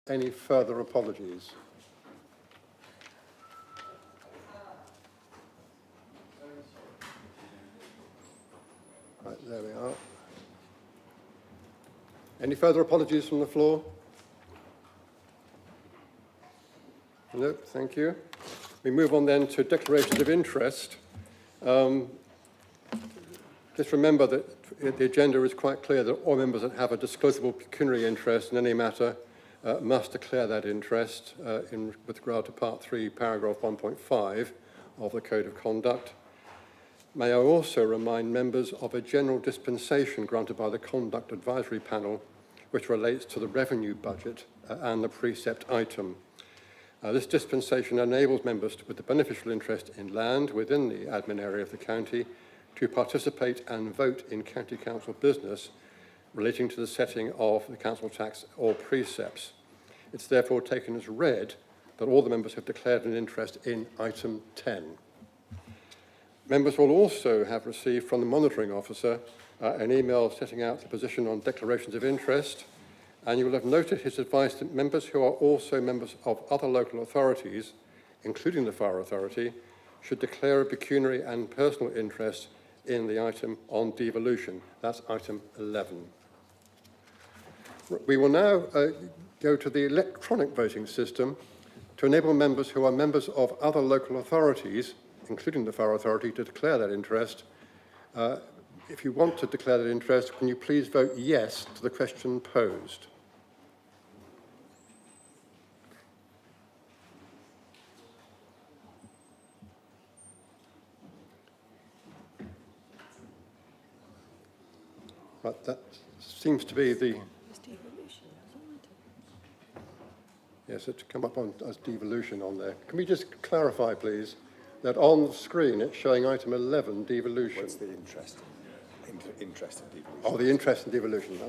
any further apologies? Right, there we are. Any further apologies from the floor? No, thank you. We move on then to declarations of interest. Just remember that the agenda is quite clear that all members that have a disclosable pecuniary interest in any matter must declare that interest with regard to Part 3, Paragraph 1.5 of the Code of Conduct. May I also remind members of a general dispensation granted by the Conduct Advisory Panel which relates to the revenue budget and the precept item. This dispensation enables members with the beneficial interest in land within the admin area of the county to participate and vote in county council business relating to the setting of the council tax or precepts. It's therefore taken as read that all the members have declared an interest in item 10. Members will also have received from the monitoring officer an email setting out the position on declarations of interest, and you will have noted his advice that members who are also members of other local authorities, including the Fire Authority, should declare a pecuniary and personal interest in the item on devolution. That's item 11. We will now go to the electronic voting system to enable members who are members of other local authorities, including the Fire Authority, to declare that interest. If you want to declare that interest, can you please vote yes to the question posed? Right, that seems to be the... Yes, it's come up on, as devolution on there. Can we just clarify, please, that on the screen it's showing item 11, devolution? What's the interest? Interest in devolution. Oh, the interest in devolution.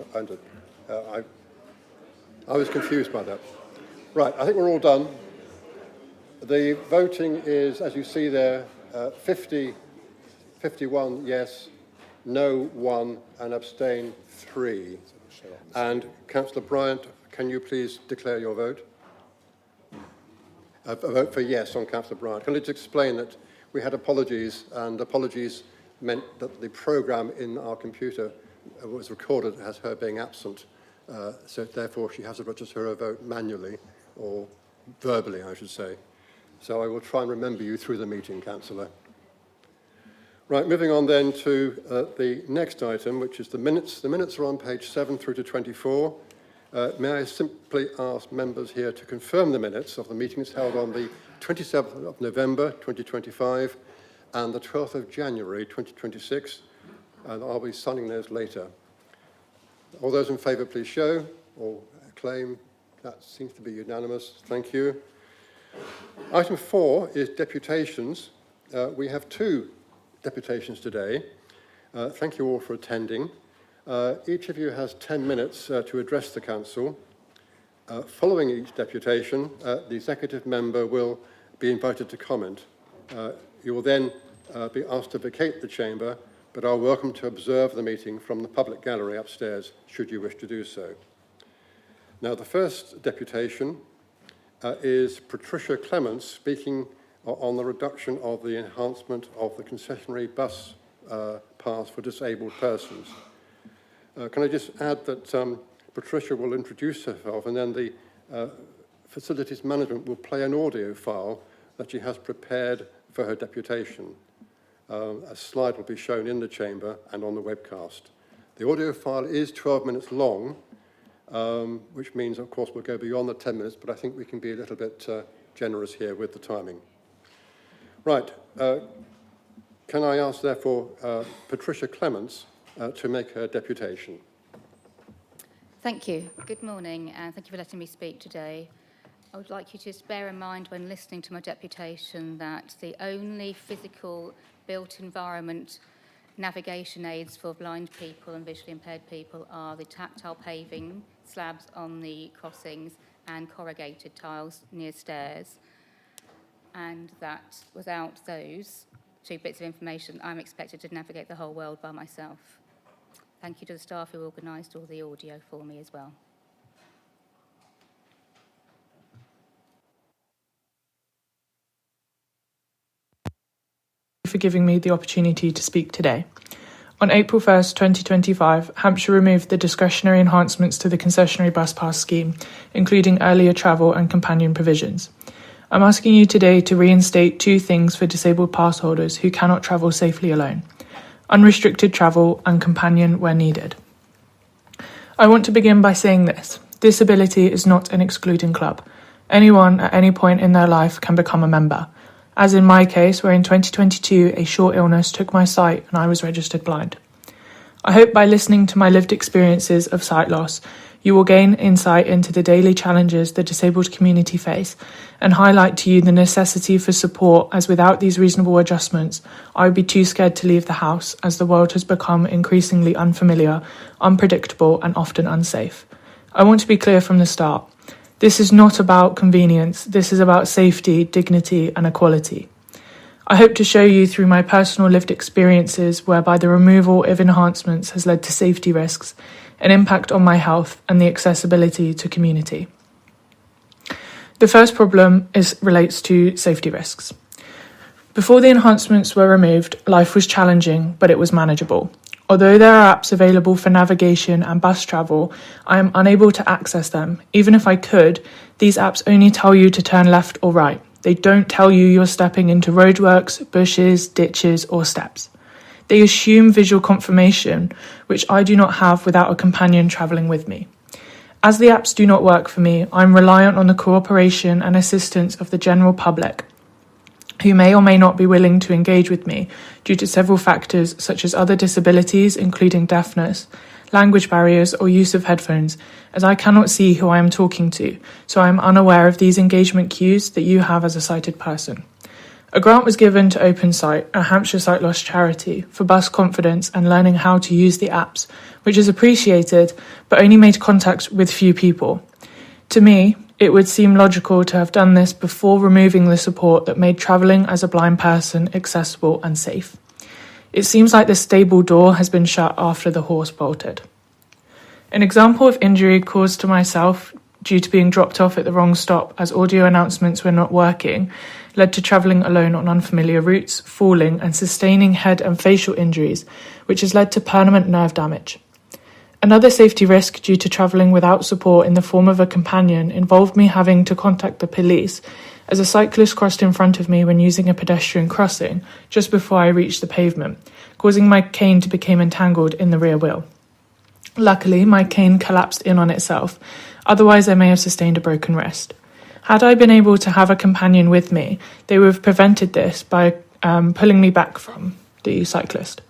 I was confused by that. Right, I think we're all done. The voting is, as you see there, 51 yes, no 1, and abstain 3. And Councillor Bryant, can you please declare your vote? A vote for yes on Councillor Bryant. Can I just explain that we had apologies, and apologies meant that the programme in our computer was recorded as her being absent, so therefore she has to register her vote manually, or verbally, I should say. So I will try and remember you through the meeting, Councillor. Right, moving on then to the next item, which is the minutes. The minutes are on page 7 through to 24. May I simply ask members here to confirm the minutes of the meetings held on the 27th of November 2025 and the 12th of January 2026, and I'll be signing those later. All those in favour, please show or acclaim. That seems to be unanimous. Thank you. Item 4 is deputations. We have 2 deputations today. Thank you all for attending. Each of you has 10 minutes to address the Council. Following each deputation, the executive member will be invited to comment. You will then be asked to vacate the chamber, but are welcome to observe the meeting from the public gallery upstairs, should you wish to do so. Now, the first deputation is Patricia Clements speaking on the reduction of the enhancement of the concessionary bus pass for disabled persons. Can I just add that Patricia will introduce herself, and then the facilities management will play an audio file that she has prepared for her deputation. A slide will be shown in the chamber and on the webcast. The audio file is 12 minutes long, which means, of course, we'll go beyond the 10 minutes, but I think we can be a little bit generous here with the timing. Right. Can I ask, therefore, Patricia Clements to make her deputation? Thank you. Good morning, and thank you for letting me speak today. I would like you to just bear in mind when listening to my deputation that the only physical built environment navigation aids for blind people and visually impaired people are the tactile paving slabs on the crossings and corrugated tiles near stairs. And that without those 2 bits of information, I'm expected to navigate the whole world by myself. Thank you to the staff who organised all the audio for me as well. for giving me the opportunity to speak today. On April 1st, 2025, Hampshire removed the discretionary enhancements to the concessionary bus pass scheme, including earlier travel and companion provisions. I'm asking you today to reinstate two things for disabled pass holders who cannot travel safely alone: unrestricted travel and companion where needed. I want to begin by saying this: disability is not an excluding club. Anyone at any point in their life can become a member, as in my case, where in 2022 a short illness took my sight and I was registered blind. I hope by listening to my lived experiences of sight loss, you will gain insight into the daily challenges the disabled community face and highlight to you the necessity for support, as without these reasonable adjustments, I would be too scared to leave the house, as the world has become increasingly unfamiliar, unpredictable and often unsafe. I want to be clear from the start. This is not about convenience. This is about safety, dignity and equality. I hope to show you through my personal lived experiences whereby the removal of enhancements has led to safety risks, an impact on my health and the accessibility to community. The first problem relates to safety risks. Before the enhancements were removed, life was challenging, but it was manageable. Although there are apps available for navigation and bus travel, I am unable to access them. Even if I could, these apps only tell you to turn left or right. They don't tell you you're stepping into roadworks, bushes, ditches, or steps. They assume visual confirmation, which I do not have without a companion travelling with me. As the apps do not work for me, I'm reliant on the cooperation and assistance of the general public, who may or may not be willing to engage with me due to several factors such as other disabilities, including deafness, language barriers, or use of headphones, as I cannot see who I am talking to, so I am unaware of these engagement cues that you have as a sighted person. A grant was given to Open Sight, a Hampshire sight loss charity, for bus confidence and learning how to use the apps, which is appreciated, but only made contact with few people. To me, it would seem logical to have done this before removing the support that made travelling as a blind person accessible and safe. It seems like the stable door has been shut after the horse bolted. An example of injury caused to myself due to being dropped off at the wrong stop as audio announcements were not working led to travelling alone on unfamiliar routes, falling and sustaining head and facial injuries, which has led to permanent nerve damage. Another safety risk due to travelling without support in the form of a companion involved me having to contact the police as a cyclist crossed in front of me when using a pedestrian crossing just before I reached the pavement, causing my cane to become entangled in the rear wheel. Luckily, my cane collapsed in on itself, otherwise I may have sustained a broken wrist. Had I been able to have a companion with me, they would have prevented this by pulling me back from the cyclist.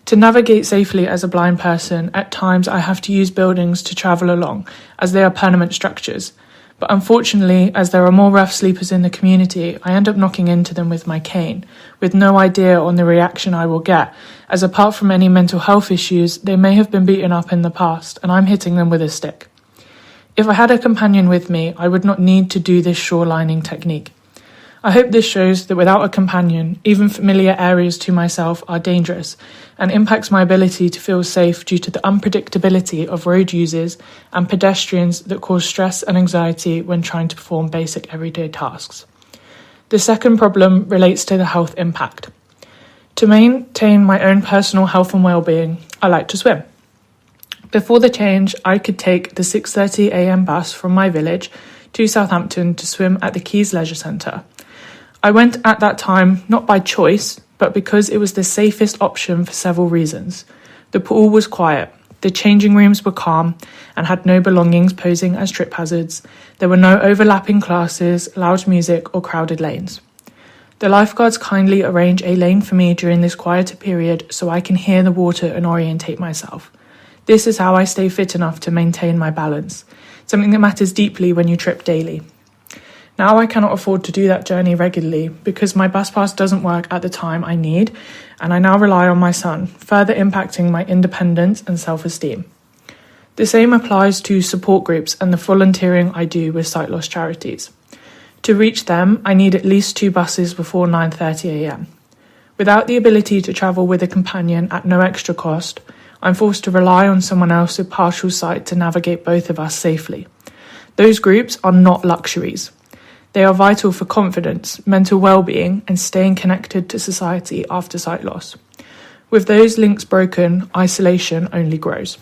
To navigate safely as a blind person, at times I have to use buildings to travel along, as they are permanent structures. But unfortunately, as there are more rough sleepers in the community, I end up knocking into them with my cane, with no idea on the reaction I will get, as apart from any mental health issues, they may have been beaten up in the past, and I'm hitting them with a stick. If I had a companion with me, I would not need to do this shorelining technique. I hope this shows that without a companion, even familiar areas to myself are dangerous and impacts my ability to feel safe due to the unpredictability of road users and pedestrians that cause stress and anxiety when trying to perform basic everyday tasks. The second problem relates to the health impact. To maintain my own personal health and well-being, I like to swim. Before the change, I could take the 6:30 a.m. bus from my village to Southampton to swim at the Quays Leisure Centre. I went at that time not by choice, but because it was the safest option for several reasons. The pool was quiet, the changing rooms were calm and had no belongings posing as trip hazards. There were no overlapping classes, loud music or crowded lanes. The lifeguards kindly arrange a lane for me during this quieter period so I can hear the water and orientate myself. This is how I stay fit enough to maintain my balance, something that matters deeply when you trip daily. Now I cannot afford to do that journey regularly because my bus pass doesn't work at the time I need, and I now rely on my son, further impacting my independence and self-esteem. The same applies to support groups and the volunteering I do with sight loss charities. To reach them, I need at least 2 buses before 9:30 a.m. Without the ability to travel with a companion at no extra cost, I'm forced to rely on someone else with partial sight to navigate both of us safely. Those groups are not luxuries. They are vital for confidence, mental well-being, and staying connected to society after sight loss. With those links broken, isolation only grows.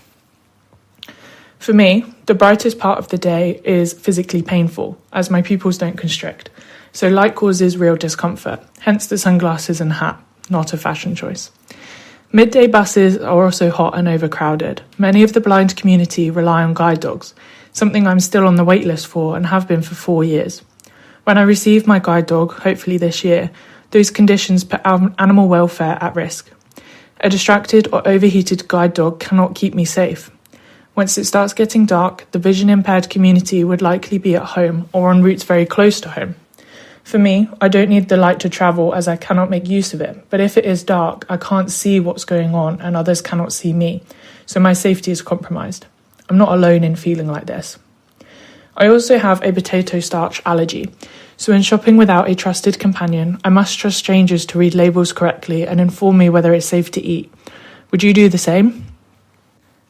For me, the brightest part of the day is physically painful, as my pupils don't constrict, so light causes real discomfort, hence the sunglasses and hat, not a fashion choice. Midday buses are also hot and overcrowded. Many of the blind community rely on guide dogs, something I'm still on the wait list for and have been for 4 years. When I receive my guide dog, hopefully this year, those conditions put animal welfare at risk. A distracted or overheated guide dog cannot keep me safe. Once it starts getting dark, the vision-impaired community would likely be at home or on routes very close to home. For me, I don't need the light to travel as I cannot make use of it, but if it is dark, I can't see what's going on and others cannot see me, so my safety is compromised. I'm not alone in feeling like this. I also have a potato starch allergy, so when shopping without a trusted companion, I must trust strangers to read labels correctly and inform me whether it's safe to eat. Would you do the same?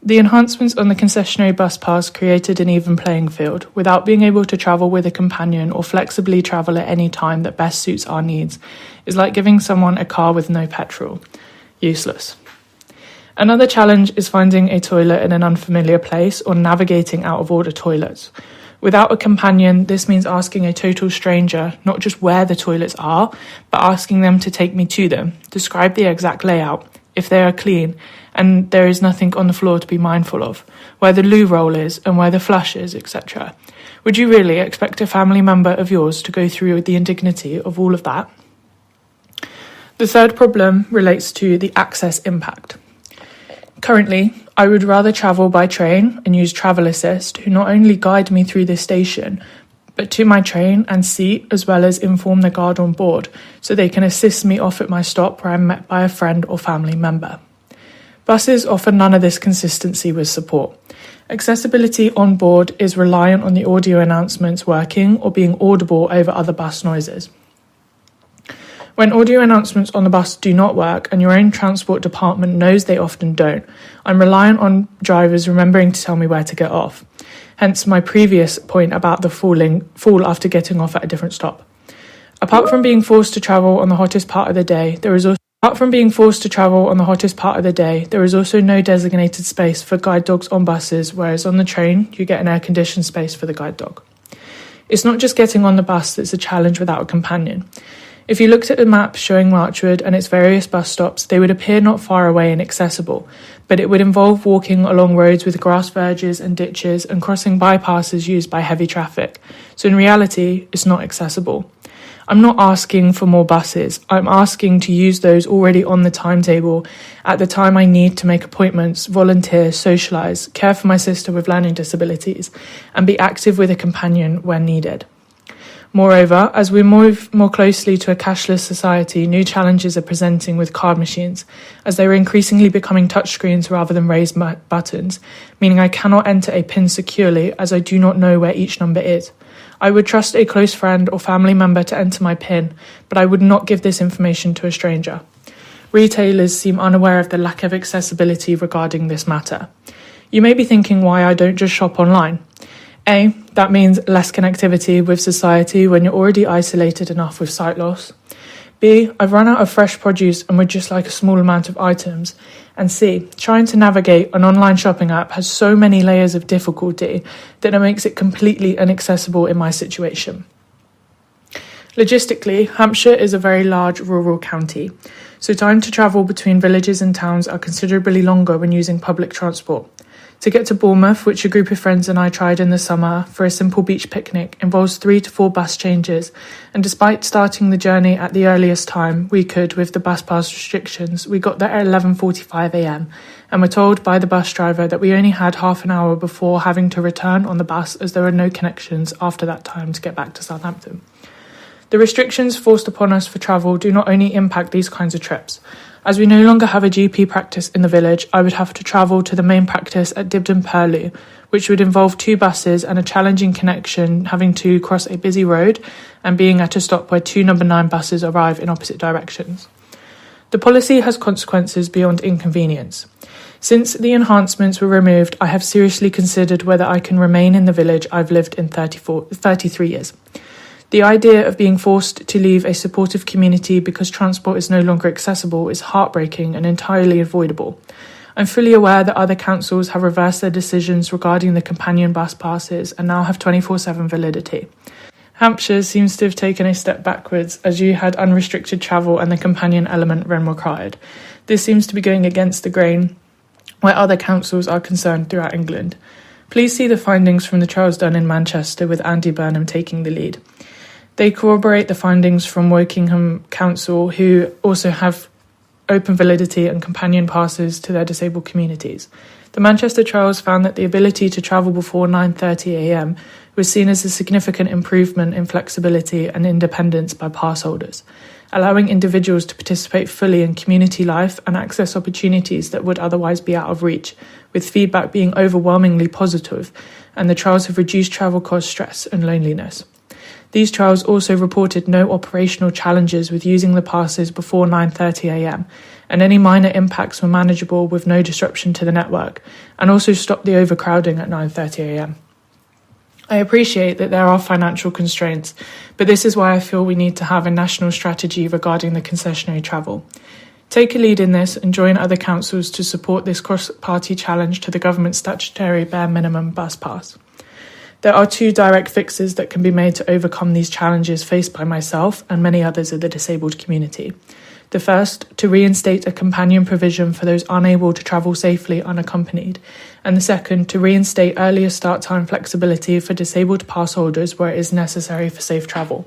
The enhancements on the concessionary bus pass created an even playing field. Without being able to travel with a companion or flexibly travel at any time that best suits our needs is like giving someone a car with no petrol. Useless. Another challenge is finding a toilet in an unfamiliar place or navigating out-of-order toilets. Without a companion, this means asking a total stranger not just where the toilets are, but asking them to take me to them, describe the exact layout, if they are clean, and there is nothing on the floor to be mindful of, where the loo roll is and where the flush is, etc. Would you really expect a family member of yours to go through the indignity of all of that? The third problem relates to the access impact. Currently, I would rather travel by train and use Travel Assist, who not only guide me through this station, but to my train and seat, as well as inform the guard on board, so they can assist me off at my stop where I'm met by a friend or family member. Buses offer none of this consistency with support. Accessibility on board is reliant on the audio announcements working or being audible over other bus noises. When audio announcements on the bus do not work and your own transport department knows they often don't, I'm reliant on drivers remembering to tell me where to get off. Hence my previous point about the fall after getting off at a different stop. Apart from being forced to travel on the hottest part of the day, there is also no designated space for guide dogs on buses, whereas on the train, you get an air-conditioned space for the guide dog. It's not just getting on the bus that's a challenge without a companion. If you looked at the map showing Marchwood and its various bus stops, they would appear not far away and accessible, but it would involve walking along roads with grass verges and ditches and crossing bypasses used by heavy traffic. So in reality, it's not accessible. I'm not asking for more buses. I'm asking to use those already on the timetable at the time I need to make appointments, volunteer, socialise, care for my sister with learning disabilities, and be active with a companion when needed. Moreover, as we move more closely to a cashless society, new challenges are presenting with card machines, as they are increasingly becoming touchscreens rather than raised buttons, meaning I cannot enter a PIN securely as I do not know where each number is. I would trust a close friend or family member to enter my PIN, but I would not give this information to a stranger. Retailers seem unaware of the lack of accessibility regarding this matter. You may be thinking why I don't just shop online. A, that means less connectivity with society when you're already isolated enough with sight loss. B, I've run out of fresh produce and would just like a small amount of items. And C, trying to navigate an online shopping app has so many layers of difficulty that it makes it completely inaccessible in my situation. Logistically, Hampshire is a very large rural county, so time to travel between villages and towns are considerably longer when using public transport. To get to Bournemouth, which a group of friends and I tried in the summer for a simple beach picnic, involves 3 to 4 bus changes, and despite starting the journey at the earliest time we could with the bus pass restrictions, we got there at 11:45 a.m. and were told by the bus driver that we only had half an hour before having to return on the bus as there were no connections after that time to get back to Southampton. The restrictions forced upon us for travel do not only impact these kinds of trips. As we no longer have a GP practice in the village, I would have to travel to the main practice at Dibden Purley, which would involve 2 buses and a challenging connection, having to cross a busy road and being at a stop where 2 number 9 buses arrive in opposite directions. The policy has consequences beyond inconvenience. Since the enhancements were removed, I have seriously considered whether I can remain in the village I've lived in 33 years. The idea of being forced to leave a supportive community because transport is no longer accessible is heartbreaking and entirely avoidable. I'm fully aware that other councils have reversed their decisions regarding the companion bus passes and now have 24/7 validity. Hampshire seems to have taken a step backwards, as you had unrestricted travel and the companion element when required. This seems to be going against the grain where other councils are concerned throughout England. Please see the findings from the trials done in Manchester with Andy Burnham taking the lead. They corroborate the findings from Wokingham Council, who also have open validity and companion passes to their disabled communities. The Manchester trials found that the ability to travel before 9:30 a.m. was seen as a significant improvement in flexibility and independence by pass holders, allowing individuals to participate fully in community life and access opportunities that would otherwise be out of reach, with feedback being overwhelmingly positive, and the trials have reduced travel cost, stress and loneliness. These trials also reported no operational challenges with using the passes before 9:30 a.m, and any minor impacts were manageable with no disruption to the network, and also stopped the overcrowding at 9:30 a.m. I appreciate that there are financial constraints, but this is why I feel we need to have a national strategy regarding the concessionary travel. Take a lead in this and join other councils to support this cross-party challenge to the government's statutory bare minimum bus pass. There are 2 direct fixes that can be made to overcome these challenges faced by myself and many others of the disabled community. The first, to reinstate a companion provision for those unable to travel safely unaccompanied, and the second, to reinstate earlier start time flexibility for disabled pass holders where it is necessary for safe travel.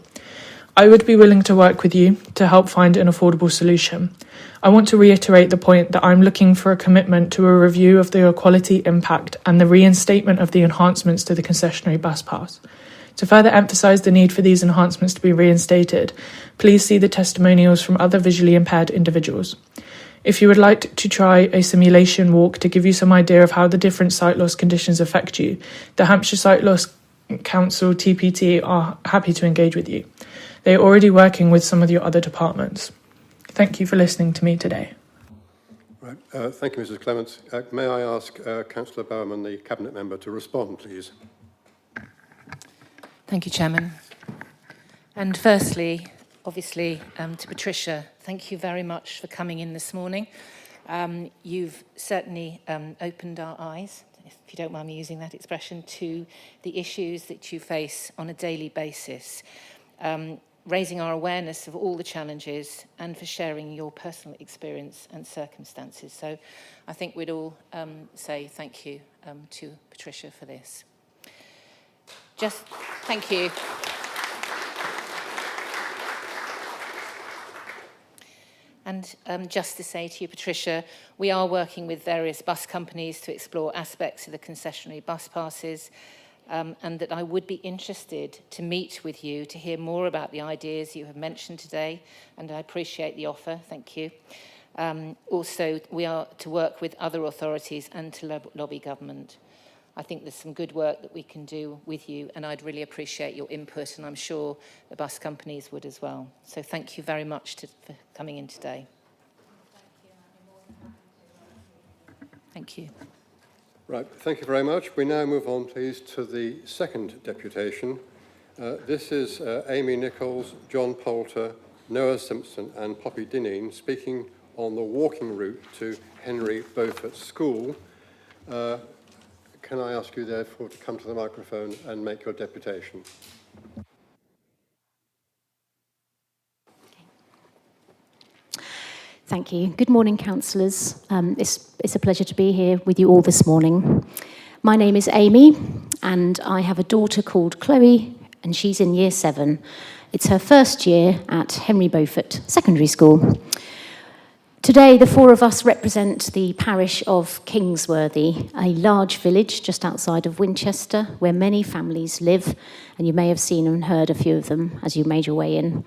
I would be willing to work with you to help find an affordable solution. I want to reiterate the point that I'm looking for a commitment to a review of the equality impact and the reinstatement of the enhancements to the concessionary bus pass. To further emphasise the need for these enhancements to be reinstated, please see the testimonials from other visually impaired individuals. If you would like to try a simulation walk to give you some idea of how the different sight loss conditions affect you, the Hampshire Sight Loss Council TPT are happy to engage with you. They are already working with some of your other departments. Thank you for listening to me today. Right. Thank you, Mrs. Clements. May I ask Councillor Bowerman, the Cabinet Member, to respond, please? Thank you, Chairman. And firstly, obviously, to Patricia, thank you very much for coming in this morning. You've certainly opened our eyes, if you don't mind me using that expression, to the issues that you face on a daily basis. Raising our awareness of all the challenges and for sharing your personal experience and circumstances. So I think we'd all say thank you to Patricia for this. Thank you. And just to say to you, Patricia, we are working with various bus companies to explore aspects of the concessionary bus passes. And that I would be interested to meet with you to hear more about the ideas you have mentioned today, and I appreciate the offer, thank you. Also, we are to work with other authorities and to lobby government. I think there's some good work that we can do with you, and I'd really appreciate your input, and I'm sure the bus companies would as well. So thank you very much for coming in today. Thank you. Right, thank you very much. We now move on, please, to the second deputation. This is Amy Nichols, John Poulter, Noah Simpson and Poppy Dineen speaking on the walking route to Henry Beaufort School. Can I ask you, therefore, to come to the microphone and make your deputation? Thank you. Good morning, councillors. It's a pleasure to be here with you all this morning. My name is Amy, and I have a daughter called Chloe, and she's in Year 7. It's her first year at Henry Beaufort Secondary School. Today, the 4 of us represent the parish of Kingsworthy, a large village just outside of Winchester, where many families live, and you may have seen and heard a few of them as you made your way in.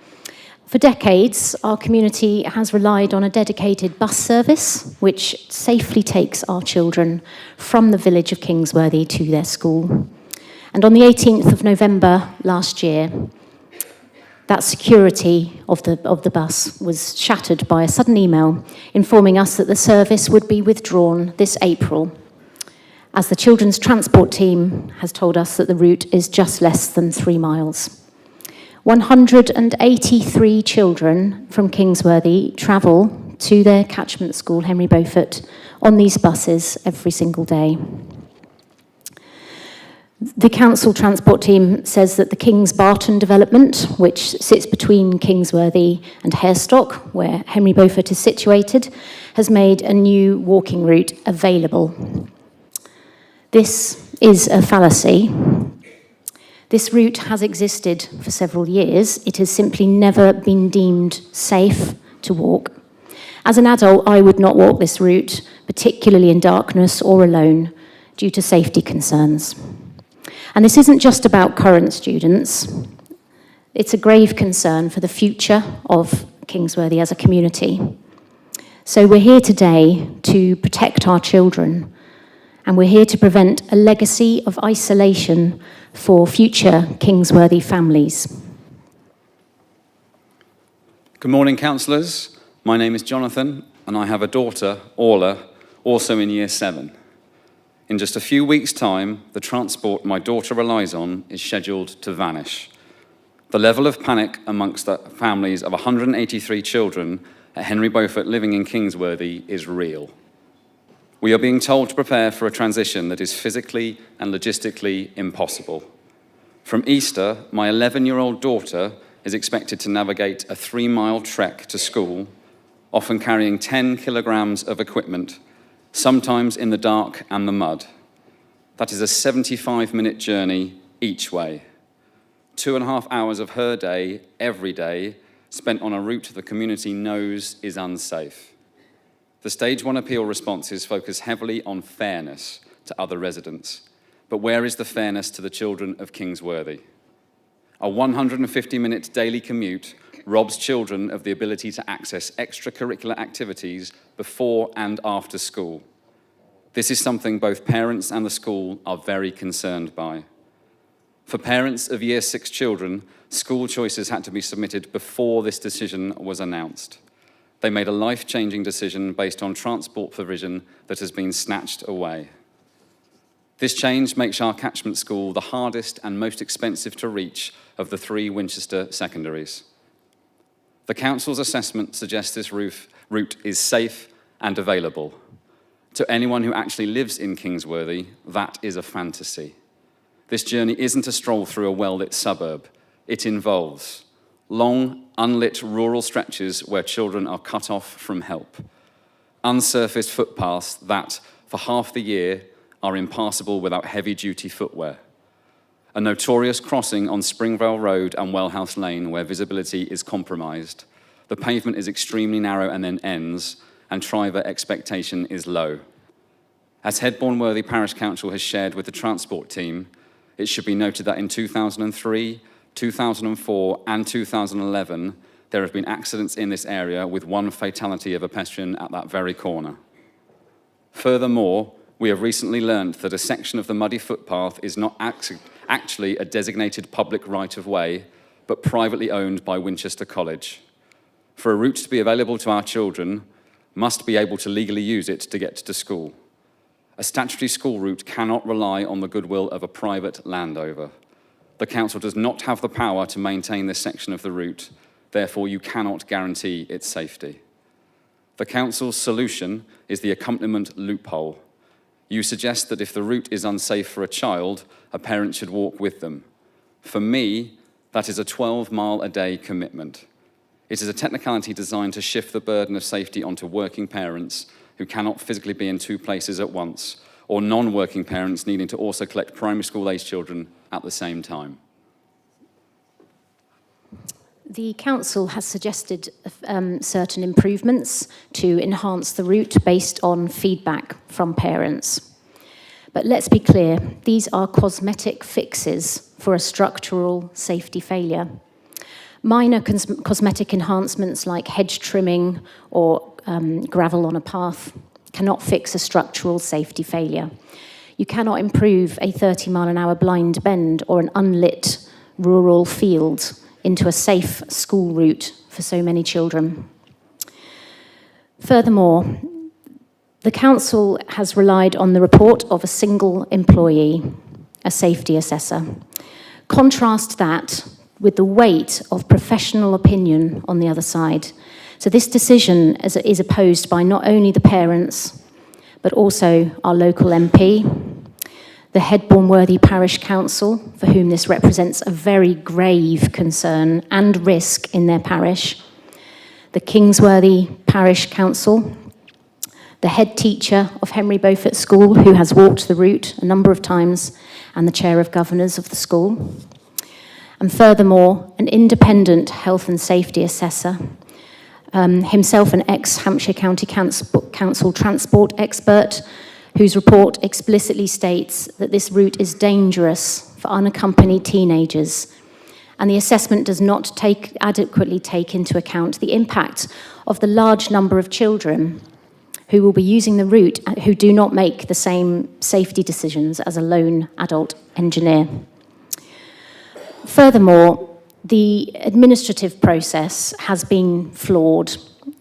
For decades, our community has relied on a dedicated bus service, which safely takes our children from the village of Kingsworthy to their school. And on the 18th of November last year, that security of the bus was shattered by a sudden email informing us that the service would be withdrawn this April, as the children's transport team has told us that the route is just less than 3 miles. 183 children from Kingsworthy travel to their catchment school, Henry Beaufort, on these buses every single day. The council transport team says that the Kings Barton development, which sits between Kingsworthy and Harestock, where Henry Beaufort is situated, has made a new walking route available. This is a fallacy. This route has existed for several years. It has simply never been deemed safe to walk. As an adult, I would not walk this route, particularly in darkness or alone, due to safety concerns. And this isn't just about current students. It's a grave concern for the future of Kingsworthy as a community. So we're here today to protect our children, and we're here to prevent a legacy of isolation for future Kingsworthy families. Good morning, councillors. My name is Jonathan, and I have a daughter, Orla, also in Year 7. In just a few weeks' time, the transport my daughter relies on is scheduled to vanish. The level of panic amongst the families of 183 children at Henry Beaufort living in Kingsworthy is real. We are being told to prepare for a transition that is physically and logistically impossible. From Easter, my 11-year-old daughter is expected to navigate a 3-mile trek to school, often carrying 10 kilograms of equipment, sometimes in the dark and the mud. That is a 75-minute journey each way. 2.5 hours of her day, every day, spent on a route the community knows is unsafe. The Stage 1 appeal responses focus heavily on fairness to other residents. But where is the fairness to the children of Kingsworthy? A 150-minute daily commute robs children of the ability to access extracurricular activities before and after school. This is something both parents and the school are very concerned by. For parents of Year 6 children, school choices had to be submitted before this decision was announced. They made a life-changing decision based on transport provision that has been snatched away. This change makes our catchment school the hardest and most expensive to reach of the 3 Winchester secondaries. The council's assessment suggests this route is safe and available. To anyone who actually lives in Kingsworthy, that is a fantasy. This journey isn't a stroll through a well-lit suburb. It involves long, unlit rural stretches where children are cut off from help, unsurfaced footpaths that, for half the year, are impassable without heavy-duty footwear, a notorious crossing on Springvale Road and Wellhouse Lane where visibility is compromised. The pavement is extremely narrow and then ends, and driver expectation is low. As Headbourne Worthy Parish Council has shared with the transport team, it should be noted that in 2003, 2004 and 2011, there have been accidents in this area with 1 fatality of a pedestrian at that very corner. Furthermore, we have recently learned that a section of the muddy footpath is not actually a designated public right-of-way, but privately owned by Winchester College. For a route to be available to our children, must be able to legally use it to get to school. A statutory school route cannot rely on the goodwill of a private landowner. The council does not have the power to maintain this section of the route, therefore you cannot guarantee its safety. The council's solution is the accompaniment loophole. You suggest that if the route is unsafe for a child, a parent should walk with them. For me, that is a 12-mile-a-day commitment. It is a technicality designed to shift the burden of safety onto working parents who cannot physically be in 2 places at once, or non-working parents needing to also collect primary school-aged children at the same time. The council has suggested certain improvements to enhance the route based on feedback from parents. But let's be clear, these are cosmetic fixes for a structural safety failure. Minor cosmetic enhancements like hedge trimming or gravel on a path cannot fix a structural safety failure. You cannot improve a 30-mile-an-hour blind bend or an unlit rural field into a safe school route for so many children. Furthermore, the council has relied on the report of a single employee, a safety assessor. Contrast that with the weight of professional opinion on the other side. So this decision is opposed by not only the parents, but also our local MP, the Headbourne Worthy Parish Council, for whom this represents a very grave concern and risk in their parish, the Kingsworthy Parish Council, the head teacher of Henry Beaufort School, who has walked the route a number of times, and the chair of governors of the school. And furthermore, an independent health and safety assessor, himself an ex-Hampshire County Council transport expert, whose report explicitly states that this route is dangerous for unaccompanied teenagers, and the assessment does not adequately take into account the impact of the large number of children who will be using the route who do not make the same safety decisions as a lone adult engineer. Furthermore, the administrative process has been flawed,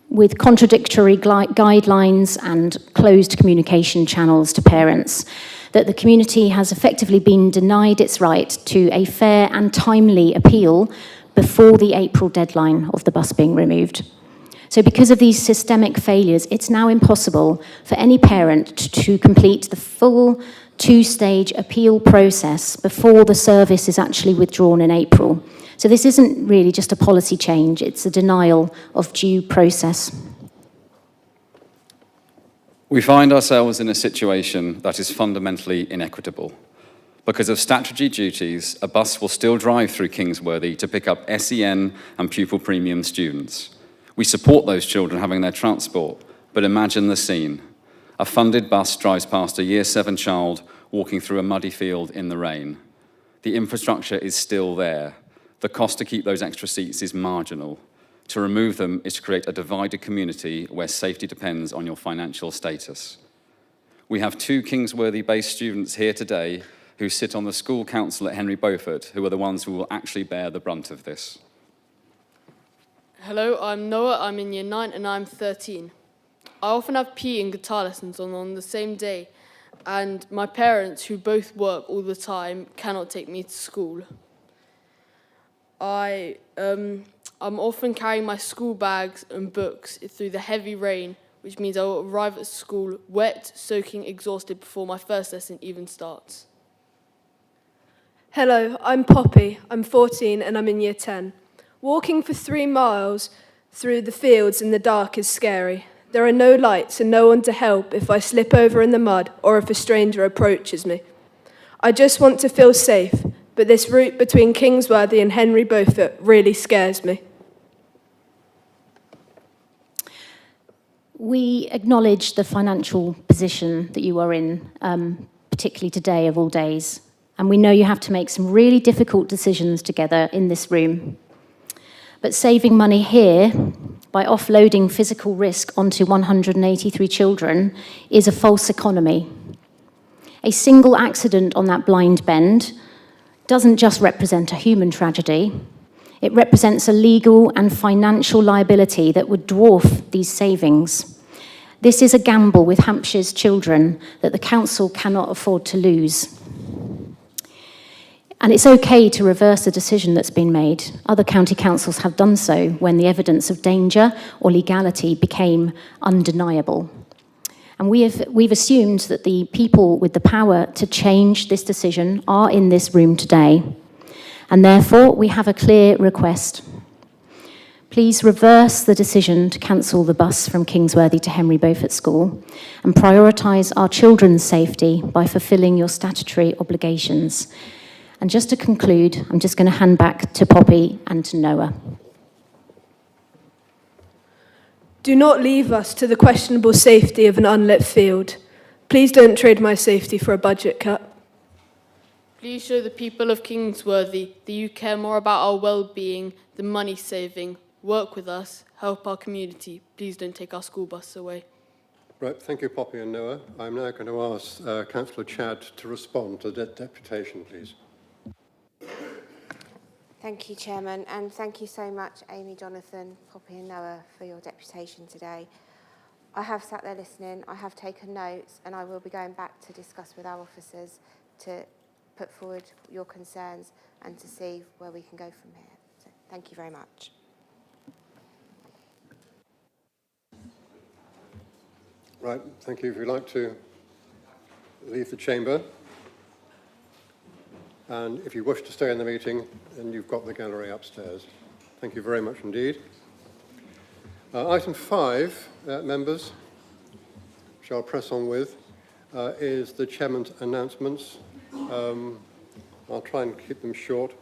with contradictory guidelines and closed communication channels to parents, that the community has effectively been denied its right to a fair and timely appeal before the April deadline of the bus being removed. So because of these systemic failures, it's now impossible for any parent to complete the full two-stage appeal process before the service is actually withdrawn in April. So this isn't really just a policy change, it's a denial of due process. We find ourselves in a situation that is fundamentally inequitable. Because of statutory duties, a bus will still drive through Kingsworthy to pick up SEN and pupil premium students. We support those children having their transport, but imagine the scene. A funded bus drives past a Year 7 child walking through a muddy field in the rain. The infrastructure is still there. The cost to keep those extra seats is marginal. To remove them is to create a divided community where safety depends on your financial status. We have 2 Kingsworthy-based students here today who sit on the school council at Henry Beaufort, who are the ones who will actually bear the brunt of this. Hello, I'm Noah, I'm in Year 9 and I'm 13. I often have PE and guitar lessons on the same day, and my parents, who both work all the time, cannot take me to school. I'm often carrying my school bags and books through the heavy rain, which means I will arrive at school wet, soaking, exhausted before my first lesson even starts. Hello, I'm Poppy. I'm 14 and I'm in Year 10. Walking for 3 miles through the fields in the dark is scary. There are no lights and no one to help if I slip over in the mud or if a stranger approaches me. I just want to feel safe, but this route between Kingsworthy and Henry Beaufort really scares me. We acknowledge the financial position that you are in, particularly today of all days. And we know you have to make some really difficult decisions together in this room. But saving money here by offloading physical risk onto 183 children is a false economy. A single accident on that blind bend doesn't just represent a human tragedy. It represents a legal and financial liability that would dwarf these savings. This is a gamble with Hampshire's children that the council cannot afford to lose. And it's okay to reverse a decision that's been made. Other county councils have done so when the evidence of danger or legality became undeniable. And we've assumed that the people with the power to change this decision are in this room today. And therefore, we have a clear request. Please reverse the decision to cancel the bus from Kingsworthy to Henry Beaufort School and prioritise our children's safety by fulfilling your statutory obligations. And just to conclude, I'm just going to hand back to Poppy and to Noah. Do not leave us to the questionable safety of an unlit field. Please don't trade my safety for a budget cut. Please show the people of Kingsworthy that you care more about our well-being than money saving. Work with us, help our community. Please don't take our school bus away. Right, thank you, Poppy and Noah. I'm now going to ask Councillor Chadd to respond to the deputation, please. Thank you, Chairman, and thank you so much, Amy, Jonathan, Poppy and Noah, for your deputation today. I have sat there listening, I have taken notes, and I will be going back to discuss with our officers to put forward your concerns and to see where we can go from here. So thank you very much. Right, thank you. If you'd like to leave the chamber, and if you wish to stay in the meeting, then you've got the gallery upstairs. Thank you very much indeed. Item 5, members, which I'll press on with, is the chairman's announcements. I'll try and keep them short.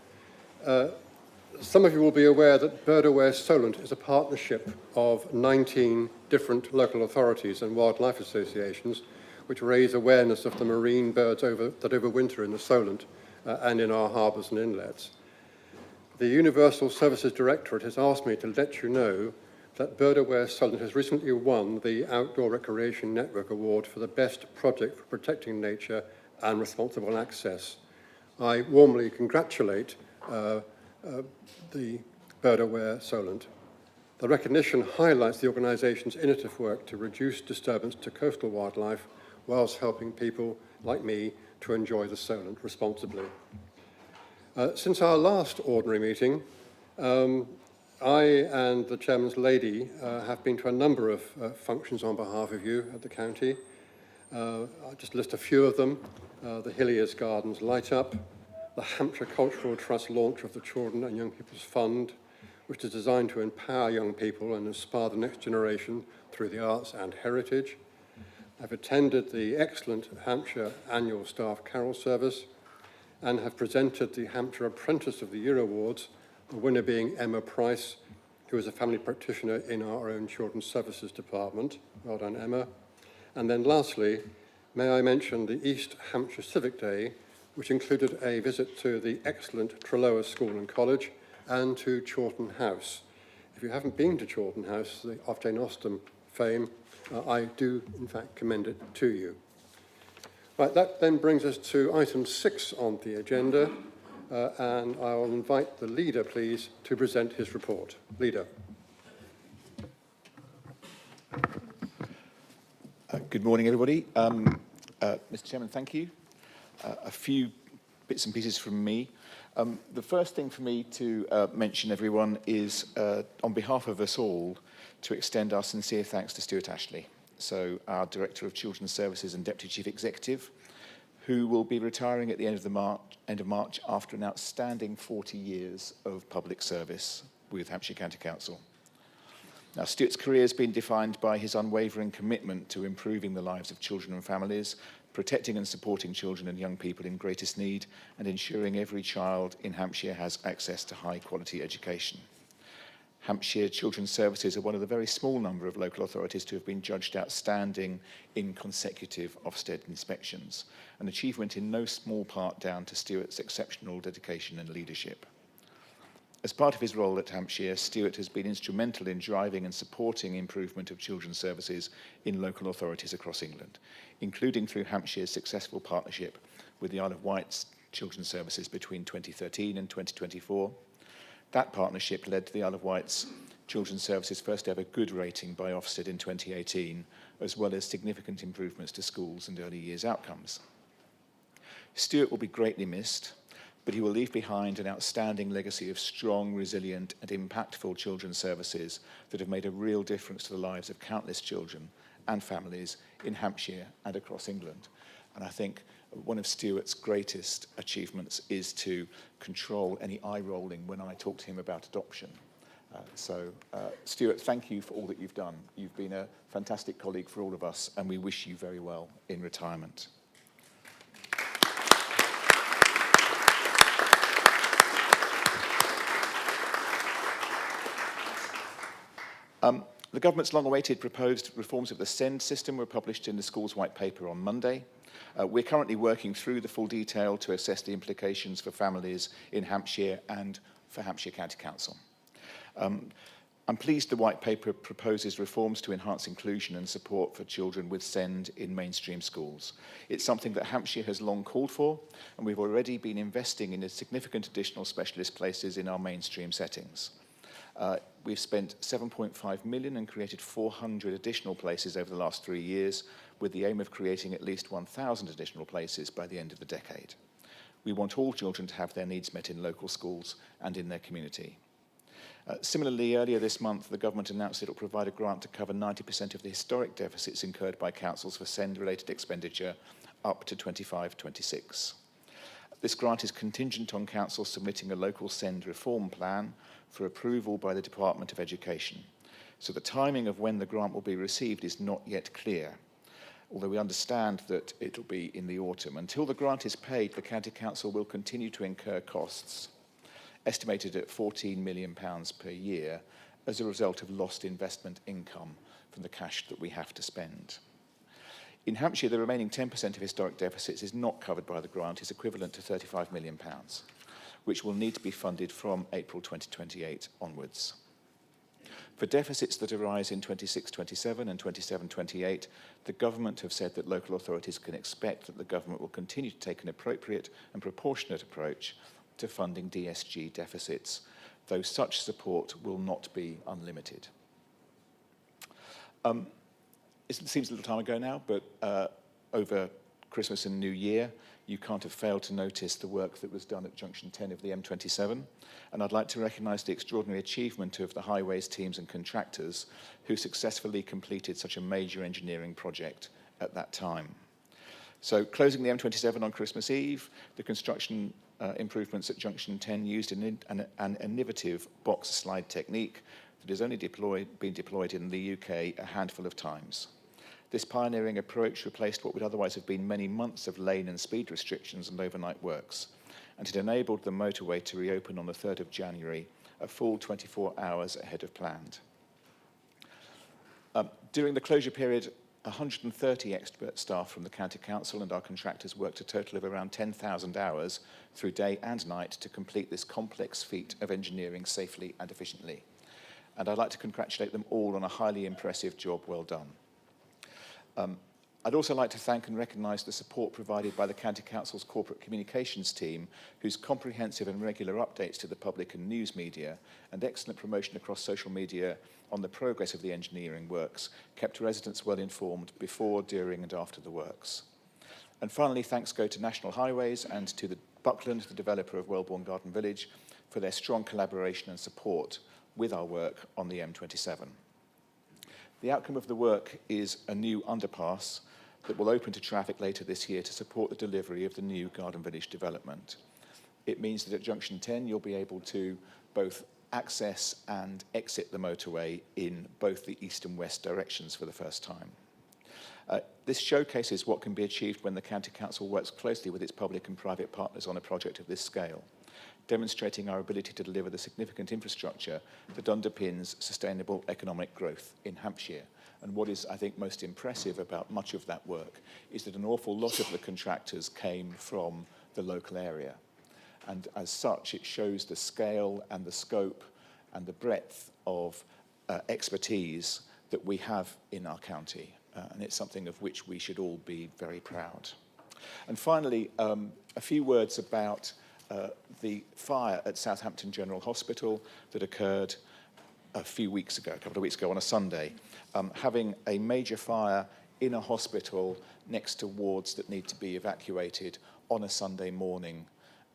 Some of you will be aware that Bird Aware Solent is a partnership of 19 different local authorities and wildlife associations which raise awareness of the marine birds that overwinter in the Solent and in our harbours and inlets. The Universal Services Directorate has asked me to let you know that Bird Aware Solent has recently won the Outdoor Recreation Network Award for the best project for protecting nature and responsible access. I warmly congratulate the Bird Aware Solent. The recognition highlights the organisation's innovative work to reduce disturbance to coastal wildlife whilst helping people like me to enjoy the Solent responsibly. Since our last ordinary meeting, I and the Chairman's lady have been to a number of functions on behalf of you at the county. I'll just list a few of them. The Hilliers Gardens Light Up, the Hampshire Cultural Trust launch of the Children and Young People's Fund, which is designed to empower young people and inspire the next generation through the arts and heritage. I've attended the excellent Hampshire Annual Staff Carol Service and have presented the Hampshire Apprentice of the Year Awards, the winner being Emma Price, who is a family practitioner in our own Children's Services Department. Well done, Emma. And then lastly, may I mention the East Hampshire Civic Day, which included a visit to the excellent Trelloa School and College and to Chawton House. If you haven't been to Chawton House, the of Jane Austen fame, I do in fact commend it to you. Right, that then brings us to item 6 on the agenda, and I will invite the leader, please, to present his report. Leader. Good morning, everybody. Mr. Chairman, thank you. A few bits and pieces from me. The first thing for me to mention, everyone, is on behalf of us all to extend our sincere thanks to Stuart Ashley, so our Director of Children's Services and Deputy Chief Executive, who will be retiring at the end of March after an outstanding 40 years of public service with Hampshire County Council. Now, Stuart's career has been defined by his unwavering commitment to improving the lives of children and families, protecting and supporting children and young people in greatest need, and ensuring every child in Hampshire has access to high-quality education. Hampshire Children's Services are one of the very small number of local authorities to have been judged outstanding in consecutive Ofsted inspections, an achievement in no small part down to Stuart's exceptional dedication and leadership. As part of his role at Hampshire, Stuart has been instrumental in driving and supporting improvement of children's services in local authorities across England, including through Hampshire's successful partnership with the Isle of Wight's Children's Services between 2013 and 2024. That partnership led to the Isle of Wight's Children's Services' first ever good rating by Ofsted in 2018, as well as significant improvements to schools and early years outcomes. Stuart will be greatly missed, but he will leave behind an outstanding legacy of strong, resilient and impactful children's services that have made a real difference to the lives of countless children and families in Hampshire and across England. And I think one of Stuart's greatest achievements is to control any eye-rolling when I talk to him about adoption. Stuart, thank you for all that you've done. You've been a fantastic colleague for all of us, and we wish you very well in retirement. The government's long-awaited proposed reforms of the SEND system were published in the Schools White Paper on Monday. We're currently working through the full detail to assess the implications for families in Hampshire and for Hampshire County Council. I'm pleased the White Paper proposes reforms to enhance inclusion and support for children with SEND in mainstream schools. It's something that Hampshire has long called for, and we've already been investing in a significant additional specialist places in our mainstream settings. We've spent £7.5 million and created 400 additional places over the last 3 years, with the aim of creating at least 1,000 additional places by the end of the decade. We want all children to have their needs met in local schools and in their community. Similarly, earlier this month, the government announced it will provide a grant to cover 90% of the historic deficits incurred by councils for SEND-related expenditure up to 25-26. This grant is contingent on councils submitting a local SEND reform plan for approval by the Department of Education. So the timing of when the grant will be received is not yet clear, although we understand that it will be in the autumn. Until the grant is paid, the County Council will continue to incur costs, estimated at £14 million per year, as a result of lost investment income from the cash that we have to spend. In Hampshire, the remaining 10% of historic deficits is not covered by the grant, is equivalent to £35 million, which will need to be funded from April 2028 onwards. For deficits that arise in 26-27 and 27-28, the government have said that local authorities can expect that the government will continue to take an appropriate and proportionate approach to funding DSG deficits, though such support will not be unlimited. It seems a little time ago now, but over Christmas and New Year, you can't have failed to notice the work that was done at Junction 10 of the M27, and I'd like to recognise the extraordinary achievement of the highways teams and contractors who successfully completed such a major engineering project at that time. So, closing the M27 on Christmas Eve, the construction improvements at Junction 10 used an innovative box slide technique that has only been deployed in the UK a handful of times. This pioneering approach replaced what would otherwise have been many months of lane and speed restrictions and overnight works, and it enabled the motorway to reopen on the 3rd of January, a full 24 hours ahead of planned. During the closure period, 130 expert staff from the County Council and our contractors worked a total of around 10,000 hours through day and night to complete this complex feat of engineering safely and efficiently. And I'd like to congratulate them all on a highly impressive job well done. I'd also like to thank and recognise the support provided by the County Council's corporate communications team, whose comprehensive and regular updates to the public and news media and excellent promotion across social media on the progress of the engineering works kept residents well informed before, during and after the works. And finally, thanks go to National Highways and to the Buckland, the developer of Wellbourne Garden Village, for their strong collaboration and support with our work on the M27. The outcome of the work is a new underpass that will open to traffic later this year to support the delivery of the new Garden Village development. It means that at Junction 10 you'll be able to both access and exit the motorway in both the east and west directions for the first time. This showcases what can be achieved when the County Council works closely with its public and private partners on a project of this scale, demonstrating our ability to deliver the significant infrastructure that underpins sustainable economic growth in Hampshire. And what is, I think, most impressive about much of that work is that an awful lot of the contractors came from the local area. And as such, it shows the scale and the scope and the breadth of expertise that we have in our county. And it's something of which we should all be very proud. And finally, a few words about the fire at Southampton General Hospital that occurred a couple of weeks ago on a Sunday. Having a major fire in a hospital next to wards that need to be evacuated on a Sunday morning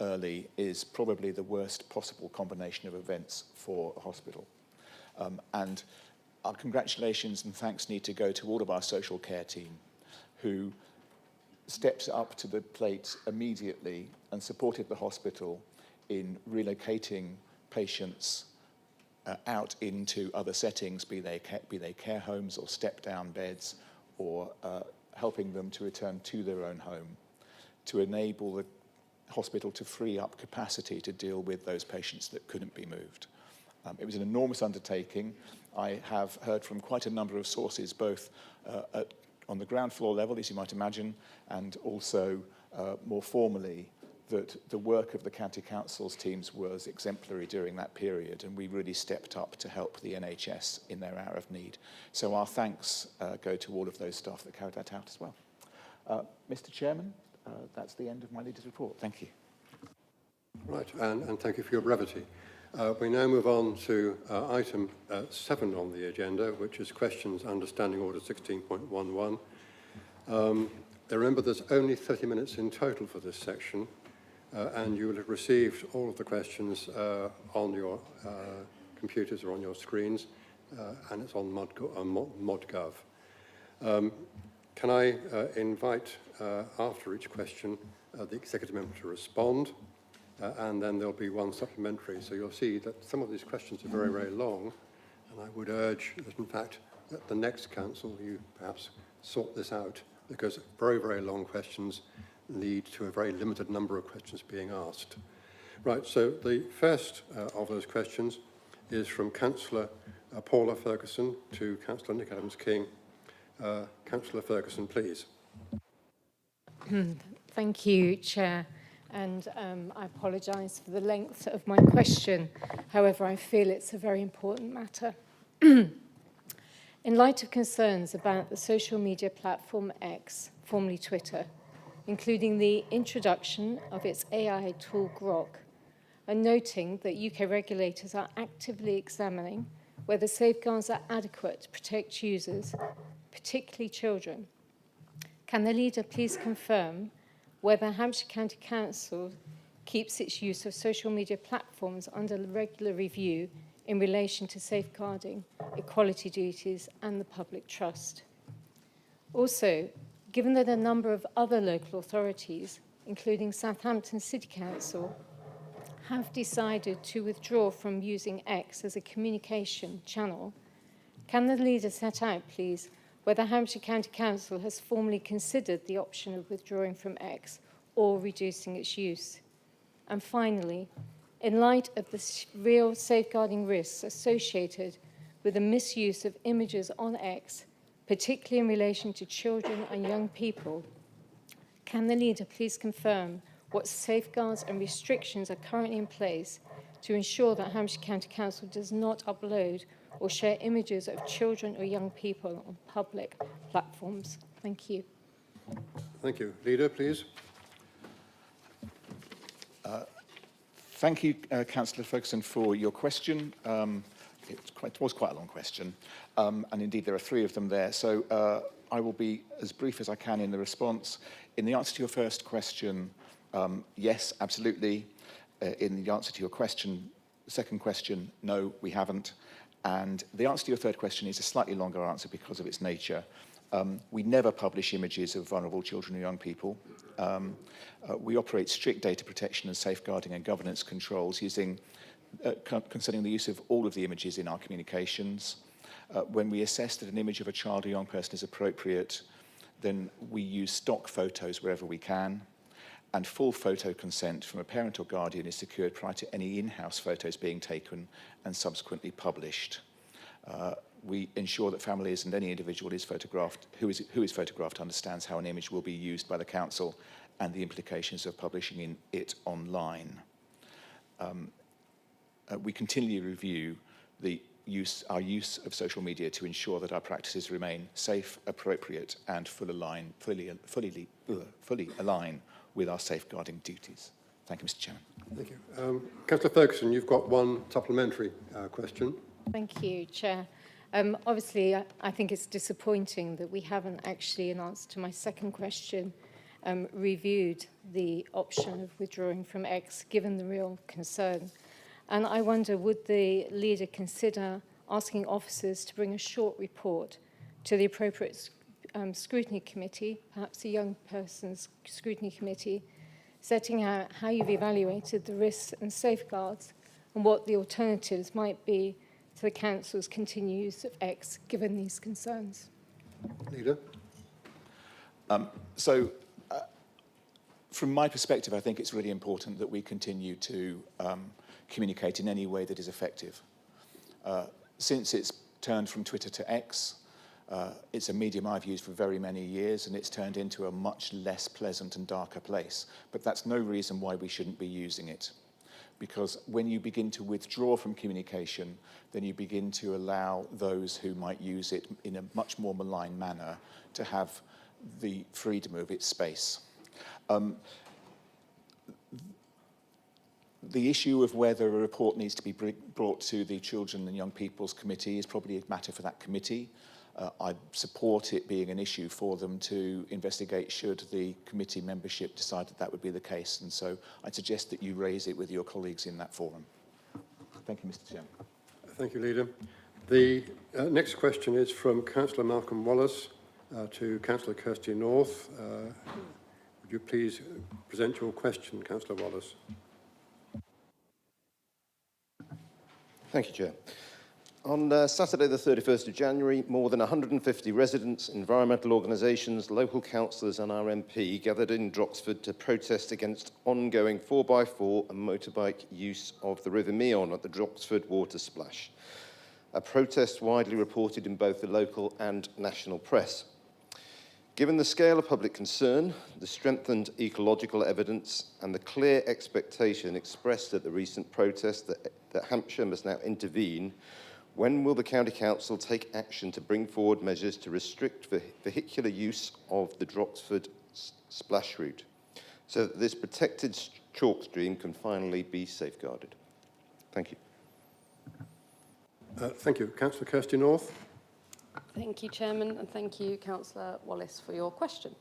early is probably the worst possible combination of events for a hospital. And our congratulations and thanks need to go to all of our social care team who stepped up to the plate immediately and supported the hospital in relocating patients out into other settings, be they care homes or step-down beds, or helping them to return to their own home, to enable the hospital to free up capacity to deal with those patients that couldn't be moved. It was an enormous undertaking. I have heard from quite a number of sources, both on the ground floor level, as you might imagine, and also more formally, that the work of the County Council's teams was exemplary during that period, and we really stepped up to help the NHS in their hour of need. So our thanks go to all of those staff that carried that out as well. Mr. Chairman, that's the end of my leader's report. Thank you. Right, and thank you for your brevity. We now move on to item 7 on the agenda, which is questions understanding order 16.11. Remember, there's only 30 minutes in total for this section, and you will have received all of the questions on your computers or on your screens, and it's on ModGov. Can I invite, after each question, the executive member to respond, and then there'll be one supplementary. So you'll see that some of these questions are very, very long, and I would urge that, in fact, at the next council you perhaps sort this out, because very, very long questions lead to a very limited number of questions being asked. Right, so the first of those questions is from Councillor Paula Ferguson to Councillor Nick Adams-King. Councillor Ferguson, please. Thank you, Chair. And I apologise for the length of my question. However, I feel it's a very important matter. In light of concerns about the social media platform X, formerly Twitter, including the introduction of its AI tool Grok, and noting that UK regulators are actively examining whether safeguards are adequate to protect users, particularly children, can the leader please confirm whether Hampshire County Council keeps its use of social media platforms under regular review in relation to safeguarding, equality duties and the public trust? Also, given that a number of other local authorities, including Southampton City Council, have decided to withdraw from using X as a communication channel, can the leader set out, please, whether Hampshire County Council has formally considered the option of withdrawing from X or reducing its use? And finally, in light of the real safeguarding risks associated with the misuse of images on X, particularly in relation to children and young people, can the leader please confirm what safeguards and restrictions are currently in place to ensure that Hampshire County Council does not upload or share images of children or young people on public platforms? Thank you. Thank you. Leader, please. Thank you, Councillor Ferguson, for your question. It was quite a long question, and indeed there are three of them there. So I will be as brief as I can in the response. In the answer to your first question, yes, absolutely. In the answer to your question, the second question, no, we haven't. And the answer to your third question is a slightly longer answer because of its nature. We never publish images of vulnerable children and young people. We operate strict data protection and safeguarding and governance controls using, concerning the use of all of the images in our communications. When we assess that an image of a child or young person is appropriate, then we use stock photos wherever we can. And full photo consent from a parent or guardian is secured prior to any in-house photos being taken and subsequently published. We ensure that families and any individual is photographed, who is photographed understands how an image will be used by the council and the implications of publishing it online. We continually review our use of social media to ensure that our practices remain safe, appropriate, and fully align with our safeguarding duties. Thank you, Mr. Chairman. Thank you. Councillor Ferguson, you've got one supplementary question. Thank you, Chair. Obviously, I think it's disappointing that we haven't actually, in answer to my second question, reviewed the option of withdrawing from X, given the real concern. And I wonder, would the leader consider asking officers to bring a short report to the appropriate scrutiny committee, perhaps a young person's scrutiny committee, setting out how you've evaluated the risks and safeguards and what the alternatives might be to the council's continued use of X, given these concerns? Leader. From my perspective, I think it's really important that we continue to communicate in any way that is effective. Since it's turned from Twitter to X, it's a medium I've used for very many years, and it's turned into a much less pleasant and darker place. But that's no reason why we shouldn't be using it. Because when you begin to withdraw from communication, then you begin to allow those who might use it in a much more malign manner to have the freedom of its space. The issue of whether a report needs to be brought to the Children and Young People's Committee is probably a matter for that committee. I support it being an issue for them to investigate should the committee membership decide that that would be the case. And so I'd suggest that you raise it with your colleagues in that forum. Thank you, Mr. Chairman. Thank you, Leader. The next question is from Councillor Malcolm Wallace to Councillor Kirsty North. Would you please present your question, Councillor Wallace? Thank you, Chair. On Saturday the 31st of January, more than 150 residents, environmental organisations, local councillors and our MP gathered in Droxford to protest against ongoing 4x4 and motorbike use of the River Meon at the Droxford water splash. A protest widely reported in both the local and national press. Given the scale of public concern, the strengthened ecological evidence and the clear expectation expressed at the recent protest that Hampshire must now intervene, when will the County Council take action to bring forward measures to restrict vehicular use of the Droxford splash route so that this protected chalk stream can finally be safeguarded? Thank you. Thank you. Councillor Kirsty North. Thank you, Chairman, and thank you, Councillor Wallace, for your question.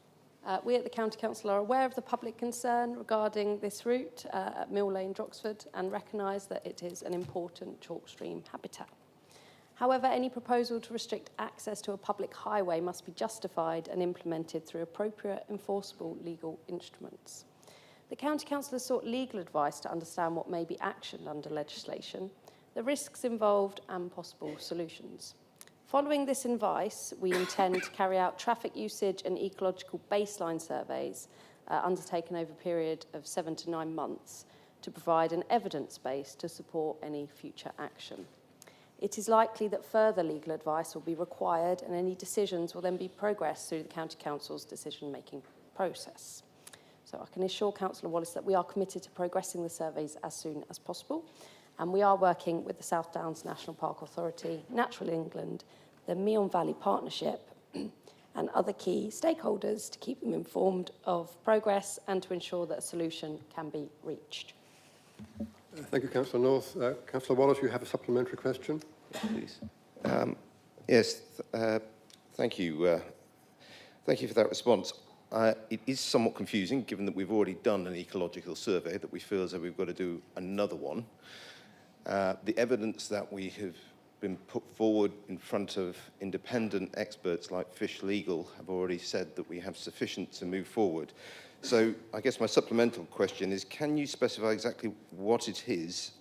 We at the County Council are aware of the public concern regarding this route at Mill Lane, Droxford, and recognise that it is an important chalk stream habitat. However, any proposal to restrict access to a public highway must be justified and implemented through appropriate enforceable legal instruments. The County Council has sought legal advice to understand what may be actioned under legislation, the risks involved and possible solutions. Following this advice, we intend to carry out traffic usage and ecological baseline surveys undertaken over a period of 7 to 9 months to provide an evidence base to support any future action. It is likely that further legal advice will be required and any decisions will then be progressed through the County Council's decision-making process. So I can assure Councillor Wallace that we are committed to progressing the surveys as soon as possible, and we are working with the South Downs National Park Authority, Natural England, the Meon Valley Partnership and other key stakeholders to keep them informed of progress and to ensure that a solution can be reached. Thank you, Councillor North. Councillor Wallace, you have a supplementary question? Yes, please. Yes, thank you. Thank you for that response. It is somewhat confusing, given that we've already done an ecological survey, that we feel as though we've got to do another one. The evidence that we have been put forward in front of independent experts like Fish Legal have already said that we have sufficient to move forward. So I guess my supplemental question is, can you specify exactly what it is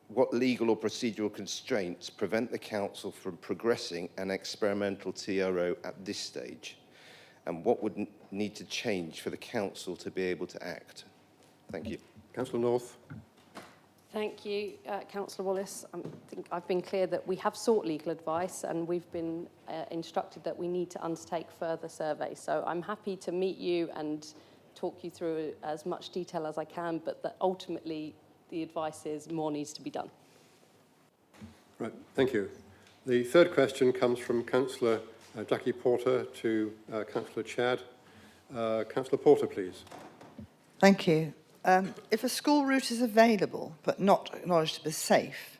what legal or procedural constraints prevent the Council from progressing an experimental TRO at this stage? And what would need to change for the Council to be able to act? Thank you. Councillor North. Thank you, Councillor Wallace. I think I've been clear that we have sought legal advice and we've been instructed that we need to undertake further surveys. So I'm happy to meet you and talk you through as much detail as I can, but that ultimately the advice is more needs to be done. Right, thank you. The third question comes from Councillor Jackie Porter to Councillor Chad. Councillor Porter, please. Thank you. If a school route is available but not acknowledged to be safe,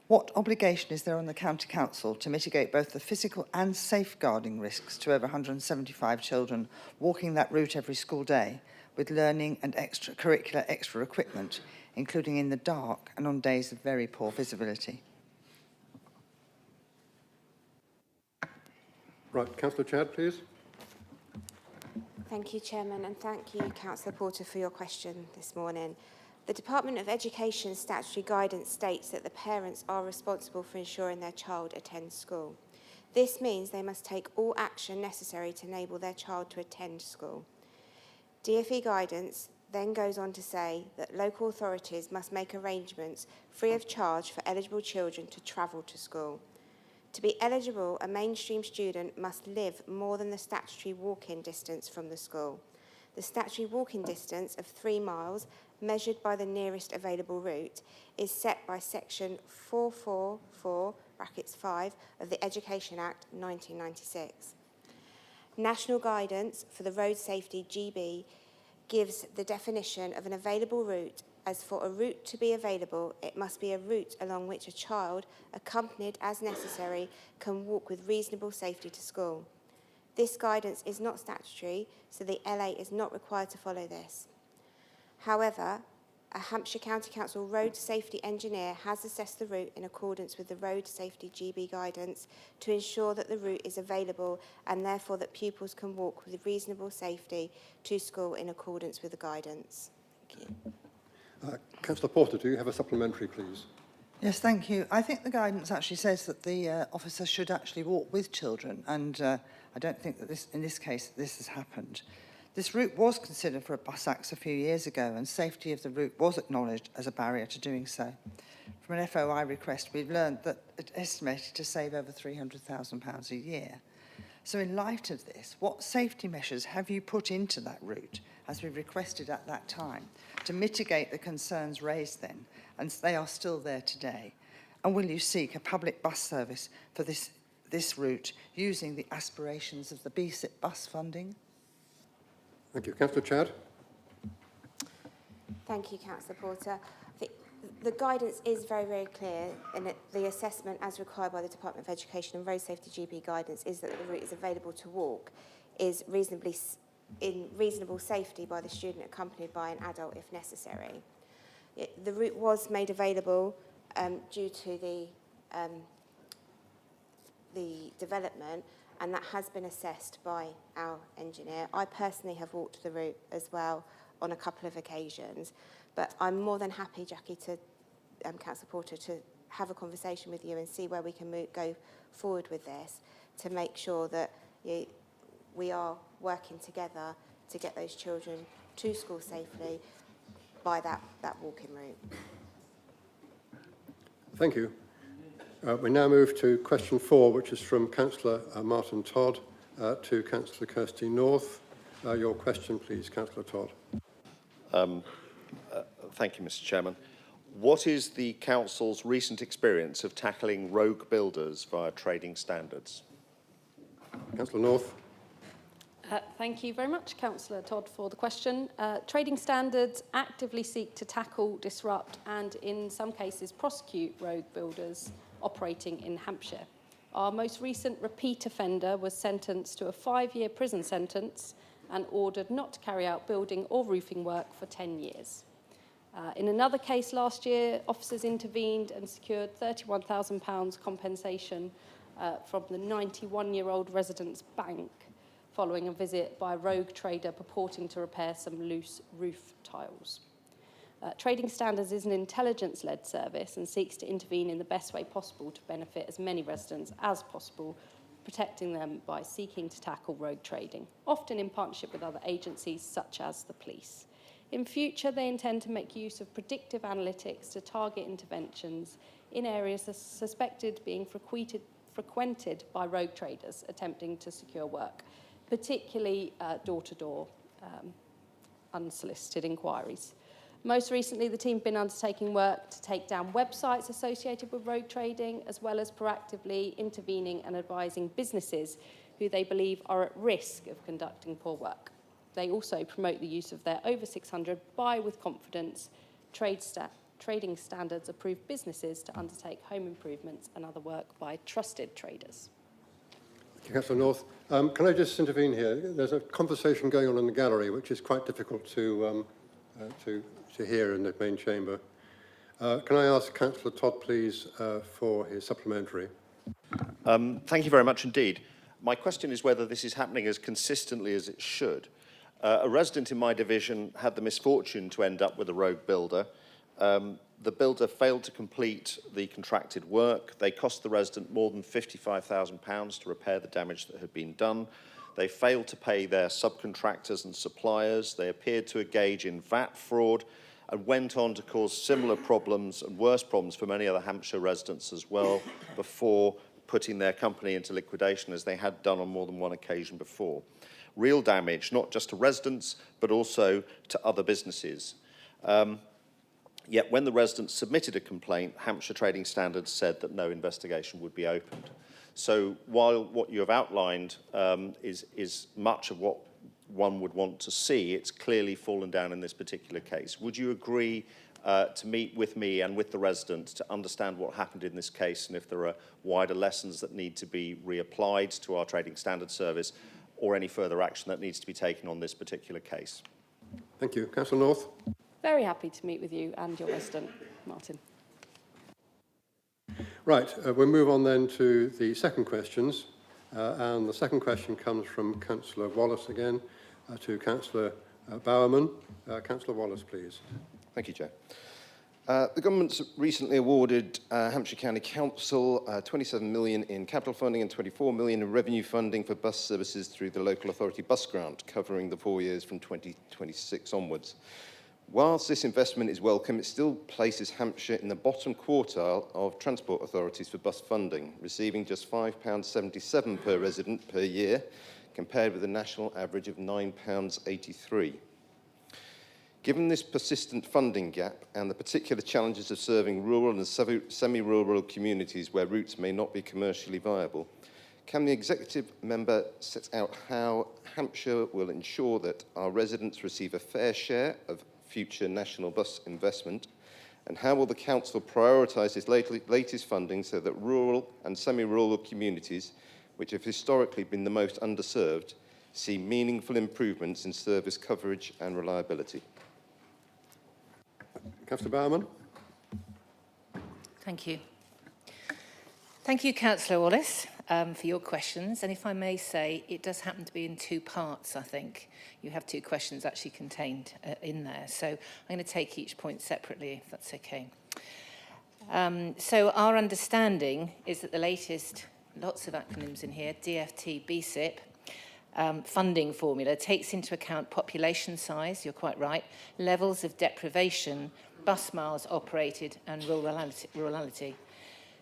what obligation is there on the County Council to mitigate both the physical and safeguarding risks to over 175 children walking that route every school day with learning and extracurricular extra equipment, including in the dark and on days of very poor visibility? Right, Councillor Chad, please. Thank you, Chairman, and thank you, Councillor Porter, for your question this morning. The Department of Education statutory guidance states that the parents are responsible for ensuring their child attends school. This means they must take all action necessary to enable their child to attend school. DfE guidance then goes on to say that local authorities must make arrangements free of charge for eligible children to travel to school. To be eligible, a mainstream student must live more than the statutory walk-in distance from the school. The statutory walk-in distance of 3 miles, measured by the nearest available route, is set by section 444(5) of the Education Act 1996. National guidance for the Road Safety GB gives the definition of an available route as for a route to be available, it must be a route along which a child, accompanied as necessary, can walk with reasonable safety to school. This guidance is not statutory, so the LA is not required to follow this. However, a Hampshire County Council road safety engineer has assessed the route in accordance with the Road Safety GB guidance to ensure that the route is available and therefore that pupils can walk with reasonable safety to school in accordance with the guidance. Thank you. Councillor Porter, do you have a supplementary, please? Yes, thank you. I think the guidance actually says that the officer should actually walk with children, and I don't think that in this case this has happened. This route was considered for a bus accident a few years ago, and safety of the route was acknowledged as a barrier to doing so. From an FOI request, we've learned that it's estimated to save over £300,000 a year. So in light of this, what safety measures have you put into that route, as we requested at that time, to mitigate the concerns raised then, and they are still there today? And will you seek a public bus service for this route using the aspirations of the BSIP bus funding? Thank you. Councillor Chad? Thank you, Councillor Porter. The guidance is very, very clear, and the assessment as required by the Department of Education and Road Safety GB guidance is that the route is available to walk, is in reasonable safety by the student accompanied by an adult if necessary. The route was made available due to the development, and that has been assessed by our engineer. I personally have walked the route as well on a couple of occasions, but I'm more than happy, Jackie, to Councillor Porter, to have a conversation with you and see where we can go forward with this to make sure that we are working together to get those children to school safely by that walking route. Thank you. We now move to question 4, which is from Councillor Martin Todd to Councillor Kirsty North. Your question, please, Councillor Todd. Thank you, Mr. Chairman. What is the Council's recent experience of tackling rogue builders via trading standards? Councillor North. Thank you very much, Councillor Todd, for the question. Trading standards actively seek to tackle, disrupt and, in some cases, prosecute rogue builders operating in Hampshire. Our most recent repeat offender was sentenced to a 5-year prison sentence and ordered not to carry out building or roofing work for 10 years. In another case last year, officers intervened and secured £31,000 compensation from the 91-year-old resident's bank following a visit by a rogue trader purporting to repair some loose roof tiles. Trading Standards is an intelligence-led service and seeks to intervene in the best way possible to benefit as many residents as possible, protecting them by seeking to tackle rogue trading, often in partnership with other agencies such as the police. In future, they intend to make use of predictive analytics to target interventions in areas suspected being frequented by rogue traders attempting to secure work, particularly door-to-door unsolicited inquiries. Most recently, the team have been undertaking work to take down websites associated with rogue trading, as well as proactively intervening and advising businesses who they believe are at risk of conducting poor work. They also promote the use of their over 600 Buy with Confidence trading standards approved businesses to undertake home improvements and other work by trusted traders. Thank you, Councillor North. Can I just intervene here? There's a conversation going on in the gallery which is quite difficult to hear in the main chamber. Can I ask Councillor Todd, please, for his supplementary? Thank you very much indeed. My question is whether this is happening as consistently as it should. A resident in my division had the misfortune to end up with a rogue builder. The builder failed to complete the contracted work. They cost the resident more than £55,000 to repair the damage that had been done. They failed to pay their subcontractors and suppliers. They appeared to engage in VAT fraud and went on to cause similar problems and worse problems for many other Hampshire residents as well before putting their company into liquidation, as they had done on more than one occasion before. Real damage, not just to residents, but also to other businesses. Yet when the residents submitted a complaint, Hampshire Trading Standards said that no investigation would be opened. So while what you have outlined is much of what one would want to see, it's clearly fallen down in this particular case. Would you agree to meet with me and with the residents to understand what happened in this case and if there are wider lessons that need to be reapplied to our Trading Standards Service or any further action that needs to be taken on this particular case? Thank you. Councillor North. Very happy to meet with you and your resident, Martin. Right, we'll move on then to the second questions. And the second question comes from Councillor Wallace again to Councillor Bowerman. Councillor Wallace, please. Thank you, Chair. The government's recently awarded Hampshire County Council 27 million in capital funding and 24 million in revenue funding for bus services through the local authority bus grant, covering the 4 years from 2026 onwards. Whilst this investment is welcome, it still places Hampshire in the bottom quartile of transport authorities for bus funding, receiving just £5.77 per resident per year, compared with a national average of £9.83. Given this persistent funding gap and the particular challenges of serving rural and semi-rural communities where routes may not be commercially viable, can the executive member set out how Hampshire will ensure that our residents receive a fair share of future national bus investment, and how will the council prioritise its latest funding so that rural and semi-rural communities, which have historically been the most underserved, see meaningful improvements in service coverage and reliability? Councillor Bowerman. Thank you. Thank you, Councillor Wallace, for your questions. And if I may say, it does happen to be in two parts, I think. You have two questions actually contained in there. So I'm going to take each point separately, if that's okay. So our understanding is that the latest, lots of acronyms in here, DFT BSIP, funding formula takes into account population size, you're quite right, levels of deprivation, bus miles operated and rurality.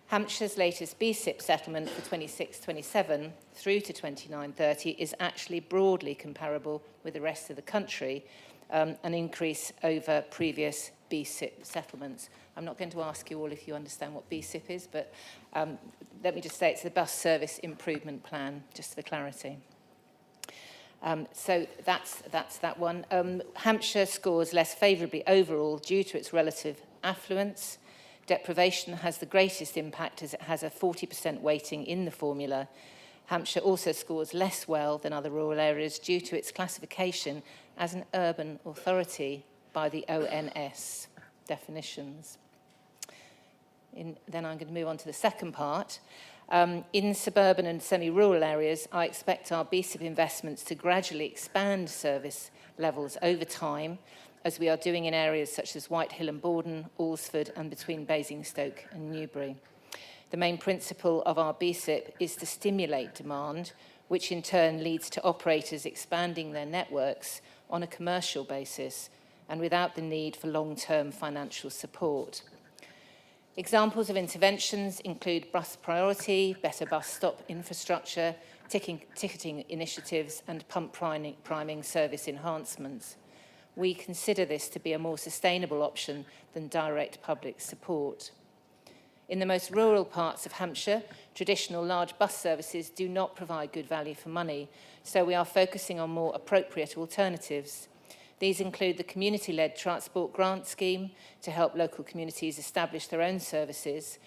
Hampshire's latest BSIP settlement for 26-27 through to 29-30 is actually broadly comparable with the rest of the country, an increase over previous BSIP settlements. I'm not going to ask you all if you understand what BSIP is, but let me just say it's the Bus Service Improvement Plan, just for clarity. So that's that one. Hampshire scores less favourably overall due to its relative affluence. Deprivation has the greatest impact as it has a 40% weighting in the formula. Hampshire also scores less well than other rural areas due to its classification as an urban authority by the ONS definitions. Then I'm going to move on to the second part. In suburban and semi-rural areas, I expect our BSIP investments to gradually expand service levels over time, as we are doing in areas such as Whitehill and Borden, Alresford, and between Basingstoke and Newbury. The main principle of our BSIP is to stimulate demand, which in turn leads to operators expanding their networks on a commercial basis and without the need for long-term financial support. Examples of interventions include bus priority, better bus stop infrastructure, ticketing initiatives, and pump priming service enhancements. We consider this to be a more sustainable option than direct public support. In the most rural parts of Hampshire, traditional large bus services do not provide good value for money, so we are focusing on more appropriate alternatives. These include the community-led transport grant scheme to help local communities establish their own services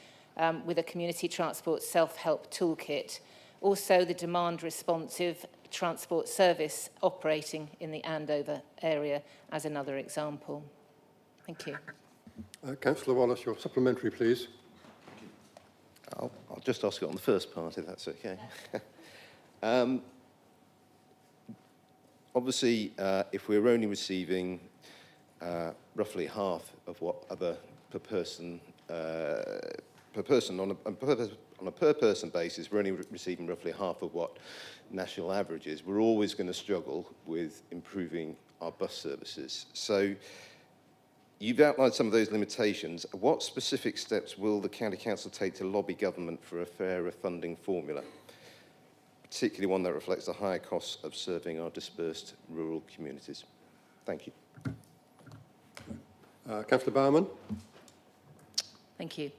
with a community transport self-help toolkit. Also, the demand-responsive transport service operating in the Andover area as another example. Thank you. Councillor Wallace, your supplementary, please. I'll just ask it on the first part, if that's okay. Obviously, if we're only receiving roughly half of what other per person on a per person basis, we're only receiving roughly half of what national average is, we're always going to struggle with improving our bus services. So you've outlined some of those limitations. What specific steps will the County Council take to lobby government for a fairer funding formula, particularly one that reflects the higher costs of serving our dispersed rural communities? Thank you. Councillor Bowerman. Thank you.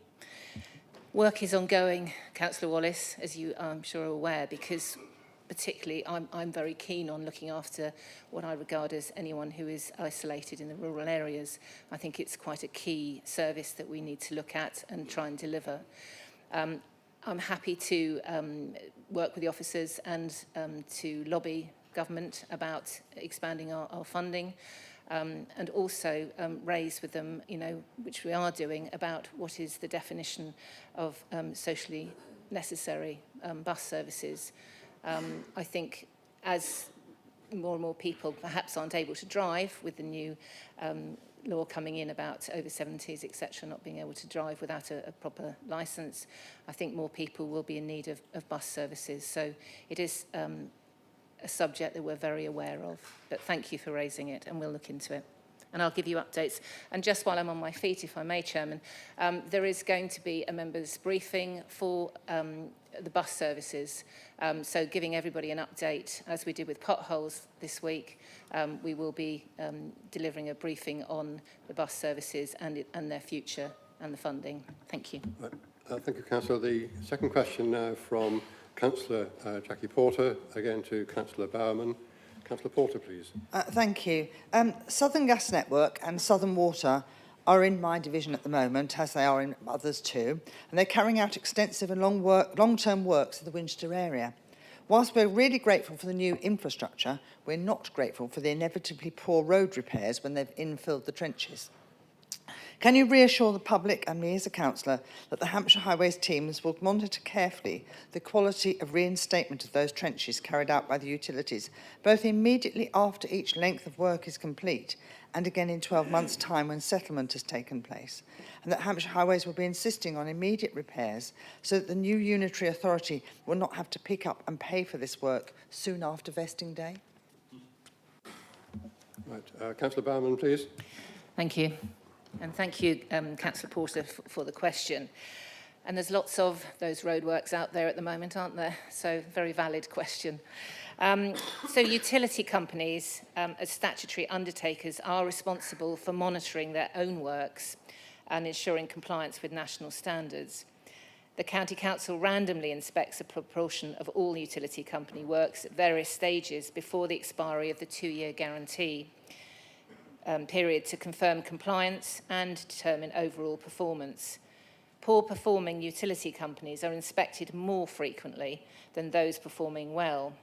Work is ongoing, Councillor Wallace, as you I'm sure are aware, because particularly, I'm very keen on looking after what I regard as anyone who is isolated in the rural areas. I think it's quite a key service that we need to look at and try and deliver. I'm happy to work with the officers and to lobby government about expanding our funding. And also raise with them, which we are doing, about what is the definition of socially necessary bus services. I think as more and more people perhaps aren't able to drive with the new law coming in about over 70s, etc., not being able to drive without a proper licence, I think more people will be in need of bus services. So it is a subject that we're very aware of. But thank you for raising it, and we'll look into it. And I'll give you updates. And just while I'm on my feet, if I may, Chairman, there is going to be a members' briefing for the bus services. So giving everybody an update, as we did with potholes this week, we will be delivering a briefing on the bus services and their future and the funding. Thank you. Right. Thank you, Councillor. The second question now from Councillor Jackie Porter, again to Councillor Bowerman. Councillor Porter, please. Thank you. Southern Gas Network and Southern Water are in my division at the moment, as they are in others too, and they're carrying out extensive and long-term works in the Winchester area. Whilst we're really grateful for the new infrastructure, we're not grateful for the inevitably poor road repairs when they've infilled the trenches. Can you reassure the public and me as a councillor that the Hampshire Highways teams will monitor carefully the quality of reinstatement of those trenches carried out by the utilities, both immediately after each length of work is complete and again in 12 months' time when settlement has taken place, and that Hampshire Highways will be insisting on immediate repairs so that the new unitary authority will not have to pick up and pay for this work soon after vesting day? Right. Councillor Bowerman, please. Thank you. And thank you, Councillor Porter, for the question. And there's lots of those roadworks out there at the moment, aren't there? So, very valid question. So utility companies, as statutory undertakers, are responsible for monitoring their own works and ensuring compliance with national standards. The County Council randomly inspects a proportion of all utility company works at various stages before the expiry of the 2-year guarantee period to confirm compliance and determine overall performance. Poor performing utility companies are inspected more frequently than those performing well.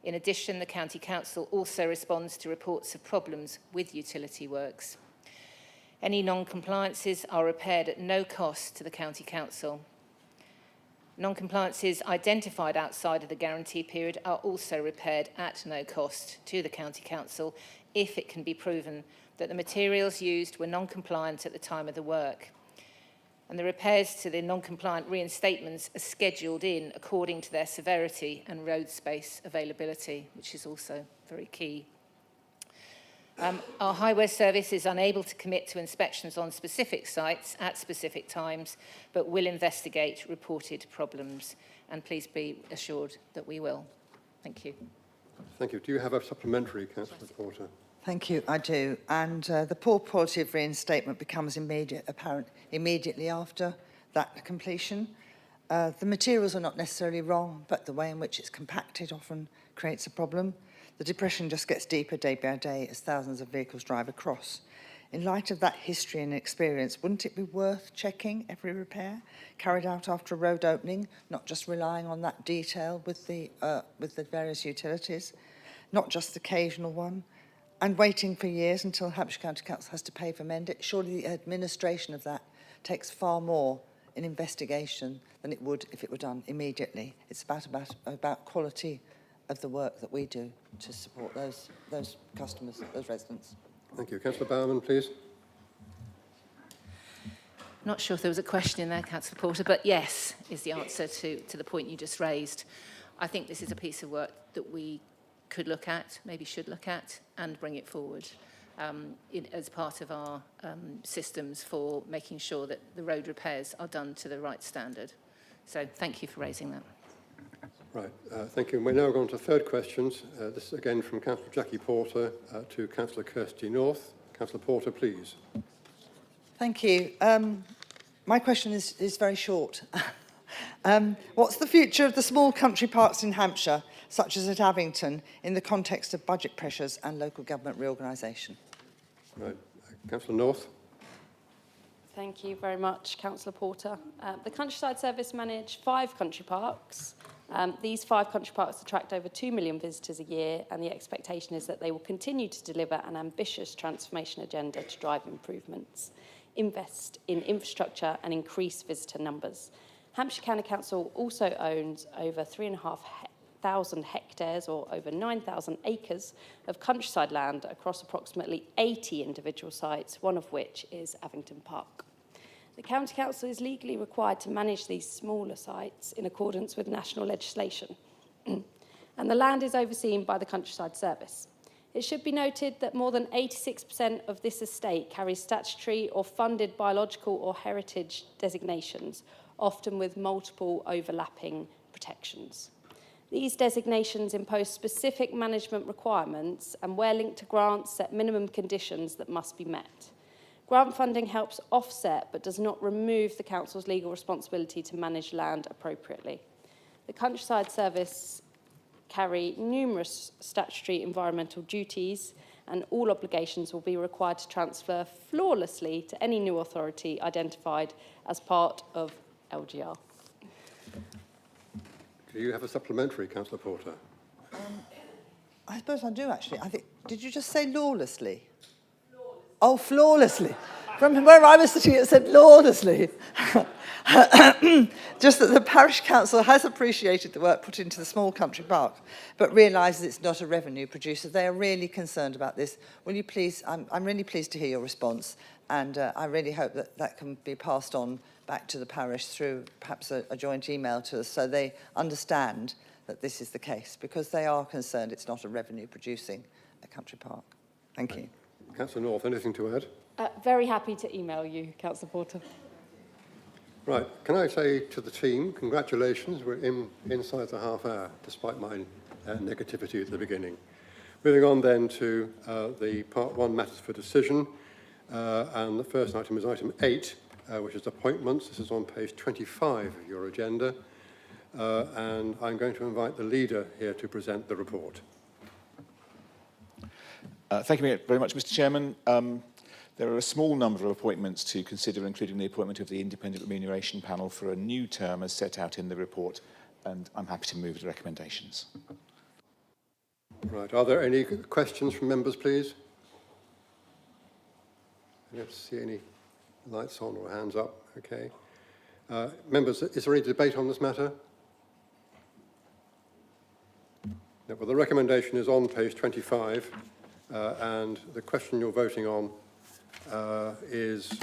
In addition, the County Council also responds to reports of problems with utility works. Any non-compliances are repaired at no cost to the County Council. Non-compliances identified outside of the guarantee period are also repaired at no cost to the County Council if it can be proven that the materials used were non-compliant at the time of the work. And the repairs to the non-compliant reinstatements are scheduled in according to their severity and road space availability, which is also very key. Our highway service is unable to commit to inspections on specific sites at specific times, but will investigate reported problems. And please be assured that we will. Thank you. Thank you. Do you have a supplementary, Councillor Porter? Thank you, I do. And the poor quality of reinstatement becomes apparent immediately after that completion. The materials are not necessarily wrong, but the way in which it's compacted often creates a problem. The depression just gets deeper day by day as thousands of vehicles drive across. In light of that history and experience, wouldn't it be worth checking every repair carried out after a road opening, not just relying on that detail with the various utilities, not just the occasional one, and waiting for years until Hampshire County Council has to pay for mend it? Surely the administration of that takes far more in investigation than it would if it were done immediately. It's about quality of the work that we do to support those customers, those residents. Thank you. Councillor Bowerman, please. Not sure if there was a question in there, Councillor Porter, but yes is the answer to the point you just raised. I think this is a piece of work that we could look at, maybe should look at, and bring it forward as part of our systems for making sure that the road repairs are done to the right standard. So thank you for raising that. Right, thank you. We're now going to third questions. This is again from Councillor Jackie Porter to Councillor Kirsty North. Councillor Porter, please. Thank you. My question is very short. What's the future of the small country parks in Hampshire, such as at Abington, in the context of budget pressures and local government reorganisation? Right. Councillor North. Thank you very much, Councillor Porter. The Countryside Service manage 5 country parks. These 5 country parks attract over 2 million visitors a year, and the expectation is that they will continue to deliver an ambitious transformation agenda to drive improvements, invest in infrastructure and increase visitor numbers. Hampshire County Council also owns over 3,500 hectares or over 9,000 acres of countryside land across approximately 80 individual sites, one of which is Abington Park. The County Council is legally required to manage these smaller sites in accordance with national legislation, and the land is overseen by the Countryside Service. It should be noted that more than 86% of this estate carries statutory or funded biological or heritage designations, often with multiple overlapping protections. These designations impose specific management requirements and, where linked to grants, set minimum conditions that must be met. Grant funding helps offset but does not remove the Council's legal responsibility to manage land appropriately. The Countryside Service carry numerous statutory environmental duties, and all obligations will be required to transfer flawlessly to any new authority identified as part of LGR. Do you have a supplementary, Councillor Porter? I suppose I do, actually. I think, did you just say lawlessly? Oh, flawlessly. From where I was sitting, it said lawlessly. Just that the Parish Council has appreciated the work put into the small country park, but realises it's not a revenue producer. They are really concerned about this. Will you please, I'm really pleased to hear your response, and I really hope that that can be passed on back to the parish through perhaps a joint email to us, so they understand that this is the case, because they are concerned it's not a revenue producing country park. Thank you. Councillor North, anything to add? Very happy to email you, Councillor Porter. Right. Can I say to the team, congratulations, we're inside the half hour, despite my negativity at the beginning. Moving on then to the Part 1 matters for decision, and the first item is item 8, which is appointments. This is on page 25 of your agenda, and I'm going to invite the leader here to present the report. Thank you very much, Mr. Chairman. There are a small number of appointments to consider, including the appointment of the Independent Remuneration Panel for a new term as set out in the report, and I'm happy to move the recommendations. Right. Are there any questions from members, please? I don't see any lights on or hands up. Okay. Members, is there any debate on this matter? No, well, the recommendation is on page 25, and the question you're voting on is,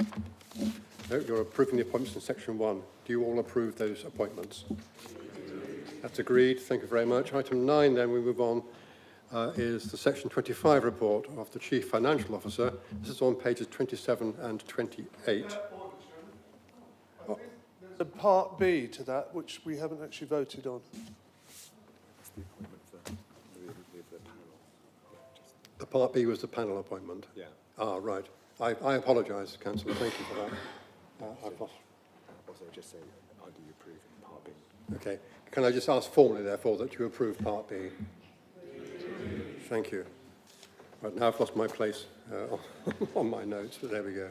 no, you're approving the appointments in section 1. Do you all approve those appointments? That's agreed. Thank you very much. Item 9, then we move on, is the section 25 report of the Chief Financial Officer. This is on pages 27 and 28. There's a part B to that, which we haven't actually voted on. The part B was the panel appointment? Yeah. Ah, right. I apologise, Councillor. Thank you for that. I've lost. Also, just say, do you approve part B? Okay. Can I just ask formally, therefore, that you approve part B? Thank you. Right, now I've lost my place on my notes, but there we go.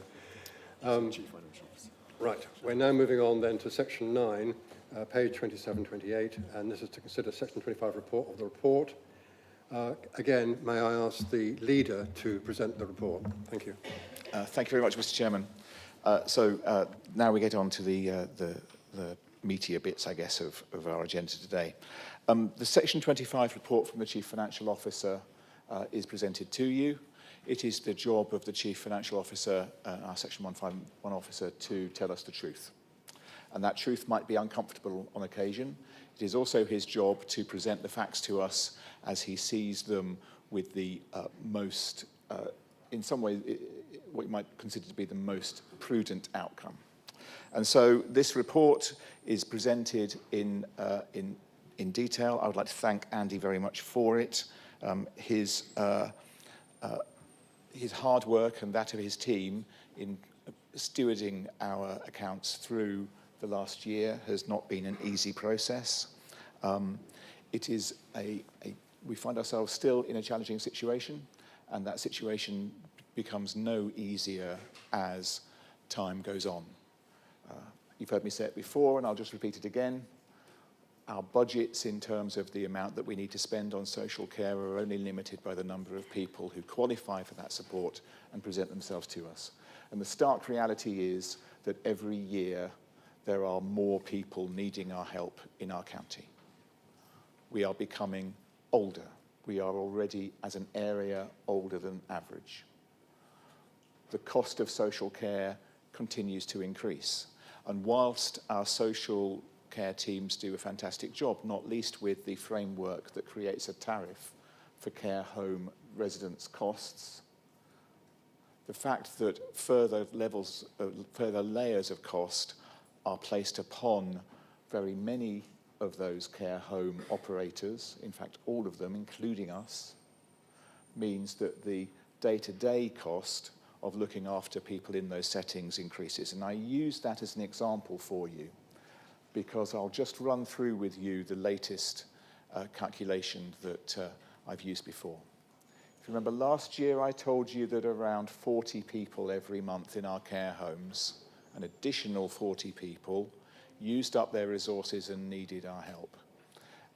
Right. We're now moving on then to section 9, page 27, 28, and this is to consider section 25 report of the report. Again, may I ask the leader to present the report? Thank you. Thank you very much, Mr. Chairman. So now we get on to the meatier bits, I guess, of our agenda today. The Section 25 report from the Chief Financial Officer is presented to you. It is the job of the Chief Financial Officer, our Section 151 officer, to tell us the truth. And that truth might be uncomfortable on occasion. It is also his job to present the facts to us as he sees them with the most, in some ways, what you might consider to be the most prudent outcome. And so this report is presented in detail. I would like to thank Andy very much for it. His hard work and that of his team in stewarding our accounts through the last year has not been an easy process. we find ourselves still in a challenging situation, and that situation becomes no easier as time goes on. You've heard me say it before, and I'll just repeat it again. Our budgets in terms of the amount that we need to spend on social care are only limited by the number of people who qualify for that support and present themselves to us. And the stark reality is that every year there are more people needing our help in our county. We are becoming older. We are already, as an area, older than average. The cost of social care continues to increase. And whilst our social care teams do a fantastic job, not least with the framework that creates a tariff for care home residents' costs, the fact that further layers of cost are placed upon very many of those care home operators, in fact all of them, including us, means that the day-to-day cost of looking after people in those settings increases. And I use that as an example for you, because I'll just run through with you the latest calculation that I've used before. If you remember last year, I told you that around 40 people every month in our care homes, an additional 40 people, used up their resources and needed our help.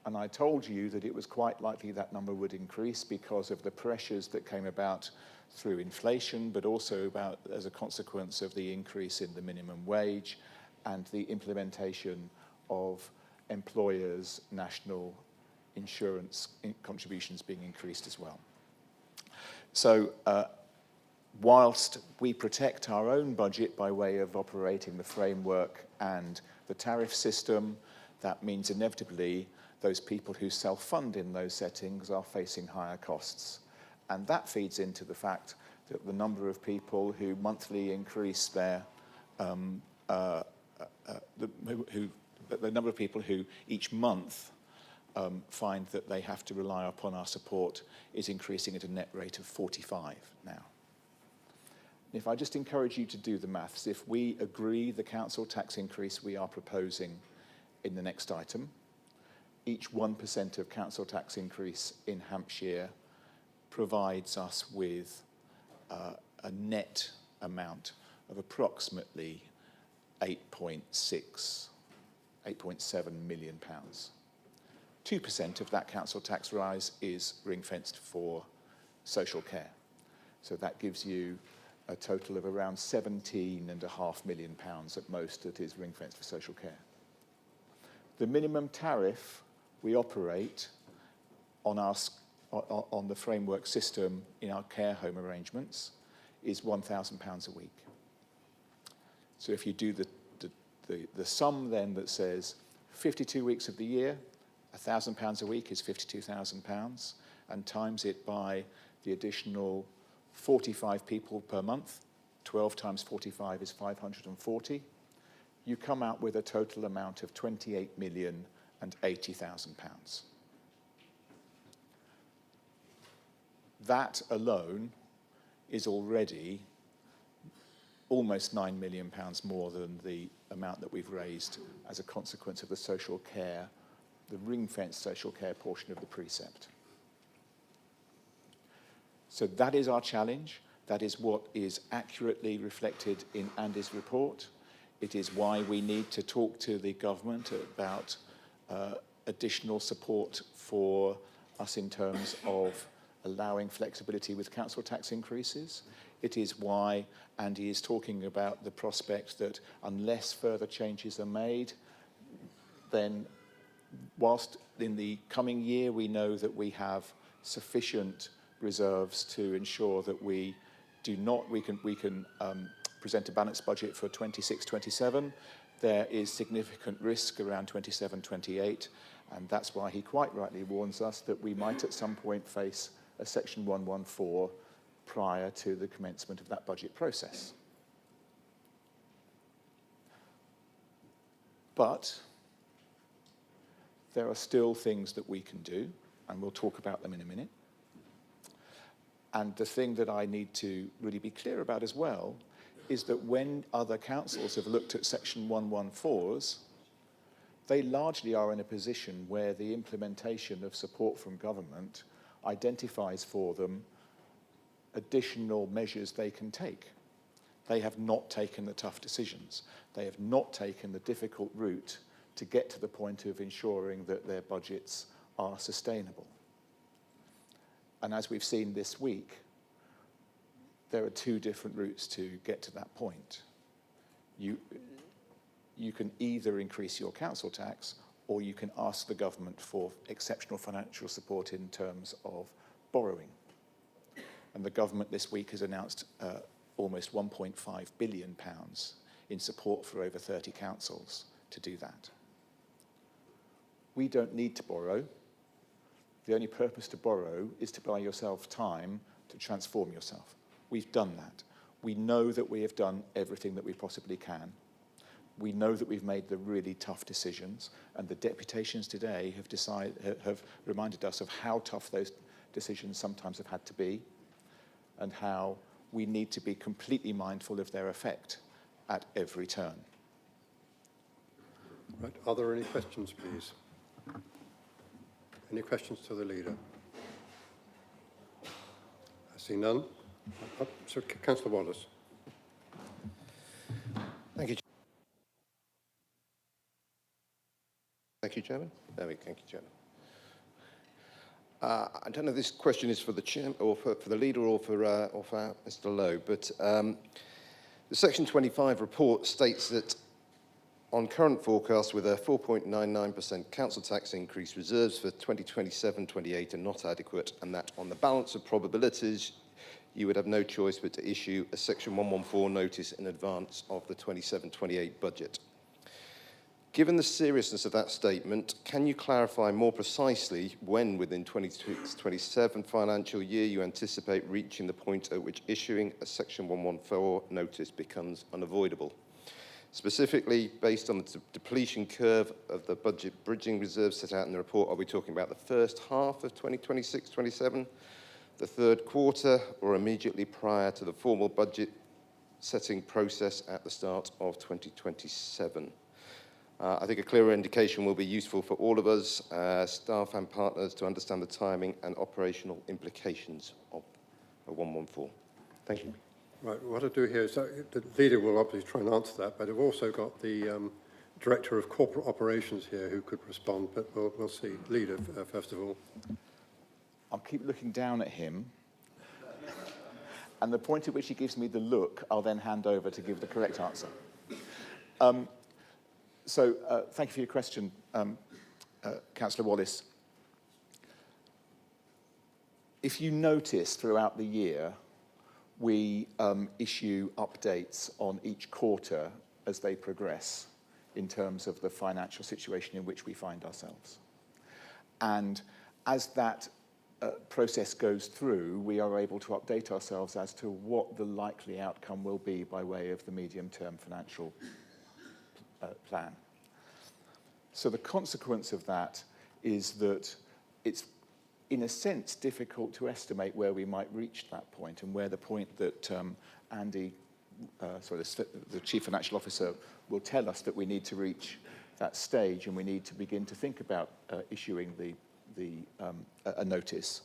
And I told you that it was quite likely that number would increase because of the pressures that came about through inflation, but also about as a consequence of the increase in the minimum wage and the implementation of employers' national insurance contributions being increased as well. So whilst we protect our own budget by way of operating the framework and the tariff system, that means inevitably those people who self-fund in those settings are facing higher costs. And that feeds into the fact that the number of people who monthly increase their the number of people who each month find that they have to rely upon our support is increasing at a net rate of 45 now. If I just encourage you to do the maths, if we agree the council tax increase we are proposing in the next item, each 1% of council tax increase in Hampshire provides us with a net amount of approximately £8.7 million. 2% of that council tax rise is ring-fenced for social care. So that gives you a total of around £17.5 million at most that is ring-fenced for social care. The minimum tariff we operate on the framework system in our care home arrangements is £1,000 a week. So if you do the sum then that says 52 weeks of the year, £1,000 a week is £52,000, and times it by the additional 45 people per month, 12 times 45 is 540, you come out with a total amount of £28,080,000. That alone is already almost £9 million more than the amount that we've raised as a consequence of the social care, the ring-fenced social care portion of the precept. So that is our challenge. That is what is accurately reflected in Andy's report. It is why we need to talk to the government about additional support for us in terms of allowing flexibility with council tax increases. It is why Andy is talking about the prospect that unless further changes are made, then whilst in the coming year we know that we have sufficient reserves to ensure that we can present a balanced budget for 26-27, there is significant risk around 27-28, and that's why he quite rightly warns us that we might at some point face a Section 114 prior to the commencement of that budget process. But there are still things that we can do, and we'll talk about them in a minute. And the thing that I need to really be clear about as well is that when other councils have looked at Section 114s, they largely are in a position where the implementation of support from government identifies for them additional measures they can take. They have not taken the tough decisions. They have not taken the difficult route to get to the point of ensuring that their budgets are sustainable. And as we've seen this week, there are two different routes to get to that point. You can either increase your council tax, or you can ask the government for exceptional financial support in terms of borrowing. And the government this week has announced almost £1.5 billion in support for over 30 councils to do that. We don't need to borrow. The only purpose to borrow is to buy yourself time to transform yourself. We've done that. We know that we have done everything that we possibly can. We know that we've made the really tough decisions, and the deputations today have reminded us of how tough those decisions sometimes have had to be, and how we need to be completely mindful of their effect at every turn. Right. Are there any questions, please? Any questions to the leader? I see none. So, Councillor Wallace. Thank you. Thank you, Chairman. Thank you, Chairman. I don't know if this question is for the chairman or for the leader or for Mr. Lowe, but the Section 25 report states that on current forecasts with a 4.99% council tax increase, reserves for 2027-28 are not adequate, and that on the balance of probabilities, you would have no choice but to issue a Section 114 notice in advance of the 27-28 budget. Given the seriousness of that statement, can you clarify more precisely when within 26-27 financial year you anticipate reaching the point at which issuing a Section 114 notice becomes unavoidable? Specifically, based on the depletion curve of the budget bridging reserves set out in the report, are we talking about the first half of 2026-27, the third quarter, or immediately prior to the formal budget setting process at the start of 2027? I think a clearer indication will be useful for all of us, staff and partners, to understand the timing and operational implications of a 114. Thank you. Right, what I'll do here is the leader will obviously try and answer that, but I've also got the Director of Corporate Operations here who could respond, but we'll see. Leader, first of all. I'll keep looking down at him, and the point at which he gives me the look, I'll then hand over to give the correct answer. So thank you for your question, Councillor Wallace. If you notice throughout the year, we issue updates on each quarter as they progress in terms of the financial situation in which we find ourselves. And as that process goes through, we are able to update ourselves as to what the likely outcome will be by way of the medium-term financial plan. So the consequence of that is that it's, in a sense, difficult to estimate where we might reach that point, and where the point that Andy, the Chief Financial Officer, will tell us that we need to reach that stage, and we need to begin to think about issuing a notice,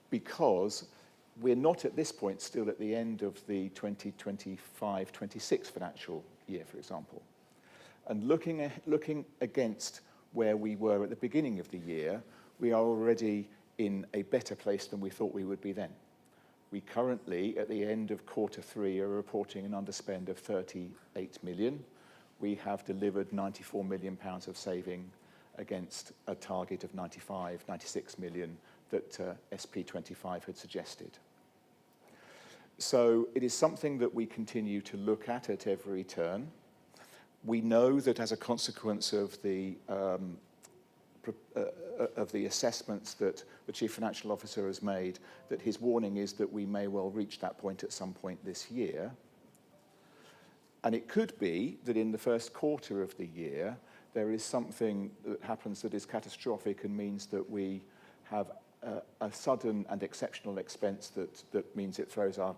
because we're not at this point still at the end of the 2025-26 financial year, for example. And looking against where we were at the beginning of the year, we are already in a better place than we thought we would be then. We currently, at the end of Q3, are reporting an underspend of 38 million. We have delivered £94 million of saving against a target of 96 million that SP25 had suggested. So it is something that we continue to look at every turn. We know that as a consequence of the assessments that the Chief Financial Officer has made, that his warning is that we may well reach that point at some point this year. And it could be that in the first quarter of the year, there is something that happens that is catastrophic and means that we have a sudden and exceptional expense that means it throws our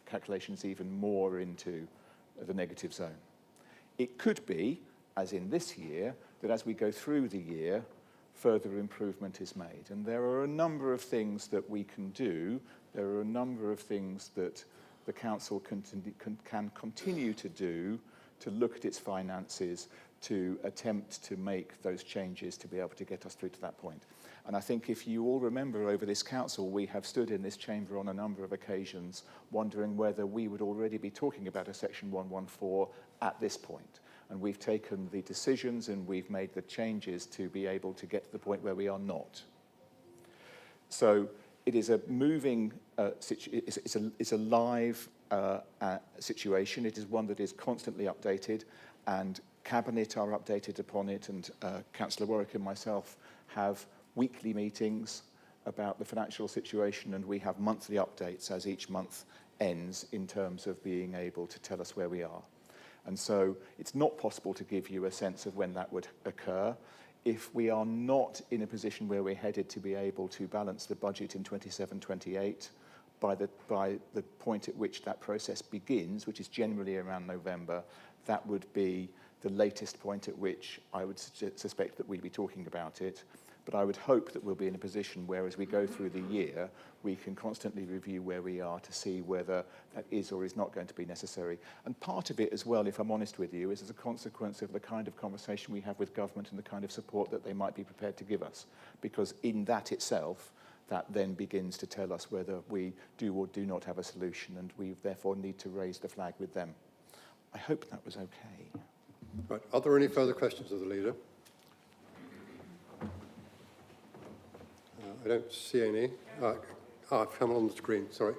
calculations even more into the negative zone. It could be as in this year, that as we go through the year, further improvement is made. And there are a number of things that we can do. There are a number of things that the council can continue to do to look at its finances, to attempt to make those changes to be able to get us through to that point. And I think if you all remember over this council, we have stood in this chamber on a number of occasions wondering whether we would already be talking about a Section 114 at this point. And we've taken the decisions and we've made the changes to be able to get to the point where we are not. So it is a moving, it's a live situation. It is one that is constantly updated, and Cabinet are updated upon it, and Councillor Warwick and myself have weekly meetings about the financial situation, and we have monthly updates as each month ends in terms of being able to tell us where we are. And so it's not possible to give you a sense of when that would occur. If we are not in a position where we're headed to be able to balance the budget in 27-28, by the point at which that process begins, which is generally around November, that would be the latest point at which I would suspect that we'd be talking about it. But I would hope that we'll be in a position where, as we go through the year, we can constantly review where we are to see whether that is or is not going to be necessary. And part of it as well, if I'm honest with you, is as a consequence of the kind of conversation we have with government and the kind of support that they might be prepared to give us. Because in that itself, that then begins to tell us whether we do or do not have a solution, and we therefore need to raise the flag with them. I hope that was okay. Right. Are there any further questions of the leader? I don't see any. I've come on the screen, sorry.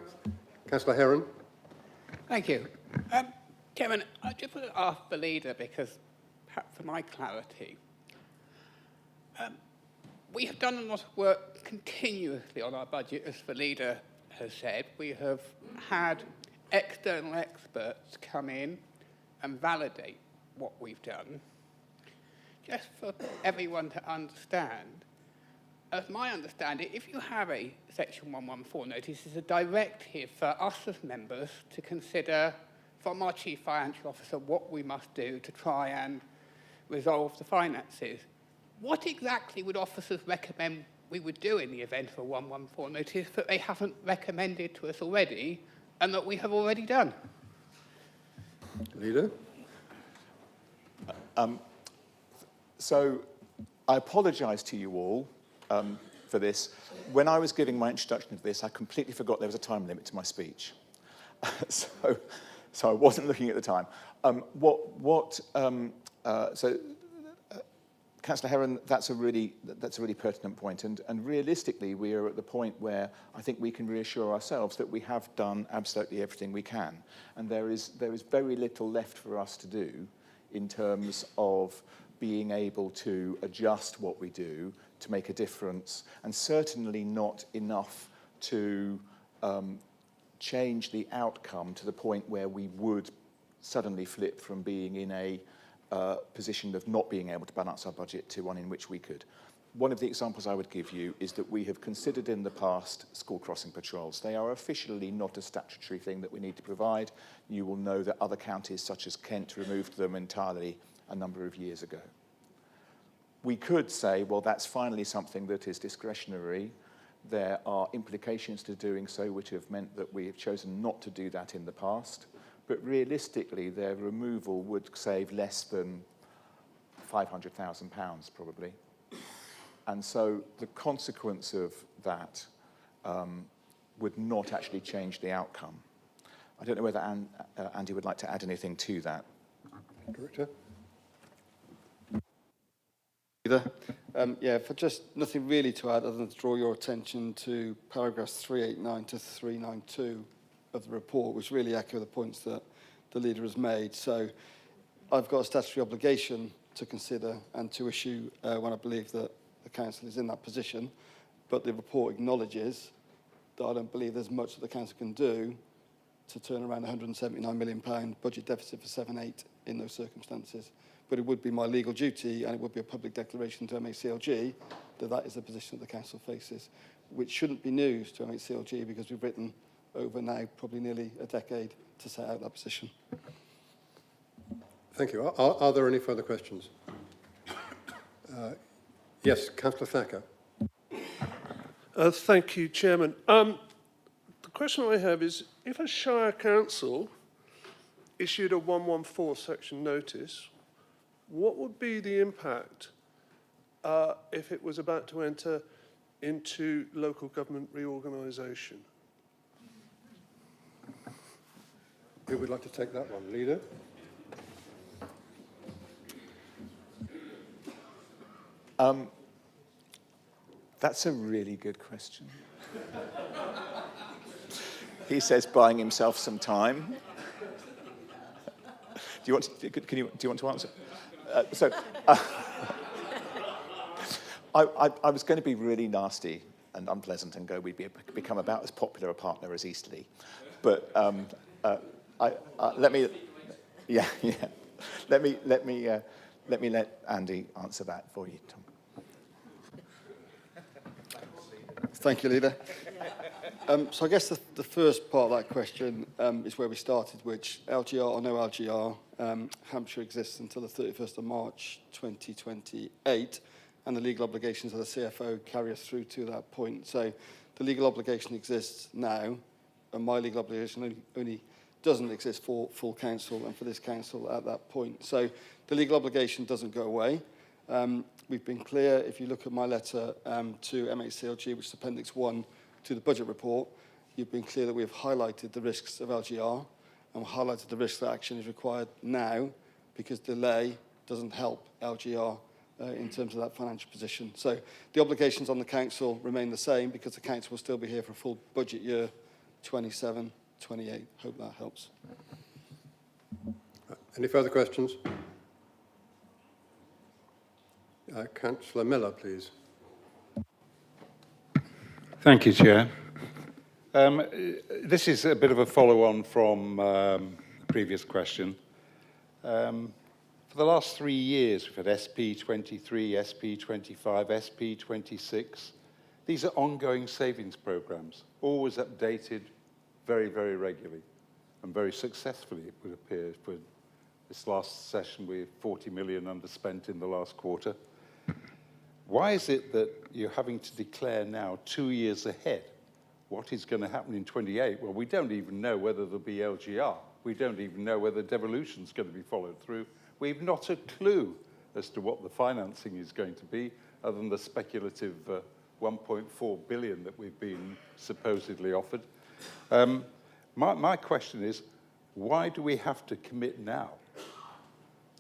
Councillor Heron. Thank you. Chairman, I just want to ask the leader, because perhaps for my clarity, we have done a lot of work continuously on our budget, as the leader has said. We have had external experts come in and validate what we've done. Just for everyone to understand, as my understanding, if you have a Section 114 notice, it's a directive for us as members to consider from our Chief Financial Officer what we must do to try and resolve the finances. What exactly would officers recommend we would do in the event of a 114 notice that they haven't recommended to us already and that we have already done? Leader. So I apologise to you all for this. When I was giving my introduction to this, I completely forgot there was a time limit to my speech. So I wasn't looking at the time. Councillor Heron, that's a really pertinent point, and realistically, we are at the point where I think we can reassure ourselves that we have done absolutely everything we can, and there is very little left for us to do in terms of being able to adjust what we do to make a difference, and certainly not enough to change the outcome to the point where we would suddenly flip from being in a position of not being able to balance our budget to one in which we could. One of the examples I would give you is that we have considered in the past school crossing patrols. They are officially not a statutory thing that we need to provide. You will know that other counties such as Kent removed them entirely a number of years ago. We could say, well, that's finally something that is discretionary. There are implications to doing so which have meant that we have chosen not to do that in the past. But realistically, their removal would save less than £500,000 probably. And so the consequence of that would not actually change the outcome. I don't know whether Andy would like to add anything to that. Director. Yeah, for just nothing really to add other than to draw your attention to paragraphs 389 to 392 of the report, which really echo the points that the leader has made. So I've got a statutory obligation to consider and to issue when I believe that the council is in that position, but the report acknowledges that I don't believe there's much that the council can do to turn around a £179 million budget deficit for 7-8 in those circumstances. But it would be my legal duty, and it would be a public declaration to MHCLG that that is the position that the council faces, which shouldn't be news to MHCLG because we've written over now probably nearly a decade to set out that position. Thank you. Are there any further questions? Yes, Councillor Thacker. Thank you, Chairman. The question I have is, if a Shire Council issued a 114 section notice, what would be the impact if it was about to enter into local government reorganisation? Who would like to take that one? Leader? That's a really good question. He says buying himself some time. Do you want to answer? I was going to be really nasty and unpleasant and go, we'd become about as popular a partner as Eastleigh. But let me let Andy answer that for you, Tom. Thank you, Leader. So I guess the first part of that question is where we started, which LGR or no LGR, Hampshire exists until the 31st of March 2028, and the legal obligations of the CFO carry us through to that point. So the legal obligation exists now, and my legal obligation only doesn't exist for full council and for this council at that point. So the legal obligation doesn't go away. We've been clear, if you look at my letter to MHCLG, which is Appendix 1 to the budget report, you've been clear that we have highlighted the risks of LGR and highlighted the risks that action is required now, because delay doesn't help LGR in terms of that financial position. So the obligations on the council remain the same, because the council will still be here for a full budget year 27, 28. Hope that helps. Any further questions? Councillor Miller, please. Thank you, Chair. This is a bit of a follow-on from the previous question. For the last 3 years, we've had SP23, SP25, SP26. These are ongoing savings programmes, always updated very, very regularly and very successfully, it would appear. For this last session, we're 40 million underspent in the last quarter. Why is it that you're having to declare now 2 years ahead what is going to happen in 28? Well, we don't even know whether there'll be LGR. We don't even know whether devolution is going to be followed through. We've not a clue as to what the financing is going to be, other than the speculative 1.4 billion that we've been supposedly offered. My question is, why do we have to commit now?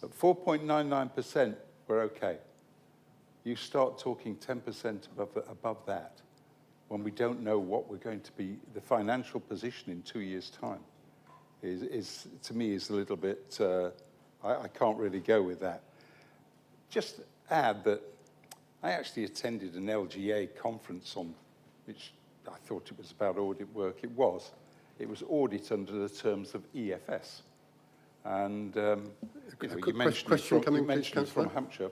At 4.99%, we're okay. You start talking 10% above that when we don't know what we're going to be, the financial position in 2 years' time is to me, is a little bit, I can't really go with that. Just add that I actually attended an LGA conference on which I thought it was about audit work. It was audit under the terms of EFS. And you mentioned from Hampshire.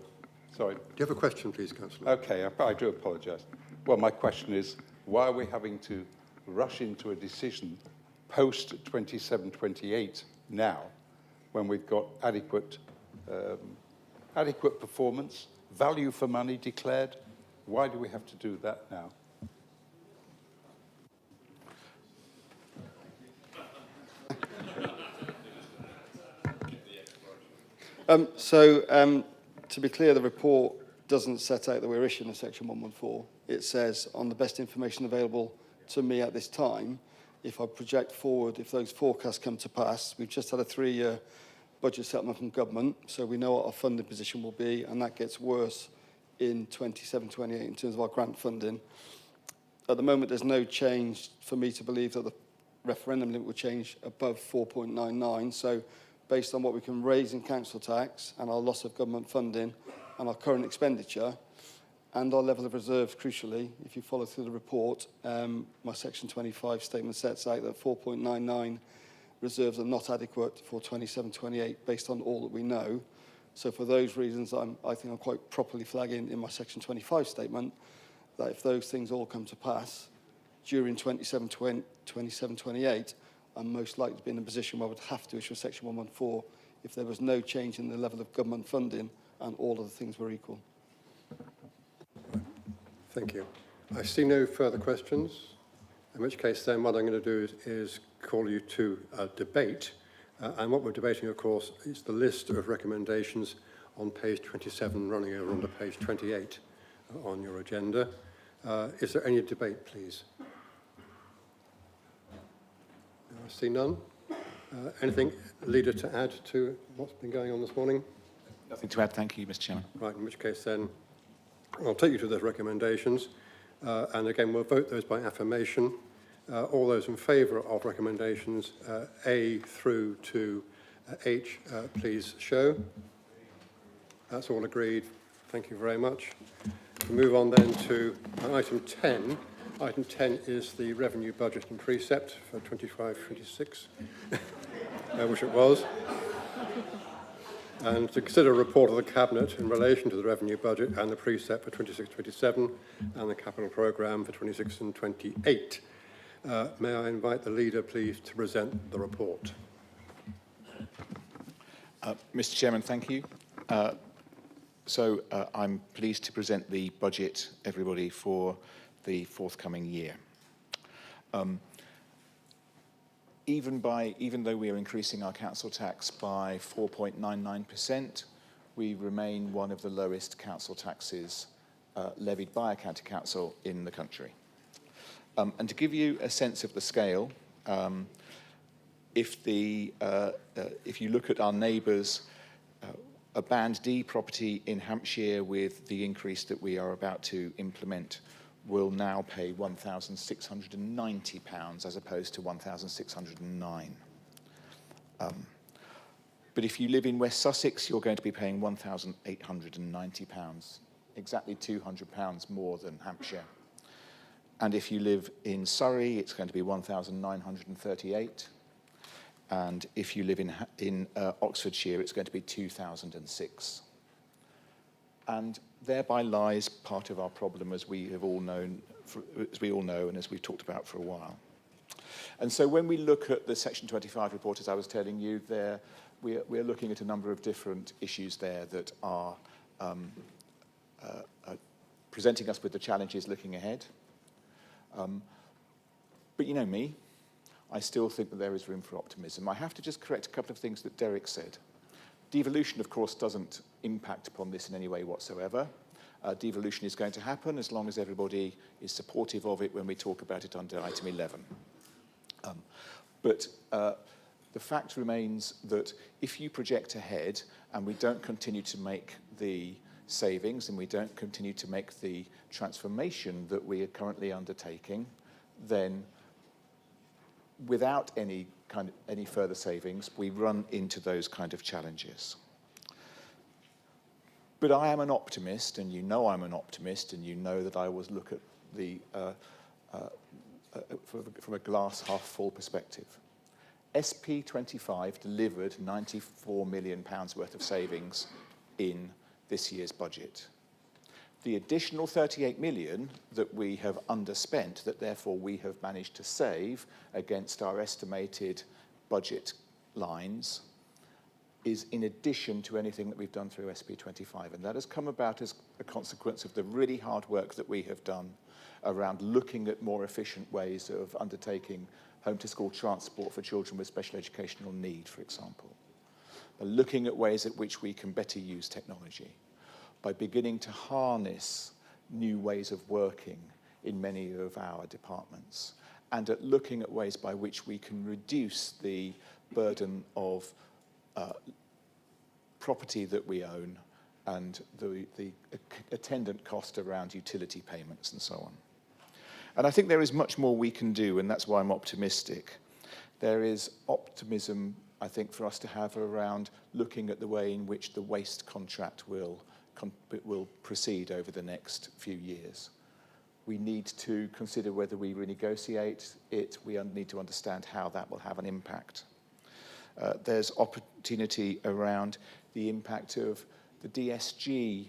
Sorry. Do you have a question, please, Councillor? Okay, I do apologise. Well, my question is, why are we having to rush into a decision post-27-28 now, when we've got adequate performance, value for money declared? Why do we have to do that now? To be clear, the report doesn't set out that we're issuing a Section 114. It says, on the best information available to me at this time, if I project forward, if those forecasts come to pass, we've just had a 3-year budget settlement from government, so we know what our funding position will be, and that gets worse in 27-28 in terms of our grant funding. At the moment, there's no change for me to believe that the referendum limit will change above 4.99, so based on what we can raise in council tax and our loss of government funding and our current expenditure and our level of reserves, crucially, if you follow through the report, my Section 25 statement sets out that 4.99 reserves are not adequate for 27-28 based on all that we know. So for those reasons, I think I'm quite properly flagging in my Section 25 statement that if those things all come to pass during 27-28, I'm most likely to be in a position where I would have to issue a Section 114 if there was no change in the level of government funding and all of the things were equal. Thank you. I see no further questions, in which case then what I'm going to do is call you to a debate. And what we're debating, of course, is the list of recommendations on page 27, running over onto page 28 on your agenda. Is there any debate, please? I see none. Anything, Leader, to add to what's been going on this morning? Nothing to add, thank you, Mr. Chairman. Right, in which case then I'll take you to those recommendations. And again, we'll vote those by affirmation. All those in favour of recommendations A through to H, please show. That's all agreed. Thank you very much. We move on then to item 10. Item 10 is the revenue budget and precept for 25-26. I wish it was. And to consider a report of the Cabinet in relation to the revenue budget and the precept for 26-27 and the capital programme for 26 and 28. May I invite the Leader, please, to present the report. Mr. Chairman, thank you. I'm pleased to present the budget, everybody, for the forthcoming year. Even though we are increasing our council tax by 4.99%, we remain one of the lowest council taxes levied by a county council in the country. And to give you a sense of the scale, if you look at our neighbours, a Band D property in Hampshire with the increase that we are about to implement will now pay £1,690 as opposed to £1,609. But if you live in West Sussex, you're going to be paying £1,890, exactly £200 more than Hampshire. And if you live in Surrey, it's going to be 1,938. And if you live in Oxfordshire, it's going to be 2,006. And thereby lies part of our problem, as we all know, and as we've talked about for a while. And so when we look at the Section 25 report, as I was telling you, we're looking at a number of different issues there that are presenting us with the challenges looking ahead. But you know me, I still think that there is room for optimism. I have to just correct a couple of things that Derek said. Devolution, of course, doesn't impact upon this in any way whatsoever. Devolution is going to happen as long as everybody is supportive of it when we talk about it under item 11. But the fact remains that if you project ahead and we don't continue to make the savings and we don't continue to make the transformation that we are currently undertaking, then without any further savings, we run into those kind of challenges. But I am an optimist, and you know I'm an optimist, and you know that I always look at the from a glass half full perspective. SP25 delivered £94 million worth of savings in this year's budget. The additional 38 million that we have underspent, that therefore we have managed to save against our estimated budget lines, is in addition to anything that we've done through SP25. And that has come about as a consequence of the really hard work that we have done around looking at more efficient ways of undertaking home-to-school transport for children with special educational need, for example. Looking at ways at which we can better use technology, by beginning to harness new ways of working in many of our departments, and at looking at ways by which we can reduce the burden of property that we own and the attendant cost around utility payments and so on. And I think there is much more we can do, and that's why I'm optimistic. There is optimism, I think, for us to have around looking at the way in which the waste contract will proceed over the next few years. We need to consider whether we renegotiate it. We need to understand how that will have an impact. There's opportunity around the impact of the DSG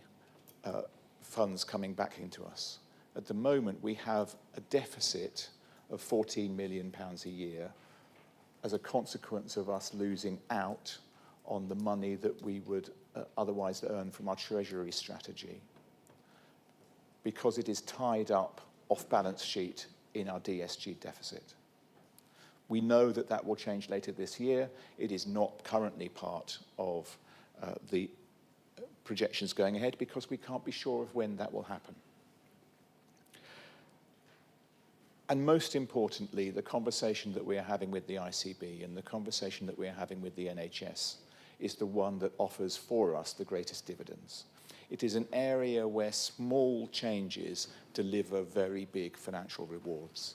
funds coming back into us. At the moment, we have a deficit of £14 million a year as a consequence of us losing out on the money that we would otherwise earn from our treasury strategy, because it is tied up off balance sheet in our DSG deficit. We know that that will change later this year. It is not currently part of the projections going ahead because we can't be sure of when that will happen. And most importantly, the conversation that we are having with the ICB and the conversation that we are having with the NHS is the one that offers for us the greatest dividends. It is an area where small changes deliver very big financial rewards.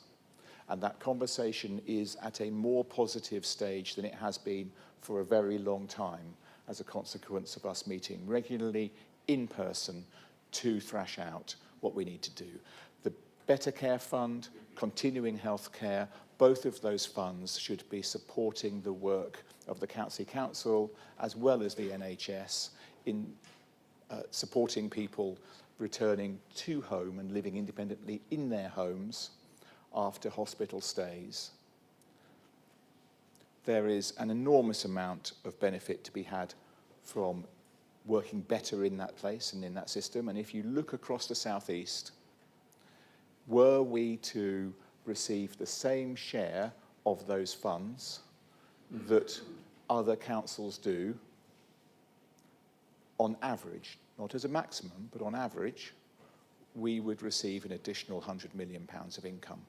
And that conversation is at a more positive stage than it has been for a very long time as a consequence of us meeting regularly in person to thrash out what we need to do. The Better Care Fund, Continuing Health Care, both of those funds should be supporting the work of the County Council as well as the NHS in supporting people returning to home and living independently in their homes after hospital stays. There is an enormous amount of benefit to be had from working better in that place and in that system. And if you look across the South East, were we to receive the same share of those funds that other councils do, on average, not as a maximum, but on average, we would receive an additional £100 million of income.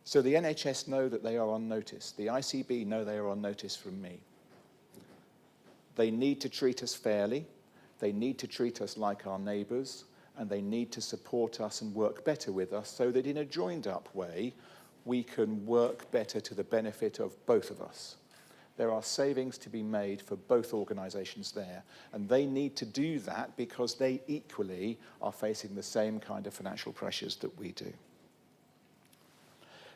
So the NHS know that they are on notice. The ICB know they are on notice from me. They need to treat us fairly. They need to treat us like our neighbours, and they need to support us and work better with us so that in a joined-up way, we can work better to the benefit of both of us. There are savings to be made for both organisations there, and they need to do that because they equally are facing the same kind of financial pressures that we do.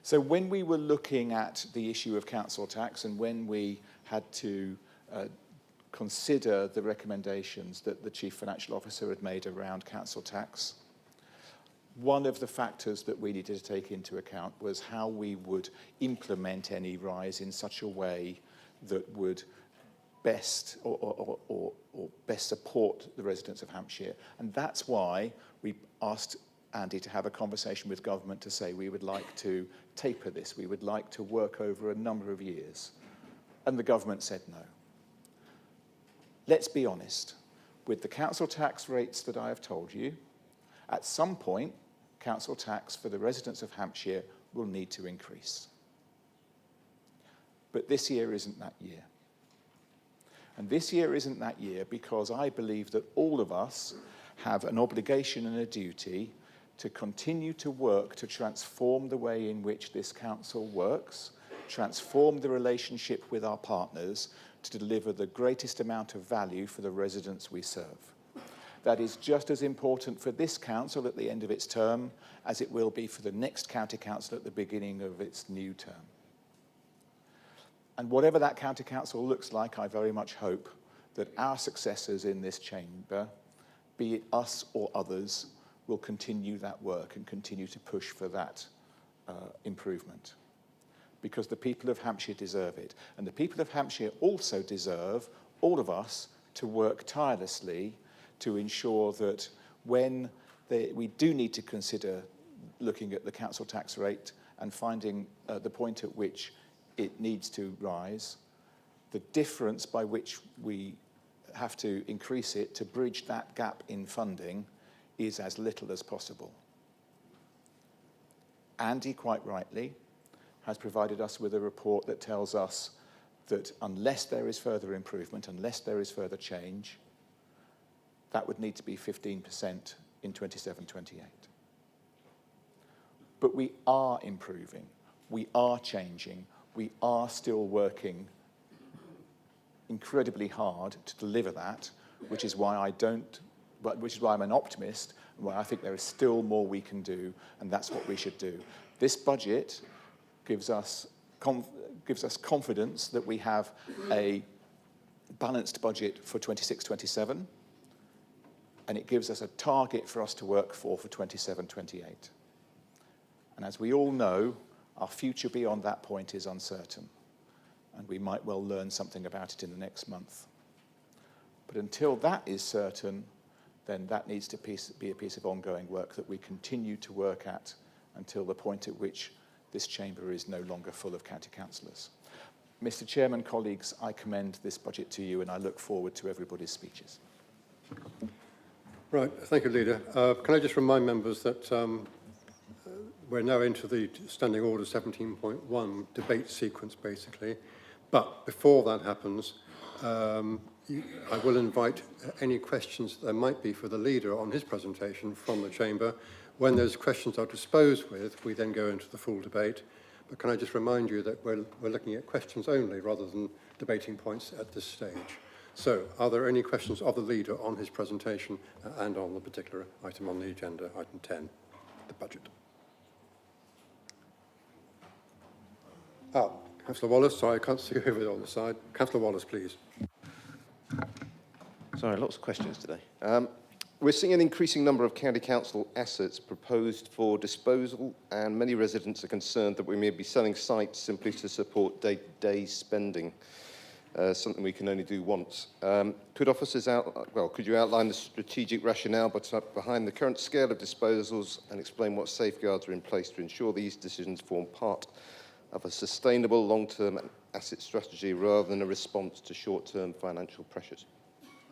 So when we were looking at the issue of council tax and when we had to consider the recommendations that the Chief Financial Officer had made around council tax, one of the factors that we needed to take into account was how we would implement any rise in such a way that would best or best support the residents of Hampshire. And that's why we asked Andy to have a conversation with government to say we would like to taper this, we would like to work over a number of years. And the government said no. Let's be honest, with the council tax rates that I have told you, at some point, council tax for the residents of Hampshire will need to increase. But this year isn't that year. And this year isn't that year because I believe that all of us have an obligation and a duty to continue to work to transform the way in which this council works, transform the relationship with our partners to deliver the greatest amount of value for the residents we serve. That is just as important for this council at the end of its term as it will be for the next county council at the beginning of its new term. And whatever that county council looks like, I very much hope that our successors in this chamber, be it us or others, will continue that work and continue to push for that improvement. Because the people of Hampshire deserve it. And the people of Hampshire also deserve all of us to work tirelessly to ensure that when we do need to consider looking at the council tax rate and finding the point at which it needs to rise, the difference by which we have to increase it to bridge that gap in funding is as little as possible. Andy, quite rightly, has provided us with a report that tells us that unless there is further improvement, unless there is further change, that would need to be 15% in 27-28. But we are improving, we are changing, we are still working incredibly hard to deliver that, which is why I'm an optimist, and why I think there is still more we can do, and that's what we should do. This budget gives us confidence that we have a balanced budget for 26-27, and it gives us a target for us to work for 27-28. And as we all know, our future beyond that point is uncertain. and we might well learn something about it in the next month. But until that is certain, then that needs to be a piece of ongoing work that we continue to work at until the point at which this chamber is no longer full of county councillors. Mr. Chairman, colleagues, I commend this budget to you and I look forward to everybody's speeches. Right, thank you, Leader. Can I just remind members that we're now into the Standing Order 17.1 debate sequence, basically. But before that happens, I will invite any questions there might be for the Leader on his presentation from the Chamber. When those questions are disposed with, we then go into the full debate. But can I just remind you that we're looking at questions only rather than debating points at this stage. So, are there any questions of the Leader on his presentation and on the particular item on the agenda, item 10, the budget? Councillor Wallace, sorry, I can't see you over there on the side. Councillor Wallace, please. Sorry, lots of questions today. We're seeing an increasing number of county council assets proposed for disposal, and many residents are concerned that we may be selling sites simply to support day-to-day spending, something we can only do once. Could you outline the strategic rationale behind the current scale of disposals and explain what safeguards are in place to ensure these decisions form part of a sustainable long-term asset strategy rather than a response to short-term financial pressures?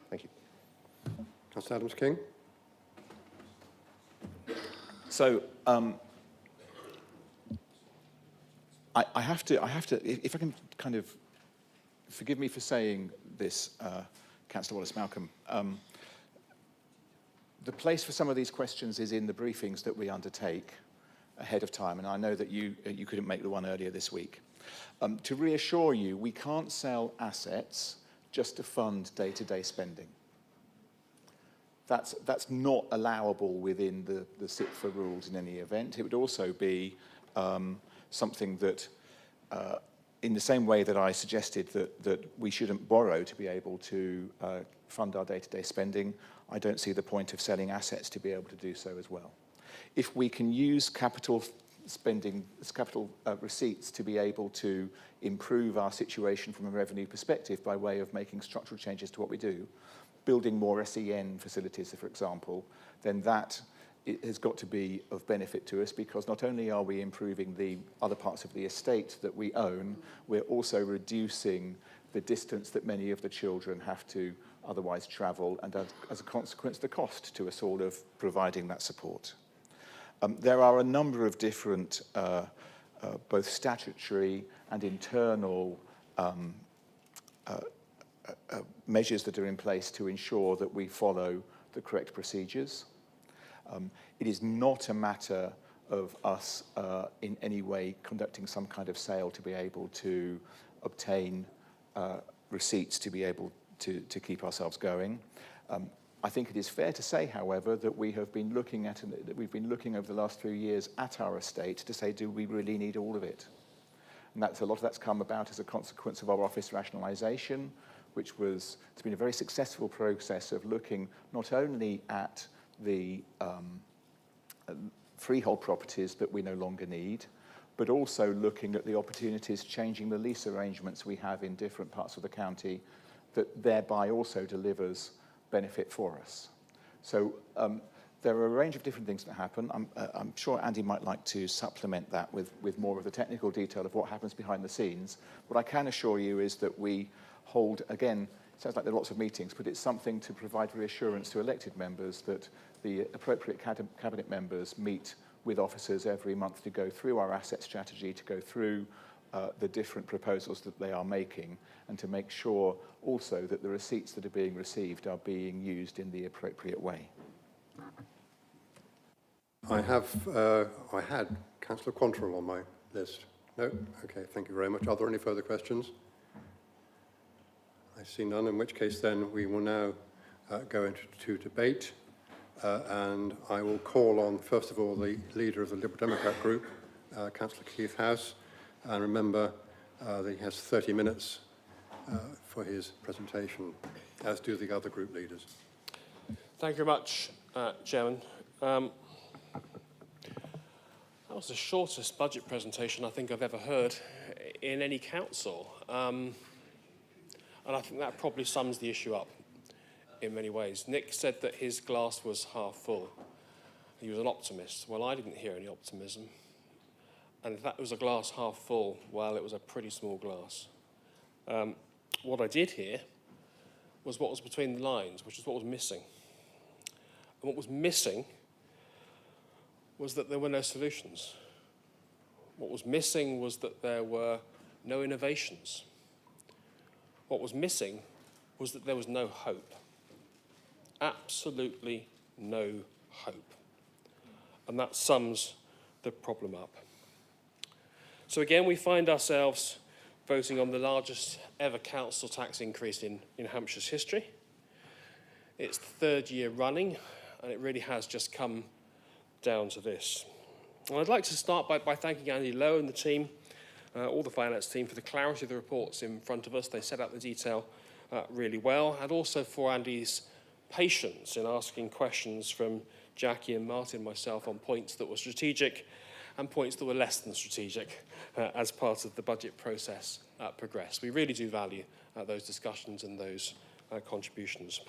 Thank you. Councillor Adams-King. So, I have to, if I can kind of, forgive me for saying this, Councillor Wallace-Malcolm, the place for some of these questions is in the briefings that we undertake ahead of time, and I know that you couldn't make the one earlier this week. To reassure you, we can't sell assets just to fund day-to-day spending. That's not allowable within the SITFA rules in any event. It would also be something that, in the same way that I suggested that we shouldn't borrow to be able to fund our day-to-day spending, I don't see the point of selling assets to be able to do so as well. If we can use capital spending, capital receipts to be able to improve our situation from a revenue perspective by way of making structural changes to what we do, building more SEN facilities, for example, then that has got to be of benefit to us, because not only are we improving the other parts of the estate that we own, we're also reducing the distance that many of the children have to otherwise travel, and as a consequence, the cost to us all of providing that support. There are a number of different, both statutory and internal measures that are in place to ensure that we follow the correct procedures. It is not a matter of us in any way conducting some kind of sale to be able to obtain receipts to be able to keep ourselves going. I think it is fair to say, however, that we have been looking at, that we've been looking over the last 3 years at our estate to say, do we really need all of it? And a lot of that's come about as a consequence of our office rationalisation, which it's been a very successful process of looking not only at the freehold properties that we no longer need, but also looking at the opportunities, changing the lease arrangements we have in different parts of the county, that thereby also delivers benefit for us. So there are a range of different things that happen. I'm sure Andy might like to supplement that with more of the technical detail of what happens behind the scenes. What I can assure you is that we hold, again, it sounds like there are lots of meetings, but it's something to provide reassurance to elected members that the appropriate cabinet members meet with officers every month to go through our asset strategy, to go through the different proposals that they are making, and to make sure also that the receipts that are being received are being used in the appropriate way. I had Councillor Quantrill on my list. No? Okay, thank you very much. Are there any further questions? I see none, in which case then we will now go into debate. And I will call on, first of all, the leader of the Liberal Democrat group, Councillor Keith House. And remember that he has 30 minutes for his presentation, as do the other group leaders. Thank you very much, Chairman. That was the shortest budget presentation I think I've ever heard in any council. And I think that probably sums the issue up in many ways. Nick said that his glass was half full. He was an optimist. Well, I didn't hear any optimism. And if that was a glass half full, well, it was a pretty small glass. What I did hear was what was between the lines, which is what was missing. And what was missing was that there were no solutions. What was missing was that there were no innovations. What was missing was that there was no hope. Absolutely no hope. And that sums the problem up. So again, we find ourselves voting on the largest ever council tax increase in Hampshire's history. It's the third year running, and it really has just come down to this. And I'd like to start by thanking Andy Lowe and the team, all the finance team, for the clarity of the reports in front of us. They set out the detail really well, and also for Andy's patience in asking questions from Jackie and Martin and myself on points that were strategic and points that were less than strategic as part of the budget process progressed. We really do value those discussions and those contributions.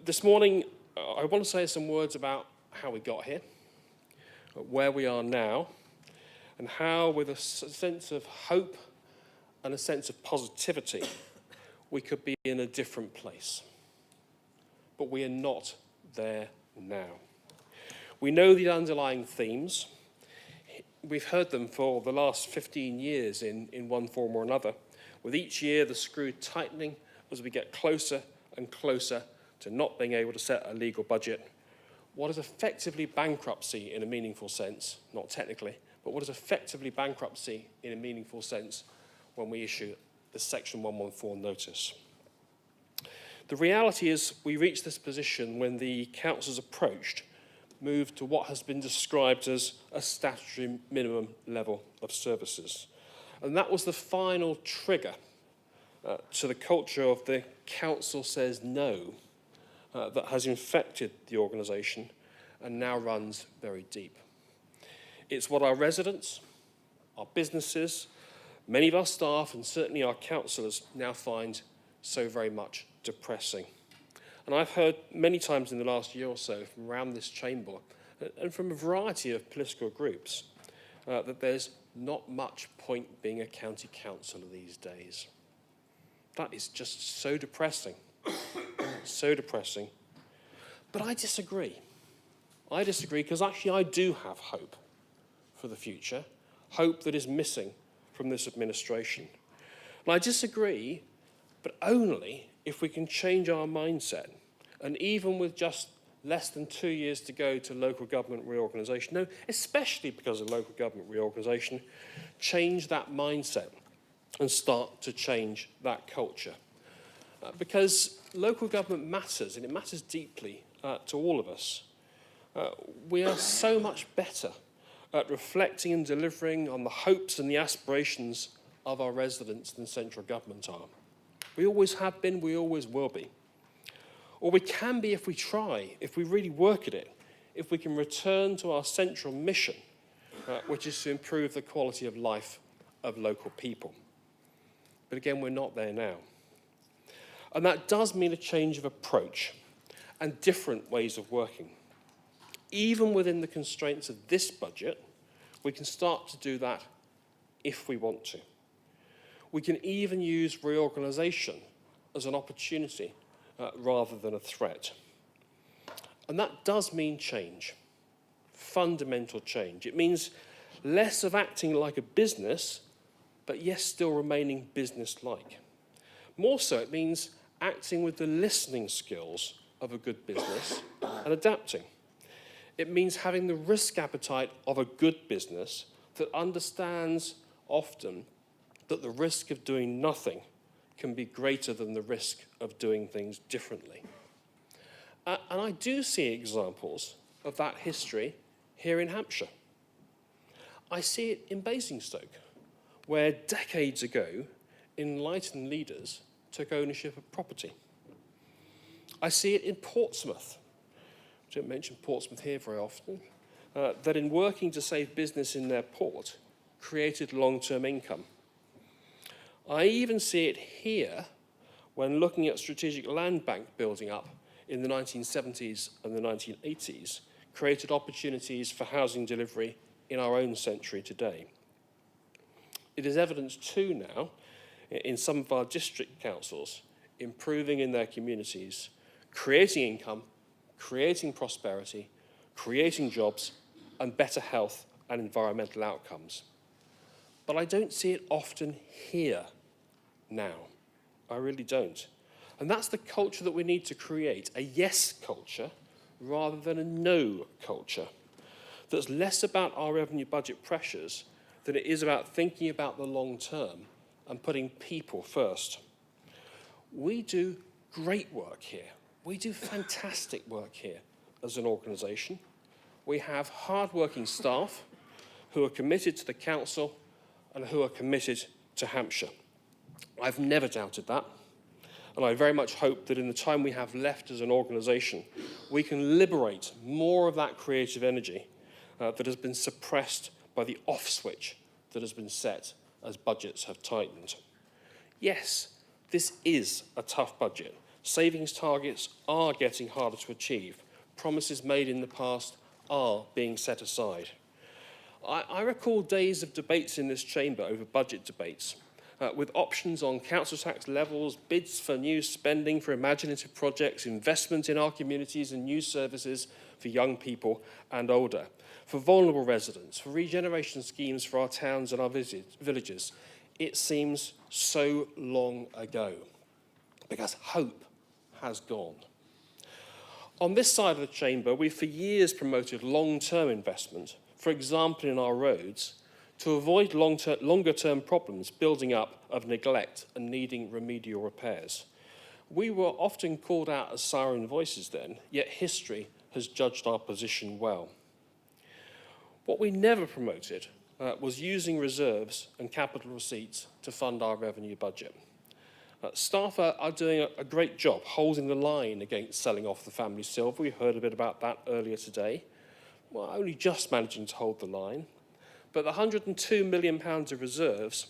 This morning, I want to say some words about how we got here, where we are now, and how, with a sense of hope and a sense of positivity, we could be in a different place. But we are not there now. We know the underlying themes. We've heard them for the last 15 years in one form or another, with each year the screw tightening as we get closer and closer to not being able to set a legal budget. What is effectively bankruptcy in a meaningful sense, not technically, but what is effectively bankruptcy in a meaningful sense when we issue the Section 114 notice. The reality is we reached this position when the council's approached moved to what has been described as a statutory minimum level of services. And that was the final trigger to the culture of the council says no that has infected the organisation and now runs very deep. It's what our residents, our businesses, many of our staff and certainly our councillors now find so very much depressing. And I've heard many times in the last year or so from around this chamber and from a variety of political groups that there's not much point being a county councillor these days. That is just so depressing, so depressing. But I disagree. I disagree because actually I do have hope for the future, hope that is missing from this administration. And I disagree, but only if we can change our mindset. And even with just less than 2 years to go to local government reorganisation, no, especially because of local government reorganisation, change that mindset and start to change that culture. Because local government matters, and it matters deeply to all of us. We are so much better at reflecting and delivering on the hopes and the aspirations of our residents than central government are. We always have been, we always will be. Or we can be if we try, if we really work at it, if we can return to our central mission, which is to improve the quality of life of local people. But again, we're not there now. And that does mean a change of approach and different ways of working. Even within the constraints of this budget, we can start to do that if we want to. We can even use reorganisation as an opportunity rather than a threat. And that does mean change, fundamental change. It means less of acting like a business, but yes, still remaining business-like. More so, it means acting with the listening skills of a good business and adapting. It means having the risk appetite of a good business that understands often that the risk of doing nothing can be greater than the risk of doing things differently. And I do see examples of that history here in Hampshire. I see it in Basingstoke, where decades ago, enlightened leaders took ownership of property. I see it in Portsmouth. I don't mention Portsmouth here very often, that in working to save business in their port, created long-term income. I even see it here when looking at strategic land bank building up in the 1970s and the 1980s, created opportunities for housing delivery in our own century today. It is evident too now in some of our district councils improving in their communities, creating income, creating prosperity, creating jobs and better health and environmental outcomes. But I don't see it often here now. I really don't. And that's the culture that we need to create, a yes culture rather than a no culture. That's less about our revenue budget pressures than it is about thinking about the long term and putting people first. We do great work here. We do fantastic work here as an organisation. We have hard-working staff who are committed to the council and who are committed to Hampshire. I've never doubted that, and I very much hope that in the time we have left as an organisation, we can liberate more of that creative energy that has been suppressed by the off switch that has been set as budgets have tightened. Yes, this is a tough budget. Savings targets are getting harder to achieve. Promises made in the past are being set aside. I recall days of debates in this chamber over budget debates, with options on council tax levels, bids for new spending for imaginative projects, investment in our communities and new services for young people and older, for vulnerable residents, for regeneration schemes for our towns and our villages. It seems so long ago, because hope has gone. On this side of the chamber, we've for years promoted long-term investment, for example in our roads, to avoid longer-term problems building up of neglect and needing remedial repairs. We were often called out as siren voices then, yet history has judged our position well. What we never promoted was using reserves and capital receipts to fund our revenue budget. Staff are doing a great job holding the line against selling off the family silver. We heard a bit about that earlier today. Well, only just managing to hold the line. But the £102 million of reserves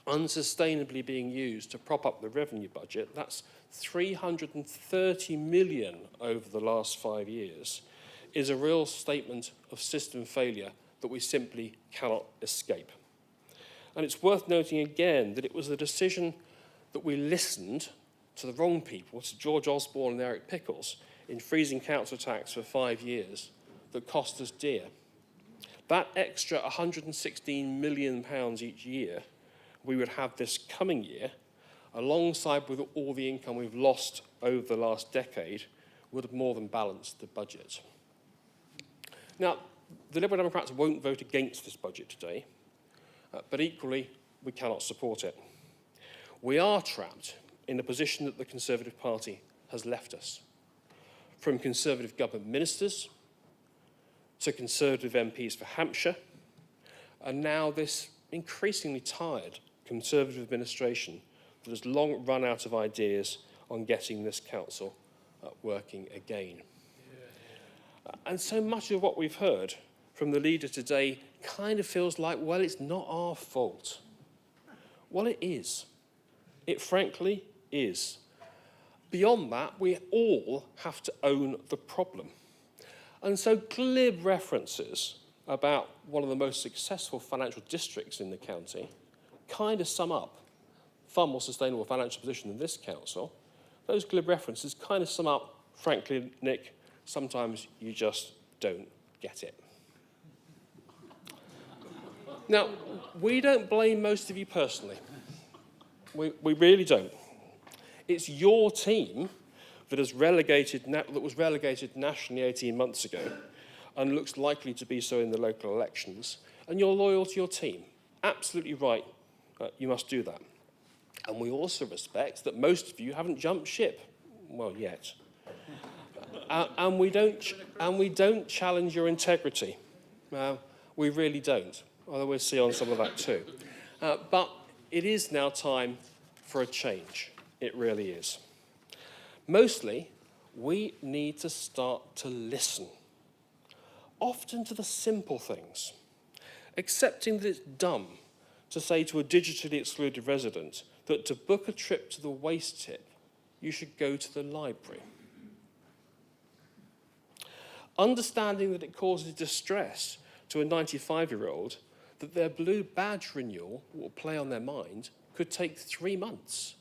unsustainably being used to prop up the revenue budget, that's £330 million over the last 5 years, is a real statement of system failure that we simply cannot escape. And it's worth noting again that it was a decision that we listened to the wrong people, to George Osborne and Eric Pickles, in freezing council tax for 5 years, that cost us dear. That extra £116 million each year we would have this coming year, alongside with all the income we've lost over the last decade, would have more than balanced the budget. Now, the Liberal Democrats won't vote against this budget today, but equally, we cannot support it. We are trapped in the position that the Conservative Party has left us. From Conservative government ministers to Conservative MPs for Hampshire, and now this increasingly tired Conservative administration that has long run out of ideas on getting this council working again. And so much of what we've heard from the leader today kind of feels like, well, it's not our fault. Well, it is. It frankly is. Beyond that, we all have to own the problem. And so glib references about one of the most successful financial districts in the county kind of sum up far more sustainable financial position than this council. Those glib references kind of sum up, frankly, Nick, sometimes you just don't get it. Now, we don't blame most of you personally. We really don't. It's your team that was relegated nationally 18 months ago and looks likely to be so in the local elections, and you're loyal to your team. Absolutely right, you must do that. And we also respect that most of you haven't jumped ship, well, yet. And we don't challenge your integrity. We really don't, although we'll see on some of that too. But it is now time for a change. It really is. Mostly, we need to start to listen, often to the simple things. accepting that it's dumb to say to a digitally excluded resident that to book a trip to the waste tip, you should go to the library. Understanding that it causes distress to a 95-year-old that their blue badge renewal will play on their mind could take 3 months,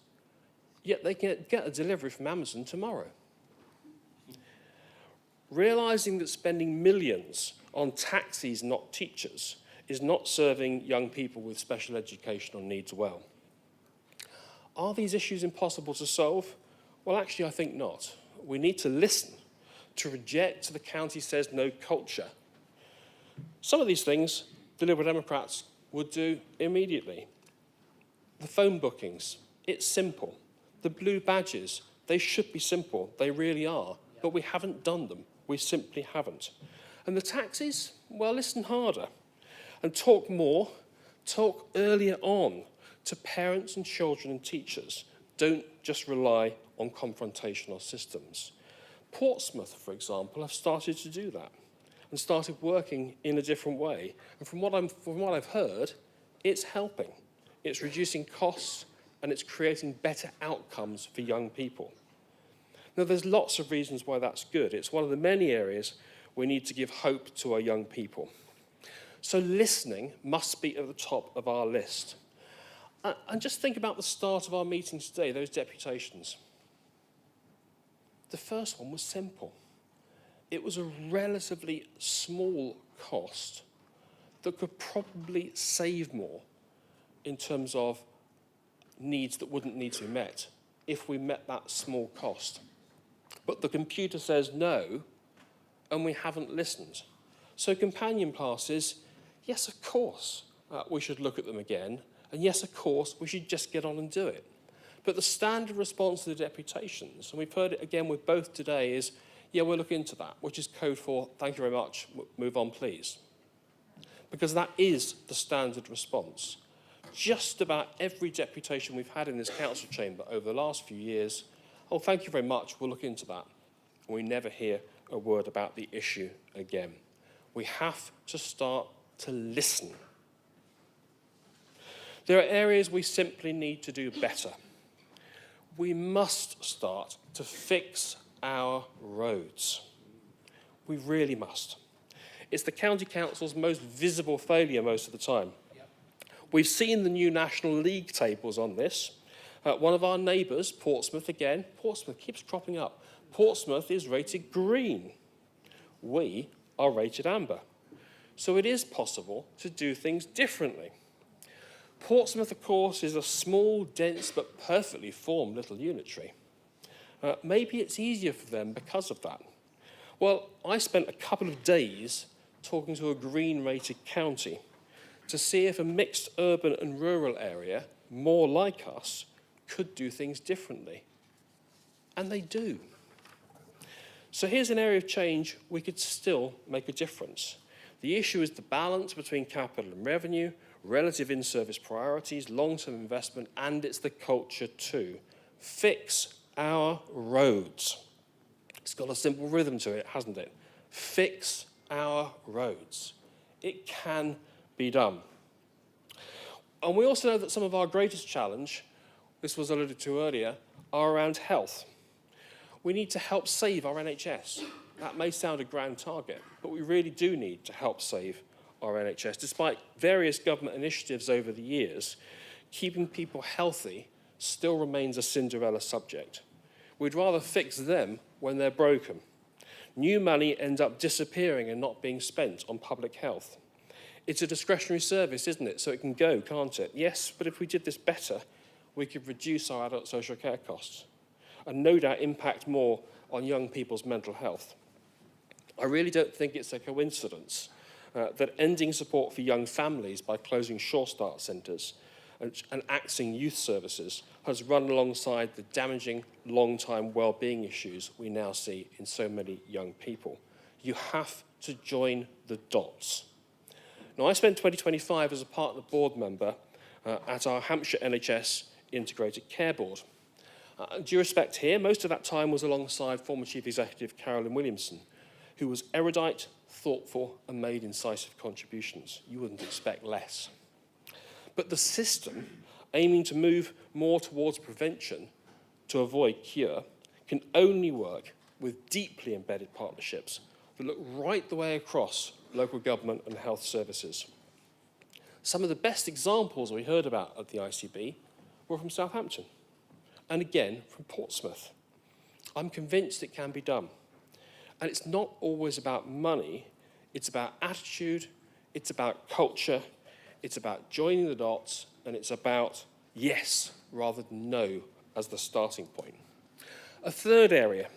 yet they can get a delivery from Amazon tomorrow. Realising that spending millions on taxis, not teachers, is not serving young people with special educational needs well. Are these issues impossible to solve? Well, actually, I think not. We need to listen, to reject the county says no culture. Some of these things the Liberal Democrats would do immediately. The phone bookings, it's simple. The blue badges, they should be simple. They really are. But we haven't done them. We simply haven't. And the taxis, well, listen harder and talk more, talk earlier on to parents and children and teachers. Don't just rely on confrontational systems. Portsmouth, for example, have started to do that and started working in a different way. And from what I've heard, it's helping. It's reducing costs and it's creating better outcomes for young people. Now, there's lots of reasons why that's good. It's one of the many areas we need to give hope to our young people. So listening must be at the top of our list. And just think about the start of our meeting today, those deputations. The first one was simple. It was a relatively small cost that could probably save more in terms of needs that wouldn't need to be met if we met that small cost. But the computer says no, and we haven't listened. So companion passes, yes, of course, we should look at them again. And yes, of course, we should just get on and do it. But the standard response to the deputations, and we've heard it again with both today, is, yeah, we'll look into that, which is code for, thank you very much, move on, please. Because that is the standard response. Just about every deputation we've had in this council chamber over the last few years, oh, thank you very much, we'll look into that. And we never hear a word about the issue again. We have to start to listen. There are areas we simply need to do better. We must start to fix our roads. We really must. It's the County Council's most visible failure most of the time. We've seen the new National League tables on this. One of our neighbours, Portsmouth again, Portsmouth keeps cropping up. Portsmouth is rated green. We are rated amber. So it is possible to do things differently. Portsmouth, of course, is a small, dense, but perfectly formed little unitary. Maybe it's easier for them because of that. Well, I spent a couple of days talking to a green-rated county to see if a mixed urban and rural area, more like us, could do things differently. And they do. So here's an area of change we could still make a difference. The issue is the balance between capital and revenue, relative in-service priorities, long-term investment, and it's the culture too. Fix our roads. It's got a simple rhythm to it, hasn't it? Fix our roads. It can be done. And we also know that some of our greatest challenge, this was alluded to earlier, are around health. We need to help save our NHS. That may sound a grand target, but we really do need to help save our NHS. Despite various government initiatives over the years, keeping people healthy still remains a Cinderella subject. We'd rather fix them when they're broken. New money ends up disappearing and not being spent on public health. It's a discretionary service, isn't it? So it can go, can't it? Yes, but if we did this better, we could reduce our adult social care costs and no doubt impact more on young people's mental health. I really don't think it's a coincidence that ending support for young families by closing Sure Start centres and axing youth services has run alongside the damaging long-time well-being issues we now see in so many young people. You have to join the dots. Now, I spent 2025 as a partner board member at our Hampshire NHS Integrated Care Board. Due respect here, most of that time was alongside former Chief Executive Carolyn Williamson, who was erudite, thoughtful, and made incisive contributions. You wouldn't expect less. But the system, aiming to move more towards prevention to avoid cure, can only work with deeply embedded partnerships that look right the way across local government and health services. Some of the best examples we heard about at the ICB were from Southampton, and again from Portsmouth. I'm convinced it can be done. And it's not always about money, it's about attitude, it's about culture, it's about joining the dots, and it's about yes rather than no as the starting point. A third area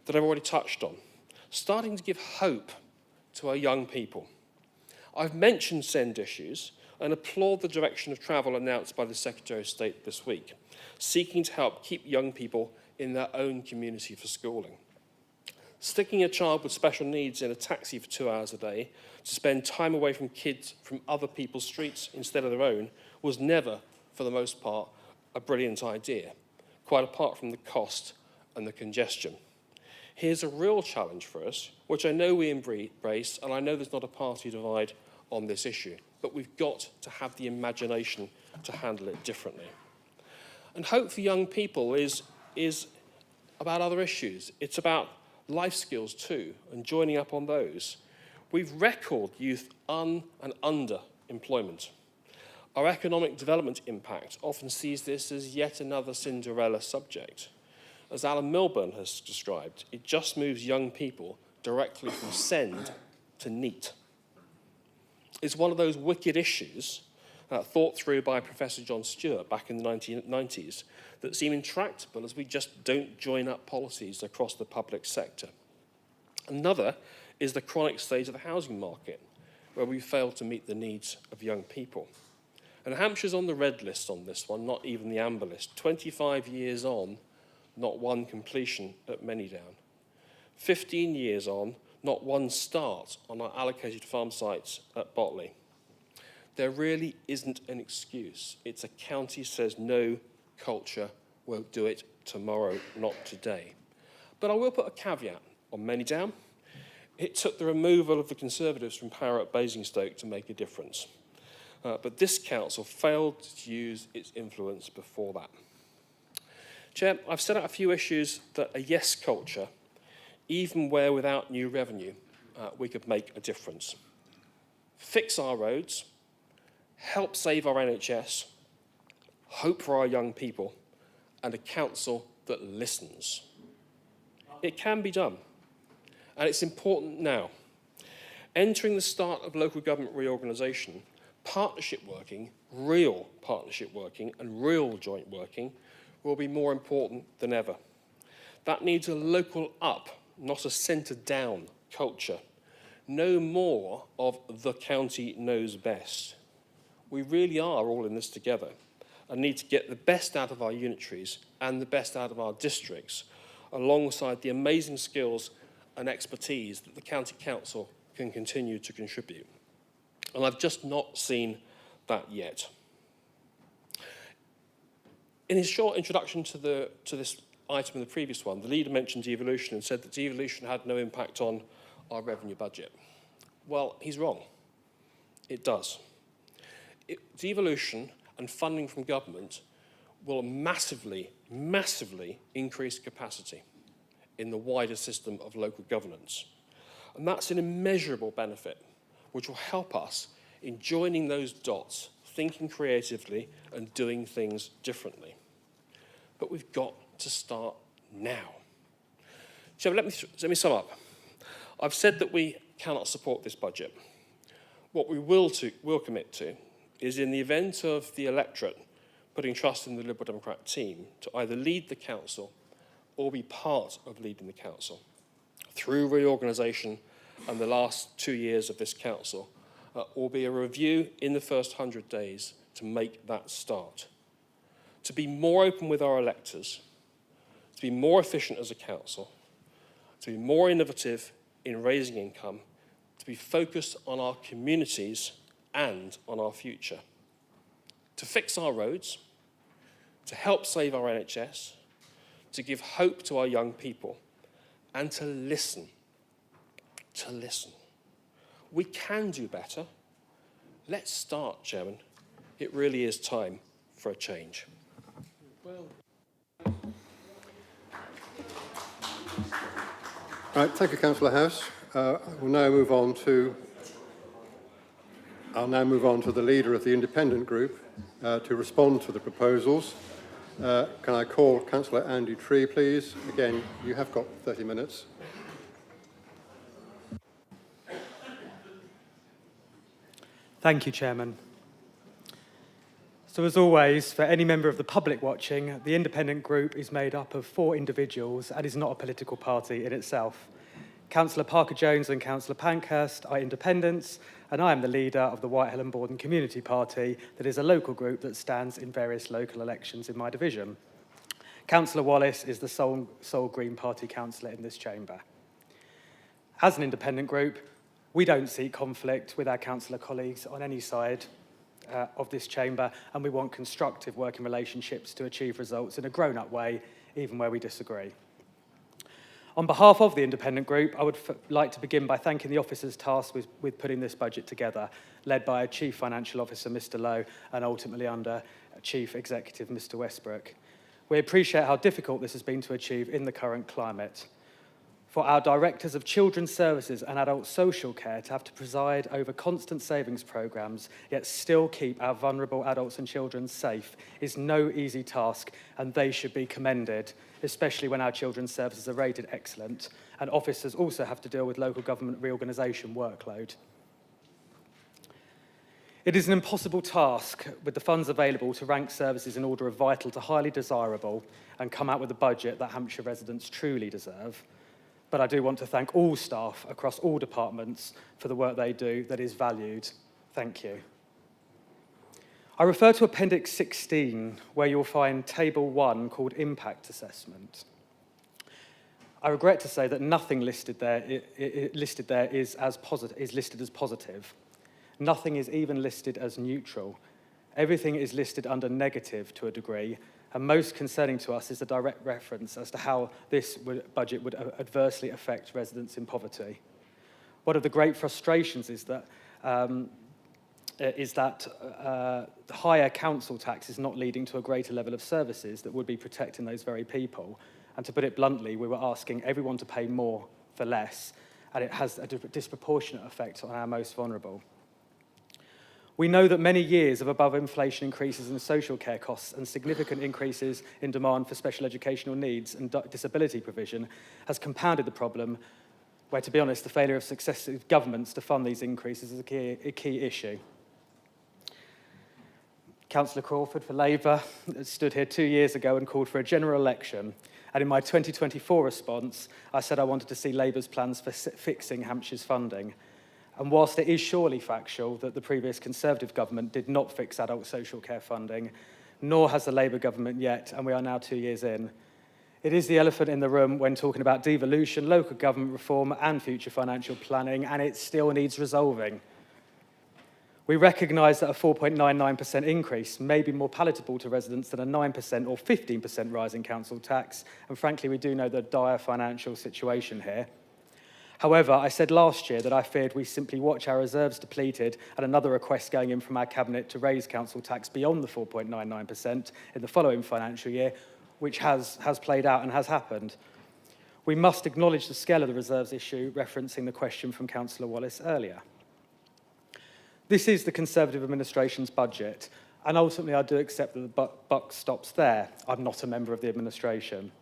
that I've already touched on, starting to give hope to our young people. I've mentioned SEND issues and applaud the direction of travel announced by the Secretary of State this week, seeking to help keep young people in their own community for schooling. Sticking a child with special needs in a taxi for 2 hours a day to spend time away from kids from other people's streets instead of their own was never, for the most part, a brilliant idea, quite apart from the cost and the congestion. Here's a real challenge for us, which I know we embrace, and I know there's not a party divide on this issue, but we've got to have the imagination to handle it differently. And hope for young people is about other issues. It's about life skills too, and joining up on those. We've record youth and under employment. Our economic development impact often sees this as yet another Cinderella subject. As Alan Milburn has described, it just moves young people directly from SEND to NEET. It's one of those wicked issues thought through by Professor John Stewart back in the 1990s that seem intractable as we just don't join up policies across the public sector. Another is the chronic state of the housing market, where we fail to meet the needs of young people. And Hampshire's on the red list on this one, not even the amber list. 25 years on, not one completion at Manydown. 15 years on, not one start on our allocated farm sites at Botley. There really isn't an excuse. It's a county says no, culture won't do it tomorrow, not today. But I will put a caveat on Manydown. It took the removal of the Conservatives from power at Basingstoke to make a difference. But this council failed to use its influence before that. Chair, I've set out a few issues that a yes culture, even where without new revenue, we could make a difference. Fix our roads, help save our NHS, hope for our young people, and a council that listens. It can be done, and it's important now. Entering the start of local government reorganisation, partnership working, real partnership working, and real joint working will be more important than ever. That needs a local up, not a centre down culture. No more of the county knows best. We really are all in this together and need to get the best out of our unitaries and the best out of our districts, alongside the amazing skills and expertise that the County Council can continue to contribute. And I've just not seen that yet. In his short introduction to this item and the previous one, the leader mentioned devolution and said that devolution had no impact on our revenue budget. Well, he's wrong. It does. Devolution and funding from government will massively, massively increase capacity in the wider system of local governance. And that's an immeasurable benefit, which will help us in joining those dots, thinking creatively and doing things differently. But we've got to start now. So let me sum up. I've said that we cannot support this budget. What we will commit to is, in the event of the electorate putting trust in the Liberal Democrat team, to either lead the council or be part of leading the council through reorganisation and the last 2 years of this council, or be a review in the first 100 days to make that start. To be more open with our electors, to be more efficient as a council, to be more innovative in raising income, to be focused on our communities and on our future. To fix our roads, to help save our NHS, to give hope to our young people, and to listen. to listen. We can do better. Let's start, Chairman. It really is time for a change. Right, thank you, Councillor House. I'll now move on to the leader of the independent group to respond to the proposals. Can I call Councillor Andy Tree, please? Again, you have got 30 minutes. Thank you, Chairman. So as always, for any member of the public watching, the independent group is made up of 4 individuals and is not a political party in itself. Councillor Parker-Jones and Councillor Pankhurst are independents, and I am the leader of the Whitehall and Borden Community Party, that is a local group that stands in various local elections in my division. Councillor Wallace is the sole Green Party councillor in this chamber. As an independent group, we don't seek conflict with our councillor colleagues on any side of this chamber, and we want constructive working relationships to achieve results in a grown-up way, even where we disagree. On behalf of the independent group, I would like to begin by thanking the officers tasked with putting this budget together, led by Chief Financial Officer Mr Lowe and ultimately under Chief Executive Mr Westbrook. We appreciate how difficult this has been to achieve in the current climate. For our directors of children's services and adult social care to have to preside over constant savings programmes, yet still keep our vulnerable adults and children safe, is no easy task, and they should be commended, especially when our children's services are rated excellent, and officers also have to deal with local government reorganisation workload. It is an impossible task, with the funds available, to rank services in order of vital to highly desirable and come out with a budget that Hampshire residents truly deserve. But I do want to thank all staff across all departments for the work they do that is valued. Thank you. I refer to Appendix 16, where you'll find Table 1 called Impact Assessment. I regret to say that nothing listed there is listed as positive. Nothing is even listed as neutral. Everything is listed under negative to a degree, and most concerning to us is the direct reference as to how this budget would adversely affect residents in poverty. One of the great frustrations is that higher council tax is not leading to a greater level of services that would be protecting those very people. And to put it bluntly, we were asking everyone to pay more for less, and it has a disproportionate effect on our most vulnerable. We know that many years of above-inflation increases in social care costs and significant increases in demand for special educational needs and disability provision has compounded the problem where, to be honest, the failure of successive governments to fund these increases is a key issue. Councillor Crawford for Labour stood here 2 years ago and called for a general election, and in my 2024 response, I said I wanted to see Labour's plans for fixing Hampshire's funding. And whilst it is surely factual that the previous Conservative government did not fix adult social care funding, nor has the Labour government yet, and we are now 2 years in, it is the elephant in the room when talking about devolution, local government reform and future financial planning, and it still needs resolving. We recognise that a 4.99% increase may be more palatable to residents than a 9% or 15% rise in council tax, and frankly we do know the dire financial situation here. However, I said last year that I feared we simply watch our reserves depleted and another request going in from our Cabinet to raise council tax beyond the 4.99% in the following financial year, which has played out and has happened. We must acknowledge the scale of the reserves issue, referencing the question from Councillor Wallace earlier. This is the Conservative administration's budget, and ultimately I do accept that the buck stops there. I'm not a member of the administration.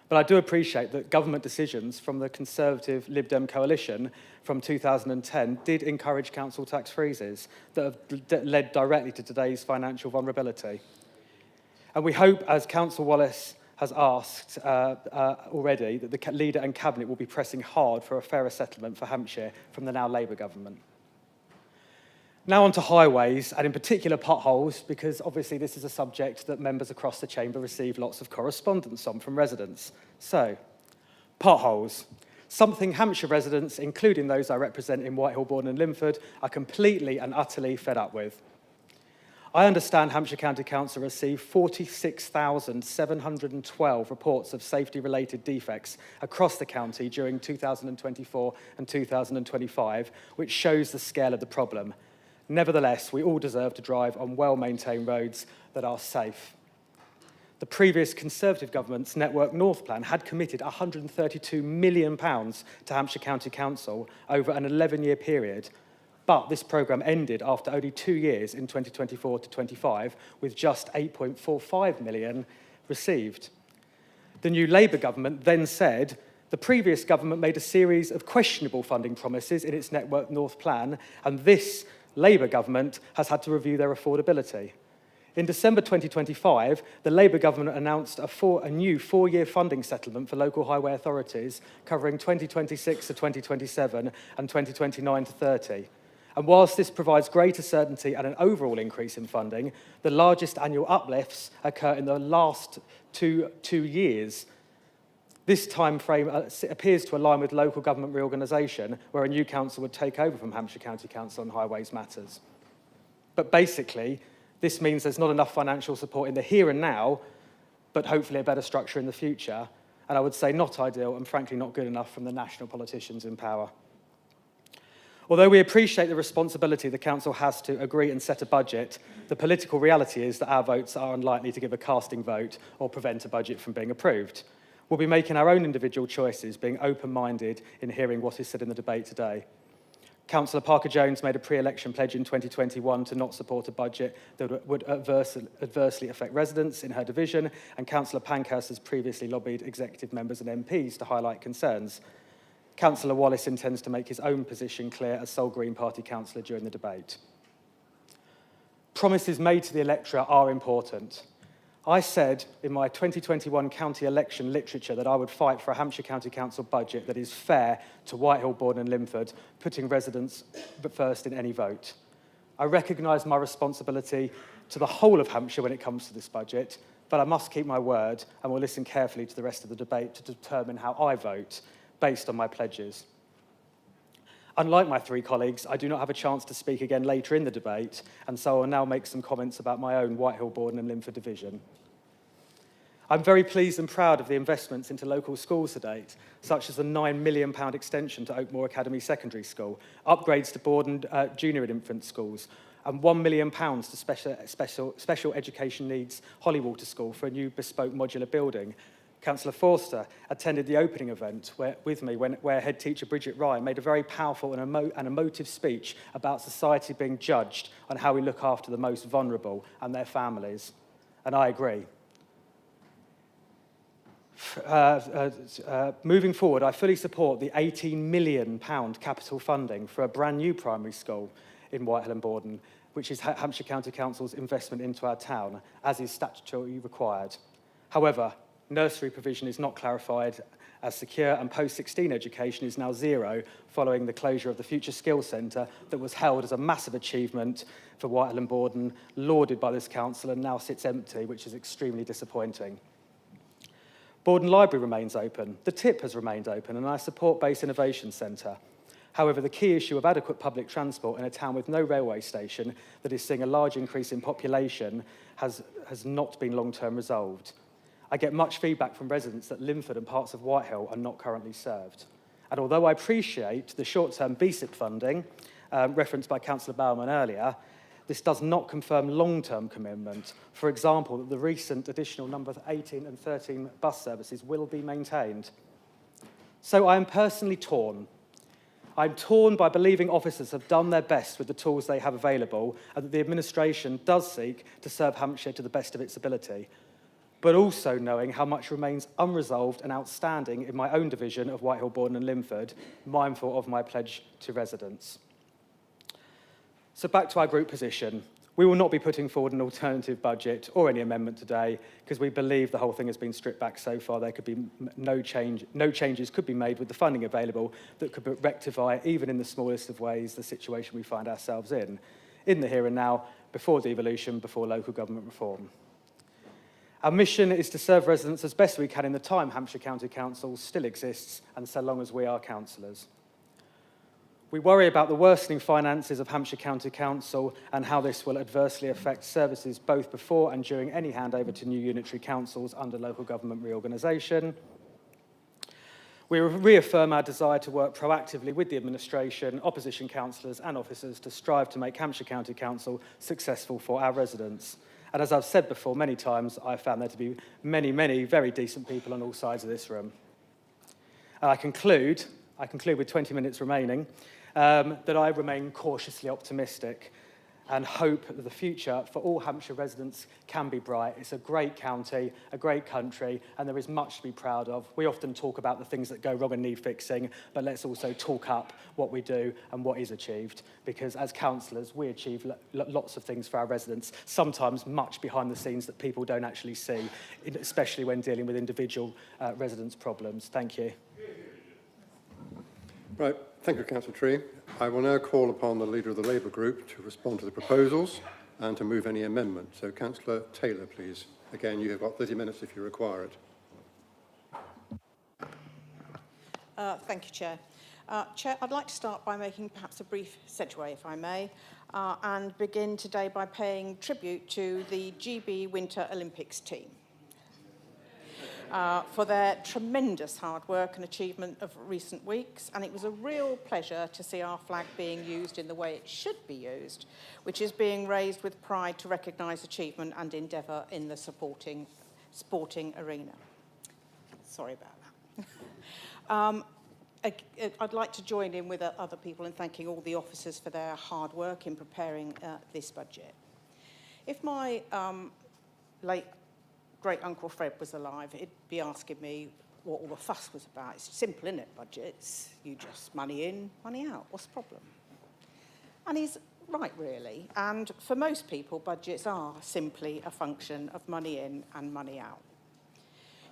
But I do appreciate that government decisions from the Conservative Lib Dem coalition from 2010 did encourage council tax freezes that have led directly to today's financial vulnerability. And we hope, as Councillor Wallace has asked already, that the leader and Cabinet will be pressing hard for a fairer settlement for Hampshire from the now Labour government. Now on to highways, and in particular potholes, because obviously this is a subject that members across the chamber receive lots of correspondence on from residents. So, potholes. Something Hampshire residents, including those I represent in Whitehall, Borden and Linford, are completely and utterly fed up with. I understand Hampshire County Council received 46,712 reports of safety-related defects across the county during 2024 and 2025, which shows the scale of the problem. Nevertheless, we all deserve to drive on well-maintained roads that are safe. The previous Conservative government's Network North plan had committed £132 million to Hampshire County Council over an 11-year period, but this programme ended after only 2 years in 2024 to 25, with just £8.45 million received. The new Labour government then said the previous government made a series of questionable funding promises in its Network North plan, and this Labour government has had to review their affordability. In December 2025, the Labour government announced a new 4-year funding settlement for local highway authorities covering 2026 to 2027 and 2029 to 30. And whilst this provides greater certainty and an overall increase in funding, the largest annual uplifts occur in the last two years. This time frame appears to align with local government reorganisation, where a new council would take over from Hampshire County Council on highways matters. But basically, this means there's not enough financial support in the here and now, but hopefully a better structure in the future. And I would say not ideal and frankly not good enough from the national politicians in power. Although we appreciate the responsibility the council has to agree and set a budget, the political reality is that our votes are unlikely to give a casting vote or prevent a budget from being approved. We'll be making our own individual choices, being open-minded in hearing what is said in the debate today. Councillor Parker-Jones made a pre-election pledge in 2021 to not support a budget that would adversely affect residents in her division, and Councillor Pankhurst has previously lobbied executive members and MPs to highlight concerns. Councillor Wallace intends to make his own position clear as sole Green Party councillor during the debate. Promises made to the electorate are important. I said in my 2021 county election literature that I would fight for a Hampshire County Council budget that is fair to Whitehill, Borden and Limford, putting residents first in any vote. I recognise my responsibility to the whole of Hampshire when it comes to this budget, but I must keep my word and will listen carefully to the rest of the debate to determine how I vote based on my pledges. Unlike my 3 colleagues, I do not have a chance to speak again later in the debate, and so I will now make some comments about my own Whitehill, Borden and Limford division. I'm very pleased and proud of the investments into local schools to date, such as the £9 million extension to Oakmoor Academy Secondary School, upgrades to Borden Junior and Infant Schools, and £1 million to special education needs Hollywater School for a new bespoke modular building. Councillor Forster attended the opening event with me where head teacher Bridget Ryan made a very powerful and emotive speech about society being judged on how we look after the most vulnerable and their families. And I agree. Moving forward, I fully support the £18 million capital funding for a brand new primary school in Whitehill and Borden, which is Hampshire County Council's investment into our town, as is statutorily required. However, nursery provision is not clarified, as secure and post-16 education is now zero following the closure of the Future Skills Centre that was held as a massive achievement for Whitehill and Borden, lauded by this council, and now sits empty, which is extremely disappointing. Borden Library remains open, the TIP has remained open, and I support Base Innovation Centre. However, the key issue of adequate public transport in a town with no railway station that is seeing a large increase in population has not been long-term resolved. I get much feedback from residents that Limford and parts of Whitehill are not currently served. And although I appreciate the short-term BSIP funding referenced by Councillor Bowman earlier, this does not confirm long-term commitment. For example, that the recent additional number of 18 and 13 bus services will be maintained. So I am personally torn. I'm torn by believing officers have done their best with the tools they have available and that the administration does seek to serve Hampshire to the best of its ability, but also knowing how much remains unresolved and outstanding in my own division of Whitehill, Borden and Limford, mindful of my pledge to residents. So back to our group position. We will not be putting forward an alternative budget or any amendment today because we believe the whole thing has been stripped back so far. There could be no changes could be made with the funding available that could rectify, even in the smallest of ways, the situation we find ourselves in the here and now, before devolution, before local government reform. Our mission is to serve residents as best we can in the time Hampshire County Council still exists and so long as we are councillors. We worry about the worsening finances of Hampshire County Council and how this will adversely affect services both before and during any handover to new unitary councils under local government reorganisation. We reaffirm our desire to work proactively with the administration, opposition councillors and officers to strive to make Hampshire County Council successful for our residents. And as I've said before many times, I've found there to be many, many very decent people on all sides of this room. And I conclude with 20 minutes remaining, that I remain cautiously optimistic and hope that the future for all Hampshire residents can be bright. It's a great county, a great country, and there is much to be proud of. We often talk about the things that go wrong and need fixing, but let's also talk up what we do and what is achieved, because as councillors, we achieve lots of things for our residents, sometimes much behind the scenes that people don't actually see, especially when dealing with individual residents' problems. Thank you. Right, thank you, Councillor Tree. I will now call upon the Leader of the Labour Group to respond to the proposals and to move any amendment. So, Councillor Taylor, please. Again, you have got 30 minutes if you require it. Thank you, Chair. Chair, I'd like to start by making perhaps a brief segue, if I may, and begin today by paying tribute to the GB Winter Olympics team. For their tremendous hard work and achievement of recent weeks, and it was a real pleasure to see our flag being used in the way it should be used, which is being raised with pride to recognise achievement and endeavour in the sporting arena. Sorry about that. I'd like to join in with other people in thanking all the officers for their hard work in preparing this budget. If my late great-uncle Fred was alive, he'd be asking me what all the fuss was about. It's simple, isn't it, budgets? You just money in, money out. What's the problem? And he's right, really. And for most people, budgets are simply a function of money in and money out.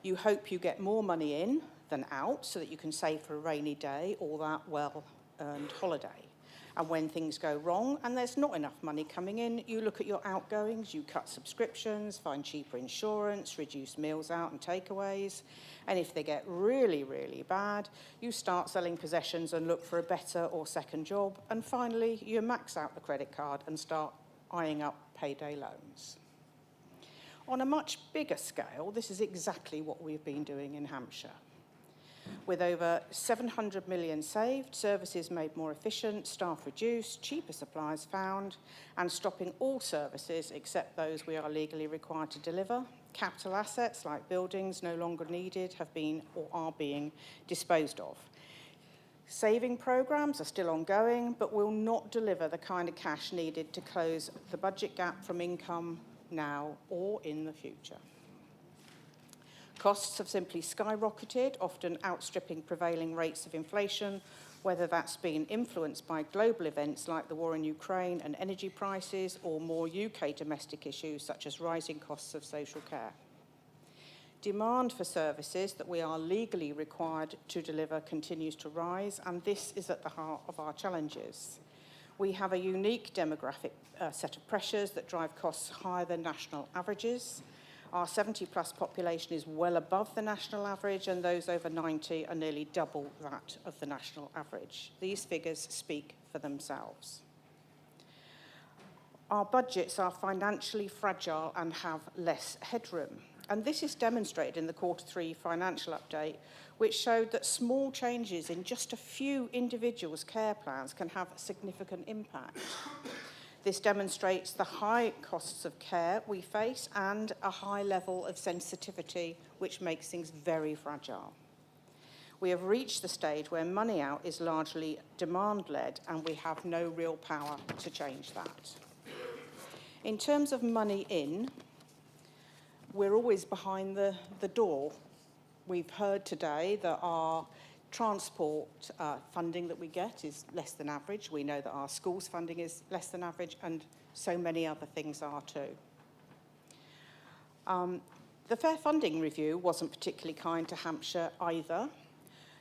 You hope you get more money in than out so that you can save for a rainy day or that well-earned holiday. And when things go wrong and there's not enough money coming in, you look at your outgoings, you cut subscriptions, find cheaper insurance, reduce meals out and takeaways. And if they get really, really bad, you start selling possessions and look for a better or second job. And finally, you max out the credit card and start eyeing up payday loans. On a much bigger scale, this is exactly what we've been doing in Hampshire. With over 700 million saved, services made more efficient, staff reduced, cheaper supplies found, and stopping all services except those we are legally required to deliver. Capital assets like buildings no longer needed have been or are being disposed of. Saving programmes are still ongoing, but will not deliver the kind of cash needed to close the budget gap from income now or in the future. Costs have simply skyrocketed, often outstripping prevailing rates of inflation, whether that's been influenced by global events like the war in Ukraine and energy prices, or more UK domestic issues such as rising costs of social care. Demand for services that we are legally required to deliver continues to rise, and this is at the heart of our challenges. We have a unique demographic set of pressures that drive costs higher than national averages. Our 70-plus population is well above the national average, and those over 90 are nearly double that of the national average. These figures speak for themselves. Our budgets are financially fragile and have less headroom. And this is demonstrated in the Q3 financial update, which showed that small changes in just a few individuals' care plans can have a significant impact. This demonstrates the high costs of care we face and a high level of sensitivity, which makes things very fragile. We have reached the stage where money out is largely demand-led, and we have no real power to change that. In terms of money in, we're always behind the door. We've heard today that our transport funding that we get is less than average. We know that our schools funding is less than average, and so many other things are too. The Fair Funding Review wasn't particularly kind to Hampshire either.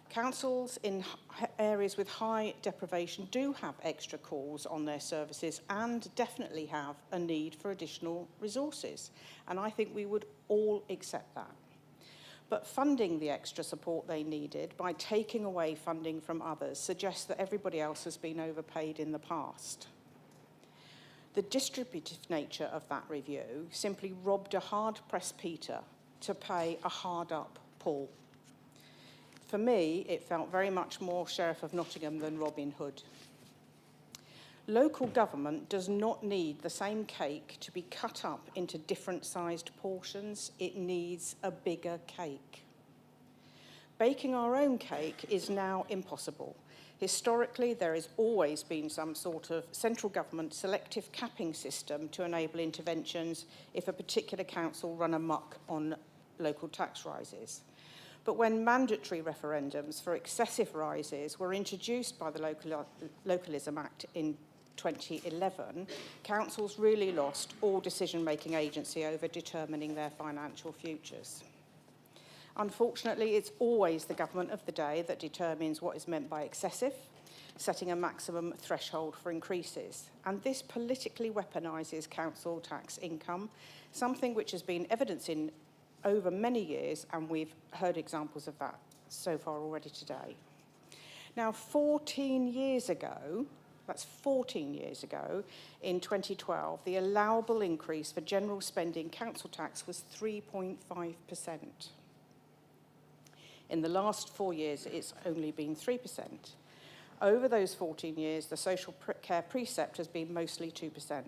Councils in areas with high deprivation do have extra calls on their services and definitely have a need for additional resources. And I think we would all accept that. But funding the extra support they needed by taking away funding from others suggests that everybody else has been overpaid in the past. The distributive nature of that review simply robbed a hard-pressed Peter to pay a hard-up Paul. For me, it felt very much more Sheriff of Nottingham than Robin Hood. Local government does not need the same cake to be cut up into different-sized portions. It needs a bigger cake. Baking our own cake is now impossible. Historically, there has always been some sort of central government selective capping system to enable interventions if a particular council run amok on local tax rises. But when mandatory referendums for excessive rises were introduced by the Localism Act in 2011, councils really lost all decision-making agency over determining their financial futures. Unfortunately, it's always the government of the day that determines what is meant by excessive, setting a maximum threshold for increases. And this politically weaponises council tax income, something which has been evidenced in over many years, and we've heard examples of that so far already today. Now, 14 years ago, that's 14 years ago, in 2012, the allowable increase for general spending council tax was 3.5%. In the last 4 years, it's only been 3%. Over those 14 years, the social care precept has been mostly 2%.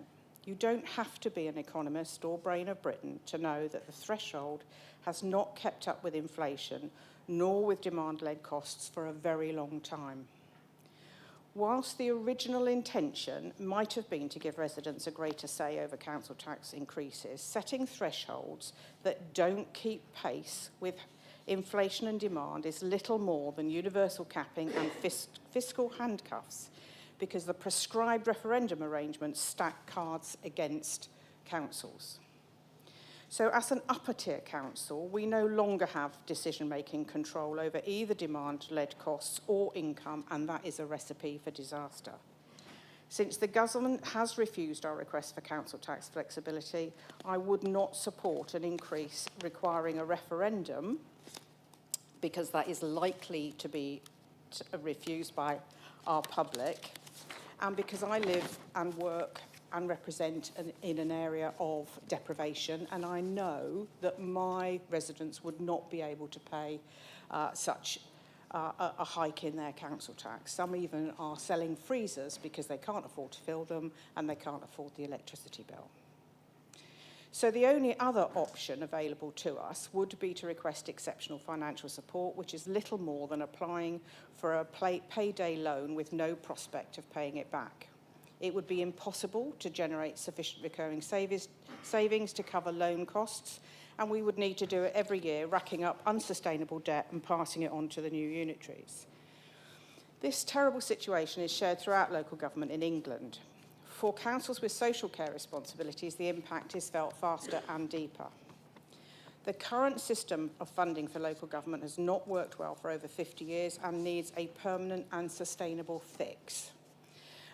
You don't have to be an economist or brain of Britain to know that the threshold has not kept up with inflation, nor with demand-led costs for a very long time. Whilst the original intention might have been to give residents a greater say over council tax increases, setting thresholds that don't keep pace with inflation and demand is little more than universal capping and fiscal handcuffs, because the prescribed referendum arrangements stack cards against councils. So as an upper-tier council, we no longer have decision-making control over either demand-led costs or income, and that is a recipe for disaster. Since the government has refused our request for council tax flexibility, I would not support an increase requiring a referendum, because that is likely to be refused by our public, and because I live and work and represent in an area of deprivation, and I know that my residents would not be able to pay such a hike in their council tax. Some even are selling freezers because they can't afford to fill them and they can't afford the electricity bill. So the only other option available to us would be to request exceptional financial support, which is little more than applying for a payday loan with no prospect of paying it back. It would be impossible to generate sufficient recurring savings to cover loan costs, and we would need to do it every year, racking up unsustainable debt and passing it on to the new unitaries. This terrible situation is shared throughout local government in England. For councils with social care responsibilities, the impact is felt faster and deeper. The current system of funding for local government has not worked well for over 50 years and needs a permanent and sustainable fix.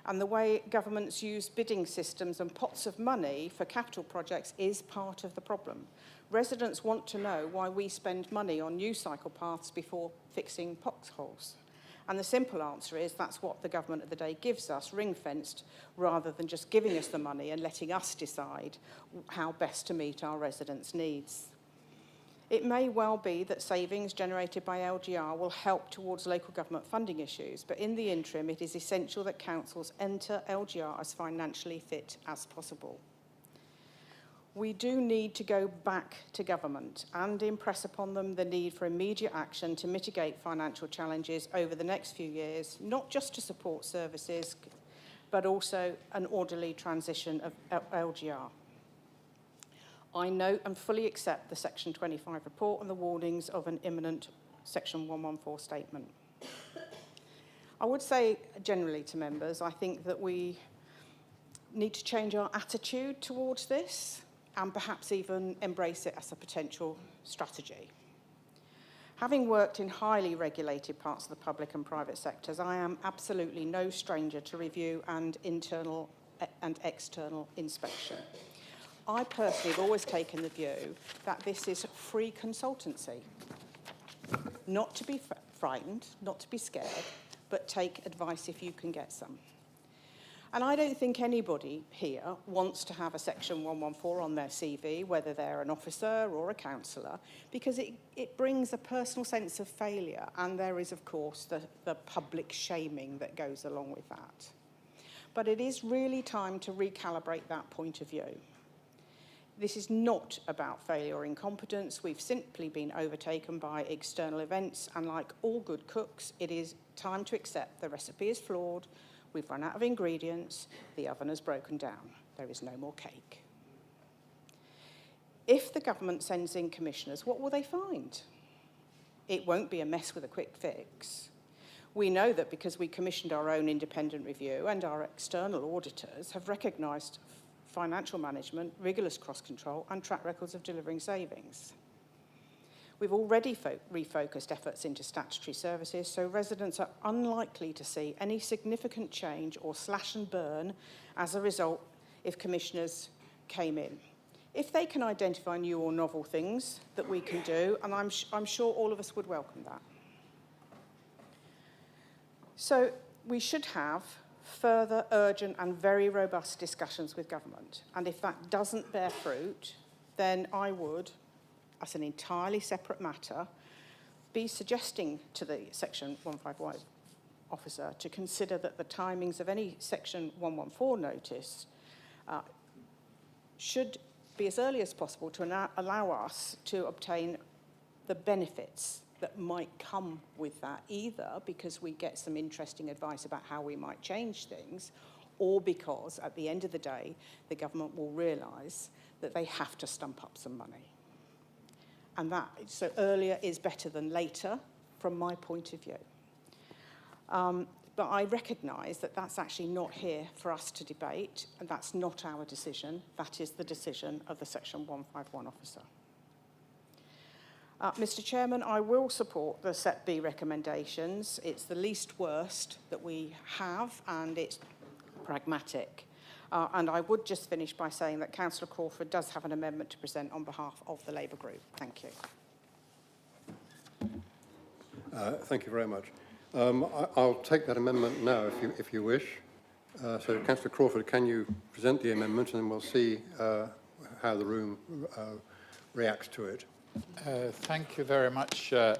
And the way governments use bidding systems and pots of money for capital projects is part of the problem. Residents want to know why we spend money on new cycle paths before fixing potholes. And the simple answer is that's what the government of the day gives us, ring-fenced, rather than just giving us the money and letting us decide how best to meet our residents' needs. It may well be that savings generated by LGR will help towards local government funding issues, but in the interim, it is essential that councils enter LGR as financially fit as possible. We do need to go back to government and impress upon them the need for immediate action to mitigate financial challenges over the next few years, not just to support services, but also an orderly transition of LGR. I note and fully accept the Section 25 report and the warnings of an imminent Section 114 statement. I would say generally to members, I think that we need to change our attitude towards this and perhaps even embrace it as a potential strategy. Having worked in highly regulated parts of the public and private sectors, I am absolutely no stranger to review and internal and external inspection. I personally have always taken the view that this is free consultancy. not to be frightened, not to be scared, but take advice if you can get some. And I don't think anybody here wants to have a Section 114 on their CV, whether they're an officer or a councillor, because it brings a personal sense of failure, and there is, of course, the public shaming that goes along with that. But it is really time to recalibrate that point of view. This is not about failure or incompetence. We've simply been overtaken by external events, and like all good cooks, it is time to accept the recipe is flawed, we've run out of ingredients, the oven has broken down, there is no more cake. If the government sends in commissioners, what will they find? It won't be a mess with a quick fix. We know that because we commissioned our own independent review and our external auditors have recognised financial management, rigorous cross-control and track records of delivering savings. We've already refocused efforts into statutory services, so residents are unlikely to see any significant change or slash and burn as a result if commissioners came in. If they can identify new or novel things that we can do, and I'm sure all of us would welcome that. So we should have further urgent and very robust discussions with government. And if that doesn't bear fruit, then I would, as an entirely separate matter, be suggesting to the Section 151 officer to consider that the timings of any Section 114 notice should be as early as possible to allow us to obtain the benefits that might come with that, either because we get some interesting advice about how we might change things, or because at the end of the day, the government will realise that they have to stump up some money. And that, so earlier is better than later from my point of view. But I recognise that that's actually not here for us to debate, and that's not our decision. That is the decision of the Section 151 officer. Mr. Chairman, I will support the Set B recommendations. It's the least worst that we have, and it's pragmatic. And I would just finish by saying that Councillor Crawford does have an amendment to present on behalf of the Labour Group. Thank you. Thank you very much. I'll take that amendment now, if you wish. So, Councillor Crawford, can you present the amendment, and then we'll see how the room reacts to it. Thank you very much, Chair.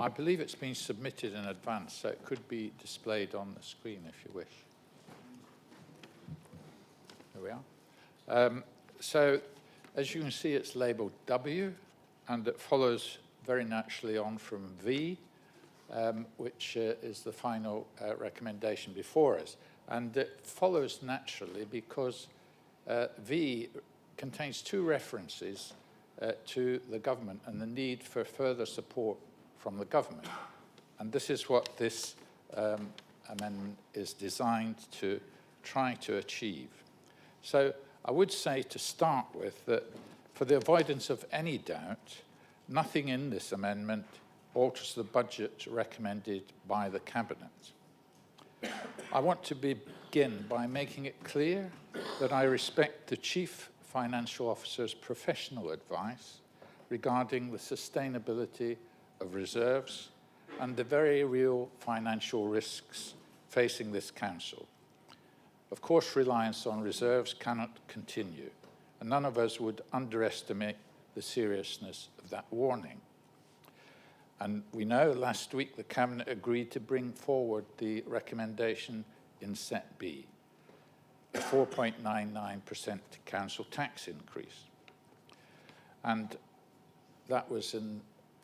I believe it's been submitted in advance, so it could be displayed on the screen if you wish. There we are. So, as you can see, it's labelled W, and it follows very naturally on from V, which is the final recommendation before us. And it follows naturally because V contains two references to the government and the need for further support from the government. And this is what this amendment is designed to try to achieve. So I would say to start with that for the avoidance of any doubt, nothing in this amendment alters the budget recommended by the Cabinet. I want to begin by making it clear that I respect the Chief Financial Officer's professional advice regarding the sustainability of reserves and the very real financial risks facing this Council. Of course, reliance on reserves cannot continue, and none of us would underestimate the seriousness of that warning. And we know last week the Cabinet agreed to bring forward the recommendation in Set B, a 4.99% council tax increase. And that was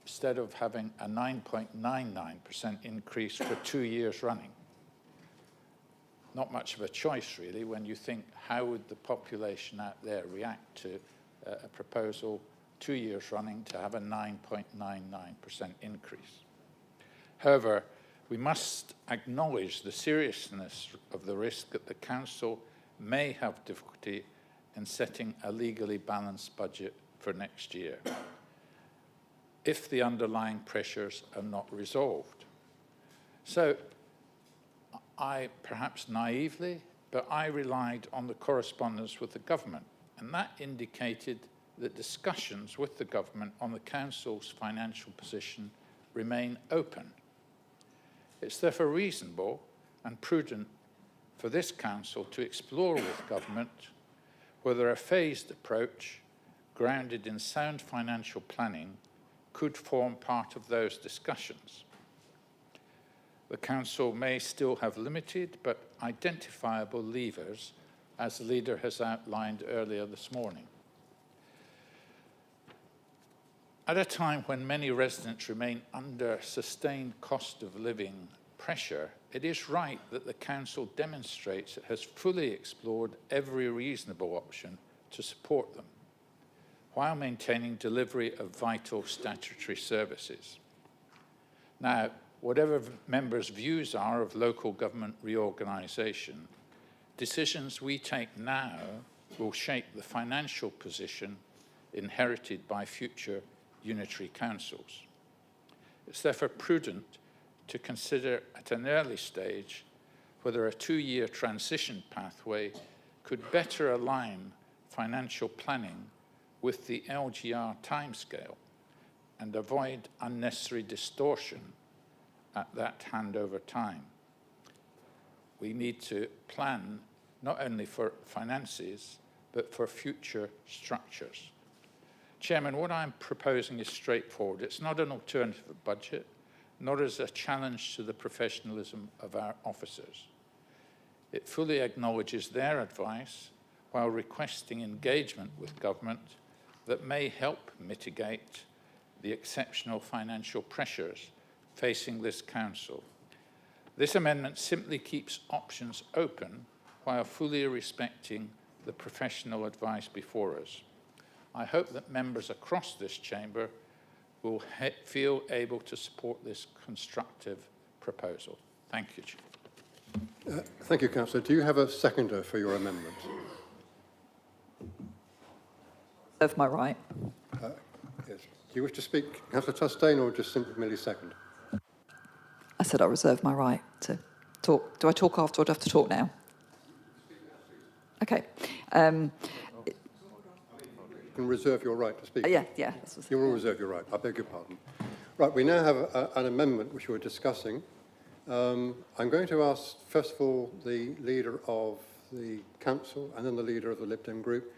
instead of having a 9.99% increase for 2 years running. Not much of a choice, really, when you think how would the population out there react to a proposal 2 years running to have a 9.99% increase. However, we must acknowledge the seriousness of the risk that the Council may have difficulty in setting a legally balanced budget for next year if the underlying pressures are not resolved. So I, perhaps naively, but I relied on the correspondence with the government, and that indicated that discussions with the government on the council's financial position remain open. It's therefore reasonable and prudent for this council to explore with government whether a phased approach grounded in sound financial planning could form part of those discussions. The council may still have limited but identifiable levers, as the leader has outlined earlier this morning. At a time when many residents remain under sustained cost of living pressure, it is right that the council demonstrates it has fully explored every reasonable option to support them, while maintaining delivery of vital statutory services. Now, whatever members' views are of local government reorganisation, decisions we take now will shape the financial position inherited by future unitary councils. It's therefore prudent to consider at an early stage whether a 2-year transition pathway could better align financial planning with the LGR timescale and avoid unnecessary distortion at that handover time. We need to plan not only for finances, but for future structures. Chairman, what I'm proposing is straightforward. It's not an alternative budget, nor is a challenge to the professionalism of our officers. It fully acknowledges their advice while requesting engagement with government that may help mitigate the exceptional financial pressures facing this council. This amendment simply keeps options open while fully respecting the professional advice before us. I hope that members across this chamber will feel able to support this constructive proposal. Thank you, Chair. Thank you, Councillor. Do you have a seconder for your amendment? Reserve my right. Yes. Do you wish to speak, Councillor Tustain, or just simply merely second? I said I reserve my right to talk. Do I talk after or do I have to talk now? Okay. You can reserve your right to speak. Yeah. You will reserve your right. I beg your pardon. Right, we now have an amendment which we're discussing. I'm going to ask, first of all, the leader of the council and then the leader of the Lib Dem group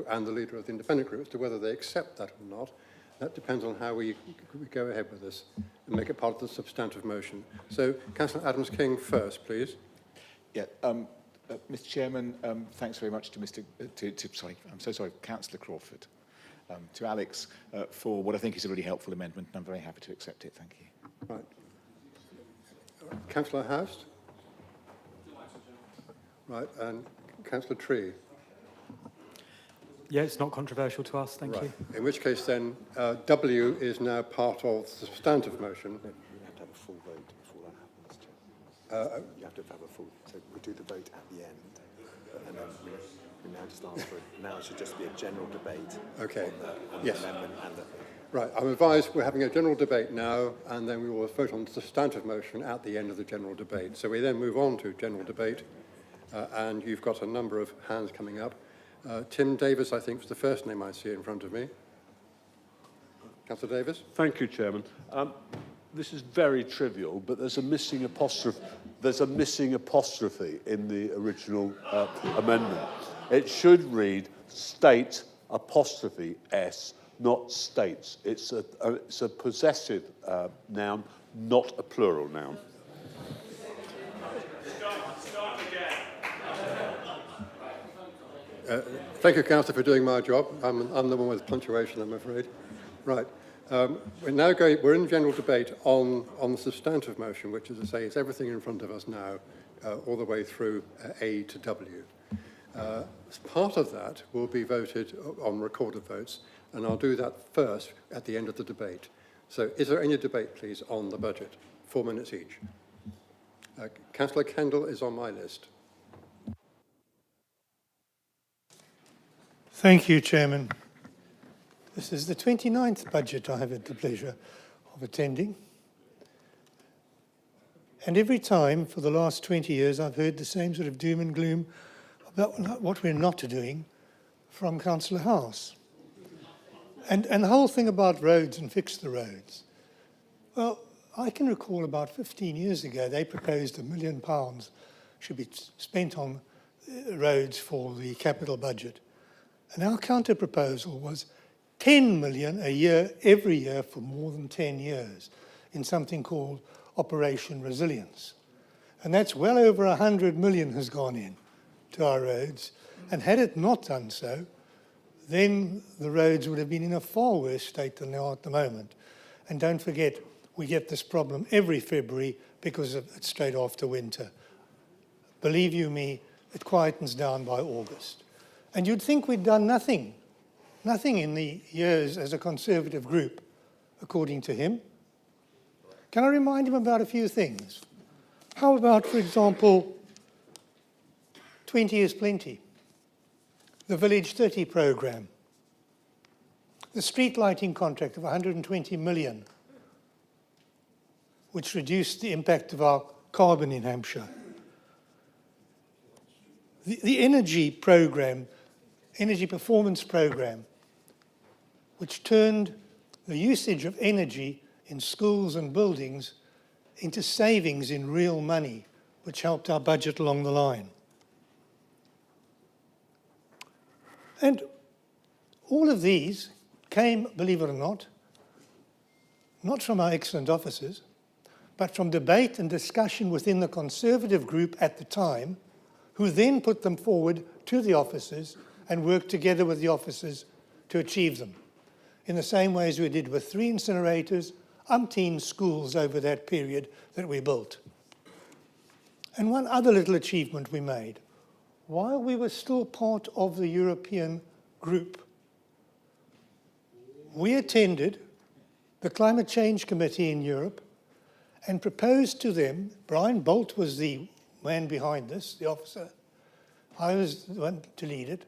and the leader of the independent group as to whether they accept that or not. That depends on how we go ahead with this and make it part of the substantive motion. So, Councillor Adams-King first, please. Yeah, Mr. Chairman, thanks very much to Councillor Crawford, to Alex for what I think is a really helpful amendment, and I'm very happy to accept it. Thank you. Right. Councillor House? Right, and Councillor Tree? Yeah, it's not controversial to us, thank you. In which case then, W is now part of the substantive motion. You have to have a full vote before that happens, Chair. You have to have a full, so we do the vote at the end, and then we now just ask for, now it should just be a general debate. Okay. On the amendment and the... Right, I'm advised we're having a general debate now, and then we will vote on the substantive motion at the end of the general debate. So we then move on to general debate, and you've got a number of hands coming up. Tim Davis, I think, was the first name I see in front of me. Councillor Davis? Thank you, Chairman. This is very trivial, but there's a missing apostrophe. There's a missing apostrophe in the original amendment. It should read state apostrophe S, not states. It's a possessive noun, not a plural noun. Thank you, Councillor, for doing my job. I'm the one with punctuation, I'm afraid. Right. We're in general debate on the substantive motion, which, as I say, is everything in front of us now, all the way through A to W. As part of that will be voted on recorded votes, and I'll do that first at the end of the debate. So is there any debate, please, on the budget? 4 minutes each. Councillor Kendall is on my list. Thank you, Chairman. This is the 29th budget I have had the pleasure of attending. And every time for the last 20 years, I've heard the same sort of doom and gloom about what we're not doing from Councillor House. And the whole thing about roads and fix the roads. Well, I can recall about 15 years ago, they proposed £1 million should be spent on roads for the capital budget. And our counter proposal was 10 million a year, every year for more than 10 years in something called Operation Resilience. And that's well over 100 million has gone in to our roads. And had it not done so, then the roads would have been in a far worse state than they are at the moment. And don't forget, we get this problem every February because it's straight after winter. Believe you me, it quietens down by August. And you'd think we'd done nothing in the years as a Conservative group, according to him. Can I remind him about a few things? How about, for example, 20 is plenty, the Village 30 programme, the street lighting contract of 120 million, which reduced the impact of our carbon in Hampshire. The energy programme, energy performance programme, which turned the usage of energy in schools and buildings into savings in real money, which helped our budget along the line. And all of these came, believe it or not from our excellent officers, but from debate and discussion within the Conservative group at the time, who then put them forward to the officers and worked together with the officers to achieve them. In the same way as we did with 3 incinerators, umpteen schools over that period that we built. And one other little achievement we made. While we were still part of the European group, we attended the Climate Change Committee in Europe and proposed to them, Brian Bolt was the man behind this, the officer, I was the one to lead it,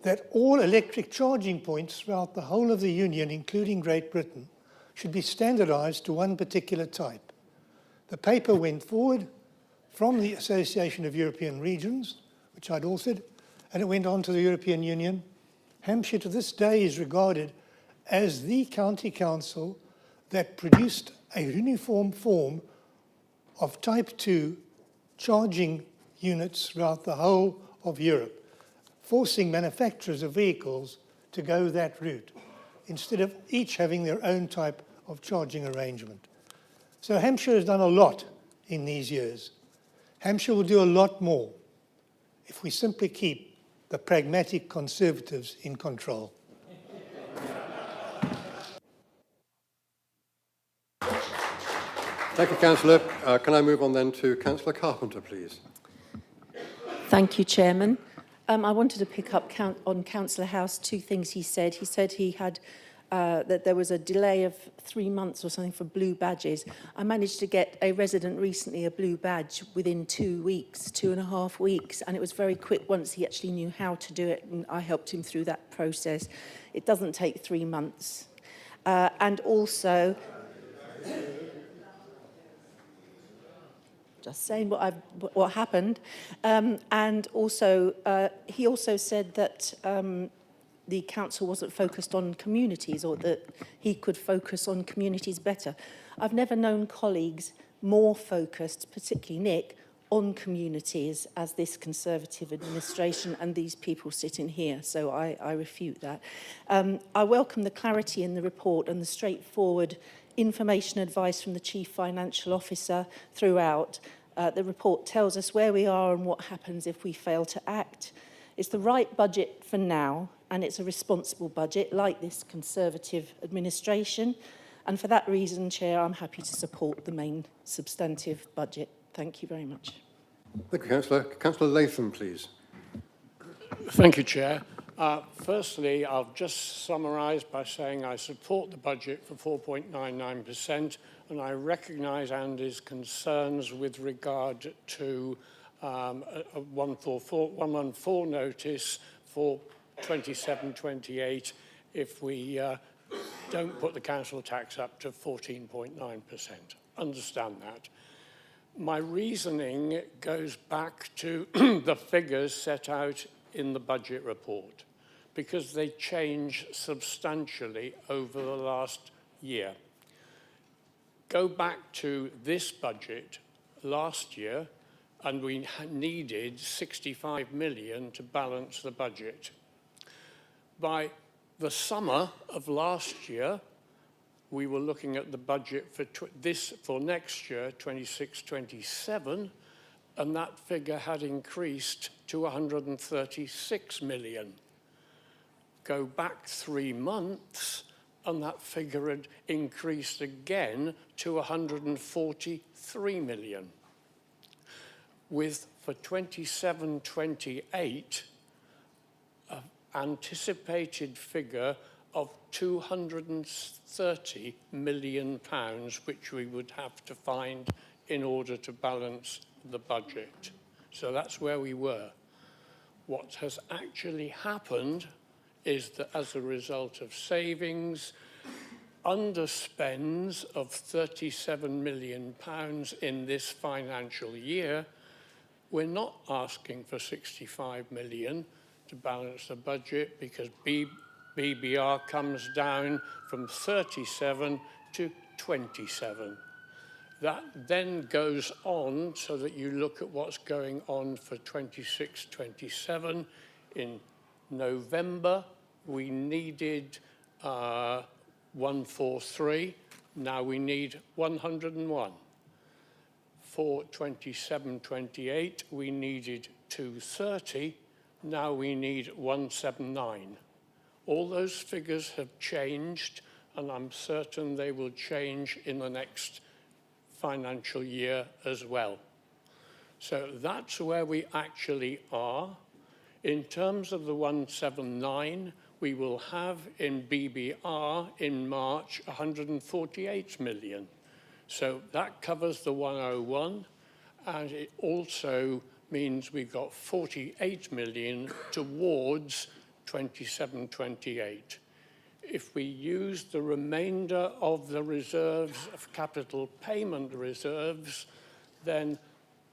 that all electric charging points throughout the whole of the Union, including Great Britain, should be standardized to one particular type. The paper went forward from the Association of European Regions, which I'd authored, and it went on to the European Union. Hampshire to this day is regarded as the county council that produced a uniform form of Type 2 charging units throughout the whole of Europe, forcing manufacturers of vehicles to go that route, instead of each having their own type of charging arrangement. So Hampshire has done a lot in these years. Hampshire will do a lot more if we simply keep the pragmatic Conservatives in control. Thank you, Councillor. Can I move on then to Councillor Carpenter, please? Thank you, Chairman. I wanted to pick up on Councillor House 2 things he said. He said he had that there was a delay of 3 months or something for blue badges. I managed to get a resident recently a blue badge within 2 weeks, 2.5 weeks, and it was very quick once he actually knew how to do it, and I helped him through that process. It doesn't take 3 months. And also, just saying what happened. And also, he also said that the council wasn't focused on communities, or that he could focus on communities better. I've never known colleagues more focused, particularly Nick, on communities as this Conservative administration and these people sitting here, so I refute that. I welcome the clarity in the report and the straightforward information advice from the Chief Financial Officer throughout. The report tells us where we are and what happens if we fail to act. It's the right budget for now, and it's a responsible budget, like this Conservative administration. And for that reason, Chair, I'm happy to support the main substantive budget. Thank you very much. Thank you, Councillor. Councillor Latham, please. Thank you, Chair. Firstly, I'll just summarise by saying I support the budget for 4.99%, and I recognise Andy's concerns with regard to a 114 notice for 27-28 if we don't put the council tax up to 14.9%. Understand that. My reasoning goes back to the figures set out in the budget report, because they change substantially over the last year. Go back to this budget last year, and we needed 65 million to balance the budget. By the summer of last year, we were looking at the budget for next year, 26-27, and that figure had increased to 136 million. Go back 3 months, and that figure had increased again to 143 million. With, for 27-28, an anticipated figure of £230 million, which we would have to find in order to balance the budget. So that's where we were. What has actually happened is that as a result of savings, underspends of £37 million in this financial year, we're not asking for 65 million to balance the budget because BBR comes down from 37 to 27. That then goes on so that you look at what's going on for 26-27. In November, we needed 143. Now we need 101. For 27-28, we needed 230. Now we need 179. All those figures have changed, and I'm certain they will change in the next financial year as well. So that's where we actually are. In terms of the 179, we will have in BBR in March 148 million. So that covers the 101, and it also means we've got 48 million towards 27-28. If we use the remainder of the reserves of capital payment reserves, then,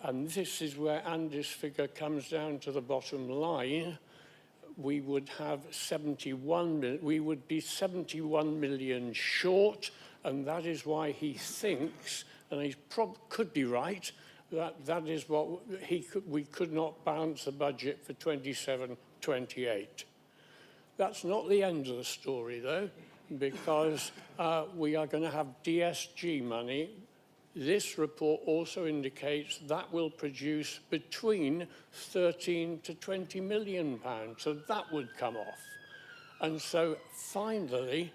and this is where Andy's figure comes down to the bottom line, we would have 71 million, we would be 71 million short, and that is why he thinks, and he could be right, that is what we could not balance the budget for 27-28. That's not the end of the story, though, because we are going to have DSG money. This report also indicates that will produce between 13 to 20 million pounds, so that would come off. And so finally,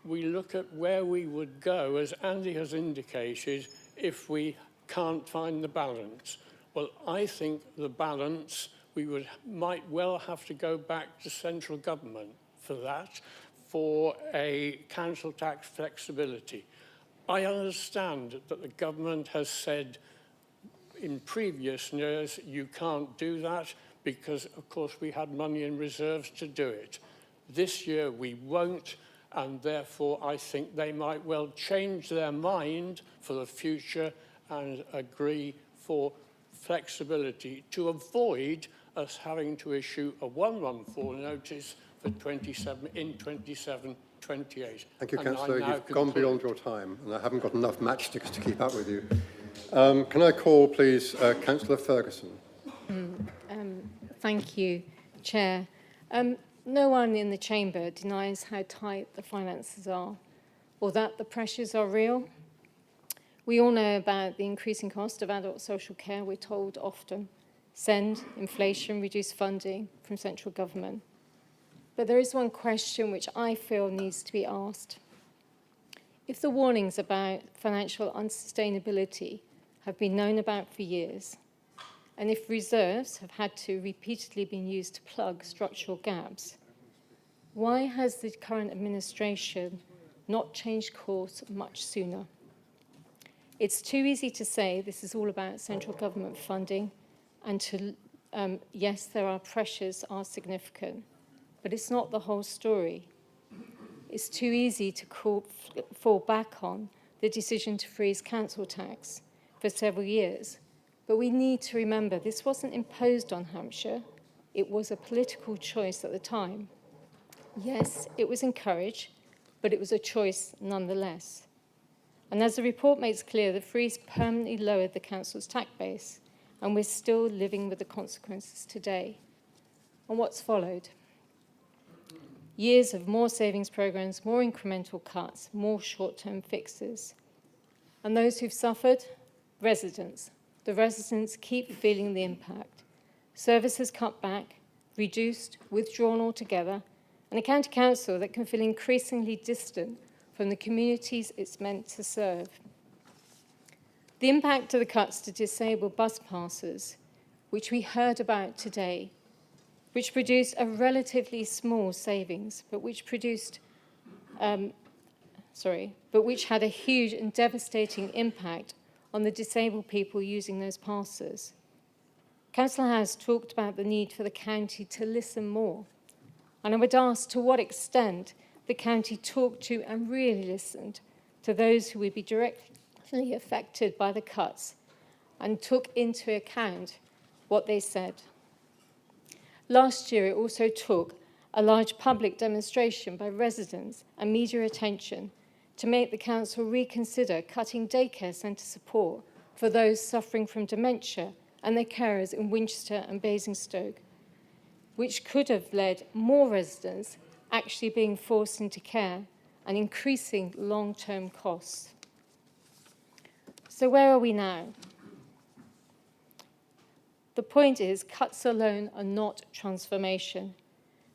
we look at where we would go, as Andy has indicated, if we can't find the balance. Well, I think the balance, we might well have to go back to central government for that, for a council tax flexibility. I understand that the government has said in previous years you can't do that because, of course, we had money in reserves to do it. This year we won't, and therefore I think they might well change their mind for the future and agree for flexibility to avoid us having to issue a 114 notice for 27-28. Thank you, Councillor. You've gone beyond your time, and I haven't got enough matchsticks to keep up with you. Can I call, please, Councillor Ferguson? Thank you, Chair. No one in the chamber denies how tight the finances are, or that the pressures are real. We all know about the increasing cost of adult social care. We're told often, send inflation, reduce funding from central government. But there is one question which I feel needs to be asked. If the warnings about financial unsustainability have been known about for years, and if reserves have had to repeatedly been used to plug structural gaps, why has the current administration not changed course much sooner? It's too easy to say this is all about central government funding, and to, yes, there are pressures are significant, but it's not the whole story. It's too easy to fall back on the decision to freeze council tax for several years. But we need to remember this wasn't imposed on Hampshire. It was a political choice at the time. Yes, it was encouraged, but it was a choice nonetheless. And as the report makes clear, the freeze permanently lowered the council's tax base, and we're still living with the consequences today. And what's followed? Years of more savings programs, more incremental cuts, more short-term fixes. And those who've suffered? Residents. The residents keep feeling the impact. Services cut back, reduced, withdrawn altogether, and a county council that can feel increasingly distant from the communities it's meant to serve. The impact of the cuts to disabled bus passes, which we heard about today, which produced a relatively small savings, but which had a huge and devastating impact on the disabled people using those passes. Councillor House talked about the need for the county to listen more. And I would ask to what extent the county talked to and really listened to those who would be directly affected by the cuts and took into account what they said. Last year, it also took a large public demonstration by residents and media attention to make the council reconsider cutting daycare centre support for those suffering from dementia and their carers in Winchester and Basingstoke, which could have led more residents actually being forced into care and increasing long-term costs. So where are we now? The point is, cuts alone are not transformation.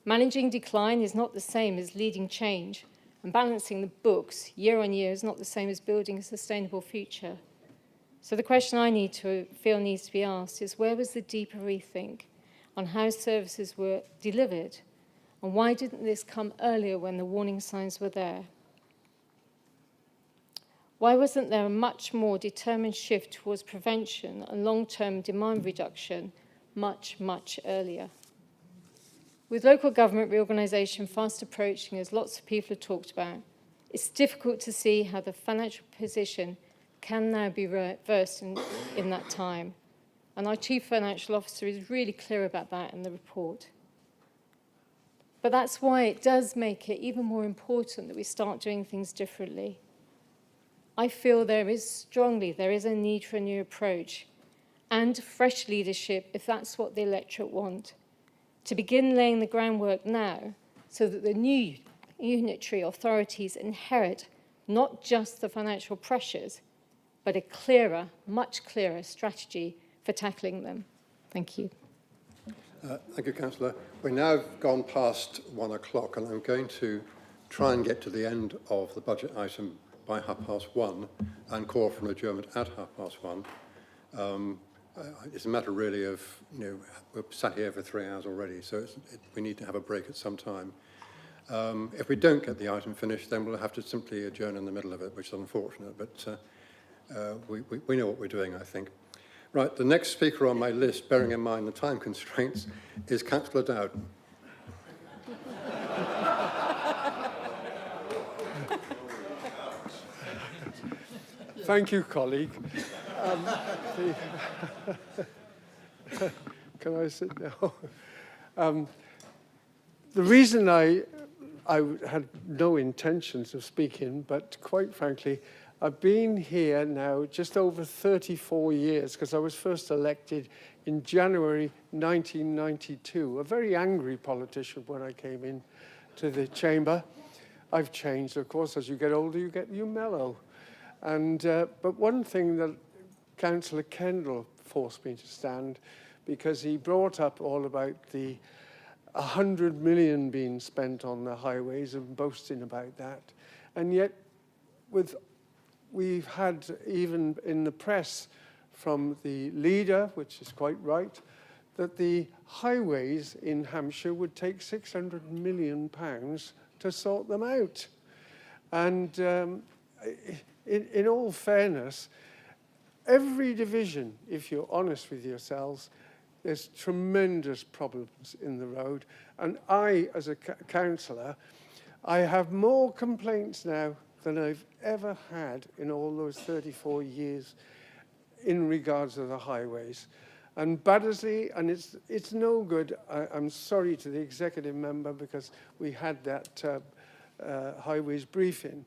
Managing decline is not the same as leading change, and balancing the books year on year is not the same as building a sustainable future. So the question I feel needs to be asked is, where was the deeper rethink on how services were delivered, and why didn't this come earlier when the warning signs were there? Why wasn't there a much more determined shift towards prevention and long-term demand reduction much, much earlier? With local government reorganisation fast approaching, as lots of people have talked about, it's difficult to see how the financial position can now be reversed in that time. And our Chief Financial Officer is really clear about that in the report. But that's why it does make it even more important that we start doing things differently. I feel there is a need for a new approach and fresh leadership if that's what the electorate want, to begin laying the groundwork now so that the new unitary authorities inherit not just the financial pressures, but a clearer, much clearer strategy for tackling them. Thank you. Thank you, Councillor. We're now gone past 1 o'clock, and I'm going to try and get to the end of the budget item by 1:30 and call for an adjournment at 1:30. It's a matter really of, we've sat here for 3 hours already, so we need to have a break at some time. If we don't get the item finished, then we'll have to simply adjourn in the middle of it, which is unfortunate, but we know what we're doing, I think. Right, the next speaker on my list, bearing in mind the time constraints, is Councillor Dowd. Thank you, colleague. Can I sit down? The reason I had no intentions of speaking, but quite frankly, I've been here now just over 34 years, because I was first elected in January 1992, a very angry politician when I came in to the chamber. I've changed, of course. As you get older, you mellow. And but one thing that Councillor Kendall forced me to stand, because he brought up all about the 100 million being spent on the highways and boasting about that. And yet, we've had, even in the press, from the leader, which is quite right, that the highways in Hampshire would take £600 million to sort them out. And in all fairness, every division, if you're honest with yourselves, there's tremendous problems in the road. And I, as a councillor, I have more complaints now than I've ever had in all those 34 years in regards to the highways. And Baddesley, and it's no good. I'm sorry to the executive member because we had that highways briefing.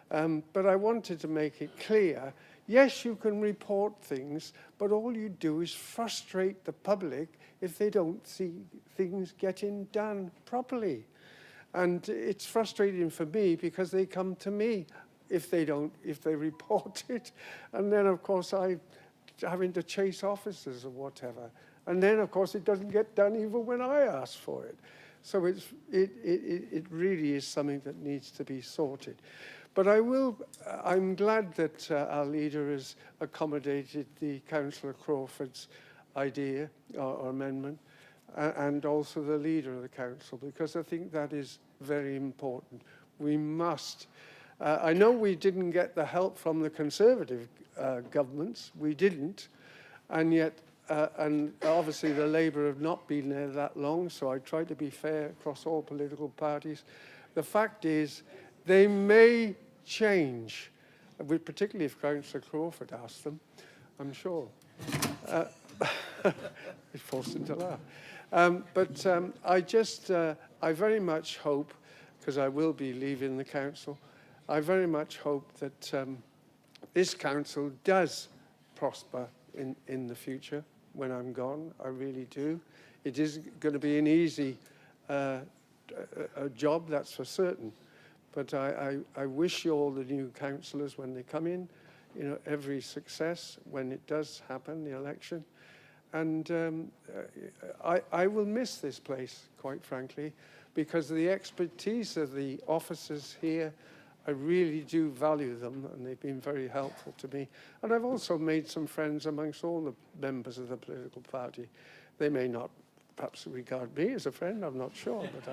But I wanted to make it clear, yes, you can report things, but all you do is frustrate the public if they don't see things getting done properly. And it's frustrating for me because they come to me if they report it. And then, of course, I'm having to chase officers or whatever. And then, of course, it doesn't get done even when I ask for it. So it really is something that needs to be sorted. But I'm glad that our leader has accommodated the Councillor Crawford's idea or amendment, and also the leader of the council, because I think that is very important. We must. I know we didn't get the help from the Conservative governments. We didn't. And yet, and obviously the Labour have not been there that long, so I try to be fair across all political parties. The fact is, they may change, particularly if Councillor Crawford asks them, I'm sure. It forced him to laugh. I very much hope, because I will be leaving the council, I very much hope that this council does prosper in the future when I'm gone. I really do. It isn't going to be an easy job, that's for certain. But I wish you all, the new councillors, when they come in, every success when it does happen, the election. And I will miss this place, quite frankly, because of the expertise of the officers here. I really do value them, and they've been very helpful to me. And I've also made some friends amongst all the members of the political party. They may not perhaps regard me as a friend, I'm not sure, but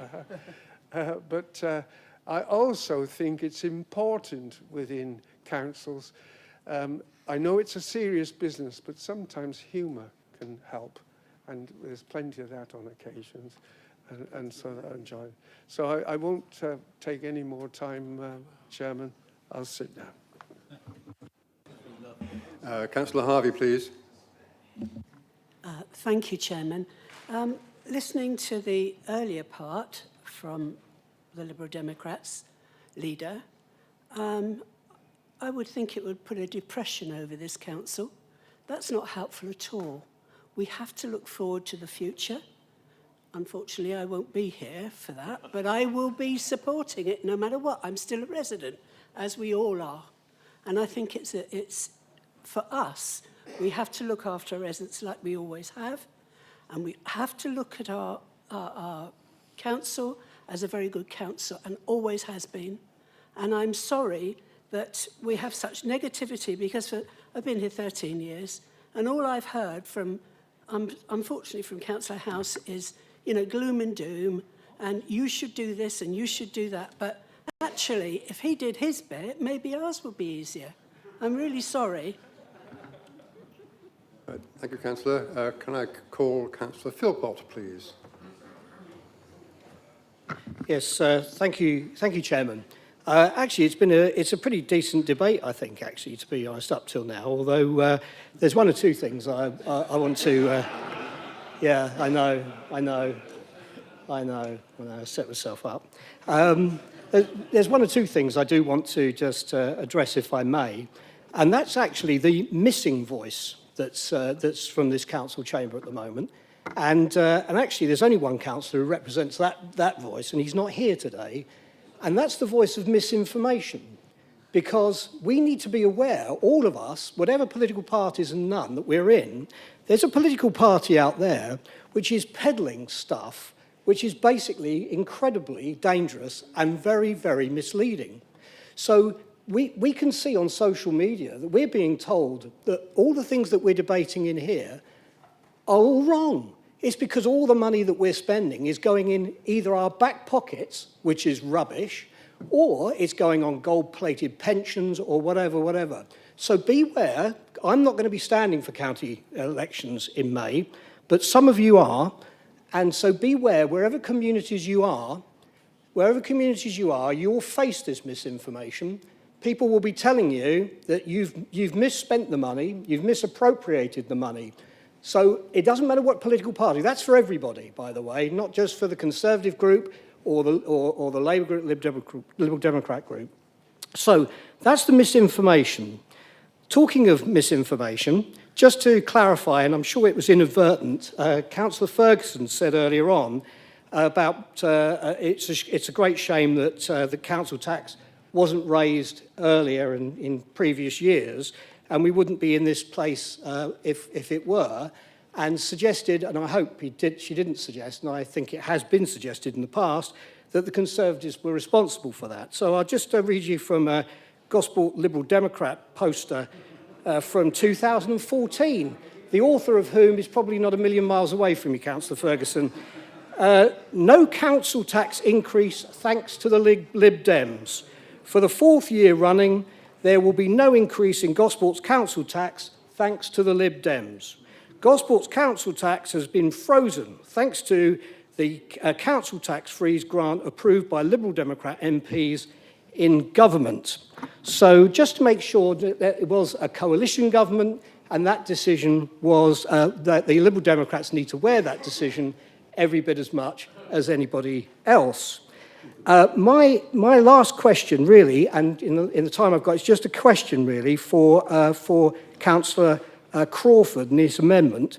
I have. But I also think it's important within councils. I know it's a serious business, but sometimes humour can help, and there's plenty of that on occasions, and so I enjoy it. So I won't take any more time, Chairman. I'll sit down. Councillor Harvey, please. Thank you, Chairman. Listening to the earlier part from the Liberal Democrats leader, I would think it would put a depression over this council. That's not helpful at all. We have to look forward to the future. Unfortunately, I won't be here for that, but I will be supporting it no matter what. I'm still a resident, as we all are. And I think it's for us, we have to look after our residents like we always have. And we have to look at our council as a very good council, and always has been. And I'm sorry that we have such negativity, because I've been here 13 years, and all I've heard from, unfortunately, from Councillor House is, gloom and doom, and you should do this and you should do that. But actually, if he did his bit, maybe ours would be easier. I'm really sorry. Thank you, Councillor. Can I call Councillor Philpott, please? Yes, thank you, Chairman. Actually, it's a pretty decent debate, I think, actually, to be honest, up till now. Although there's one or two things I want to. Yeah, I know. When I set myself up. There's one or two things I do want to just address, if I may, and that's actually the missing voice that's from this council chamber at the moment. And actually, there's only one councillor who represents that voice, and he's not here today. And that's the voice of misinformation, because we need to be aware, all of us, whatever political parties and none that we're in, there's a political party out there which is peddling stuff which is basically incredibly dangerous and very, very misleading. So we can see on social media that we're being told that all the things that we're debating in here are all wrong. It's because all the money that we're spending is going in either our back pockets, which is rubbish, or it's going on gold-plated pensions or whatever. So beware. I'm not going to be standing for county elections in May, but some of you are. And so beware, wherever communities you are, you'll face this misinformation. People will be telling you that you've misspent the money, you've misappropriated the money. So it doesn't matter what political party. That's for everybody, by the way, not just for the Conservative group or the Labour group, Liberal Democrat group. So that's the misinformation. Talking of misinformation, just to clarify, and I'm sure it was inadvertent, Councillor Ferguson said earlier on about it's a great shame that the council tax wasn't raised earlier in previous years, and we wouldn't be in this place if it were, and suggested, and I hope she didn't suggest, and I think it has been suggested in the past, that the Conservatives were responsible for that. So I'll just read you from a Gosport Liberal Democrat poster from 2014, the author of whom is probably not a million miles away from you, Councillor Ferguson. No council tax increase thanks to the Lib Dems. For the fourth year running, there will be no increase in Gosport's council tax thanks to the Lib Dems. Gosport's council tax has been frozen thanks to the council tax freeze grant approved by Liberal Democrat MPs in government. So just to make sure that it was a coalition government, and that decision was that the Liberal Democrats need to wear that decision every bit as much as anybody else. My last question, really, and in the time I've got, it's just a question, really, for Councillor Crawford and his amendment.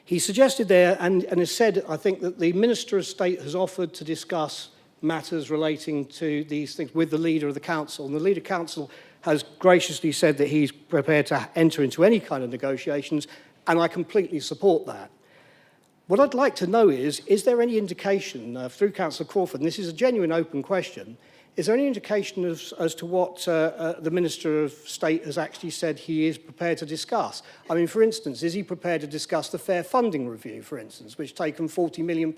He suggested there, and has said, I think, that the Minister of State has offered to discuss matters relating to these things with the Leader of the Council. And the Leader of the Council has graciously said that he's prepared to enter into any kind of negotiations, and I completely support that. What I'd like to know is there any indication through Councillor Crawford, and this is a genuine open question, is there any indication as to what the Minister of State has actually said he is prepared to discuss? I mean, for instance, is he prepared to discuss the Fair Funding Review, for instance, which taken £40 million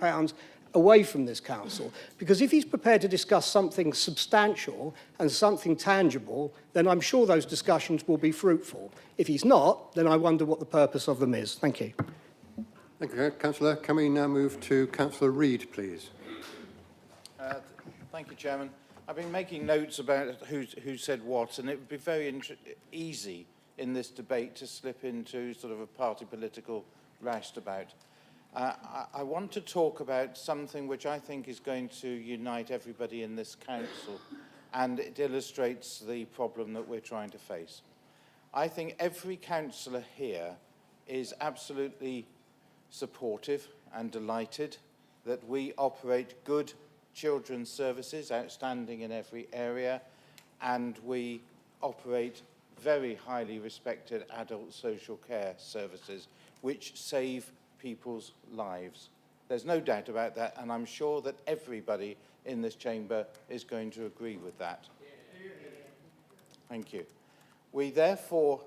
away from this council? Because if he's prepared to discuss something substantial and something tangible, then I'm sure those discussions will be fruitful. If he's not, then I wonder what the purpose of them is. Thank you. Thank you, Councillor. Can we now move to Councillor Reid, please? Thank you, Chairman. I've been making notes about who said what, and it would be very easy in this debate to slip into sort of a party political roustabout. I want to talk about something which I think is going to unite everybody in this council, and it illustrates the problem that we're trying to face. I think every councillor here is absolutely supportive and delighted that we operate good children's services, outstanding in every area, and we operate very highly respected adult social care services which save people's lives. There's no doubt about that, and I'm sure that everybody in this chamber is going to agree with that. Thank you. We therefore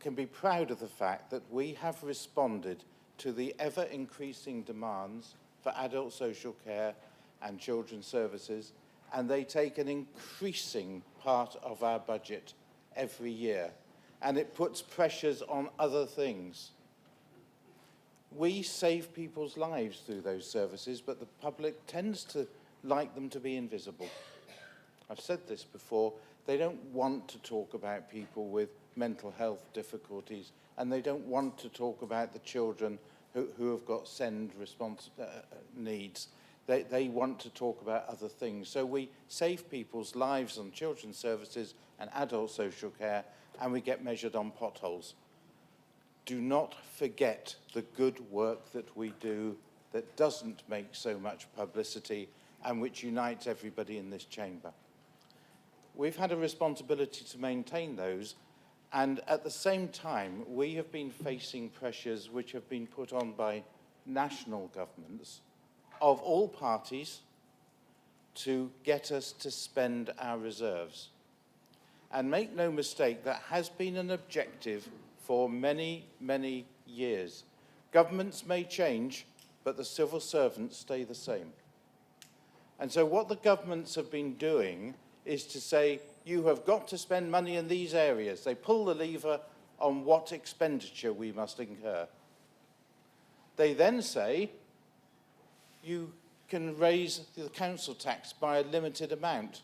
can be proud of the fact that we have responded to the ever-increasing demands for adult social care and children's services, and they take an increasing part of our budget every year, and it puts pressures on other things. We save people's lives through those services, but the public tends to like them to be invisible. I've said this before, they don't want to talk about people with mental health difficulties, and they don't want to talk about the children who have got SEND needs. They want to talk about other things. So we save people's lives on children's services and adult social care, and we get measured on potholes. Do not forget the good work that we do that doesn't make so much publicity and which unites everybody in this chamber. We've had a responsibility to maintain those, and at the same time, we have been facing pressures which have been put on by national governments of all parties to get us to spend our reserves. And make no mistake, that has been an objective for many, many years. Governments may change, but the civil servants stay the same. And so what the governments have been doing is to say, you have got to spend money in these areas. They pull the lever on what expenditure we must incur. They then say, you can raise the council tax by a limited amount.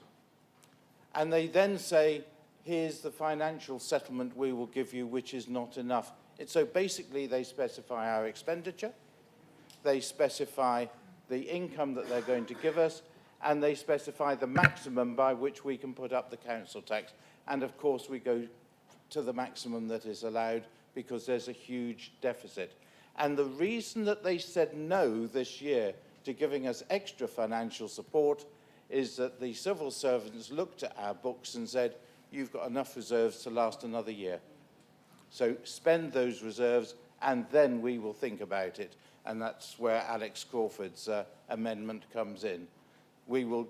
And they then say, here's the financial settlement we will give you, which is not enough. So basically, they specify our expenditure, they specify the income that they're going to give us, and they specify the maximum by which we can put up the council tax. And of course, we go to the maximum that is allowed because there's a huge deficit. And the reason that they said no this year to giving us extra financial support is that the civil servants looked at our books and said, you've got enough reserves to last another year. So spend those reserves and then we will think about it. And that's where Alex Crawford's amendment comes in. We will,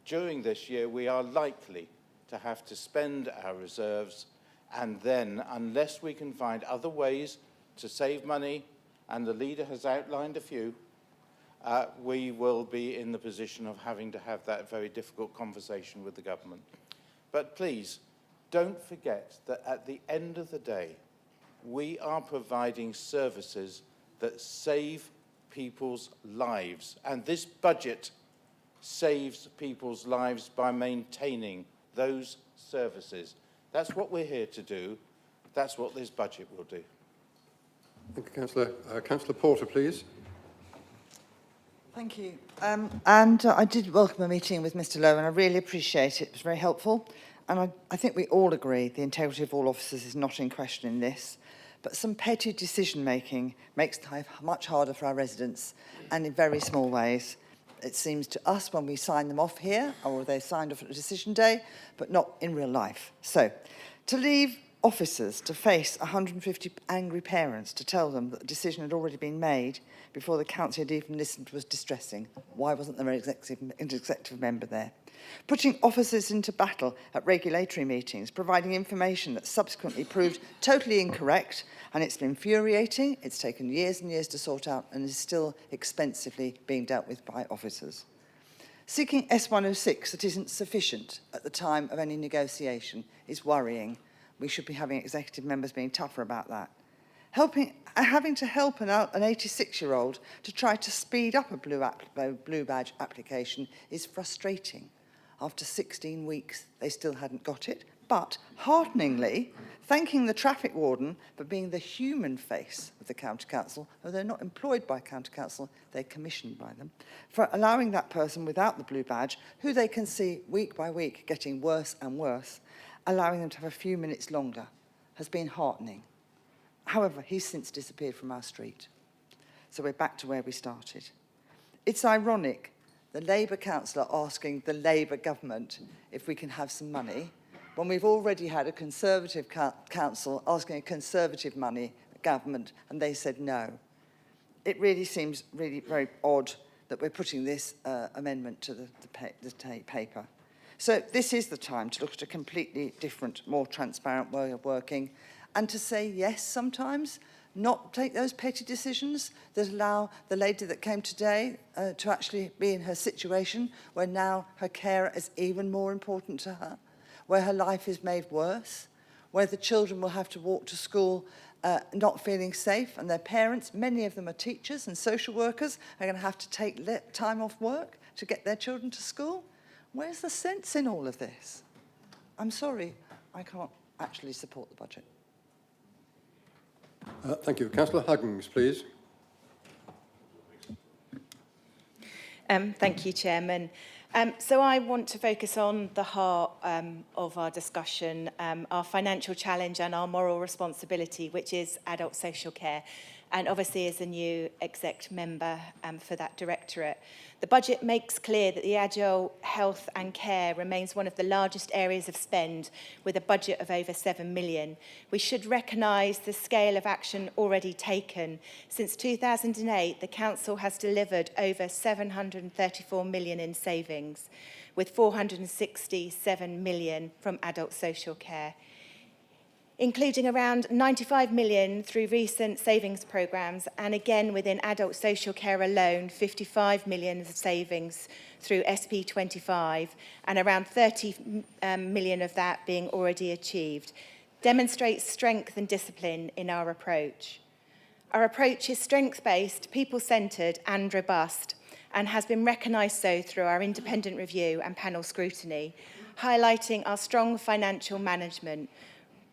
during this year, we are likely to have to spend our reserves, and then, unless we can find other ways to save money, and the leader has outlined a few, we will be in the position of having to have that very difficult conversation with the government. But please, don't forget that at the end of the day, we are providing services that save people's lives. And this budget saves people's lives by maintaining those services. That's what we're here to do. That's what this budget will do. Thank you, Councillor. Councillor Porter, please. Thank you. I did welcome a meeting with Mr Lowe, and I really appreciate it. It was very helpful. And I think we all agree the integrity of all officers is not in question in this. But some petty decision-making makes life much harder for our residents, and in very small ways. It seems to us when we sign them off here, or they signed off at a decision day, but not in real life. So, to leave officers to face 150 angry parents to tell them that the decision had already been made before the council had even listened was distressing. Why wasn't there an executive member there? Putting officers into battle at regulatory meetings, providing information that subsequently proved totally incorrect, and it's been infuriating. It's taken years and years to sort out and is still expensively being dealt with by officers. Seeking S106 that isn't sufficient at the time of any negotiation is worrying. We should be having executive members being tougher about that. Having to help an 86-year-old to try to speed up a blue badge application is frustrating. After 16 weeks, they still hadn't got it. But, hearteningly, thanking the traffic warden for being the human face of the county council, though they're not employed by county council, they're commissioned by them, for allowing that person without the blue badge, who they can see week by week getting worse and worse, allowing them to have a few minutes longer, has been heartening. However, he's since disappeared from our street. So we're back to where we started. It's ironic, the Labour councillor asking the Labour government if we can have some money, when we've already had a Conservative council asking a Conservative money government, and they said no. It really seems really very odd that we're putting this amendment to the paper. So this is the time to look at a completely different, more transparent way of working, and to say yes sometimes, not take those petty decisions that allow the lady that came today to actually be in her situation where now her carer is even more important to her, where her life is made worse, where the children will have to walk to school not feeling safe, and their parents, many of them are teachers and social workers, are going to have to take time off work to get their children to school. Where's the sense in all of this? I'm sorry, I can't actually support the budget. Thank you. Councillor Huggins, please. Thank you, Chairman. So I want to focus on the heart of our discussion, our financial challenge and our moral responsibility, which is adult social care. And obviously as a new exec member for that directorate. The budget makes clear that the adult health and care remains one of the largest areas of spend, with a budget of over 7 million. We should recognise the scale of action already taken. Since 2008, the Council has delivered over 734 million in savings, with 467 million from adult social care, including around 95 million through recent savings programmes, and again within adult social care alone, 55 million of savings through SP25, and around 30 million of that being already achieved, demonstrates strength and discipline in our approach. Our approach is strength-based, people-centred and robust, and has been recognised so through our independent review and panel scrutiny, highlighting our strong financial management,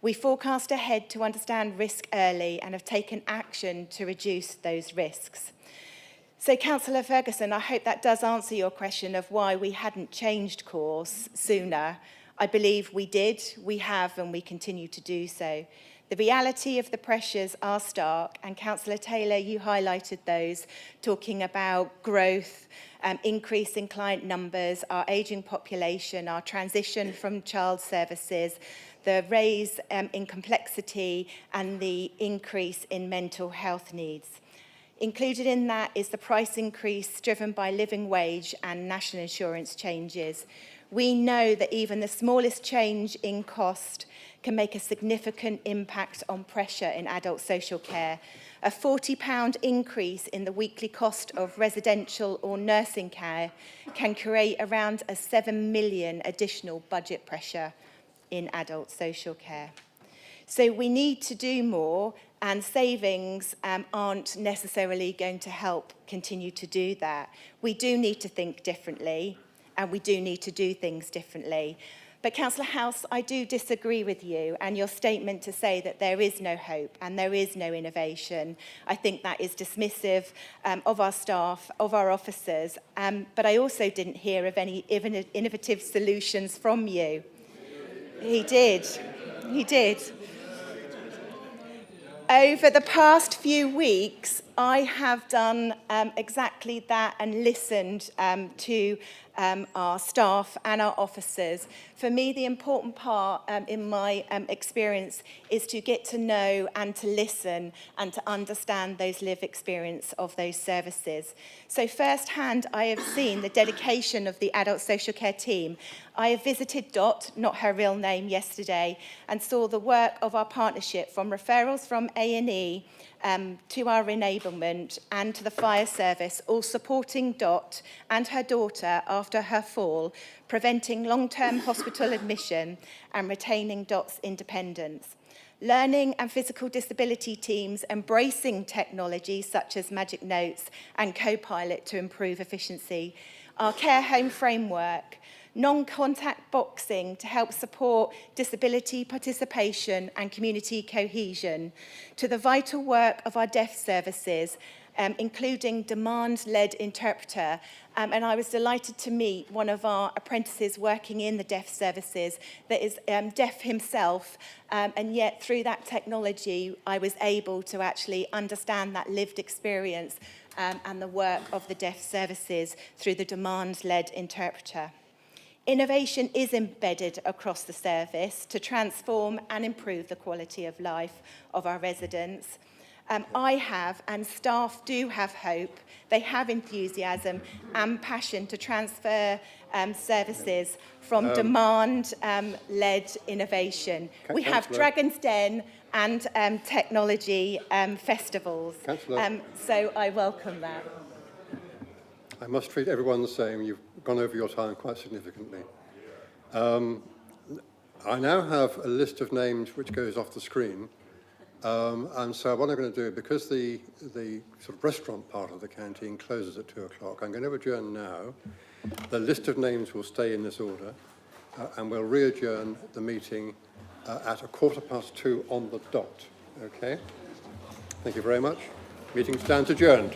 We forecast ahead to understand risk early and have taken action to reduce those risks. So, Councillor Ferguson, I hope that does answer your question of why we hadn't changed course sooner. I believe we did, we have, and we continue to do so. The reality of the pressures are stark, and Councillor Taylor, you highlighted those, talking about growth, increase in client numbers, our ageing population, our transition from child services, the raise in complexity, and the increase in mental health needs. Included in that is the price increase driven by living wage and national insurance changes. We know that even the smallest change in cost can make a significant impact on pressure in adult social care. A £40 increase in the weekly cost of residential or nursing care can create around a 7 million additional budget pressure in adult social care. So we need to do more, and savings aren't necessarily going to help continue to do that. We do need to think differently, and we do need to do things differently. But Councillor House, I do disagree with you and your statement to say that there is no hope and there is no innovation. I think that is dismissive of our staff, of our officers, but I also didn't hear of any innovative solutions from you. He did. He did. Over the past few weeks, I have done exactly that and listened to our staff and our officers. For me, the important part in my experience is to get to know and to listen and to understand those lived experience of those services. So firsthand, I have seen the dedication of the adult social care team. I have visited Dot, not her real name, yesterday, and saw the work of our partnership from referrals from A&E to our enablement and to the fire service, all supporting Dot and her daughter after her fall, preventing long-term hospital admission and retaining Dot's independence. Learning and physical disability teams embracing technology such as Magic Notes and Copilot to improve efficiency. Our care home framework, non-contact boxing to help support disability participation and community cohesion, to the vital work of our deaf services, including demand-led interpreter. And I was delighted to meet one of our apprentices working in the deaf services that is deaf himself, and yet through that technology, I was able to actually understand that lived experience and the work of the deaf services through the demand-led interpreter. Innovation is embedded across the service to transform and improve the quality of life of our residents. I have, and staff do have hope. They have enthusiasm and passion to transfer services from demand-led innovation. We have Dragon's Den and technology festivals. So I welcome that. I must treat everyone the same. You've gone over your time quite significantly. I now have a list of names which goes off the screen. And so what I'm going to do, because the sort of restaurant part of the canteen closes at 2 o'clock, I'm going to adjourn now. The list of names will stay in this order, and we'll re-adjourn the meeting at 2:15 on the dot. Okay? Thank you very much. Meeting stands adjourned.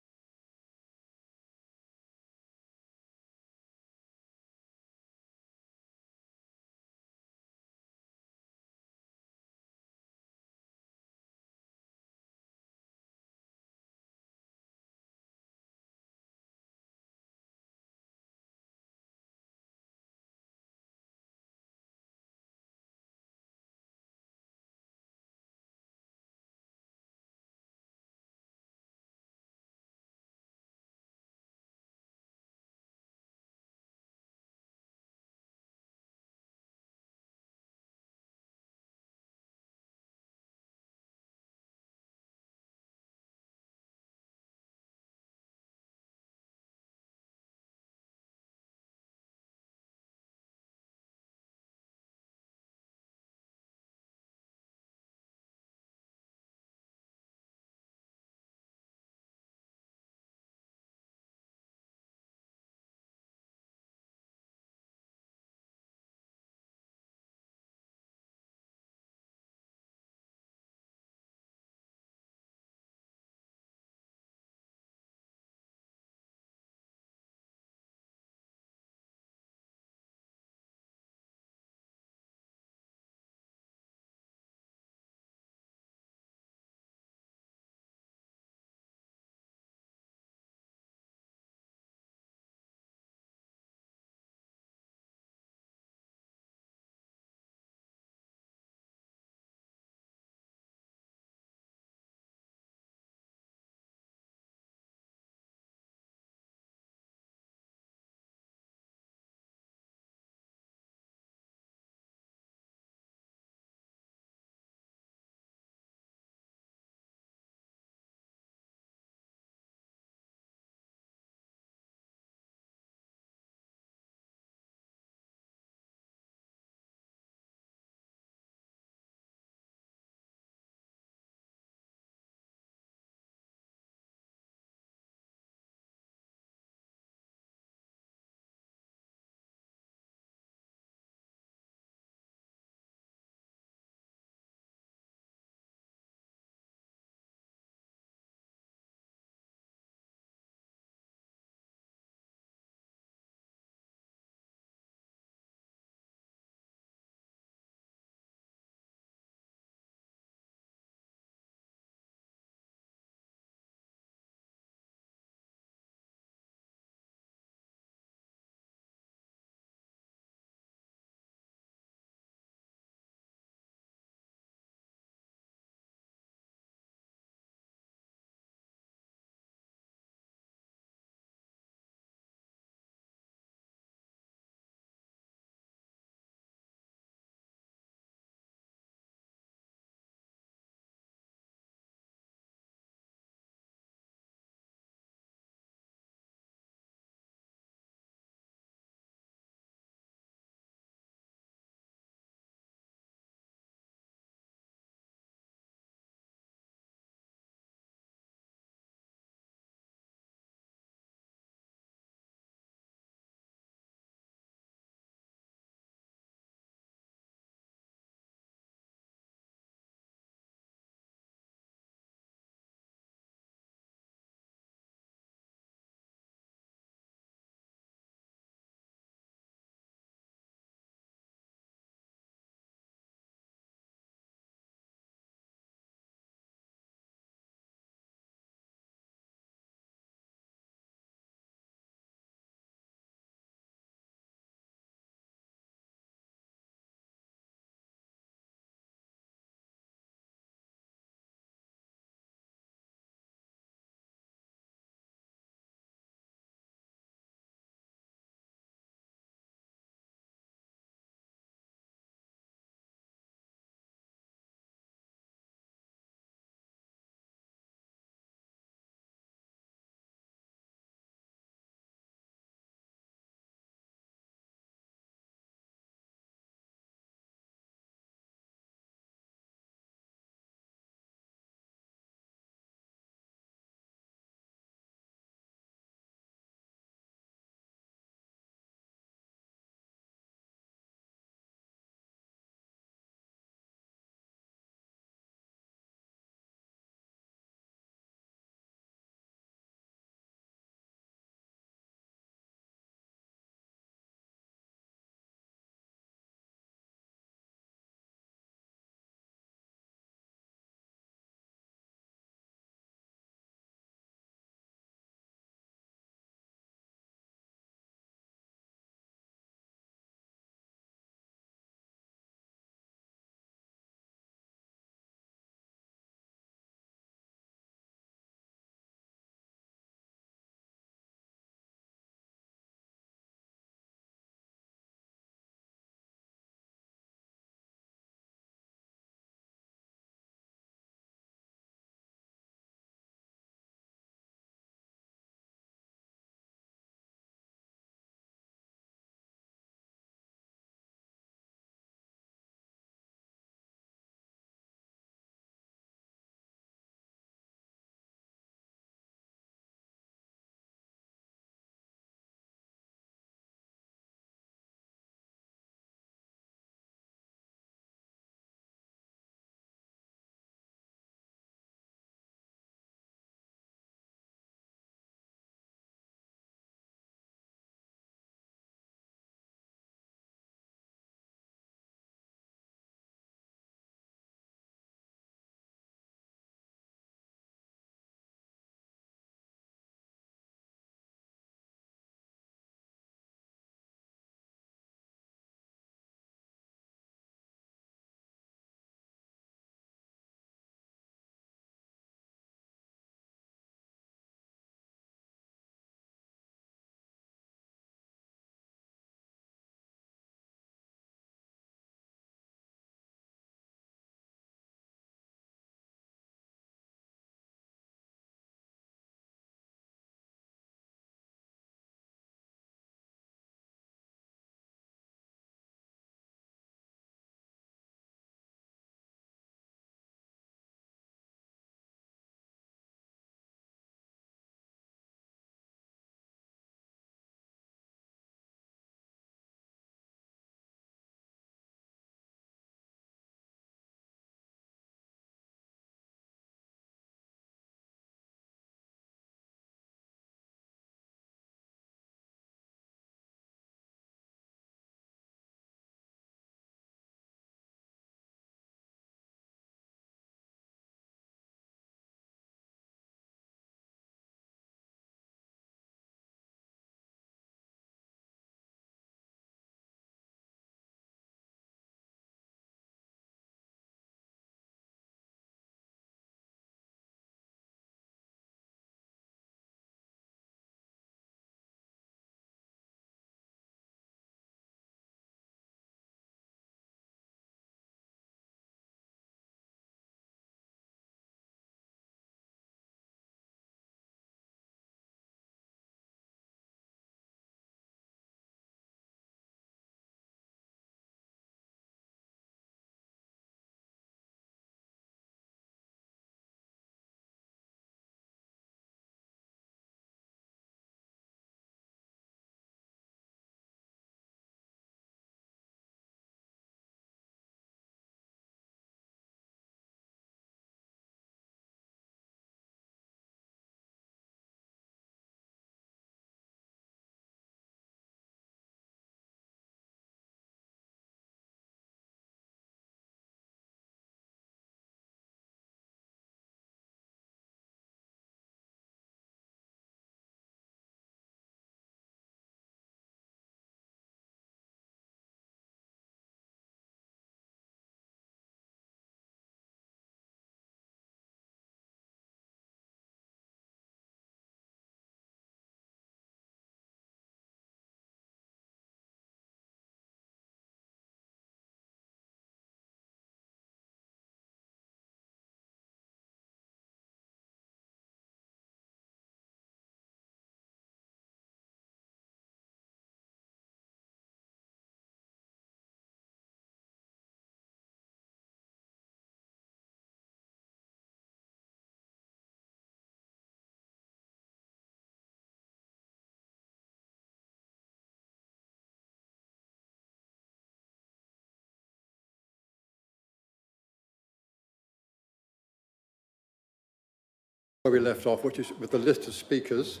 where we left off, which is with the list of speakers,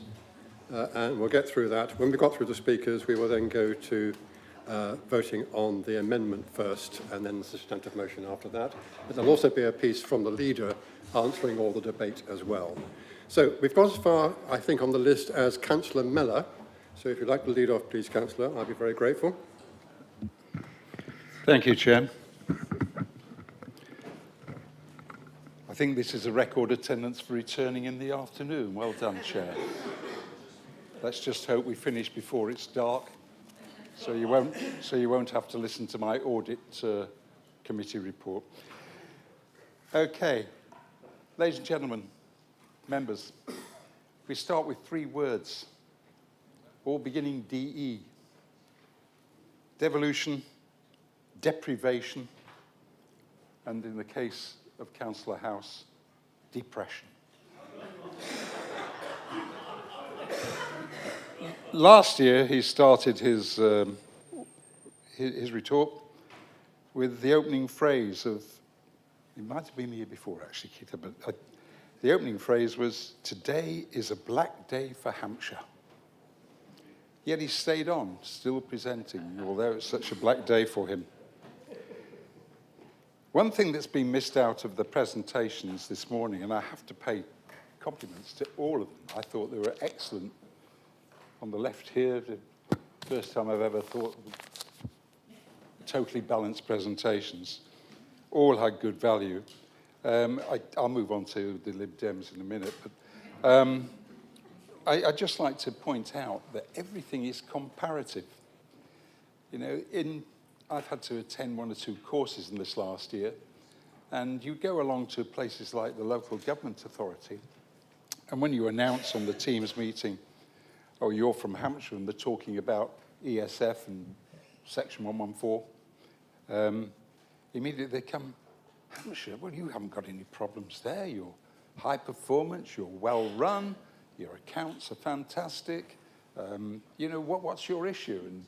and we'll get through that. When we've got through the speakers, we will then go to voting on the amendment first, and then the substantive motion after that. But there'll also be a piece from the leader answering all the debate as well. So we've got as far, I think, on the list as Councillor Mellor. So if you'd like to lead off, please, Councillor, I'd be very grateful. Thank you, Chair. I think this is a record attendance for returning in the afternoon. Well done, Chair. Let's just hope we finish before it's dark, so you won't have to listen to my audit committee report. Okay, ladies and gentlemen, members, we start with 3 words, all beginning DE. Devolution, deprivation, and in the case of Councillor House, depression. Last year, he started his retort with the opening phrase of, it might have been the year before actually, Keita, but the opening phrase was, "Today is a black day for Hampshire." Yet he stayed on, still presenting, although it's such a black day for him. One thing that's been missed out of the presentations this morning, and I have to pay compliments to all of them. I thought they were excellent. On the left here, the first time I've ever thought totally balanced presentations. All had good value. I'll move on to the Lib Dems in a minute, but I'd just like to point out that everything is comparative. You know, I've had to attend 1 or 2 courses in this last year, and you go along to places like the local government authority, and when you announce on the Teams meeting, oh, you're from Hampshire, and they're talking about ESF and Section 114, immediately they come, Hampshire, well, you haven't got any problems there. You're high performance, you're well run, your accounts are fantastic. You know, what's your issue? And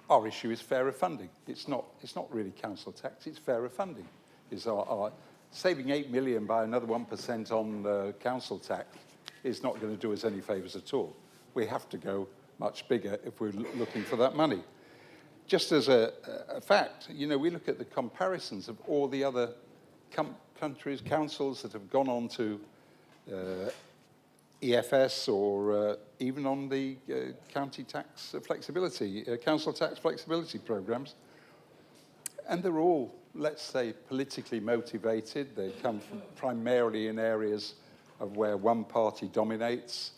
our issue is fairer funding. It's not really council tax, it's fairer funding. Is our saving 8 million by another 1% on council tax is not going to do us any favours at all. We have to go much bigger if we're looking for that money. Just as a fact, you know, we look at the comparisons of all the other countries, councils that have gone on to EFS or even on the county tax flexibility, council tax flexibility programmes. And they're all, let's say, politically motivated. They come from primarily in areas of where one party dominates,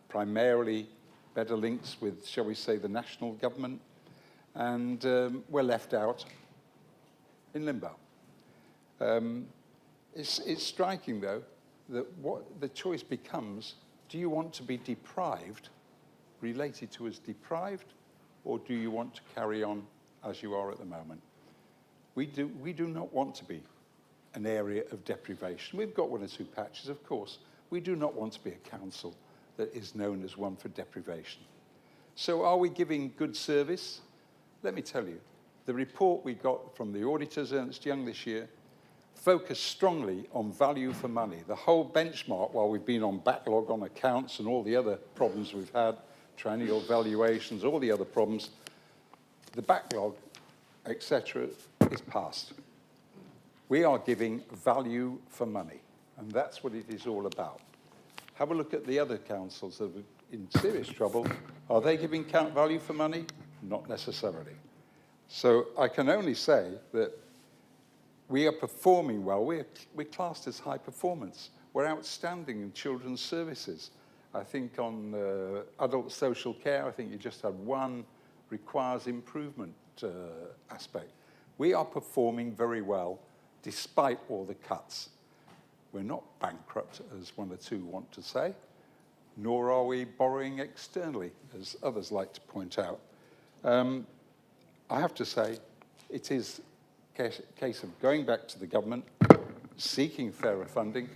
primarily better links with, shall we say, the national government, and we're left out in limbo. It's striking, though, that what the choice becomes, do you want to be deprived, related to as deprived, or do you want to carry on as you are at the moment? We do not want to be an area of deprivation. We've got 1 or 2 patches, of course. We do not want to be a council that is known as one for deprivation. So are we giving good service? Let me tell you, the report we got from the auditors, Ernst Young, this year, focused strongly on value for money. The whole benchmark, while we've been on backlog on accounts and all the other problems we've had, triennial valuations, all the other problems, the backlog, etc., is past. We are giving value for money, and that's what it is all about. Have a look at the other councils that are in serious trouble. Are they giving value for money? Not necessarily. So I can only say that we are performing well. We're classed as high performance. We're outstanding in children's services. I think on adult social care, I think you just had 1 requires improvement aspect. We are performing very well despite all the cuts. We're not bankrupt, as 1 or 2 want to say, nor are we borrowing externally, as others like to point out. I have to say, it is a case of going back to the government, seeking fairer funding,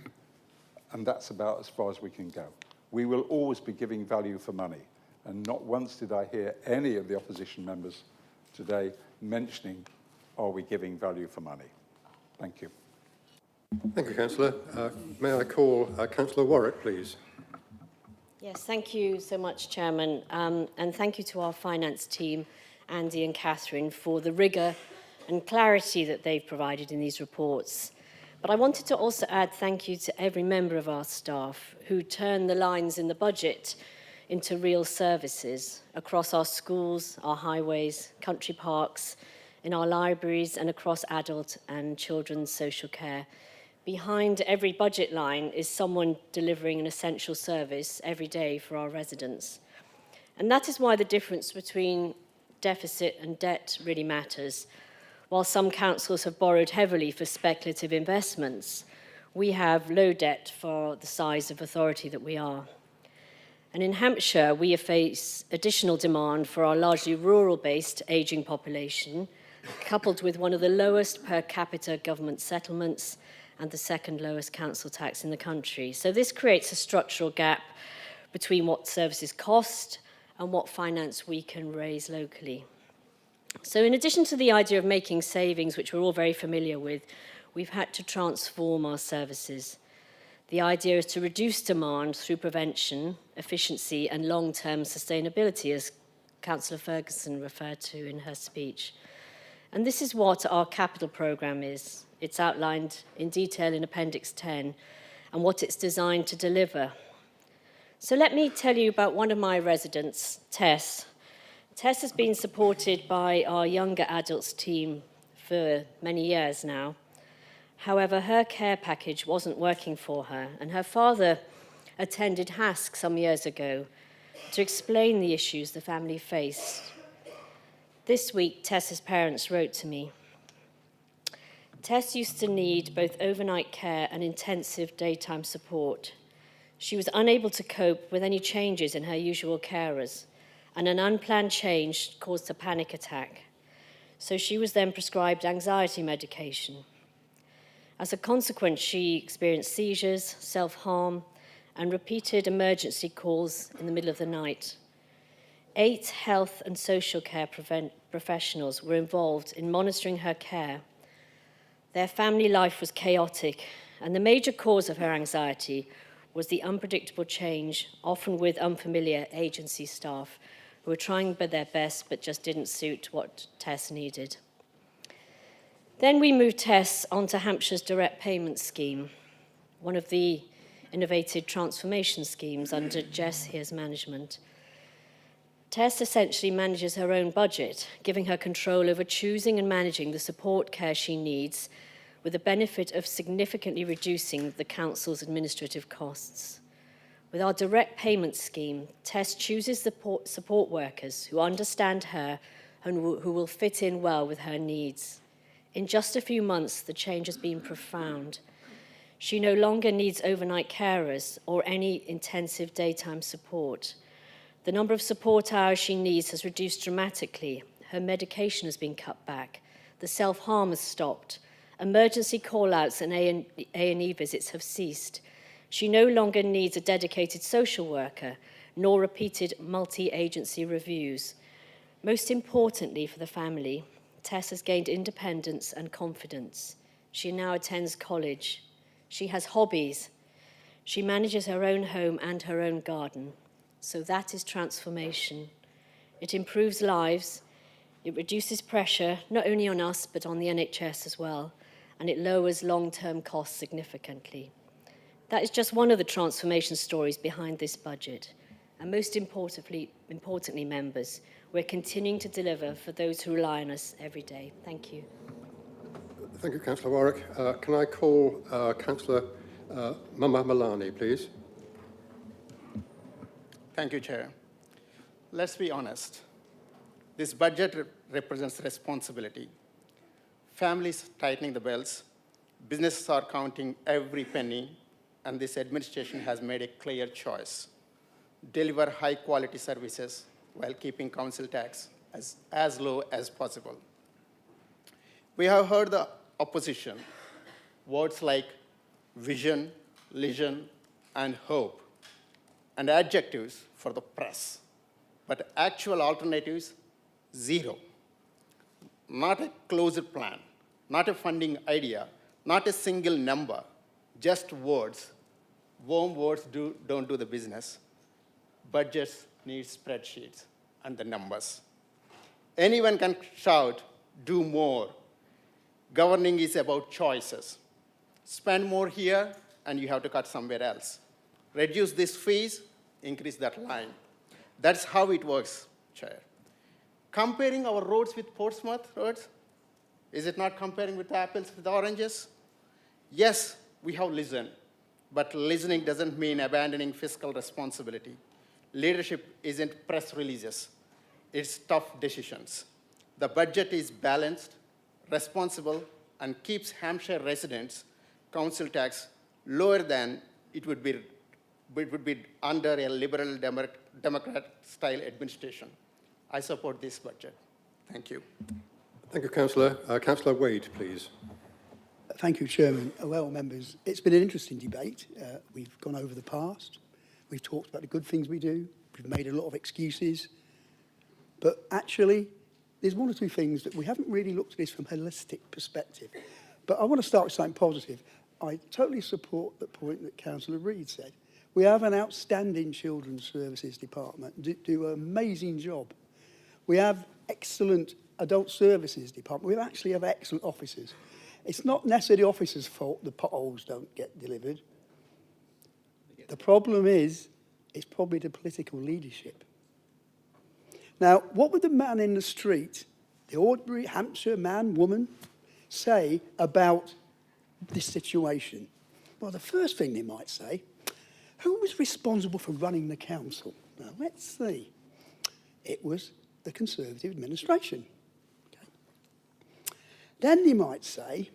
and that's about as far as we can go. We will always be giving value for money, and not once did I hear any of the opposition members today mentioning, are we giving value for money? Thank you. Thank you, Councillor. May I call Councillor Warwick, please? Yes, thank you so much, Chairman, and thank you to our finance team, Andy and Catherine, for the rigour and clarity that they've provided in these reports. But I wanted to also add thank you to every member of our staff who turn the lines in the budget into real services across our schools, our highways, country parks, in our libraries and across adult and children's social care. Behind every budget line is someone delivering an essential service every day for our residents. And that is why the difference between deficit and debt really matters. While some councils have borrowed heavily for speculative investments, we have low debt for the size of authority that we are. And in Hampshire, we face additional demand for our largely rural-based ageing population, coupled with one of the lowest per capita government settlements and the second lowest council tax in the country. So this creates a structural gap between what services cost and what finance we can raise locally. So in addition to the idea of making savings, which we're all very familiar with, we've had to transform our services. The idea is to reduce demand through prevention, efficiency, and long-term sustainability, as Councillor Ferguson referred to in her speech. And this is what our capital programme is. It's outlined in detail in Appendix 10 and what it's designed to deliver. So let me tell you about one of my residents, Tess. Tess has been supported by our younger adults team for many years now. However, her care package wasn't working for her, and her father attended HASC some years ago to explain the issues the family faced. This week, Tess's parents wrote to me. Tess used to need both overnight care and intensive daytime support. She was unable to cope with any changes in her usual carers, and an unplanned change caused a panic attack. So she was then prescribed anxiety medication. As a consequence, she experienced seizures, self-harm, and repeated emergency calls in the middle of the night. 8 health and social care professionals were involved in monitoring her care. Their family life was chaotic, and the major cause of her anxiety was the unpredictable change, often with unfamiliar agency staff who were trying their best but just didn't suit what Tess needed. Then we moved Tess onto Hampshire's direct payment scheme, one of the innovative transformation schemes under Jess here's management. Tess essentially manages her own budget, giving her control over choosing and managing the support care she needs, with the benefit of significantly reducing the council's administrative costs. With our direct payment scheme, Tess chooses the support workers who understand her and who will fit in well with her needs. In just a few months, the change has been profound. She no longer needs overnight carers or any intensive daytime support. The number of support hours she needs has reduced dramatically. Her medication has been cut back. The self-harm has stopped. Emergency call-outs and A&E visits have ceased. She no longer needs a dedicated social worker, nor repeated multi-agency reviews. Most importantly for the family, Tess has gained independence and confidence. She now attends college. She has hobbies. She manages her own home and her own garden. So that is transformation. It improves lives. It reduces pressure, not only on us, but on the NHS as well. And it lowers long-term costs significantly. That is just one of the transformation stories behind this budget. And most importantly, members, we're continuing to deliver for those who rely on us every day. Thank you. Thank you, Councillor Warwick. Can I call Councillor Mama Malani, please? Thank you, Chair. Let's be honest. This budget represents responsibility. Families tightening the belts, businesses are counting every penny, and this administration has made a clear choice. Deliver high-quality services while keeping council tax as low as possible. We have heard the opposition, words like vision, legion, and hope, and adjectives for the press, but actual alternatives, zero. Not a closed plan, not a funding idea, not a single number, just words. Warm words don't do the business. Budgets need spreadsheets and the numbers. Anyone can shout, do more. Governing is about choices. Spend more here, and you have to cut somewhere else. Reduce this fees, increase that line. That's how it works, Chair. Comparing our roads with Portsmouth roads, is it not comparing with apples with oranges? Yes, we have listened, but listening doesn't mean abandoning fiscal responsibility. Leadership isn't press releases, it's tough decisions. The budget is balanced, responsible, and keeps Hampshire residents' council tax lower than it would be under a liberal Democrat-style administration. I support this budget. Thank you. Thank you, Councillor. Councillor Wade, please. Thank you, Chairman. Well, members, it's been an interesting debate. We've gone over the past. We've talked about the good things we do. We've made a lot of excuses. But actually, there's one or two things that we haven't really looked at this from a holistic perspective. But I want to start with something positive. I totally support the point that Councillor Reid said. We have an outstanding Children's Services Department, do an amazing job. We have excellent Adult Services Department. We actually have excellent officers. It's not necessarily the officers' fault the potholes don't get delivered. The problem is, it's probably the political leadership. Now, what would the man in the street, the ordinary Hampshire man, woman, say about this situation? Well, the first thing they might say, who was responsible for running the council? Now, let's see. It was the Conservative administration. Okay. Then they might say,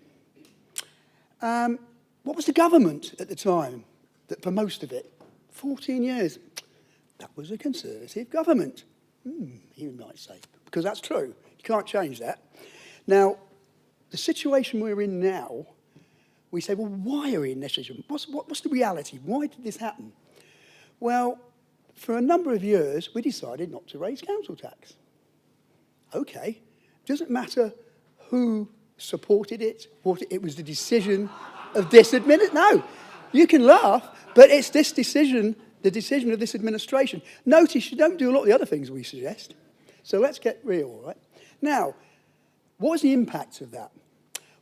what was the government at the time that for most of it? 14 years. That was a Conservative government. You might say, because that's true. You can't change that. Now, the situation we're in now, we say, well, why are we in this situation? What's the reality? Why did this happen? Well, for a number of years, we decided not to raise council tax. Okay, doesn't matter who supported it, what it was the decision of this administration. No, you can laugh, but it's this decision, the decision of this administration. Notice you don't do a lot of the other things we suggest. So let's get real, all right? Now, what was the impact of that?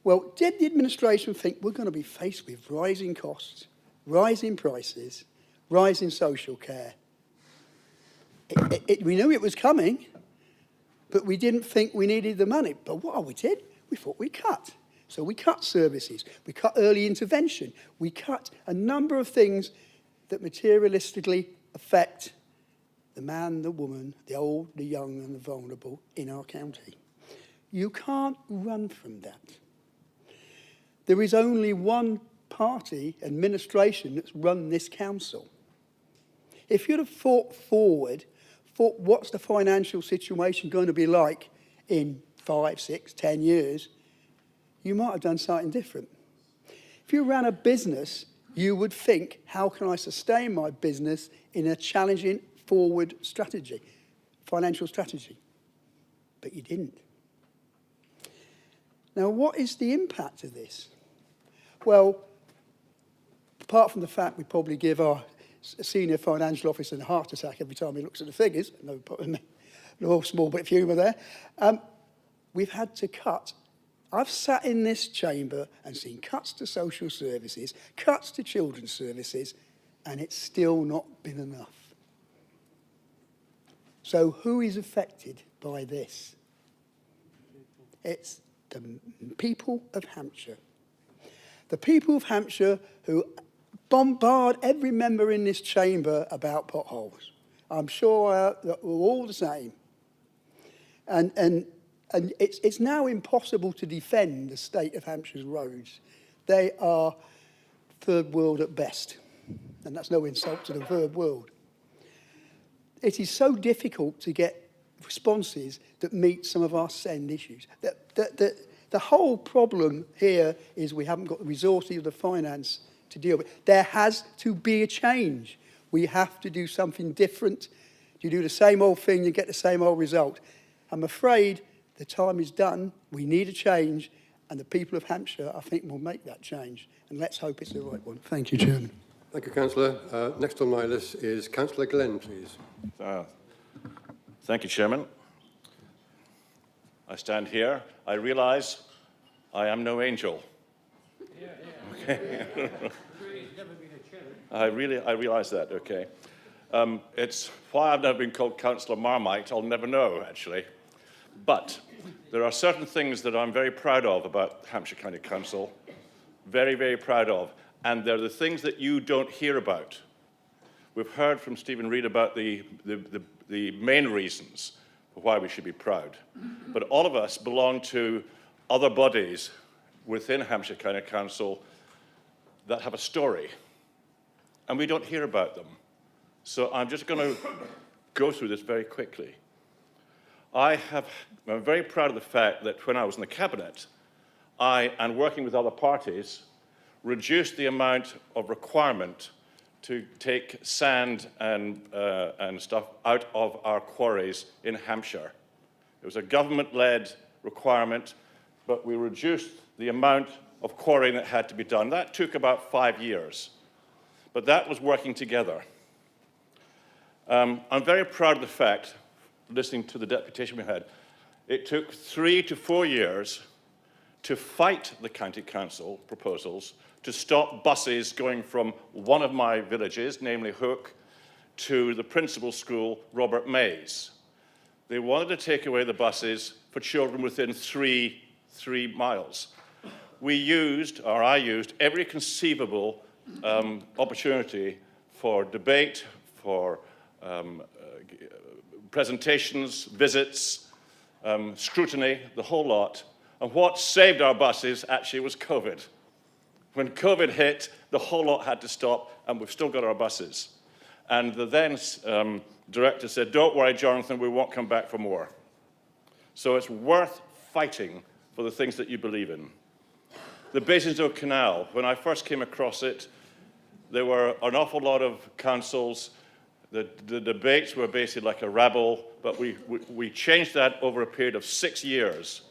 Well, did the administration think we're going to be faced with rising costs, rising prices, rising social care? We knew it was coming, but we didn't think we needed the money. But what we did, we thought we'd cut. So we cut services, we cut early intervention, we cut a number of things that materialistically affect the man, the woman, the old, the young, and the vulnerable in our county. You can't run from that. There is only one party administration that's run this council. If you'd have thought forward, thought what's the financial situation going to be like in 5, 6, 10 years, you might have done something different. If you ran a business, you would think, how can I sustain my business in a challenging forward strategy, financial strategy? But you didn't. Now, what is the impact of this? Well, apart from the fact we probably give our senior financial officer a heart attack every time he looks at the figures, no small bit of humour there, we've had to cut. I've sat in this chamber and seen cuts to social services, cuts to children's services, and it's still not been enough. So who is affected by this? It's the people of Hampshire. The people of Hampshire who bombard every member in this chamber about potholes. I'm sure that we're all the same. And it's now impossible to defend the state of Hampshire's roads. They are third world at best. And that's no insult to the third world. It is so difficult to get responses that meet some of our send issues. The whole problem here is we haven't got the resources or the finance to deal with it. There has to be a change. We have to do something different. You do the same old thing, you get the same old result. I'm afraid the time is done. We need a change, And the people of Hampshire, I think, will make that change. And let's hope it's the right one. Thank you, Chairman. Thank you, Councillor. Next on my list is Councillor Glenn, please. Thank you, Chairman. I stand here. I realise I am no angel. Okay. I realise that, okay. It's why I've never been called Councillor Marmite, I'll never know, actually. But there are certain things that I'm very proud of about Hampshire County Council, very, very proud of, and they're the things that you don't hear about. We've heard from Stephen Reid about the main reasons for why we should be proud. But all of us belong to other bodies within Hampshire County Council that have a story, and we don't hear about them. So I'm just going to go through this very quickly. I'm very proud of the fact that when I was in the Cabinet, I, and working with other parties, reduced the amount of requirement to take sand and stuff out of our quarries in Hampshire. It was a government-led requirement, but we reduced the amount of quarrying that had to be done. That took about 5 years, but that was working together. I'm very proud of the fact, listening to the deputation we had, it took 3 to 4 years to fight the County Council proposals to stop buses going from one of my villages, namely Hook, to the principal school, Robert Mays. They wanted to take away the buses for children within three miles. I used every conceivable opportunity for debate, for presentations, visits, scrutiny, the whole lot. And what saved our buses actually was COVID. When COVID hit, the whole lot had to stop, and we've still got our buses. And the then director said, "Don't worry, Jonathan, we won't come back for more." So it's worth fighting for the things that you believe in. The Basingstoke Canal, when I first came across it, there were an awful lot of councils. The debates were basically like a rabble, but we changed that over a period of 6 years,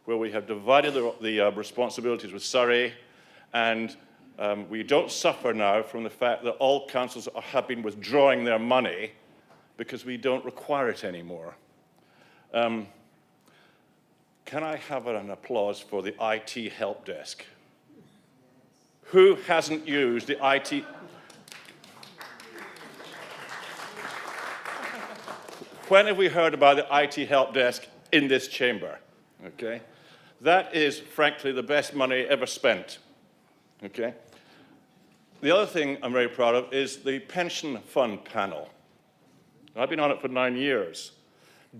where we have divided the responsibilities with Surrey, and we don't suffer now from the fact that all councils have been withdrawing their money because we don't require it anymore. Can I have an applause for the IT help desk? Who hasn't used the IT? When have we heard about the IT help desk in this chamber? Okay, that is frankly the best money ever spent. Okay. The other thing I'm very proud of is the pension fund panel. I've been on it for 9 years.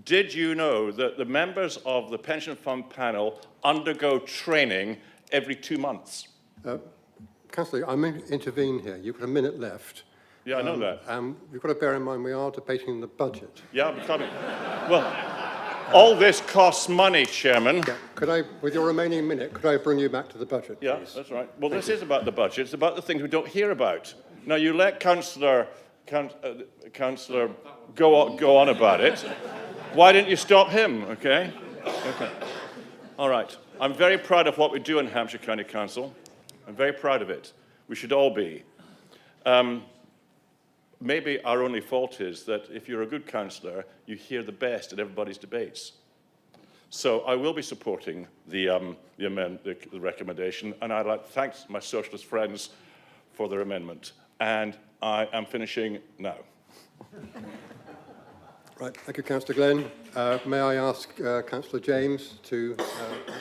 Did you know that the members of the pension fund panel undergo training every 2 months? Councillor, I'm going to intervene here. You've got a minute left. Yeah, I know that. You've got to bear in mind we are debating the budget. Yeah, I'm coming. Well, all this costs money, Chairman. Yeah. Could I, with your remaining minute, could I bring you back to the budget, Yeah, please? that's right. Well, this is about the budget. It's about the things we don't hear about. Now, you let Councillor go on about it. Why didn't you stop him, okay? Okay. All right. I'm very proud of what we do in Hampshire County Council. I'm very proud of it. We should all be. Maybe our only fault is that if you're a good councillor, you hear the best at everybody's debates. So I will be supporting the recommendation, and I'd like to thank my socialist friends for their amendment. And I am finishing now. Right, thank you, Councillor Glenn. May I ask Councillor James to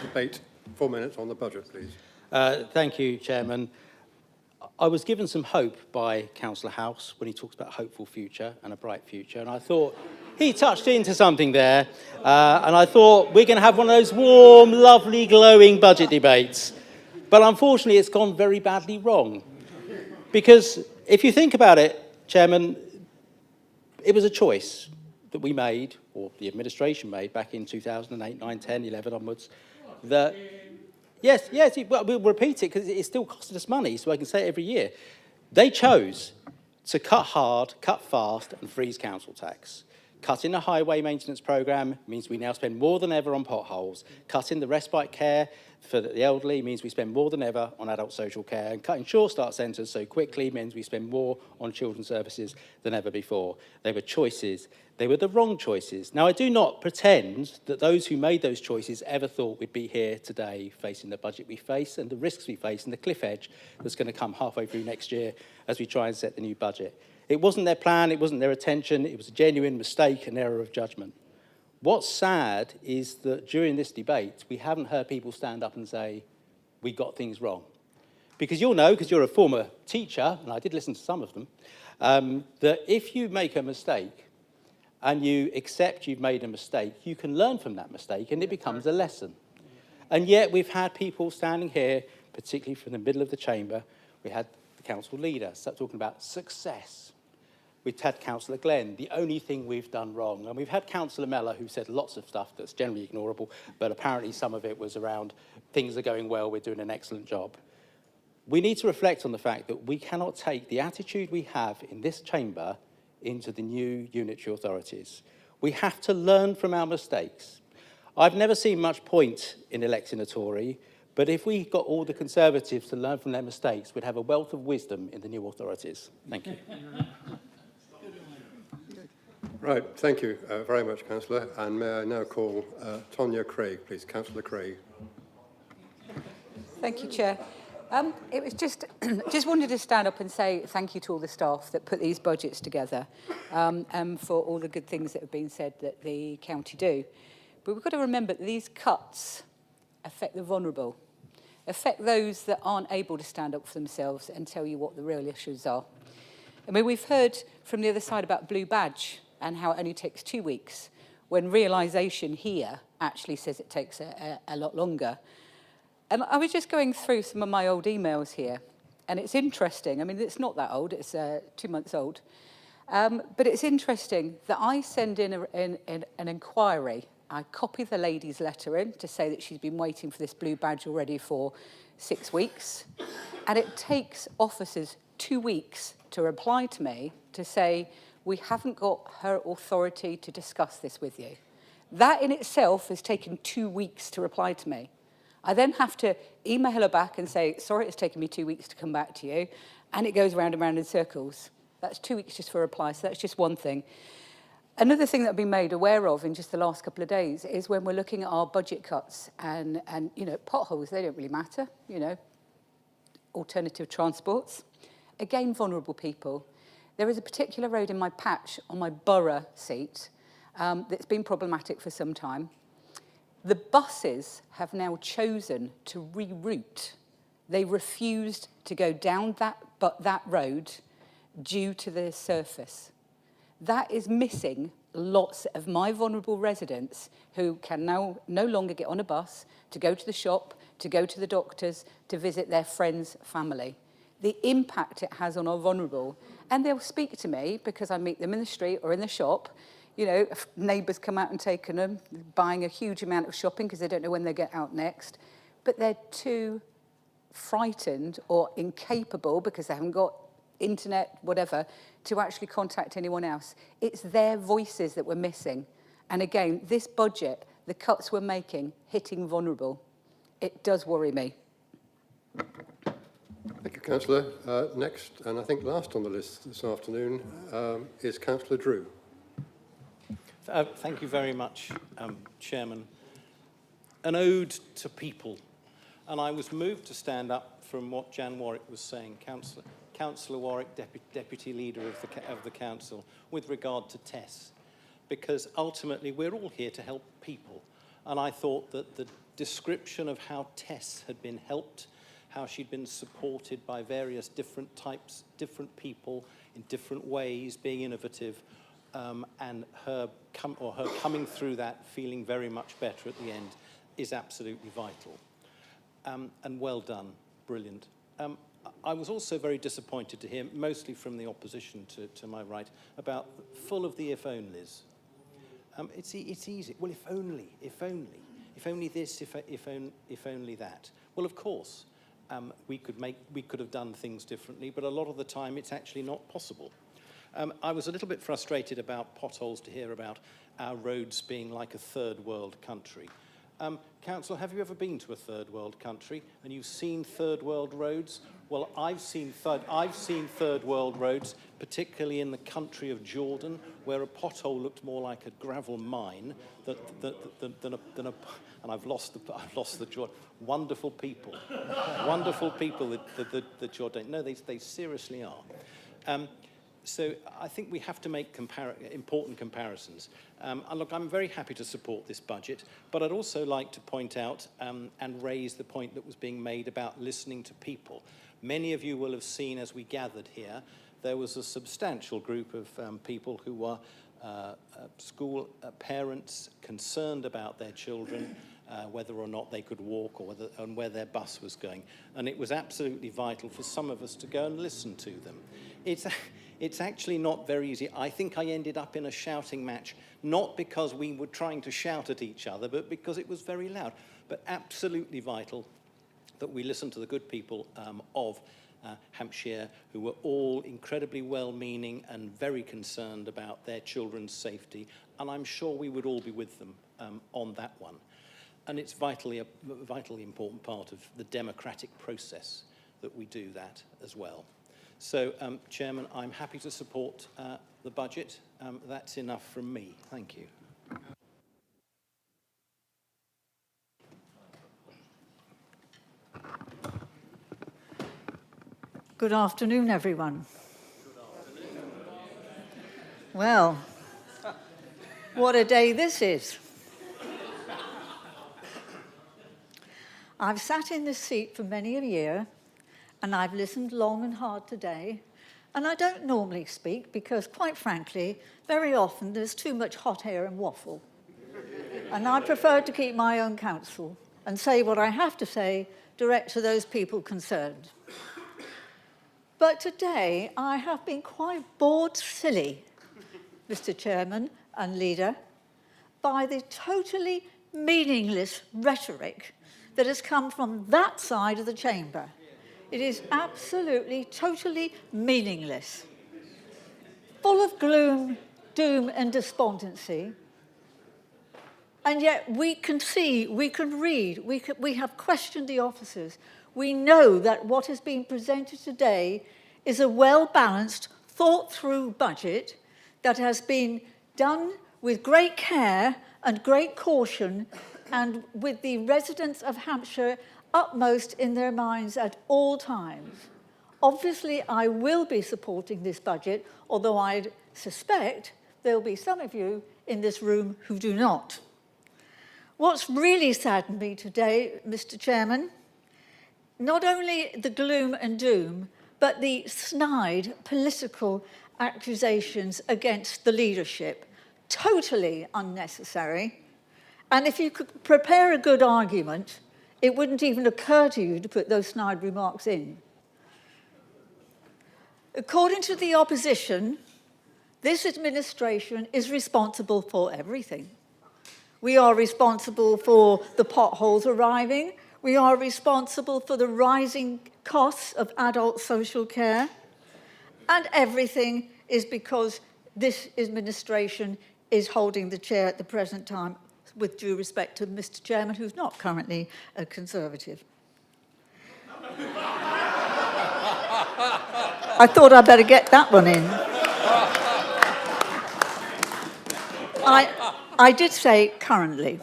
debate 4 minutes on the budget, please? Thank you, Chairman. I was given some hope by Councillor House when he talks about a hopeful future and a bright future, and I thought he touched into something there, and I thought we're going to have one of those warm, lovely, glowing budget debates. But unfortunately, it's gone very badly wrong. Because if you think about it, Chairman, it was a choice that we made, or the administration made, back in 2008, 9, 10, 11 onwards, that... Yes, we'll repeat it because it's still costing us money, so I can say it every year. They chose to cut hard, cut fast, and freeze council tax. Cutting the highway maintenance programme means we now spend more than ever on potholes. Cutting the respite care for the elderly means we spend more than ever on adult social care. And cutting Sure Start centres so quickly means we spend more on children's services than ever before. They were choices. They were the wrong choices. Now, I do not pretend that those who made those choices ever thought we'd be here today facing the budget we face and the risks we face and the cliff edge that's going to come halfway through next year as we try and set the new budget. It wasn't their plan, it wasn't their intention, it was a genuine mistake, an error of judgment. What's sad is that during this debate, we haven't heard people stand up and say, we got things wrong. Because you'll know, because you're a former teacher, and I did listen to some of them, that if you make a mistake and you accept you've made a mistake, you can learn from that mistake and it becomes a lesson. And yet we've had people standing here, particularly from the middle of the chamber, we had the council leader talking about success. We've had Councillor Glenn, the only thing we've done wrong. And we've had Councillor Mellor, who said lots of stuff that's generally ignorable, but apparently some of it was around things are going well, we're doing an excellent job. We need to reflect on the fact that we cannot take the attitude we have in this chamber into the new unitary authorities. We have to learn from our mistakes. I've never seen much point in electing a Tory, but if we got all the Conservatives to learn from their mistakes, we'd have a wealth of wisdom in the new authorities. Thank you. Right, thank you very much, Councillor. And may I now call Tonya Craig, please. Councillor Craig. Thank you, Chair. It was just wanted to stand up and say thank you to all the staff that put these budgets together and for all the good things that have been said that the county do. But we've got to remember that these cuts affect the vulnerable, affect those that aren't able to stand up for themselves and tell you what the real issues are. I mean, we've heard from the other side about Blue Badge and how it only takes 2 weeks, when realisation here actually says it takes a lot longer. And I was just going through some of my old emails here, and it's interesting. I mean, it's not that old, it's 2 months old. But it's interesting that I send in an inquiry. I copy the lady's letter in to say that she's been waiting for this Blue Badge already for 6 weeks. And it takes officers 2 weeks to reply to me to say, we haven't got her authority to discuss this with you. That in itself has taken 2 weeks to reply to me. I then have to email her back and say, sorry, it's taken me 2 weeks to come back to you. And it goes round and round in circles. That's 2 weeks just for a reply, so that's just one thing. Another thing that I've been made aware of in just the last couple of days is when we're looking at our budget cuts and you know, potholes, they don't really matter, you know, alternative transports. Again, vulnerable people. There is a particular road in my patch on my borough seat that's been problematic for some time. The buses have now chosen to reroute. They refused to go down that road due to the surface. That is missing lots of my vulnerable residents who can now no longer get on a bus to go to the shop, to go to the doctors, to visit their friends, family. The impact it has on our vulnerable. And they'll speak to me because I meet them in the street or in the shop. You know, neighbours come out and taken them, buying a huge amount of shopping because they don't know when they get out next. But they're too frightened or incapable because they haven't got internet, whatever, to actually contact anyone else. It's their voices that we're missing. And again, this budget, the cuts we're making, hitting vulnerable, it does worry me. Thank you, Councillor. Next, and I think last on the list this afternoon, is Councillor Drew. Thank you very much, Chairman. An ode to people. And I was moved to stand up from what Jan Warwick was saying, Councillor Warwick, Deputy Leader of the Council, with regard to Tess. Because ultimately, we're all here to help people. And I thought that the description of how Tess had been helped, how she'd been supported by various different types, different people in different ways, being innovative, and her coming through that feeling very much better at the end is absolutely vital. And well done, brilliant. I was also very disappointed to hear, mostly from the opposition to my right, about full of the if-onlys. It's easy. Well, if only this, if only that. Well, of course, we could have done things differently, but a lot of the time it's actually not possible. I was a little bit frustrated about potholes to hear about our roads being like a third world country. Council, have you ever been to a third world country and you've seen third world roads? Well, I've seen third world roads, particularly in the country of Jordan, where a pothole looked more like a gravel mine than a and I've lost the Jordan. Wonderful people, wonderful people. The Jordan. No, they seriously are. So I think we have to make important comparisons. And look, I'm very happy to support this budget, but I'd also like to point out and raise the point that was being made about listening to people. Many of you will have seen as we gathered here, there was a substantial group of people who were school parents concerned about their children, whether or not they could walk or where their bus was going. And it was absolutely vital for some of us to go and listen to them. It's actually not very easy. I think I ended up in a shouting match, not because we were trying to shout at each other, but because it was very loud. But absolutely vital that we listen to the good people of Hampshire, who were all incredibly well-meaning and very concerned about their children's safety. And I'm sure we would all be with them on that one. And it's vitally important part of the democratic process that we do that as well. So, Chairman, I'm happy to support the budget. That's enough from me. Thank you. Good afternoon, everyone. Well, what a day this is. I've sat in this seat for many a year, and I've listened long and hard today, and I don't normally speak because, quite frankly, very often there's too much hot air and waffle. And I prefer to keep my own counsel and say what I have to say direct to those people concerned. But today, I have been quite bored silly, Mr. Chairman and Leader, by the totally meaningless rhetoric that has come from that side of the chamber. It is absolutely, totally meaningless. Full of gloom, doom, and despondency. And yet we can see, we can read, we have questioned the officers. We know that what has been presented today is a well-balanced, thought-through budget that has been done with great care and great caution and with the residents of Hampshire upmost in their minds at all times. Obviously, I will be supporting this budget, although I suspect there'll be some of you in this room who do not. What's really saddened me today, Mr. Chairman, not only the gloom and doom, but the snide political accusations against the leadership. Totally unnecessary. And if you could prepare a good argument, it wouldn't even occur to you to put those snide remarks in. According to the opposition, this administration is responsible for everything. We are responsible for the potholes arriving. We are responsible for the rising costs of adult social care. And everything is because this administration is holding the chair at the present time, with due respect to Mr. Chairman, who's not currently a Conservative. I thought I'd better get that one in. I did say currently.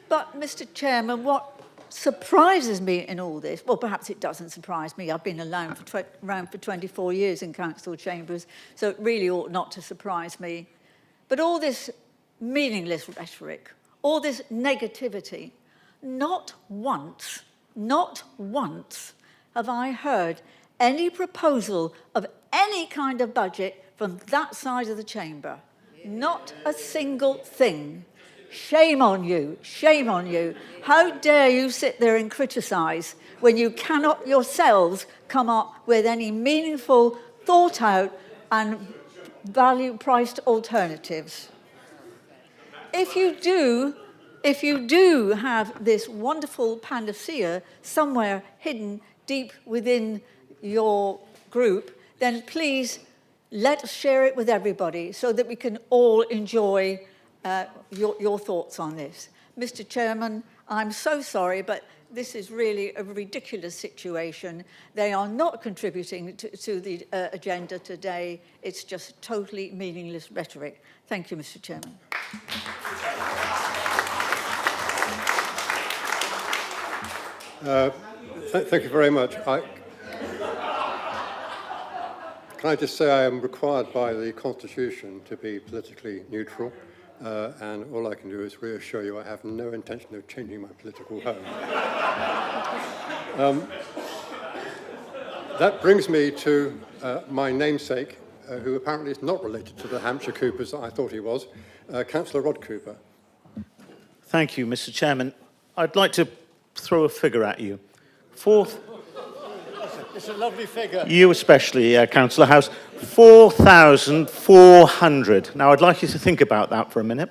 But, Mr. Chairman, what surprises me in all this, well, perhaps it doesn't surprise me. I've been around for 24 years in council chambers, so it really ought not to surprise me. But all this meaningless rhetoric, all this negativity, not once have I heard any proposal of any kind of budget from that side of the chamber. Not a single thing. Shame on you, shame on you. How dare you sit there and criticise when you cannot yourselves come up with any meaningful, thought out and value-priced alternatives. If you do have this wonderful panacea somewhere hidden deep within your group, then please let us share it with everybody so that we can all enjoy your thoughts on this. Mr. Chairman, I'm so sorry, but this is really a ridiculous situation. They are not contributing to the agenda today. It's just totally meaningless rhetoric. Thank you, Mr. Chairman. Thank you very much. Can I just say I am required by the Constitution to be politically neutral, and all I can do is reassure you I have no intention of changing my political home. That brings me to my namesake, who apparently is not related to the Hampshire Coopers that I thought he was, Councillor Rod Cooper. Thank you, Mr. Chairman. I'd like to throw a figure at you. It's a lovely figure. You especially, Councillor House, 4,400. Now, I'd like you to think about that for a minute.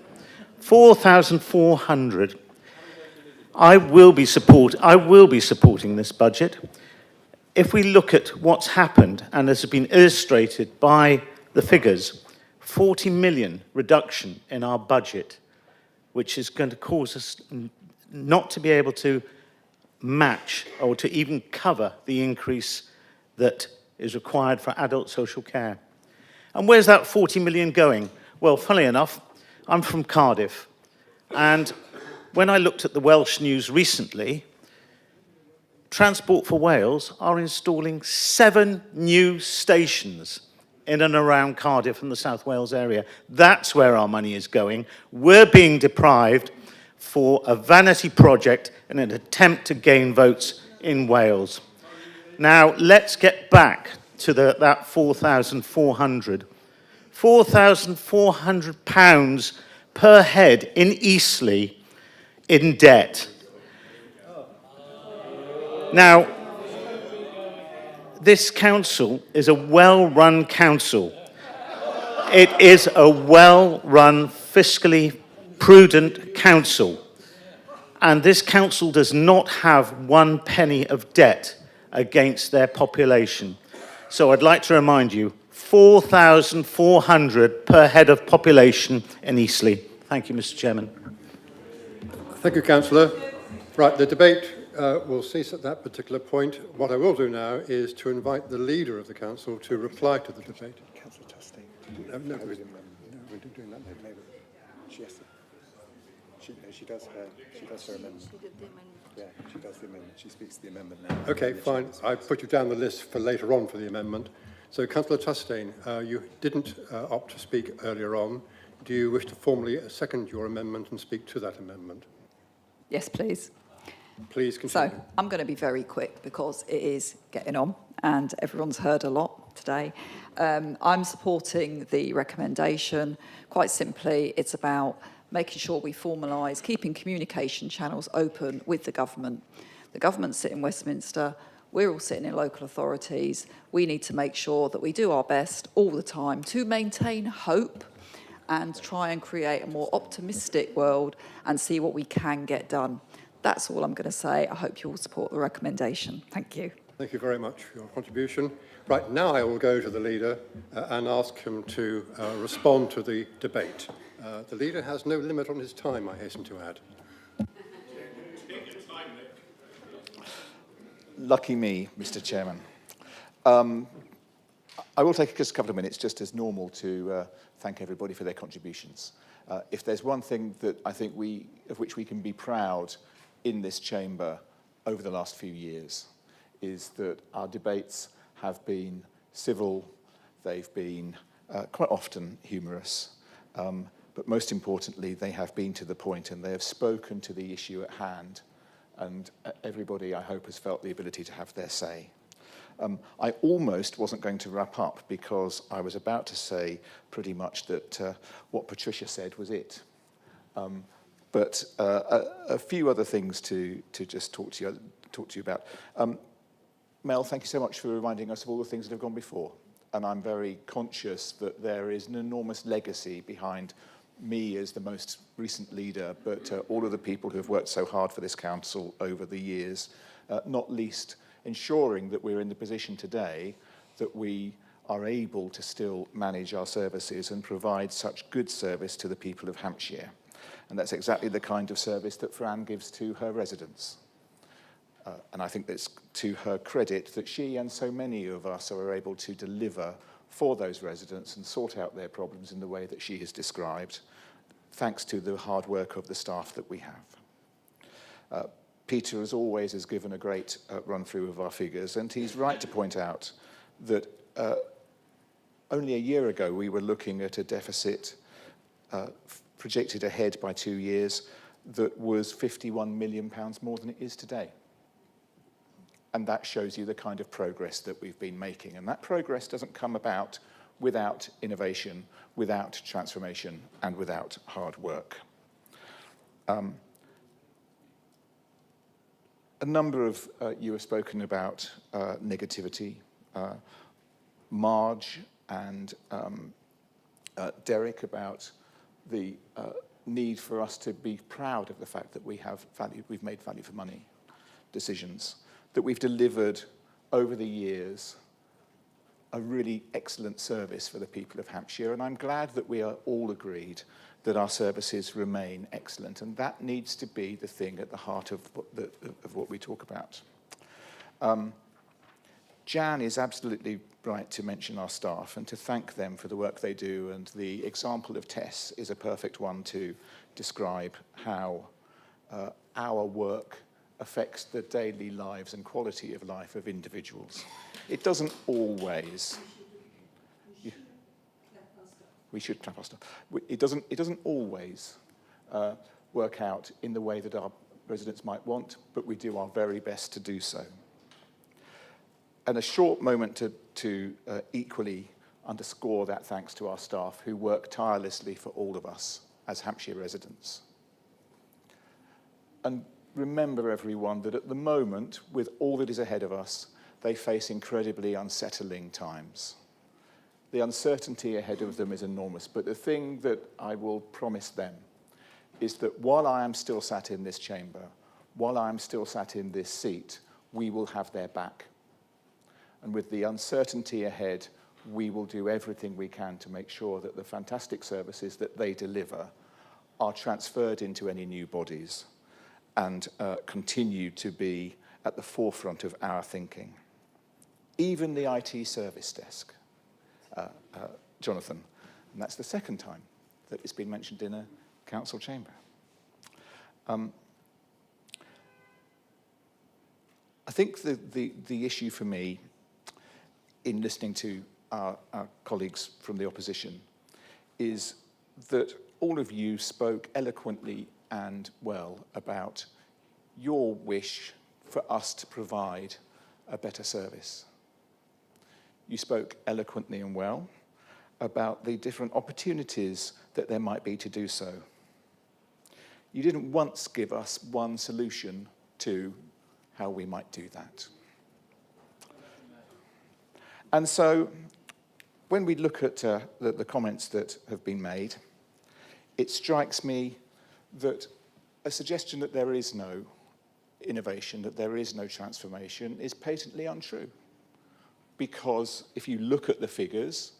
4,400. I will be supporting this budget. If we look at what's happened, and as has been illustrated by the figures, 40 million reduction in our budget, which is going to cause us not to be able to match or to even cover the increase that is required for adult social care. And where's that 40 million going? Well, funnily enough, I'm from Cardiff, and when I looked at the Welsh news recently, Transport for Wales are installing 7 new stations in and around Cardiff and the South Wales area. That's where our money is going. We're being deprived for a vanity project in an attempt to gain votes in Wales. Now, let's get back to that 4,400. £4,400 per head in Eastleigh in debt. Now, this council is a well-run council. It is a well-run, fiscally prudent council. And this council does not have 1 penny of debt against their population. So I'd like to remind you, 4,400 per head of population in Eastleigh. Thank you, Mr. Chairman. Thank you, Councillor. Right, the debate will cease at that particular point. What I will do now is to invite the Leader of the Council to reply to the debate. Councillor Tustin. No, we're doing that later. She has to. She does her amendment. She did the amendment. Yeah, she does the amendment. She speaks the amendment now. Okay, fine. I put you down the list for later on for the amendment. So, Councillor Tustin, you didn't opt to speak earlier on. Do you wish to formally second your amendment and speak to that amendment? Yes, please. Please continue. So I'm going to be very quick because it is getting on and everyone's heard a lot today. I'm supporting the recommendation. Quite simply, it's about making sure we formalise, keeping communication channels open with the government. The government sit in Westminster, we're all sitting in local authorities. We need to make sure that we do our best all the time to maintain hope and try and create a more optimistic world and see what we can get done. That's all I'm going to say. I hope you all support the recommendation. Thank you. Thank you very much for your contribution. Right, now I will go to the Leader and ask him to respond to the debate. The Leader has no limit on his time, I hasten to add. Lucky me, Mr. Chairman. I will take just a couple of minutes, just as normal, to thank everybody for their contributions. If there's one thing that I think of which we can be proud in this chamber over the last few years, is that our debates have been civil, they've been quite often humorous, but most importantly, they have been to the point and they have spoken to the issue at hand, and everybody, I hope, has felt the ability to have their say. I almost wasn't going to wrap up because I was about to say pretty much that what Patricia said was it. But a few other things to just talk to you about. Mel, thank you so much for reminding us of all the things that have gone before. And I'm very conscious that there is an enormous legacy behind me as the most recent leader, but all of the people who have worked so hard for this council over the years, not least ensuring that we're in the position today that we are able to still manage our services and provide such good service to the people of Hampshire. And that's exactly the kind of service that Fran gives to her residents. And I think that's to her credit that she and so many of us are able to deliver for those residents and sort out their problems in the way that she has described, thanks to the hard work of the staff that we have. Peter, as always, has given a great run-through of our figures, and he's right to point out that only a year ago we were looking at a deficit projected ahead by 2 years that was £51 million more than it is today. And that shows you the kind of progress that we've been making. And that progress doesn't come about without innovation, without transformation, and without hard work. A number of you have spoken about negativity. Marge and Derek about the need for us to be proud of the fact that we've made value for money decisions, that we've delivered over the years a really excellent service for the people of Hampshire, and I'm glad that we are all agreed that our services remain excellent, and that needs to be the thing at the heart of what we talk about. Jan is absolutely right to mention our staff and to thank them for the work they do, and the example of Tess is a perfect one to describe how our work affects the daily lives and quality of life of individuals. It doesn't always... We should clap our staff. It doesn't always work out in the way that our residents might want, but we do our very best to do so. And a short moment to equally underscore that thanks to our staff who work tirelessly for all of us as Hampshire residents. And remember, everyone, that at the moment, with all that is ahead of us, they face incredibly unsettling times. The uncertainty ahead of them is enormous, but the thing that I will promise them is that while I am still sat in this chamber, while I am still sat in this seat, we will have their back. And with the uncertainty ahead, we will do everything we can to make sure that the fantastic services that they deliver are transferred into any new bodies and continue to be at the forefront of our thinking. Even the IT service desk, Jonathan, and that's the second time that it's been mentioned in a council chamber. I think the issue for me in listening to our colleagues from the opposition is that all of you spoke eloquently and well about your wish for us to provide a better service. You spoke eloquently and well about the different opportunities that there might be to do so. You didn't once give us one solution to how we might do that. And so, when we look at the comments that have been made, it strikes me that a suggestion that there is no innovation, that there is no transformation, is patently untrue. Because if you look at the figures,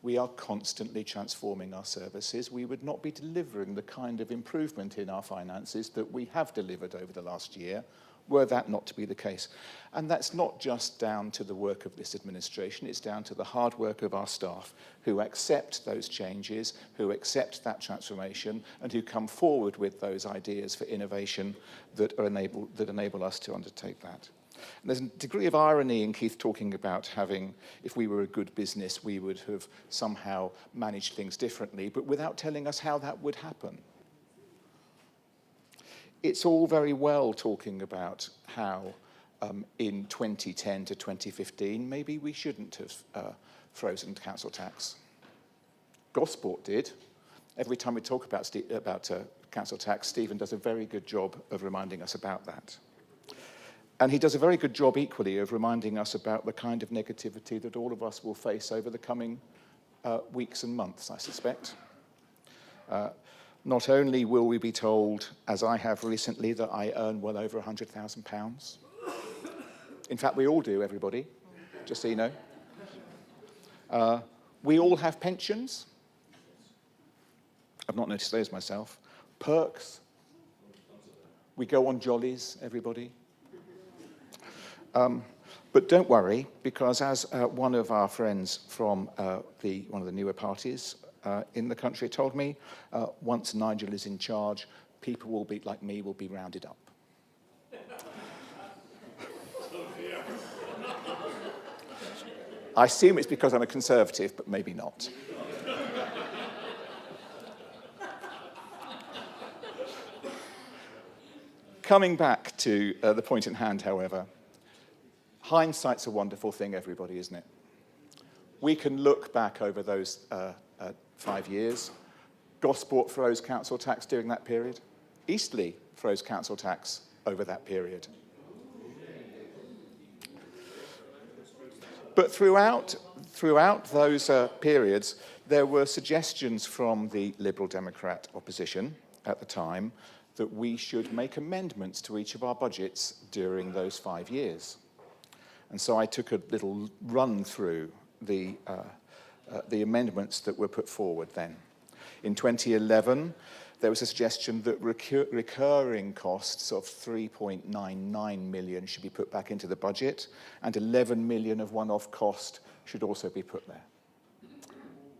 we are constantly transforming our services. We would not be delivering the kind of improvement in our finances that we have delivered over the last year were that not to be the case. And that's not just down to the work of this administration, it's down to the hard work of our staff who accept those changes, who accept that transformation, and who come forward with those ideas for innovation that enable us to undertake that. And there's a degree of irony in Keith talking about having, if we were a good business, we would have somehow managed things differently, but without telling us how that would happen. It's all very well talking about how in 2010 to 2015, maybe we shouldn't have frozen council tax. Gosport did. Every time we talk about council tax, Stephen does a very good job of reminding us about that. And he does a very good job equally of reminding us about the kind of negativity that all of us will face over the coming weeks and months, I suspect. Not only will we be told, as I have recently, that I earn well over £100,000. In fact, we all do, everybody, just so you know. We all have pensions. I've not noticed those myself. Perks. We go on jollies, everybody. But don't worry, because as one of our friends from one of the newer parties in the country told me, once Nigel is in charge, people will be, like me, will be rounded up. I assume it's because I'm a Conservative, but maybe not. Coming back to the point in hand, however, hindsight's a wonderful thing, everybody, isn't it? We can look back over those 5 years. Gosport froze council tax during that period. Eastleigh froze council tax over that period. But throughout those periods, there were suggestions from the Liberal Democrat opposition at the time that we should make amendments to each of our budgets during those 5 years. And so I took a little run through the amendments that were put forward then. In 2011, there was a suggestion that recurring costs of 3.99 million should be put back into the budget, and 11 million of one-off cost should also be put there.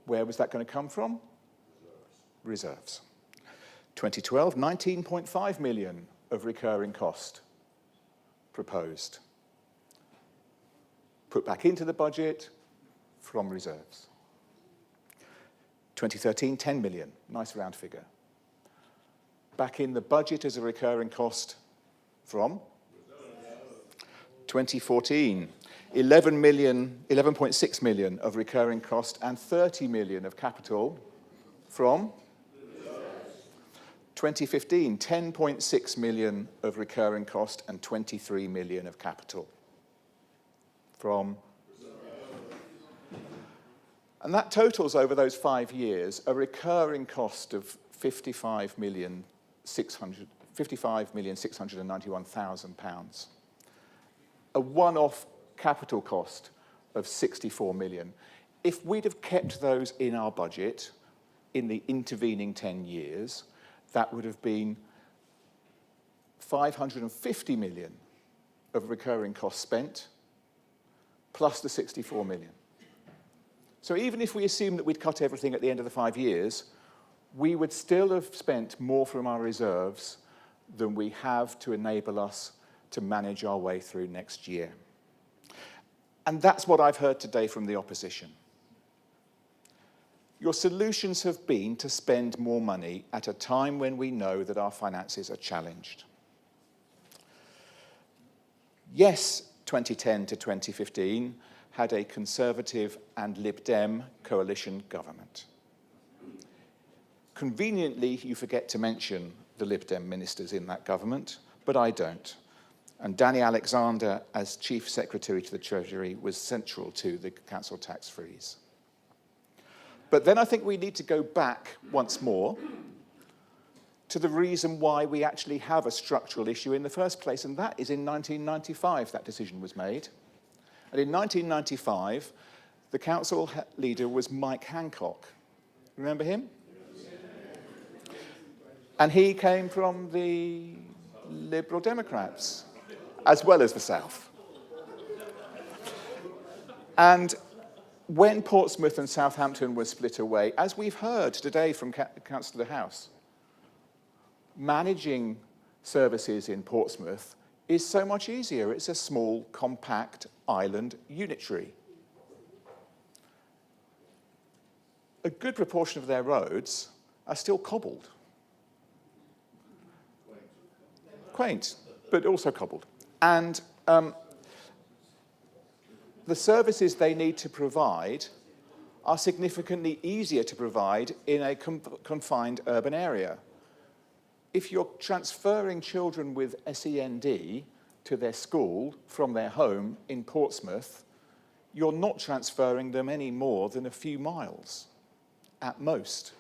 Where was that going to come from? Reserves. 2012, 19.5 million of recurring cost proposed. Put back into the budget from reserves. 2013, 10 million, nice round figure. Back in the budget as a recurring cost from? 2014, 11.6 million of recurring cost and 30 million of capital from? 2015, 10.6 million of recurring cost and 23 million of capital from? And that totals over those 5 years a recurring cost of £55,691,000. A one-off capital cost of 64 million. If we'd have kept those in our budget in the intervening 10 years, that would have been 550 million of recurring costs spent, plus the 64 million. So even if we assume that we'd cut everything at the end of the 5 years, we would still have spent more from our reserves than we have to enable us to manage our way through next year. And that's what I've heard today from the opposition. Your solutions have been to spend more money at a time when we know that our finances are challenged. Yes, 2010 to 2015 had a Conservative and Lib Dem coalition government. Conveniently, you forget to mention the Lib Dem ministers in that government, but I don't. And Danny Alexander, as Chief Secretary to the Treasury, was central to the council tax freeze. But then I think we need to go back once more to the reason why we actually have a structural issue in the first place, and that is in 1995 that decision was made. And in 1995, the council leader was Mike Hancock. Remember him? And he came from the Liberal Democrats, as well as the South. And when Portsmouth and Southampton were split away, as we've heard today from Councillor House, managing services in Portsmouth is so much easier. It's a small, compact island unitary. A good proportion of their roads are still cobbled. Quaint, but also cobbled. And the services they need to provide are significantly easier to provide in a confined urban area. If you're transferring children with SEND to their school from their home in Portsmouth, you're not transferring them any more than a few miles, at most.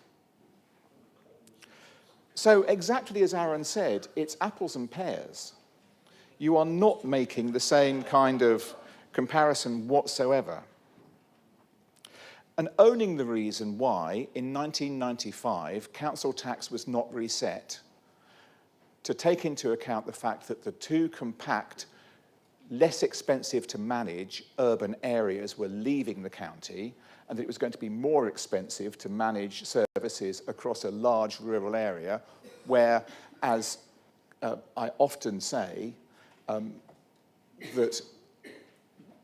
So exactly as Aaron said, it's apples and pears. You are not making the same kind of comparison whatsoever. and owning the reason why, in 1995, council tax was not reset to take into account the fact that the two compact, less expensive to manage urban areas were leaving the county, and that it was going to be more expensive to manage services across a large rural area where, as I often say, that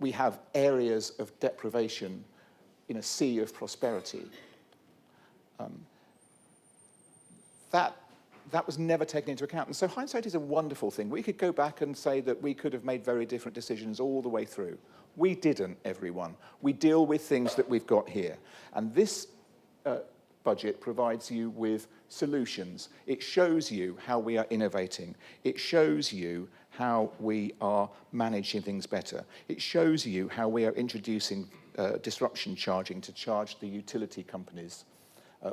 we have areas of deprivation in a sea of prosperity. That was never taken into account. And so hindsight is a wonderful thing. We could go back and say that we could have made very different decisions all the way through. We didn't, everyone. We deal with things that we've got here. And this budget provides you with solutions. It shows you how we are innovating. It shows you how we are managing things better. It shows you how we are introducing disruption charging to charge the utility companies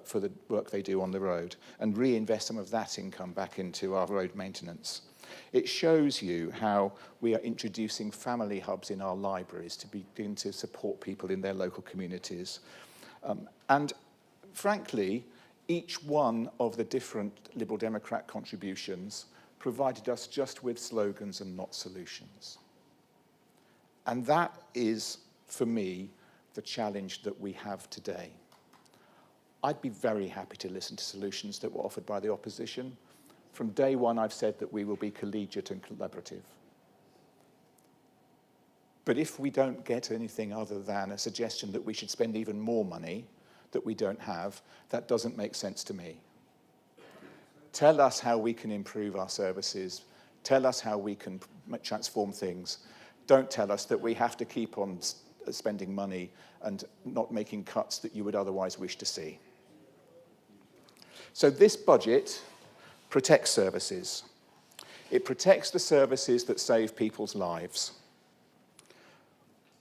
for the work they do on the road and reinvest some of that income back into our road maintenance. It shows you how we are introducing family hubs in our libraries to begin to support people in their local communities. And frankly, each one of the different Liberal Democrat contributions provided us just with slogans and not solutions. And that is, for me, the challenge that we have today. I'd be very happy to listen to solutions that were offered by the opposition. From day one, I've said that we will be collegiate and collaborative. But if we don't get anything other than a suggestion that we should spend even more money that we don't have, that doesn't make sense to me. Tell us how we can improve our services. Tell us how we can transform things. Don't tell us that we have to keep on spending money and not making cuts that you would otherwise wish to see. So this budget protects services. It protects the services that save people's lives.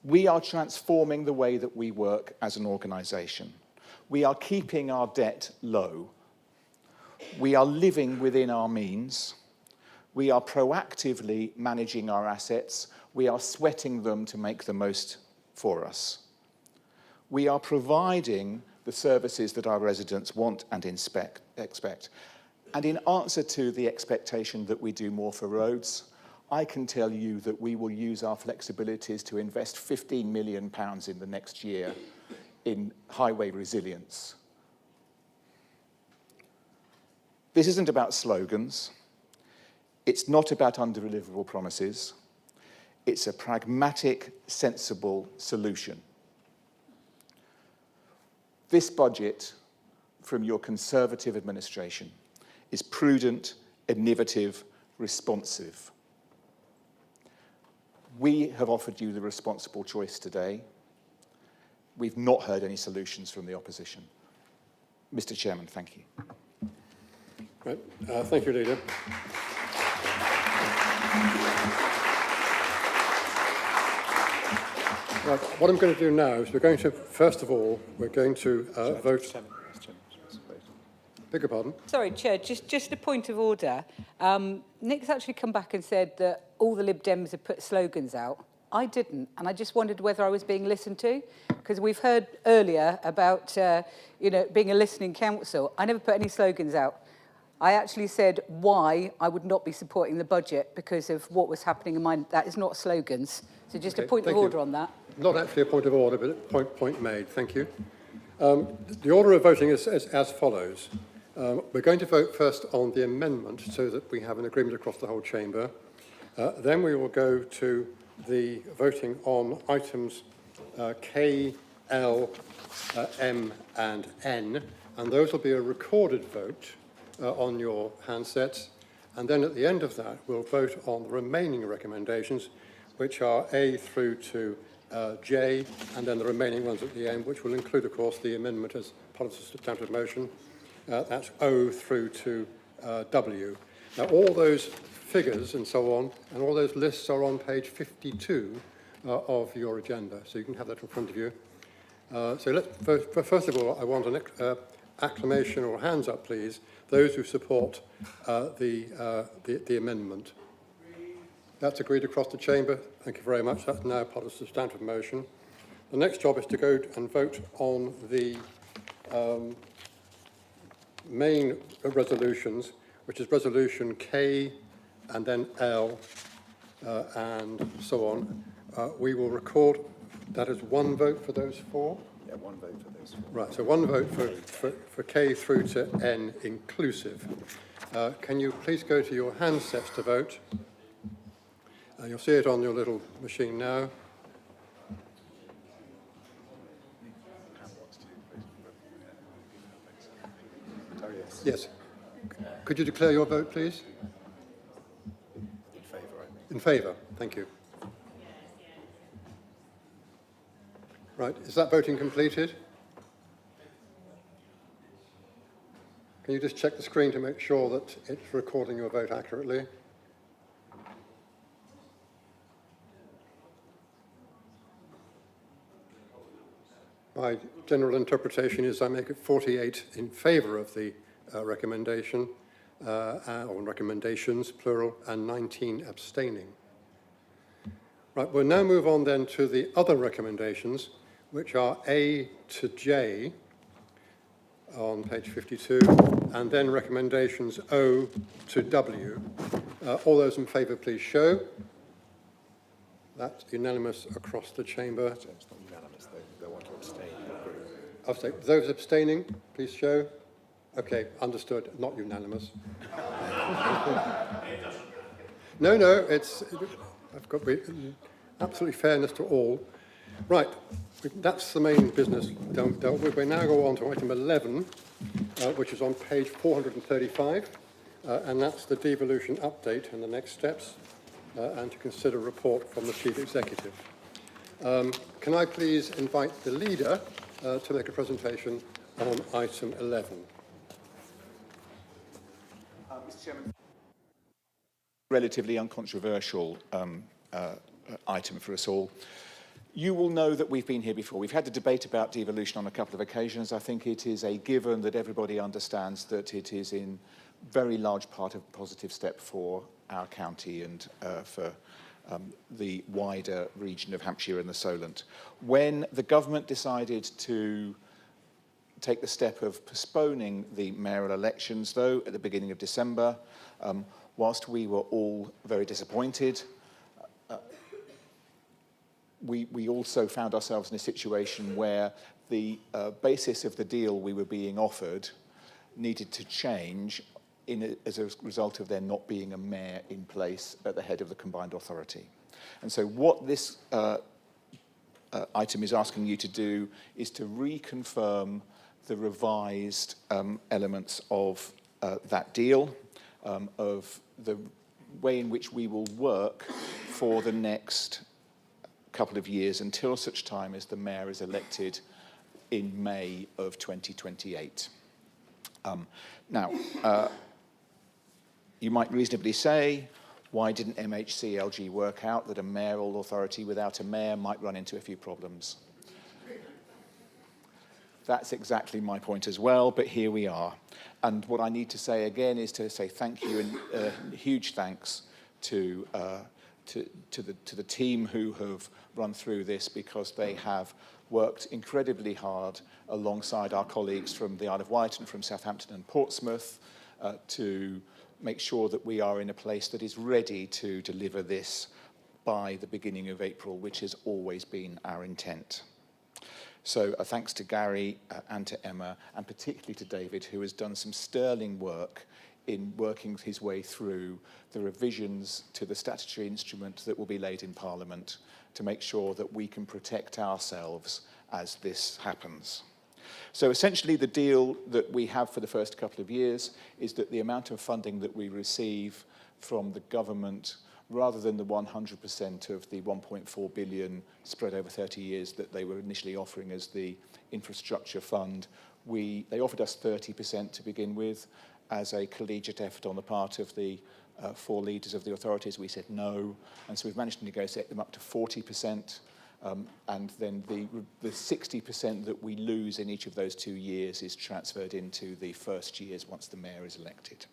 We are transforming the way that we work as an organisation. We are keeping our debt low. We are living within our means. We are proactively managing our assets. We are sweating them to make the most for us. We are providing the services that our residents want and expect. And in answer to the expectation that we do more for roads, I can tell you that we will use our flexibilities to invest £15 million in the next year in highway resilience. This isn't about slogans. It's not about undeliverable promises. It's a pragmatic, sensible solution. This budget from your Conservative administration is prudent, innovative, responsive. We have offered you the responsible choice today. We've not heard any solutions from the opposition. Mr. Chairman, thank you. Right. Thank you, Leader. Right. What I'm going to do now is we're going to, first of all, we're going to vote. Beg your pardon? Sorry, Chair, just a point of order. Nick's actually come back and said that all the Lib Dems have put slogans out. I didn't, and I just wondered whether I was being listened to, because we've heard earlier about being a listening council. I never put any slogans out. I actually said why I would not be supporting the budget because of what was happening in mine. That is not slogans. So just a point of order on that. Not actually a point of order, but a point made. Thank you. The order of voting is as follows. We're going to vote first on the amendment so that we have an agreement across the whole chamber. Then we will go to the voting on items K, L, M and N, and those will be a recorded vote on your handsets. And then at the end of that, we'll vote on the remaining recommendations, which are A through to J, and then the remaining ones at the end, which will include, of course, the amendment as part of the substantive motion. That's O through to W. Now, all those figures and so on, and all those lists are on page 52 of your agenda, so you can have that in front of you. So let's, first of all, I want an acclamation or hands up, please, those who support the amendment. That's agreed across the chamber. Thank you very much. That's now part of the substantive motion. The next job is to go and vote on the main resolutions, which is resolution K and then L and so on. We will record that as one vote for those four. Yeah, one vote for those four. Right, so one vote for K through to N inclusive. Can you please go to your handsets to vote? You'll see it on your little machine now. Oh, yes. Yes. Could you declare your vote, please? In favour, I think. In favour, thank you. Right, is that voting completed? Can you just check the screen to make sure that it's recording your vote accurately? My general interpretation is I make it 48 in favour of the recommendation, or recommendations, plural, and 19 abstaining. Right, we'll now move on then to the other recommendations, which are A to J on page 52, and then recommendations O to W. All those in favour, please show. That's unanimous across the chamber. It's not unanimous, they want to abstain. Abstain. Those abstaining, please show. Okay, understood, not unanimous. No, I've got absolutely fairness to all. Right, that's the main business dealt with. We now go on to item 11, which is on page 435, and that's the devolution update and the next steps, and to consider a report from the Chief Executive. Can I please invite the leader to make a presentation on item 11? Mr. Chairman, relatively uncontroversial item for us all. You will know that we've been here before. We've had the debate about devolution on a couple of occasions. I think it is a given that everybody understands that it is in very large part a positive step for our county and for the wider region of Hampshire and the Solent. When the government decided to take the step of postponing the mayoral elections, though, at the beginning of December, whilst we were all very disappointed, we also found ourselves in a situation where the basis of the deal we were being offered needed to change as a result of there not being a mayor in place at the head of the combined authority. And so what this item is asking you to do is to reconfirm the revised elements of that deal, of the way in which we will work for the next couple of years until such time as the mayor is elected in May of 2028. You might reasonably say, why didn't MHCLG work out that a mayoral authority without a mayor might run into a few problems? That's exactly my point as well, but here we are. And what I need to say again is to say thank you and huge thanks to the team who have run through this, because they have worked incredibly hard alongside our colleagues from the Isle of Wight and from Southampton and Portsmouth to make sure that we are in a place that is ready to deliver this by the beginning of April, which has always been our intent. So thanks to Gary and to Emma, and particularly to David, who has done some sterling work in working his way through the revisions to the statutory instrument that will be laid in Parliament to make sure that we can protect ourselves as this happens. So essentially the deal that we have for the first couple of years is that the amount of funding that we receive from the government, rather than the 100% of the 1.4 billion spread over 30 years that they were initially offering as the infrastructure fund, they offered us 30% to begin with as a collegiate effort on the part of the four leaders of the authorities. We said no, and so we've managed to negotiate them up to 40%, and then the 60% that we lose in each of those 2 years is transferred into the first years once the mayor is elected.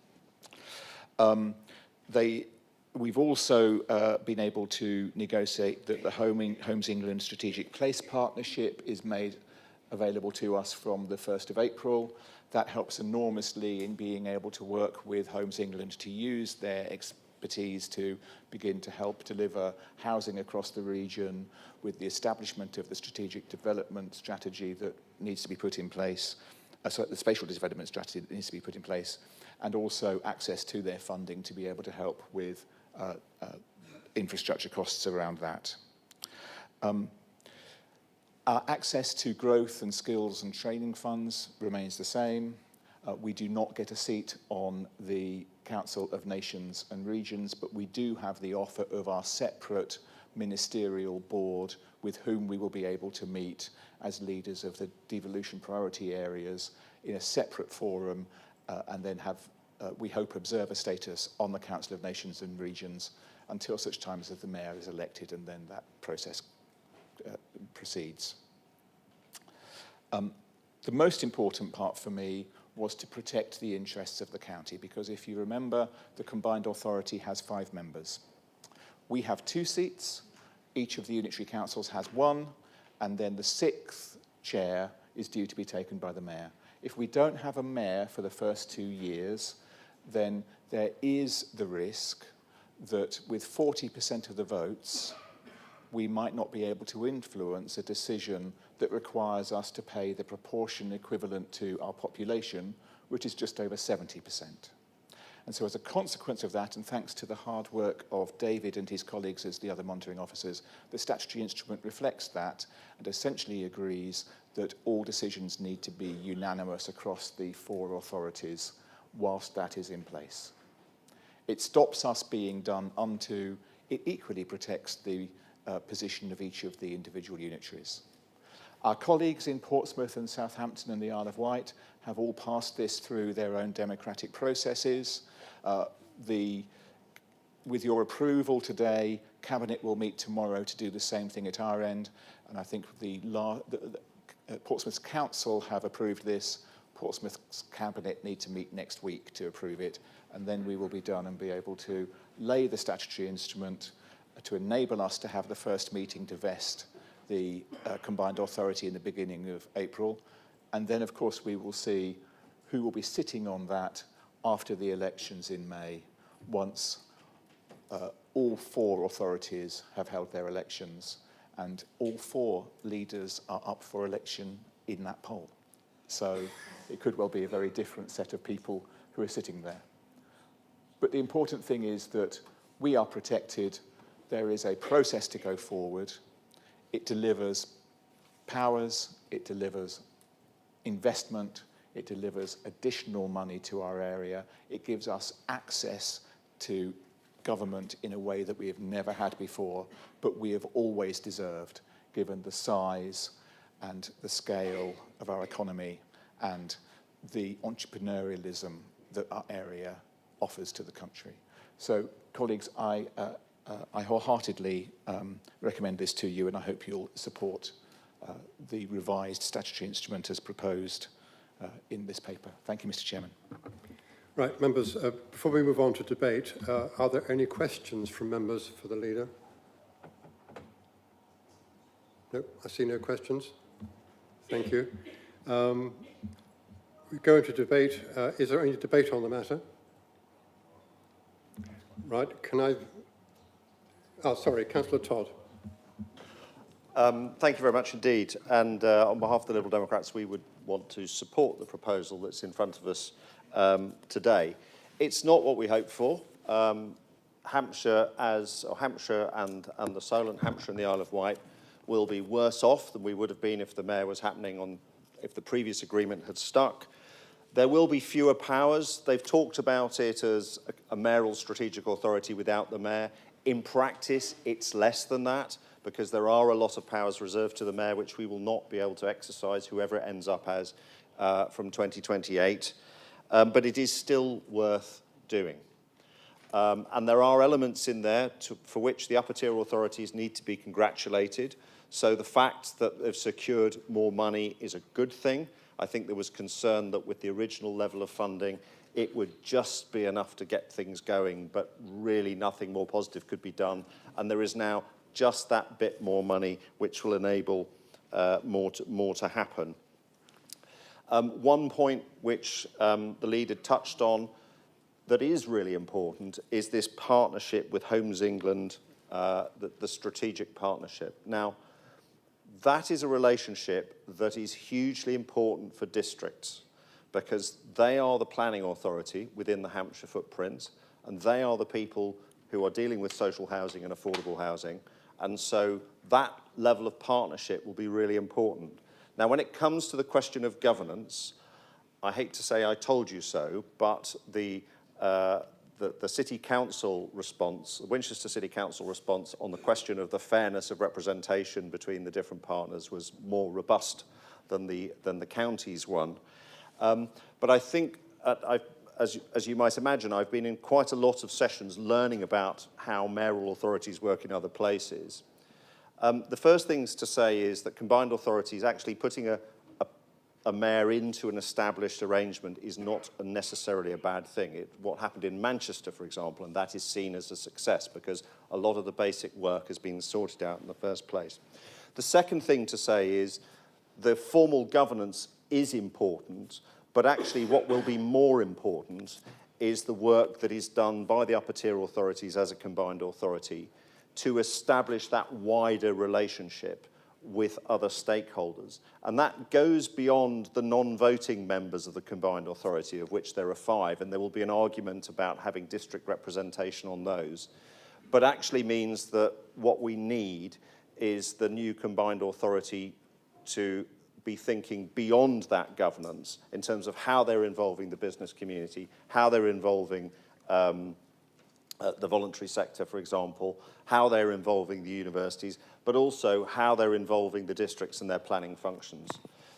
We've also been able to negotiate that the Homes England Strategic Place Partnership is made available to us from the 1st of April. That helps enormously in being able to work with Homes England to use their expertise to begin to help deliver housing across the region with the establishment of the strategic development strategy that needs to be put in place, the spatial development strategy that needs to be put in place, and also access to their funding to be able to help with infrastructure costs around that. Our access to growth and skills and training funds remains the same. We do not get a seat on the Council of Nations and Regions, but we do have the offer of our separate ministerial board with whom we will be able to meet as leaders of the devolution priority areas in a separate forum and then have, we hope, observer status on the Council of Nations and Regions until such time as the Mayor is elected, and then that process proceeds. The most important part for me was to protect the interests of the county, because if you remember, the combined authority has 5 members. We have 2 seats, each of the unitary councils has 1, and then the 6th chair is due to be taken by the Mayor. If we don't have a Mayor for the first 2 years, then there is the risk that with 40% of the votes, we might not be able to influence a decision that requires us to pay the proportion equivalent to our population, which is just over 70%. And so as a consequence of that, and thanks to the hard work of David and his colleagues as the other monitoring officers, the statutory instrument reflects that and essentially agrees that all decisions need to be unanimous across the 4 authorities whilst that is in place. It stops us being done unto, it equally protects the position of each of the individual unitaries. Our colleagues in Portsmouth and Southampton and the Isle of Wight have all passed this through their own democratic processes. With your approval today, Cabinet will meet tomorrow to do the same thing at our end, and I think Portsmouth's Council have approved this. Portsmouth's Cabinet need to meet next week to approve it, and then we will be done and be able to lay the statutory instrument to enable us to have the first meeting to vest the combined authority in the beginning of April. And then, of course, we will see who will be sitting on that after the elections in May, once all 4 authorities have held their elections and all 4 leaders are up for election in that poll. So it could well be a very different set of people who are sitting there. But the important thing is that we are protected. There is a process to go forward. It delivers powers, it delivers investment, it delivers additional money to our area. It gives us access to government in a way that we have never had before, but we have always deserved, given the size and the scale of our economy and the entrepreneurialism that our area offers to the country. So, colleagues, I wholeheartedly recommend this to you, and I hope you'll support the revised statutory instrument as proposed in this paper. Thank you, Mr. Chairman. Right, members, before we move on to debate, are there any questions from members for the leader? No, I see no questions. Thank you. We go into debate. Is there any debate on the matter? Right, can I... Oh, sorry, Councillor Todd. Thank you very much indeed. And on behalf of the Liberal Democrats, we would want to support the proposal that's in front of us today. It's not what we hoped for. Hampshire and the Solent, Hampshire and the Isle of Wight will be worse off than we would have been if the Mayor was happening if the previous agreement had stuck. There will be fewer powers. They've talked about it as a mayoral strategic authority without the Mayor. In practice, it's less than that, because there are a lot of powers reserved to the Mayor which we will not be able to exercise, whoever it ends up as, from 2028. But it is still worth doing. And there are elements in there for which the upper tier authorities need to be congratulated. So the fact that they've secured more money is a good thing. I think there was concern that with the original level of funding, it would just be enough to get things going, but really nothing more positive could be done. And there is now just that bit more money which will enable more to happen. One point which the leader touched on that is really important is this partnership with Homes England, the strategic partnership. Now, that is a relationship that is hugely important for districts because they are the planning authority within the Hampshire footprint, and they are the people who are dealing with social housing and affordable housing. And so that level of partnership will be really important. Now, when it comes to the question of governance, I hate to say I told you so, but the City Council response, the Winchester City Council response on the question of the fairness of representation between the different partners was more robust than the county's one. But I think, as you might imagine, I've been in quite a lot of sessions learning about how mayoral authorities work in other places. The first things to say is that combined authorities actually putting a mayor into an established arrangement is not necessarily a bad thing. What happened in Manchester, for example, and that is seen as a success because a lot of the basic work has been sorted out in the first place. The second thing to say is the formal governance is important, but actually what will be more important is the work that is done by the upper tier authorities as a combined authority to establish that wider relationship with other stakeholders. And that goes beyond the non-voting members of the combined authority, of which there are 5, and there will be an argument about having district representation on those, but actually means that what we need is the new combined authority to be thinking beyond that governance in terms of how they're involving the business community, how they're involving the voluntary sector, for example, how they're involving the universities, but also how they're involving the districts and their planning functions.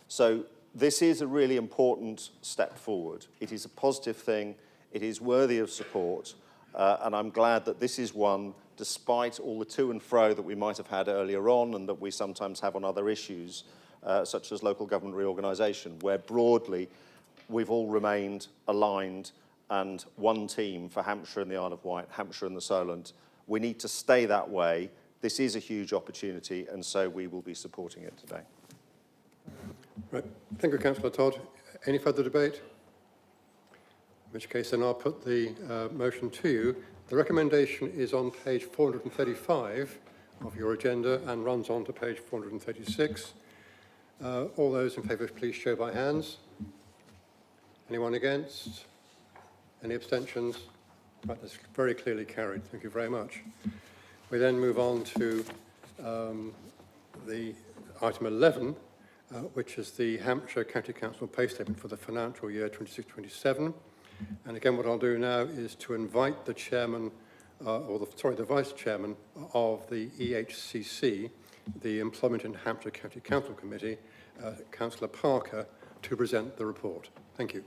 So this is a really important step forward. It is a positive thing. It is worthy of support. And I'm glad that this is one, despite all the to and fro that we might have had earlier on and that we sometimes have on other issues, such as local government reorganisation, where broadly we've all remained aligned and one team for Hampshire and the Isle of Wight, Hampshire and the Solent. We need to stay that way. This is a huge opportunity, and so we will be supporting it today. Right. Thank you, Councillor Todd. Any further debate? In which case, then I'll put the motion to you. The recommendation is on page 435 of your agenda and runs on to page 436. All those in favour, please show by hands. Anyone against? Any abstentions? Right, that's very clearly carried. Thank you very much. We then move on to the item 11, which is the Hampshire County Council pay statement for the financial year 26-27. And again, what I'll do now is to invite the chairman, the vice chairman of the EHCC, the Employment in Hampshire County Council Committee, Councillor Parker, to present the report. Thank you.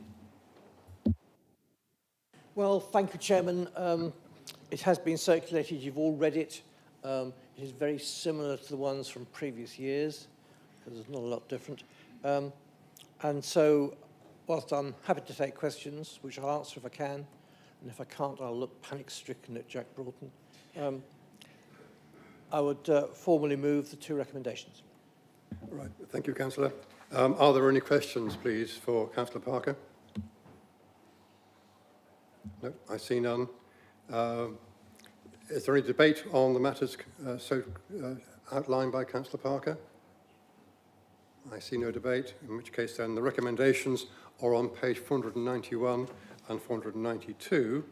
Well, thank you, Chairman. It has been circulated. You've all read it. It is very similar to the ones from previous years, because there's not a lot different. And so, whilst I'm happy to take questions, which I'll answer if I can, and if I can't, I'll look panic-stricken at Jack Broughton. I would formally move the 2 recommendations. Right. Thank you, Councillor. Are there any questions, please, for Councillor Parker? No, I see none. Is there any debate on the matters outlined by Councillor Parker? I see no debate, in which case then the recommendations are on page 491 and 492,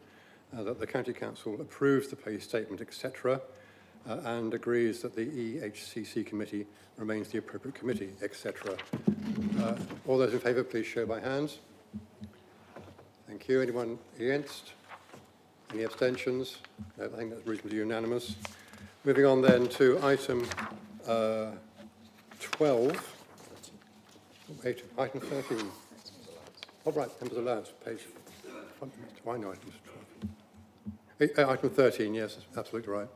that the County Council approves the pay statement, etc., and agrees that the EHCC committee remains the appropriate committee, etc. All those in favour, please show by hands. Thank you. Anyone against? Any abstentions? No, I think that's reasonably unanimous. Moving on then to item 12. Item 13. Oh, right, members allowed. Page. Why no items 12? Item 13, yes, absolutely right.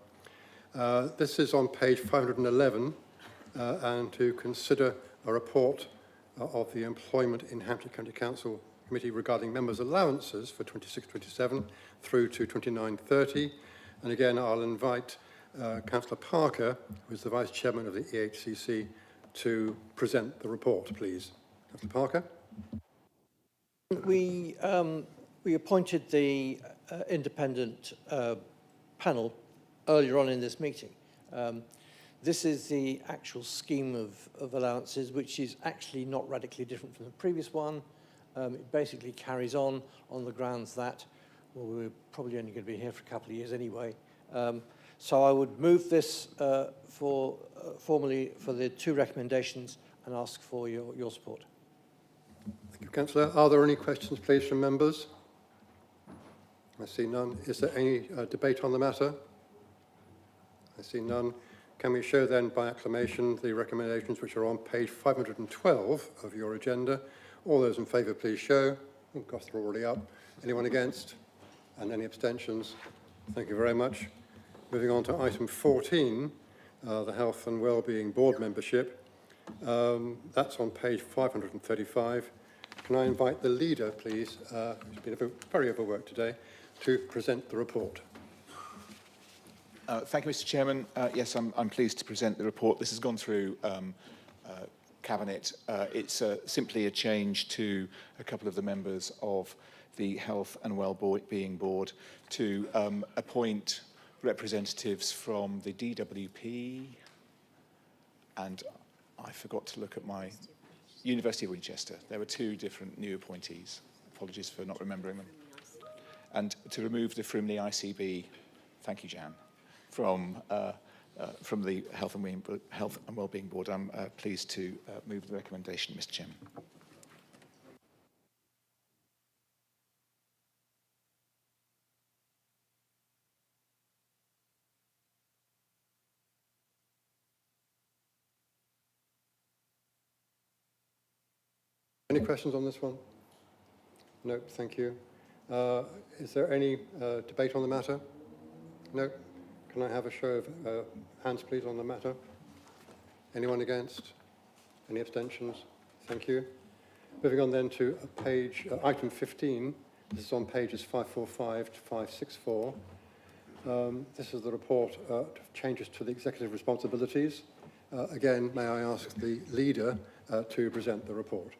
This is on page 511, and to consider a report of the Employment in Hampshire County Council Committee regarding members' allowances for 26-27 through to 29-30. And again, I'll invite Councillor Parker, who is the Vice Chairman of the EHCC, to present the report, please. Councillor Parker. We appointed the independent panel earlier on in this meeting. This is the actual scheme of allowances, which is actually not radically different from the previous one. It basically carries on the grounds that, well, we're probably only going to be here for a couple of years anyway. So I would move this formally for the two recommendations and ask for your support. Thank you, Councillor. Are there any questions, please, from members? I see none. Is there any debate on the matter? I see none. Can we show then by acclamation the recommendations which are on page 512 of your agenda? All those in favour, please show. Oh, gosh, they're already up. Anyone against? And any abstentions? Thank you very much. Moving on to item 14, the Health and Wellbeing Board membership. That's on page 535. Can I invite the leader, please, who's been very overworked today, to present the report? Thank you, Mr. Chairman. Yes, I'm pleased to present the report. This has gone through Cabinet. It's simply a change to a couple of the members of the Health and Wellbeing Board to appoint representatives from the DWP, and I forgot to look at my University of Winchester. There were two different new appointees. Apologies for not remembering them. And to remove the Frimley ICB, thank you, Jan, from the Health and Wellbeing Board. I'm pleased to move the recommendation, Mr. Chairman. Any questions on this one? No, thank you. Is there any debate on the matter? No. Can I have a show of hands, please, on the matter? Anyone against? Any abstentions? Thank you. Moving on then to item 15. This is on pages 545 to 564. This is the report of changes to the executive responsibilities. Again, may I ask the leader to present the report?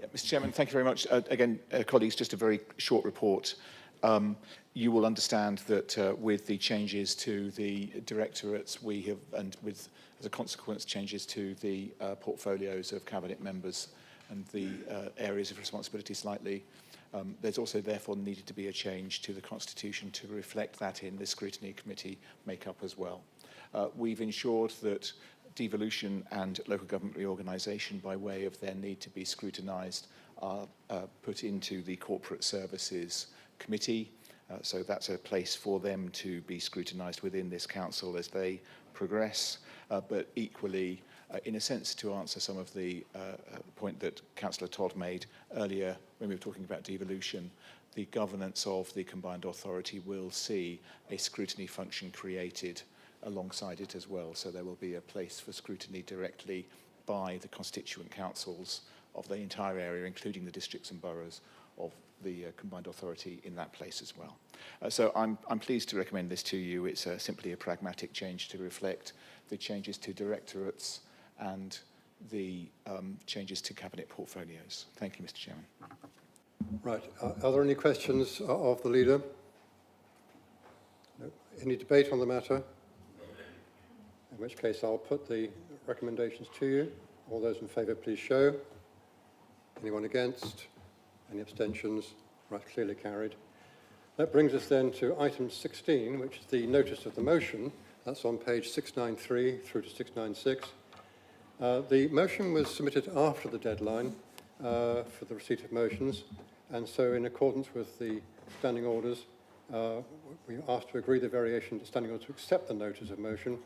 Yeah, Mr. Chairman, thank you very much. Again, colleagues, just a very short report. You will understand that with the changes to the directorates, we have, and with, as a consequence, changes to the portfolios of Cabinet members and the areas of responsibility slightly, there's also therefore needed to be a change to the Constitution to reflect that in the Scrutiny Committee makeup as well. We've ensured that devolution and local government reorganisation, by way of their need to be scrutinised, are put into the Corporate Services Committee. So that's a place for them to be scrutinised within this council as they progress. But equally, in a sense, to answer some of the point that Councillor Todd made earlier when we were talking about devolution, the governance of the combined authority will see a scrutiny function created alongside it as well. So there will be a place for scrutiny directly by the constituent councils of the entire area, including the districts and boroughs of the combined authority in that place as well. So I'm pleased to recommend this to you. It's simply a pragmatic change to reflect the changes to directorates and the changes to cabinet portfolios. Thank you, Mr. Chairman. Right. Are there any questions of the leader? No. Any debate on the matter? In which case I'll put the recommendations to you. All those in favour, please show. Anyone against? Any abstentions? Right, clearly carried. That brings us then to item 16, which is the notice of the motion. That's on page 693 through to 696. The motion was submitted after the deadline for the receipt of motions, and so in accordance with the standing orders, we asked to agree the variation to standing order to accept the notice of motion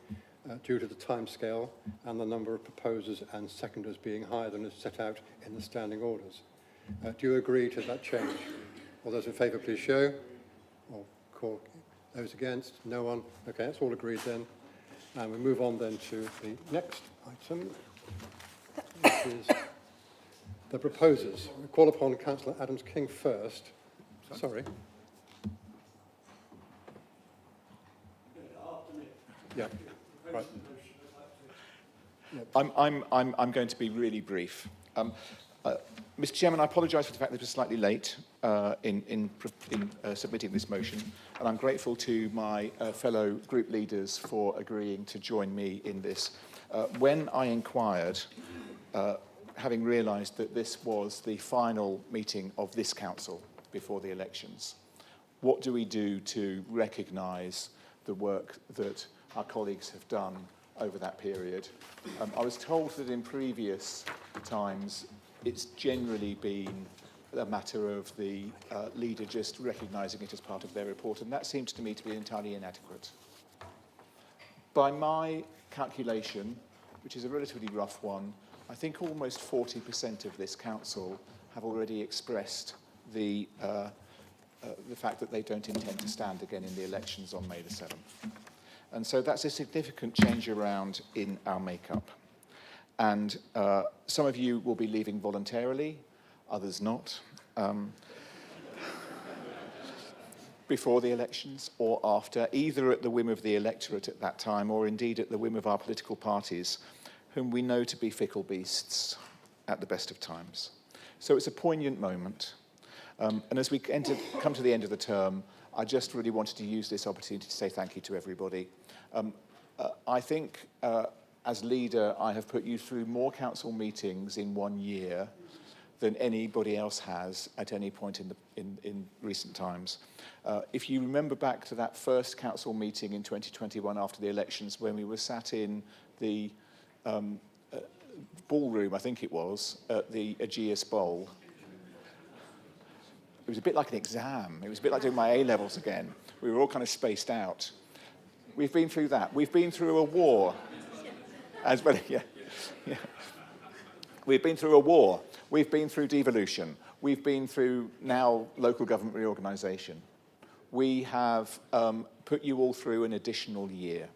due to the timescale and the number of proposers and seconders being higher than is set out in the standing orders. Do you agree to that change? All those in favour, please show. Or call those against. No one. Okay, that's all agreed then. And we move on then to the next item, which is the proposers. We call upon Councillor Adams-King first. Sorry. Yeah. Right. I'm going to be really brief. Mr. Chairman, I apologise for the fact that it was slightly late in submitting this motion, and I'm grateful to my fellow group leaders for agreeing to join me in this. When I inquired, having realised that this was the final meeting of this council before the elections, what do we do to recognise the work that our colleagues have done over that period? I was told that in previous times it's generally been a matter of the leader just recognising it as part of their report, and that seems to me to be entirely inadequate. By my calculation, which is a relatively rough one, I think almost 40% of this council have already expressed the fact that they don't intend to stand again in the elections on May the 7th. And so that's a significant change around in our makeup. And some of you will be leaving voluntarily, others not, before the elections or after, either at the whim of the electorate at that time or indeed at the whim of our political parties, whom we know to be fickle beasts at the best of times. So it's a poignant moment. And as we come to the end of the term, I just really wanted to use this opportunity to say thank you to everybody. I think as leader, I have put you through more council meetings in 1 year than anybody else has at any point in recent times. If you remember back to that first council meeting in 2021 after the elections, when we were sat in the ballroom, I think it was, at the Aegeus Bowl. It was a bit like an exam. It was a bit like doing my A-levels again. We were all kind of spaced out. We've been through that. We've been through a war. As well, yeah. We've been through a war. We've been through devolution. We've been through now local government reorganisation. We have put you all through an additional year.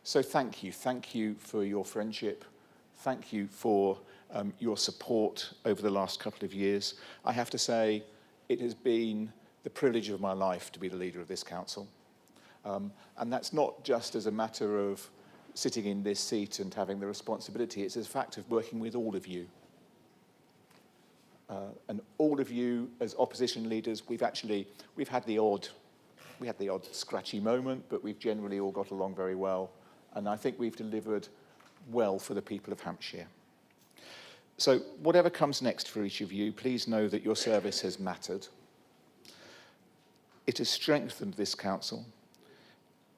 So thank you. Thank you for your friendship. Thank you for your support over the last couple of years. I have to say, it has been the privilege of my life to be the leader of this council. And that's not just as a matter of sitting in this seat and having the responsibility. It's a fact of working with all of you. And all of you as opposition leaders, we've had the odd scratchy moment, but we've generally all got along very well. And I think we've delivered well for the people of Hampshire. So whatever comes next for each of you, please know that your service has mattered. It has strengthened this council.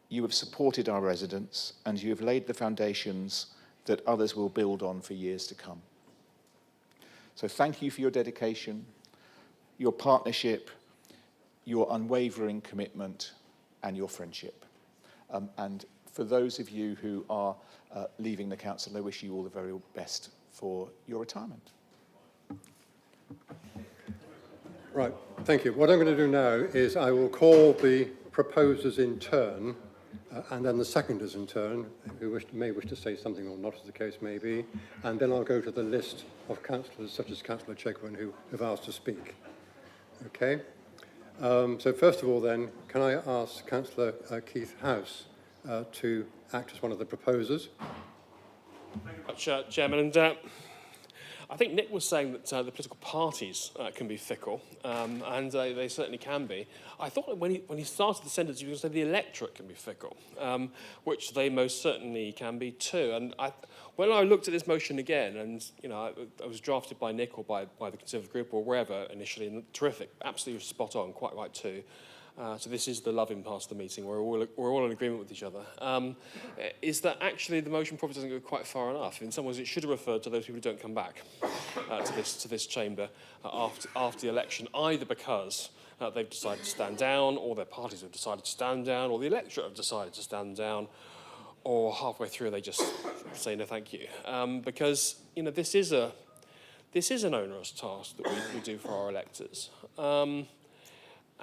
You have supported our residents, and you have laid the foundations that others will build on for years to come. So thank you for your dedication, your partnership, your unwavering commitment, and your friendship. And for those of you who are leaving the council, I wish you all the very best for your retirement. Right, thank you. What I'm going to do now is I will call the proposers in turn, and then the seconders in turn, who may wish to say something or not, as the case may be, and then I'll go to the list of councillors, such as Councillor Chegwin, who have asked to speak. Okay? So first of all then, can I ask Councillor Keith House to act as one of the proposers? Thank you very much, Chairman. And I think Nick was saying that the political parties can be fickle, and they certainly can be. I thought that when he started the sentence, he was going to say the electorate can be fickle, which they most certainly can be too. And when I looked at this motion again, and I was drafted by Nick or by the Conservative group or wherever initially, and terrific, absolutely spot on, quite right too. So this is the loving part of the meeting. We're all in agreement with each other. Is that actually the motion probably doesn't go quite far enough? In some ways, it should have referred to those people who don't come back to this chamber after the election, either because they've decided to stand down, or their parties have decided to stand down, or the electorate have decided to stand down, or halfway through they just say no, thank you. Because this is an onerous task that we do for our electors.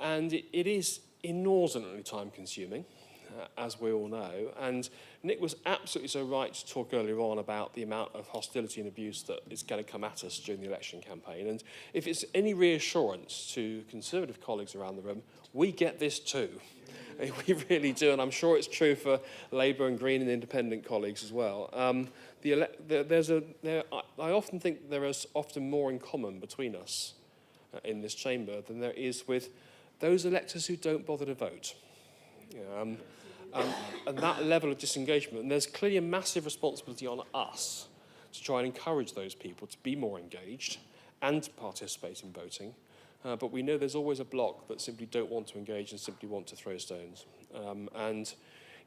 And it is inordinately time-consuming. as we all know. And Nick was absolutely so right to talk earlier on about the amount of hostility and abuse that is going to come at us during the election campaign. And if it's any reassurance to Conservative colleagues around the room, we get this too. We really do, and I'm sure it's true for Labour and Green and Independent colleagues as well. I often think there is often more in common between us in this chamber than there is with those electors who don't bother to vote. And that level of disengagement, and there's clearly a massive responsibility on us to try and encourage those people to be more engaged and to participate in voting. But we know there's always a block that simply don't want to engage and simply want to throw stones. And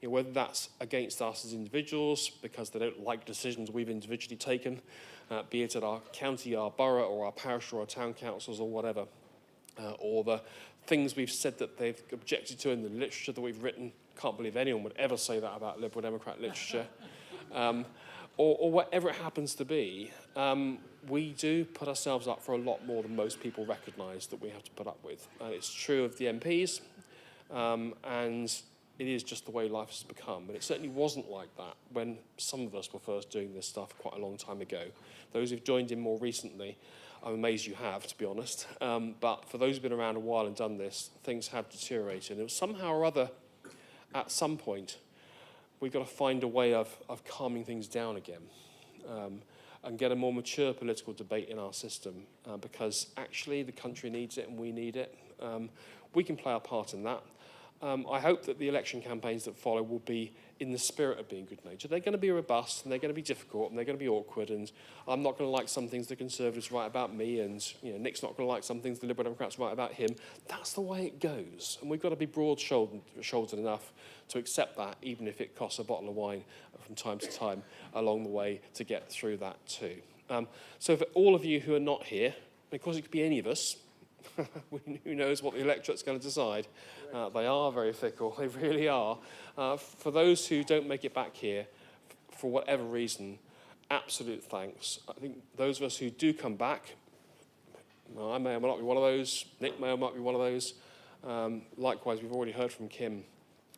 whether that's against us as individuals because they don't like decisions we've individually taken, be it at our county, our borough, or our parish or our town councils or whatever, or the things we've said that they've objected to in the literature that we've written. Can't believe anyone would ever say that about Liberal Democrat literature. Or whatever it happens to be, we do put ourselves up for a lot more than most people recognise that we have to put up with. And it's true of the MPs, and it is just the way life has become. And it certainly wasn't like that when some of us were first doing this stuff quite a long time ago. Those who've joined in more recently, I'm amazed you have, to be honest. But for those who've been around a while and done this, things have deteriorated. And it was somehow or other, at some point, we've got to find a way of calming things down again and get a more mature political debate in our system because actually the country needs it and we need it. We can play our part in that. I hope that the election campaigns that follow will be in the spirit of being good-natured. They're going to be robust and they're going to be difficult and they're going to be awkward, and I'm not going to like some things the Conservatives write about me, and Nick's not going to like some things the Liberal Democrats write about him. That's the way it goes, and we've got to be broad-shouldered enough to accept that, even if it costs a bottle of wine from time to time along the way to get through that too. So for all of you who are not here, because it could be any of us, who knows what the electorate's going to decide? They are very fickle, they really are. For those who don't make it back here, for whatever reason, absolute thanks. I think those of us who do come back, I may or may not be one of those, Nick may or might be one of those. Likewise, we've already heard from Kim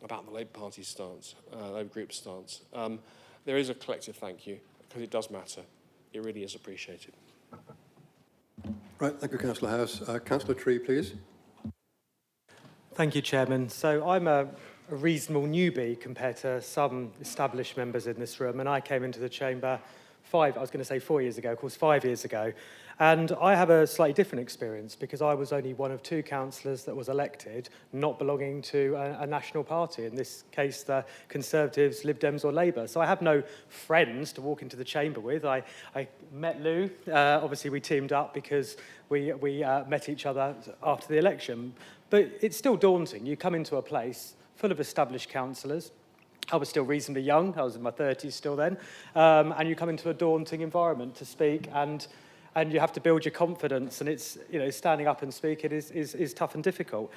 about the Labour Party's stance, Labour Group's stance. There is a collective thank you, because it does matter. It really is appreciated. Right, thank you, Councillor House. Councillor Tree, please. Thank you, Chairman. So I'm a reasonable newbie compared to some established members in this room, and I came into the chamber 4 years ago, of course 5 years ago, and I have a slightly different experience because I was only one of 2 councillors that was elected not belonging to a national party, in this case the Conservatives, Lib Dems or Labour. So I have no friends to walk into the chamber with. I met Lou, obviously we teamed up because we met each other after the election, but it's still daunting. You come into a place full of established councillors. I was still reasonably young, I was in my 30s still then, and you come into a daunting environment to speak, and you have to build your confidence, and it's, standing up and speaking is tough and difficult.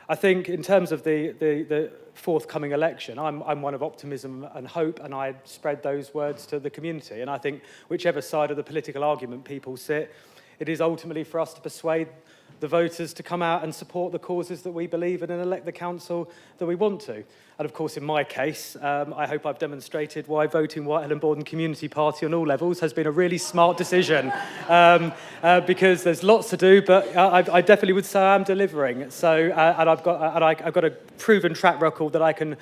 I think in terms of the forthcoming election, I'm one of optimism and hope, and I spread those words to the community, and I think whichever side of the political argument people sit, it is ultimately for us to persuade the voters to come out and support the causes that we believe in and elect the council that we want to. And of course, in my case, I hope I've demonstrated why voting Whitehill and Borden Community Party on all levels has been a really smart decision, because there's lots to do, but I definitely would say I'm delivering. So, and I've got a proven track record that I can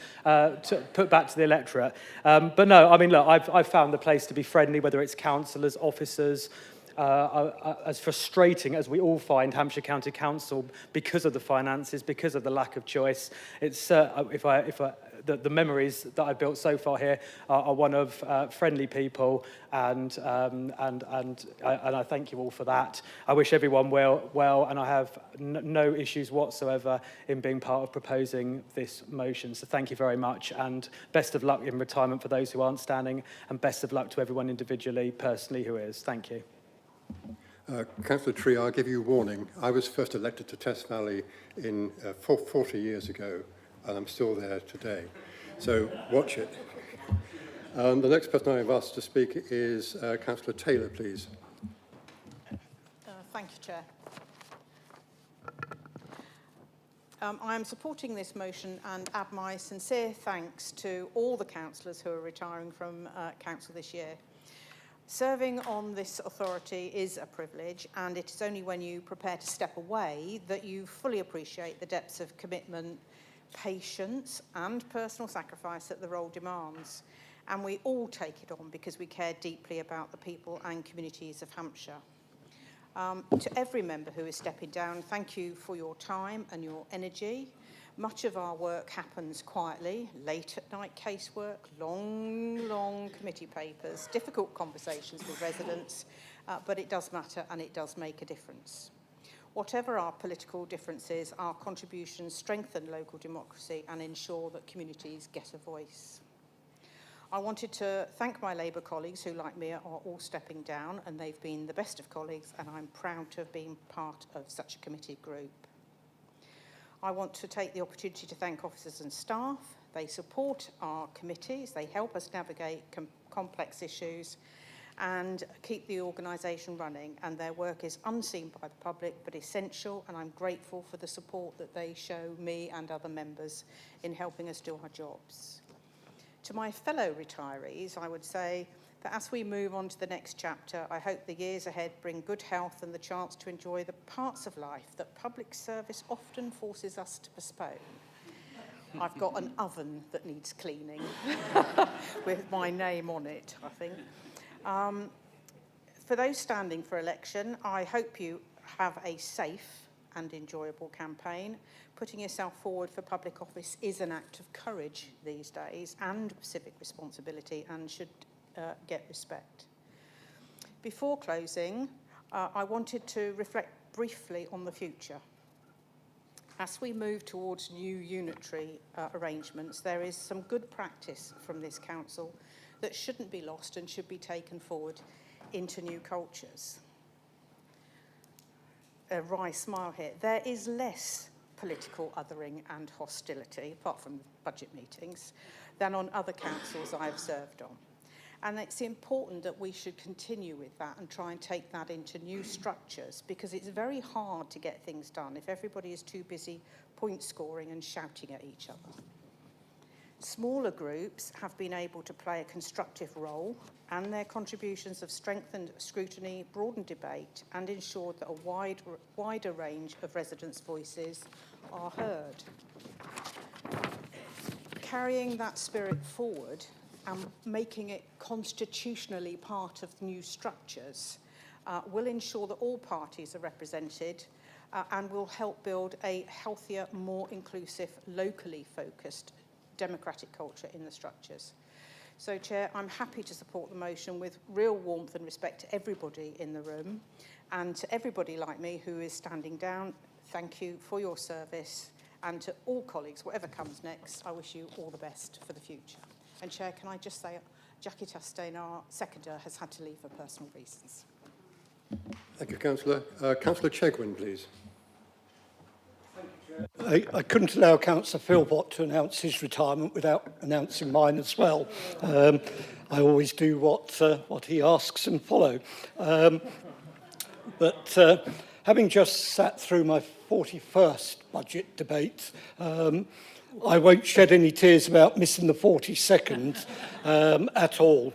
put back to the electorate. But no, I mean, look, I've found the place to be friendly, whether it's councillors, officers. As frustrating as we all find Hampshire County Council because of the finances, because of the lack of choice, it's the memories that I've built so far here are one of friendly people, and I thank you all for that. I wish everyone well, and I have no issues whatsoever in being part of proposing this motion. So thank you very much, and best of luck in retirement for those who aren't standing, and best of luck to everyone individually, personally who is. Thank you. Councillor Tree, I'll give you warning. I was first elected to Test Valley 40 years ago, and I'm still there today. So watch it. The next person I've asked to speak is Councillor Taylor, please. Thank you, Chair. I am supporting this motion and add my sincere thanks to all the councillors who are retiring from council this year. Serving on this authority is a privilege, and it is only when you prepare to step away that you fully appreciate the depths of commitment, patience and personal sacrifice that the role demands. And we all take it on because we care deeply about the people and communities of Hampshire. To every member who is stepping down, thank you for your time and your energy. Much of our work happens quietly, late at night casework, long committee papers, difficult conversations with residents, but it does matter and it does make a difference. Whatever our political differences, our contributions strengthen local democracy and ensure that communities get a voice. I wanted to thank my Labour colleagues who, like me, are all stepping down, and they've been the best of colleagues, and I'm proud to have been part of such a committee group. I want to take the opportunity to thank officers and staff. They support our committees, they help us navigate complex issues and keep the organisation running, and their work is unseen by the public but essential, and I'm grateful for the support that they show me and other members in helping us do our jobs. To my fellow retirees, I would say that as we move on to the next chapter, I hope the years ahead bring good health and the chance to enjoy the parts of life that public service often forces us to postpone. I've got an oven that needs cleaning with my name on it, I think. For those standing for election, I hope you have a safe and enjoyable campaign. Putting yourself forward for public office is an act of courage these days and civic responsibility, and should get respect. Before closing, I wanted to reflect briefly on the future. As we move towards new unitary arrangements, there is some good practice from this council that shouldn't be lost and should be taken forward into new cultures. A wry smile here. There is less political othering and hostility, apart from budget meetings, than on other councils I've served on. And it's important that we should continue with that and try and take that into new structures, because it's very hard to get things done if everybody is too busy point scoring and shouting at each other. Smaller groups have been able to play a constructive role, and their contributions have strengthened scrutiny, broadened debate, and ensured that a wider range of residents' voices are heard. Carrying that spirit forward and making it constitutionally part of new structures will ensure that all parties are represented and will help build a healthier, more inclusive, locally focused democratic culture in the structures. So, Chair, I'm happy to support the motion with real warmth and respect to everybody in the room, and to everybody like me who is standing down, thank you for your service, and to all colleagues, whatever comes next, I wish you all the best for the future. And, Chair, can I just say, Jackie Chastain, our seconder, has had to leave for personal reasons. Thank you, Councillor. Councillor Chegwin, please. I couldn't allow Councillor Philpott to announce his retirement without announcing mine as well. I always do what he asks and follow. But having just sat through my 41st budget debate, I won't shed any tears about missing the 42nd at all.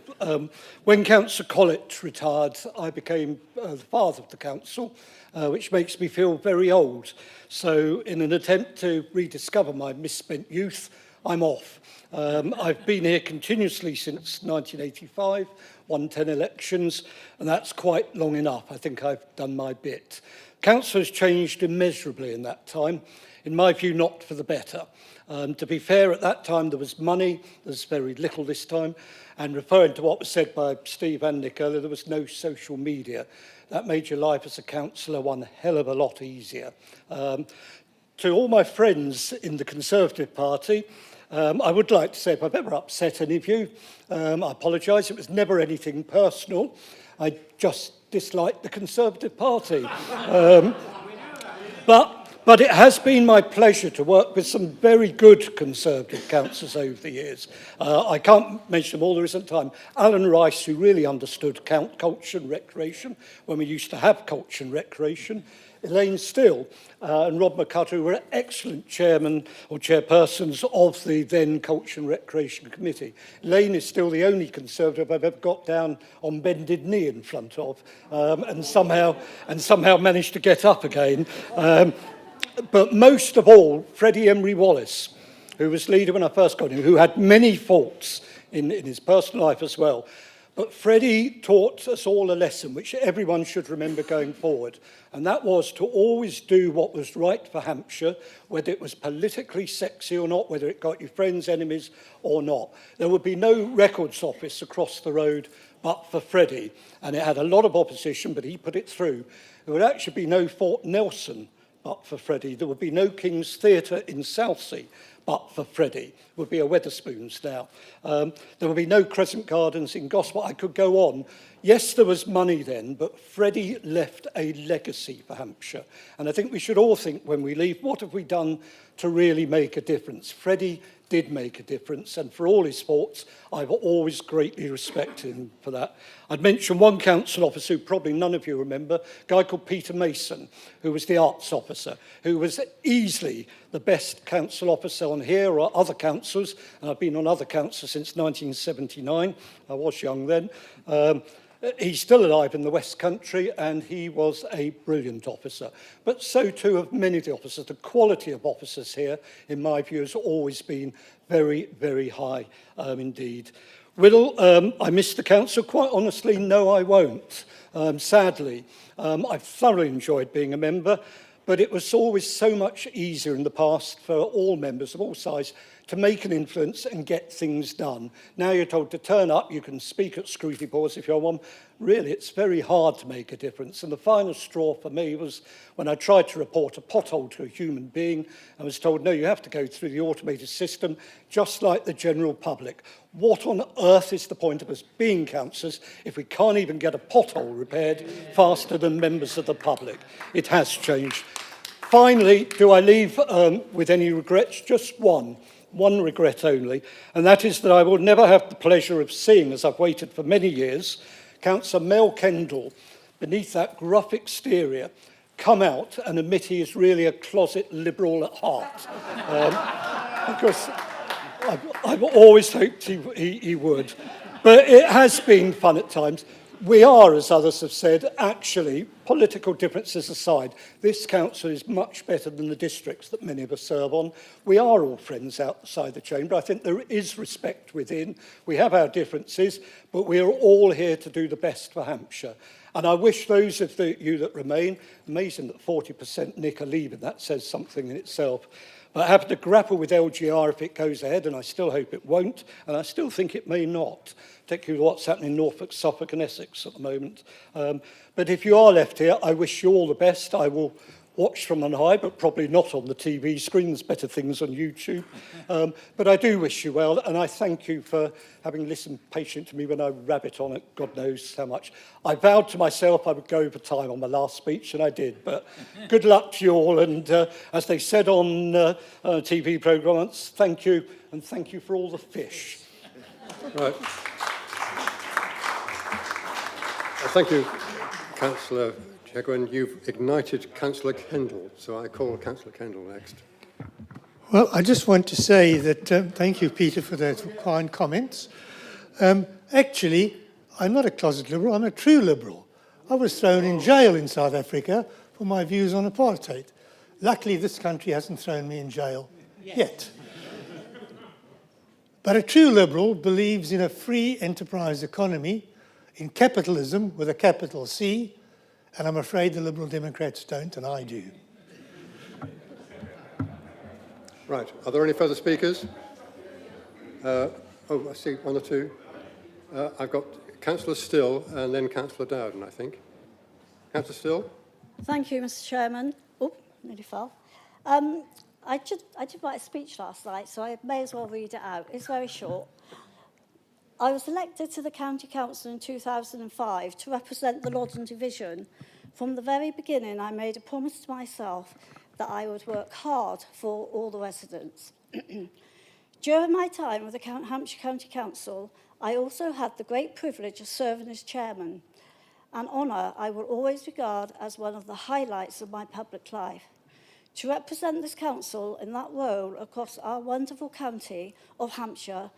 When Councillor Collett retired, I became the father of the council, which makes me feel very old. So in an attempt to rediscover my misspent youth, I'm off. I've been here continuously since 1985, won 10 elections, and that's quite long enough. I think I've done my bit. Council has changed immeasurably in that time. In my view, not for the better. To be fair, at that time there was money, there's very little this time, and referring to what was said by Steve and Nick earlier, there was no social media. That made your life as a councillor one hell of a lot easier. To all my friends in the Conservative Party, I would like to say, if I've ever upset any of you, I apologise, it was never anything personal. I just disliked the Conservative Party. But it has been my pleasure to work with some very good Conservative councillors over the years. I can't mention them all, there isn't time. Alan Rice, who really understood culture and recreation when we used to have culture and recreation. Elaine Still and Rob McCutter, who were excellent chairmen or chairpersons of the then Culture and Recreation Committee. Elaine is still the only Conservative I've ever got down on bended knee in front of, and somehow managed to get up again. But most of all, Freddie Emery Wallace, who was leader when I first got him, who had many faults in his personal life as well. But Freddie taught us all a lesson which everyone should remember going forward, and that was to always do what was right for Hampshire, whether it was politically sexy or not, whether it got you friends, enemies or not. There would be no records office across the road but for Freddie, and it had a lot of opposition, but he put it through. There would actually be no Fort Nelson but for Freddie. There would be no King's Theatre in Southsea but for Freddie. Would be a Wetherspoons now. There would be no Crescent Gardens in Gosport. I could go on. Yes, there was money then, but Freddie left a legacy for Hampshire. And I think we should all think when we leave, what have we done to really make a difference? Freddie did make a difference, and for all his faults, I've always greatly respected him for that. I'd mention one council officer who probably none of you remember, a guy called Peter Mason, who was the arts officer, who was easily the best council officer on here or other councils, and I've been on other councils since 1979. I was young then. He's still alive in the West Country, and he was a brilliant officer. But so too have many of the officers. The quality of officers here, in my view, has always been very, very high indeed. Whittle, I miss the council. Quite honestly, no, I won't. Sadly, I've thoroughly enjoyed being a member, but it was always so much easier in the past for all members of all sizes to make an influence and get things done. Now you're told to turn up, you can speak at scrutiny boards if you're one. Really, it's very hard to make a difference. And the final straw for me was when I tried to report a pothole to a human being. I was told, no, you have to go through the automated system, just like the general public. What on earth is the point of us being councillors if we can't even get a pothole repaired faster than members of the public? It has changed. Finally, do I leave with any regrets? Just one regret only, and that is that I will never have the pleasure of seeing, as I've waited for many years, Councillor Mel Kendall, beneath that gruff exterior, come out and admit he is really a closet Liberal at heart. Because I've always hoped he would. But it has been fun at times. We are, as others have said, actually, political differences aside, this council is much better than the districts that many of us serve on. We are all friends outside the chamber. I think there is respect within. We have our differences, but we are all here to do the best for Hampshire. And I wish those of you that remain, amazing that 40% Nick are leaving, that says something in itself, but having to grapple with LGR if it goes ahead, and I still hope it won't, and I still think it may not, particularly what's happening in Norfolk, Suffolk and Essex at the moment. But if you are left here, I wish you all the best. I will watch from on high, but probably not on the TV screen. There's better things on YouTube. But I do wish you well, and I thank you for having listened patient to me when I rabbit on it, God knows how much. I vowed to myself I would go over time on my last speech, and I did. But good luck to you all, and as they said on TV programmes, thank you, and thank you for all the fish. Right. Thank you, Councillor Chegwin. You've ignited Councillor Kendall, so I call Councillor Kendall next. Well, I just want to say that thank you, Peter, for those kind comments. Actually, I'm not a closet Liberal, I'm a true Liberal. I was thrown in jail in South Africa for my views on apartheid. Luckily, this country hasn't thrown me in jail yet. But a true Liberal believes in a free enterprise economy, in capitalism with a capital C, and I'm afraid the Liberal Democrats don't, and I do. Right. Are there any further speakers? I see one or two. I've got Councillor Still and then Councillor Dowden, I think. Councillor Still? Thank you, Mr. Chairman. Oh, nearly fell. I did write a speech last night, so I may as well read it out. It's very short. I was elected to the County Council in 2005 to represent the Loddon Division. From the very beginning, I made a promise to myself that I would work hard for all the residents. During my time with the Hampshire County Council, I also had the great privilege of serving as chairman. an honour I will always regard as one of the highlights of my public life. To represent this council in that role across our wonderful county of Hampshire,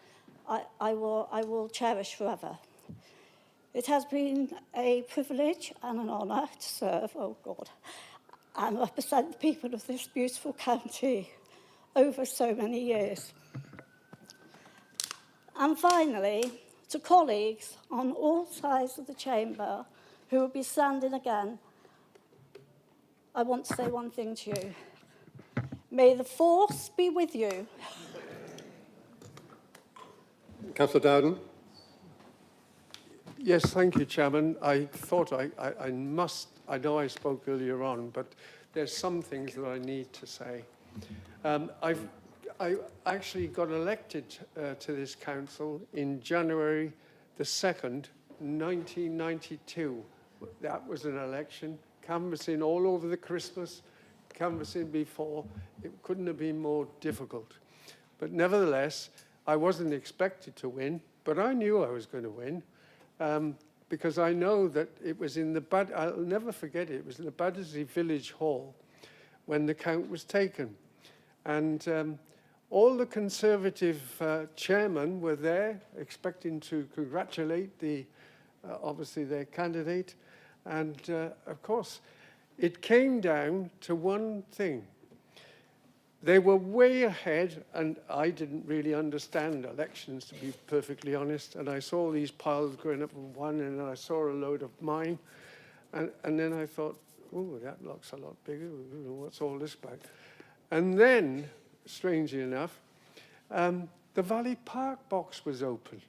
I will cherish forever. It has been a privilege and an honour to serve, oh God, and represent the people of this beautiful county over so many years. And finally, to colleagues on all sides of the chamber who will be standing again, I want to say one thing to you. May the force be with you. Councillor Dowden. Yes, thank you, Chairman. I thought I know I spoke earlier on, but there's some things that I need to say. I actually got elected to this council in January the 2nd, 1992. That was an election, canvassing all over the Christmas, canvassing before. It couldn't have been more difficult. But nevertheless, I wasn't expected to win, but I knew I was going to win. Because I know that it was in the, I'll never forget it, it was in the Battersea Village Hall when the count was taken. And all the Conservative chairmen were there expecting to congratulate obviously their candidate. And of course, it came down to one thing. They were way ahead, and I didn't really understand elections, to be perfectly honest. And I saw these piles going up from one, and I saw a load of mine. And then I thought, oh, that looks a lot bigger. What's all this about? And then, strangely enough, the Valley Park box was opened.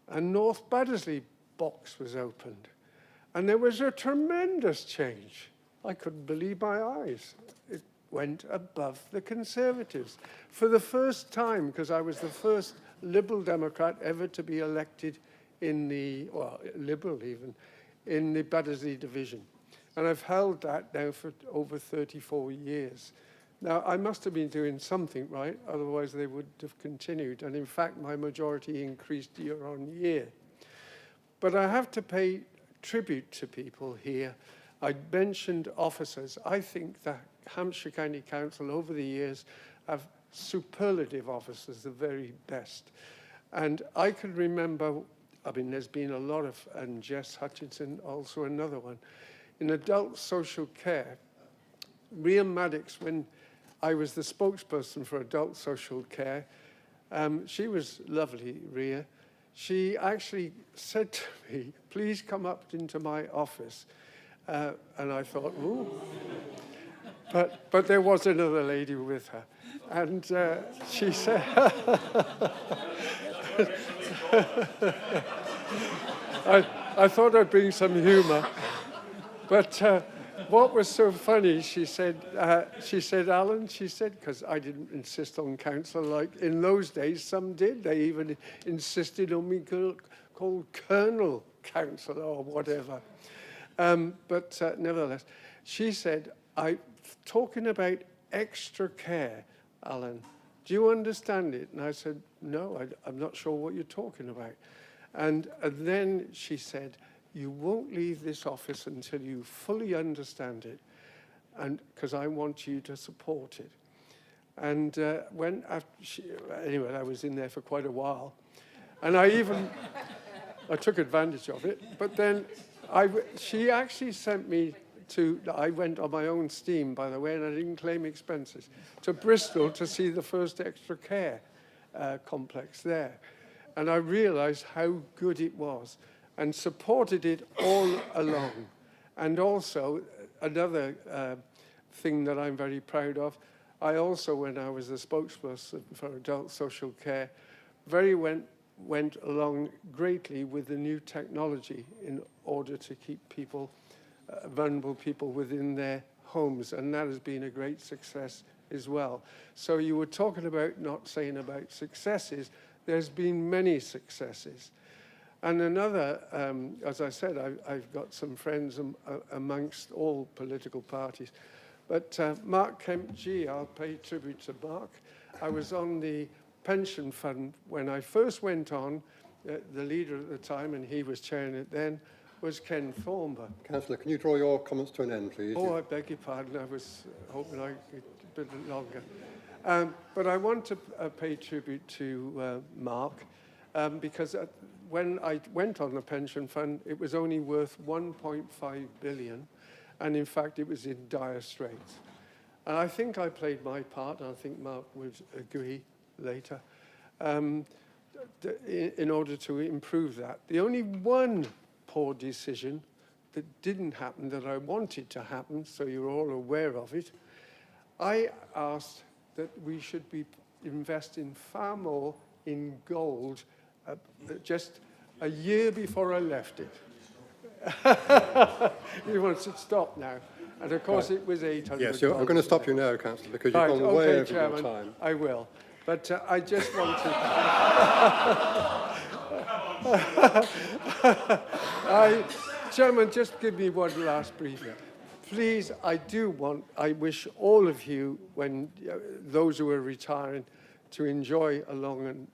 And North Baddesley box was opened. And there was a tremendous change. I couldn't believe my eyes. It went above the Conservatives. For the first time, because I was the first Liberal Democrat ever to be elected in well, Liberal even, in the Battersea division. And I've held that now for over 34 years. Now, I must have been doing something right, otherwise they would have continued. And in fact, my majority increased year on year. But I have to pay tribute to people here. I mentioned officers. I think the Hampshire County Council over the years have superlative officers, the very best. And I can remember, I mean, there's been a lot of, and Jess Hutchinson, also another one. In adult social care, Rhea Maddox, when I was the spokesperson for adult social care, she was lovely, Rhea. She actually said to me, please come up into my office. And I thought, ooh. But there was another lady with her. And she said, I thought I'd bring some humor. But what was so funny, she said, Alan, she said, because I didn't insist on council, like in those days, some did. They even insisted on me called Colonel Council or whatever. But nevertheless, she said, talking about extra care, Alan, do you understand it? And I said, no, I'm not sure what you're talking about. And then she said, you won't leave this office until you fully understand it, and because I want you to support it. And anyway, I was in there for quite a while, and I took advantage of it. But then she actually sent me I went on my own steam, by the way, and I didn't claim expenses, to Bristol to see the first extra care complex there. And I realized how good it was and supported it all along. And also, another thing that I'm very proud of, I also, when I was the spokesperson for adult social care, went along greatly with the new technology in order to keep people, vulnerable people within their homes, and that has been a great success as well. So you were talking about not saying about successes, there's been many successes. And another, as I said, I've got some friends amongst all political parties, but Mark Kempgee, I'll pay tribute to Mark. I was on the pension fund when I first went on, the leader at the time, and he was chairing it then, was Ken Thornber. Councillor, can you draw your comments to an end, please? Oh, I beg your pardon. I was hoping I could a bit longer. But I want to pay tribute to Mark because when I went on the pension fund, it was only worth 1.5 billion, and in fact, it was in dire straits. And I think I played my part, and I think Mark would agree later, in order to improve that. The only one poor decision that didn't happen that I wanted to happen, so you're all aware of it, I asked that we should be investing far more in gold just a year before I left it. He wants it stopped now. And of course it was 800. Yes, I'm going to stop you now, Councillor, because you've gone way over your time. I will. But I just want to... Chairman, just give me one last briefing. Please, I wish all of you, when those who are retiring, to enjoy a long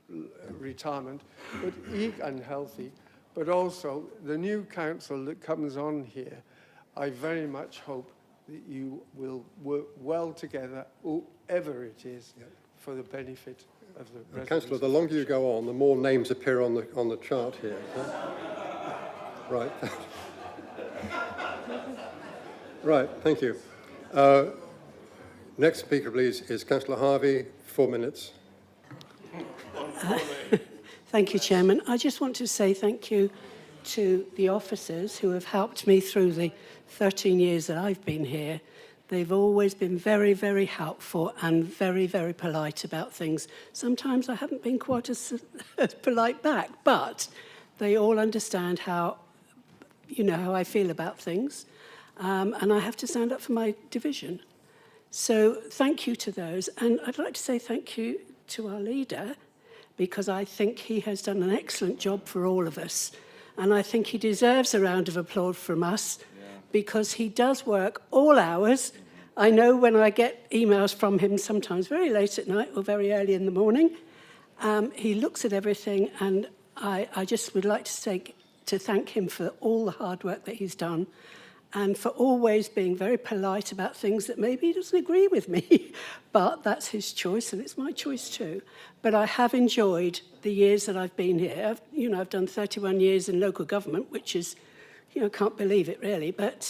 retirement, but eat and healthy. But also, the new council that comes on here, I very much hope that you will work well together, whoever it is, for the benefit of the residents. Councillor, the longer you go on, the more names appear on the chart here. Right. Right, thank you. Next speaker, please, is Councillor Harvey, 4 minutes. Thank you, Chairman. I just want to say thank you to the officers who have helped me through the 13 years that I've been here. They've always been very, very helpful and very, very polite about things. Sometimes I haven't been quite as polite back, but they all understand how I feel about things. And I have to stand up for my division. So thank you to those. And I'd like to say thank you to our leader, because I think he has done an excellent job for all of us. And I think he deserves a round of applause from us, because he does work all hours. I know when I get emails from him, sometimes very late at night or very early in the morning, he looks at everything, and I just would like to thank him for all the hard work that he's done, and for always being very polite about things that maybe he doesn't agree with me. But that's his choice, and it's my choice too. But I have enjoyed the years that I've been here. I've done 31 years in local government, which is, can't believe it really, but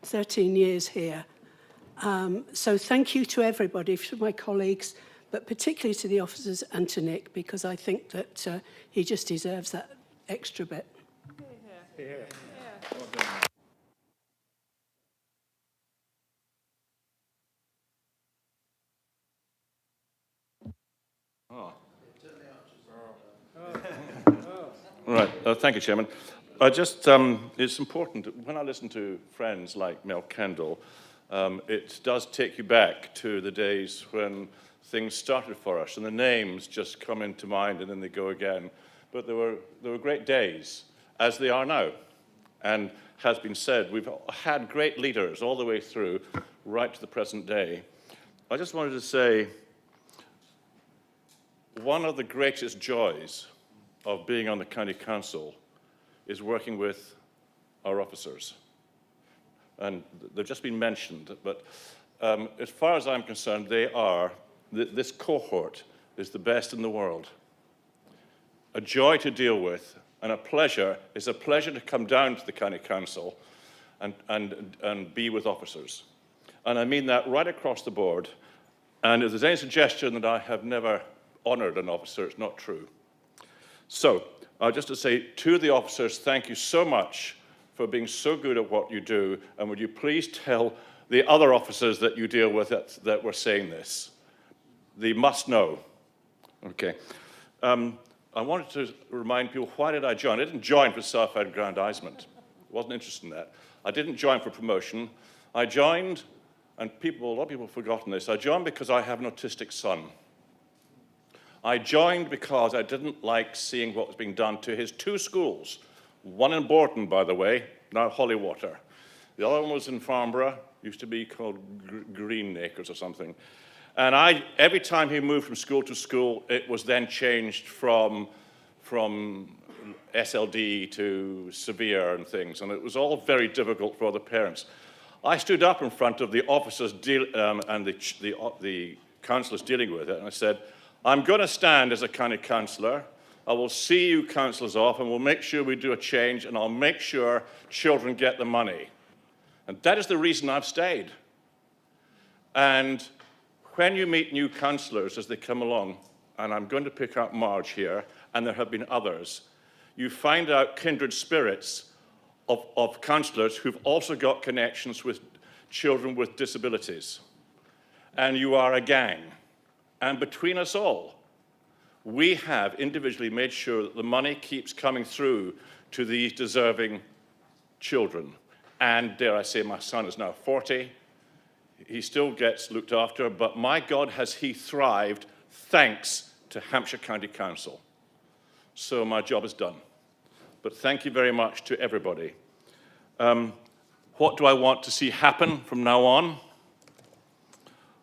13 years here. So thank you to everybody, to my colleagues, but particularly to the officers and to Nick, because I think that he just deserves that extra bit. Yeah. Right, thank you, Chairman. It's important, when I listen to friends like Mel Kendall, it does take you back to the days when things started for us, and the names just come into mind and then they go again. But there were great days, as they are now. And has been said, we've had great leaders all the way through, right to the present day. I just wanted to say, one of the greatest joys of being on the County Council is working with our officers. And they've just been mentioned, but as far as I'm concerned, this cohort is the best in the world. A joy to deal with, and a pleasure. It's a pleasure to come down to the County Council and be with officers. And I mean that right across the board. And if there's any suggestion that I have never honoured an officer, it's not true. So, just to say to the officers, thank you so much for being so good at what you do, and would you please tell the other officers that you deal with that we're saying this. They must know. Okay. I wanted to remind people, why did I join? I didn't join for self-aggrandizement. Wasn't interested in that. I didn't join for promotion. I joined, and a lot of people have forgotten this, I joined because I have an autistic son. I joined because I didn't like seeing what was being done to his 2 schools. One in Bourton, by the way, now Hollywater. The other one was in Farnborough, used to be called Greenacres or something. And every time he moved from school to school, it was then changed from SLD to severe and things, and it was all very difficult for the parents. I stood up in front of the officers and the councillors dealing with it, and I said, I'm going to stand as a county councillor. I will see you councillors off, and we'll make sure we do a change, and I'll make sure children get the money. And that is the reason I've stayed. And when you meet new councillors as they come along, and I'm going to pick up Marge here, and there have been others, you find out kindred spirits of councillors who've also got connections with children with disabilities. And you are a gang. And between us all, we have individually made sure that the money keeps coming through to these deserving children. And dare I say, my son is now 40. He still gets looked after, but my God, has he thrived thanks to Hampshire County Council. So my job is done. But thank you very much to everybody. What do I want to see happen from now on?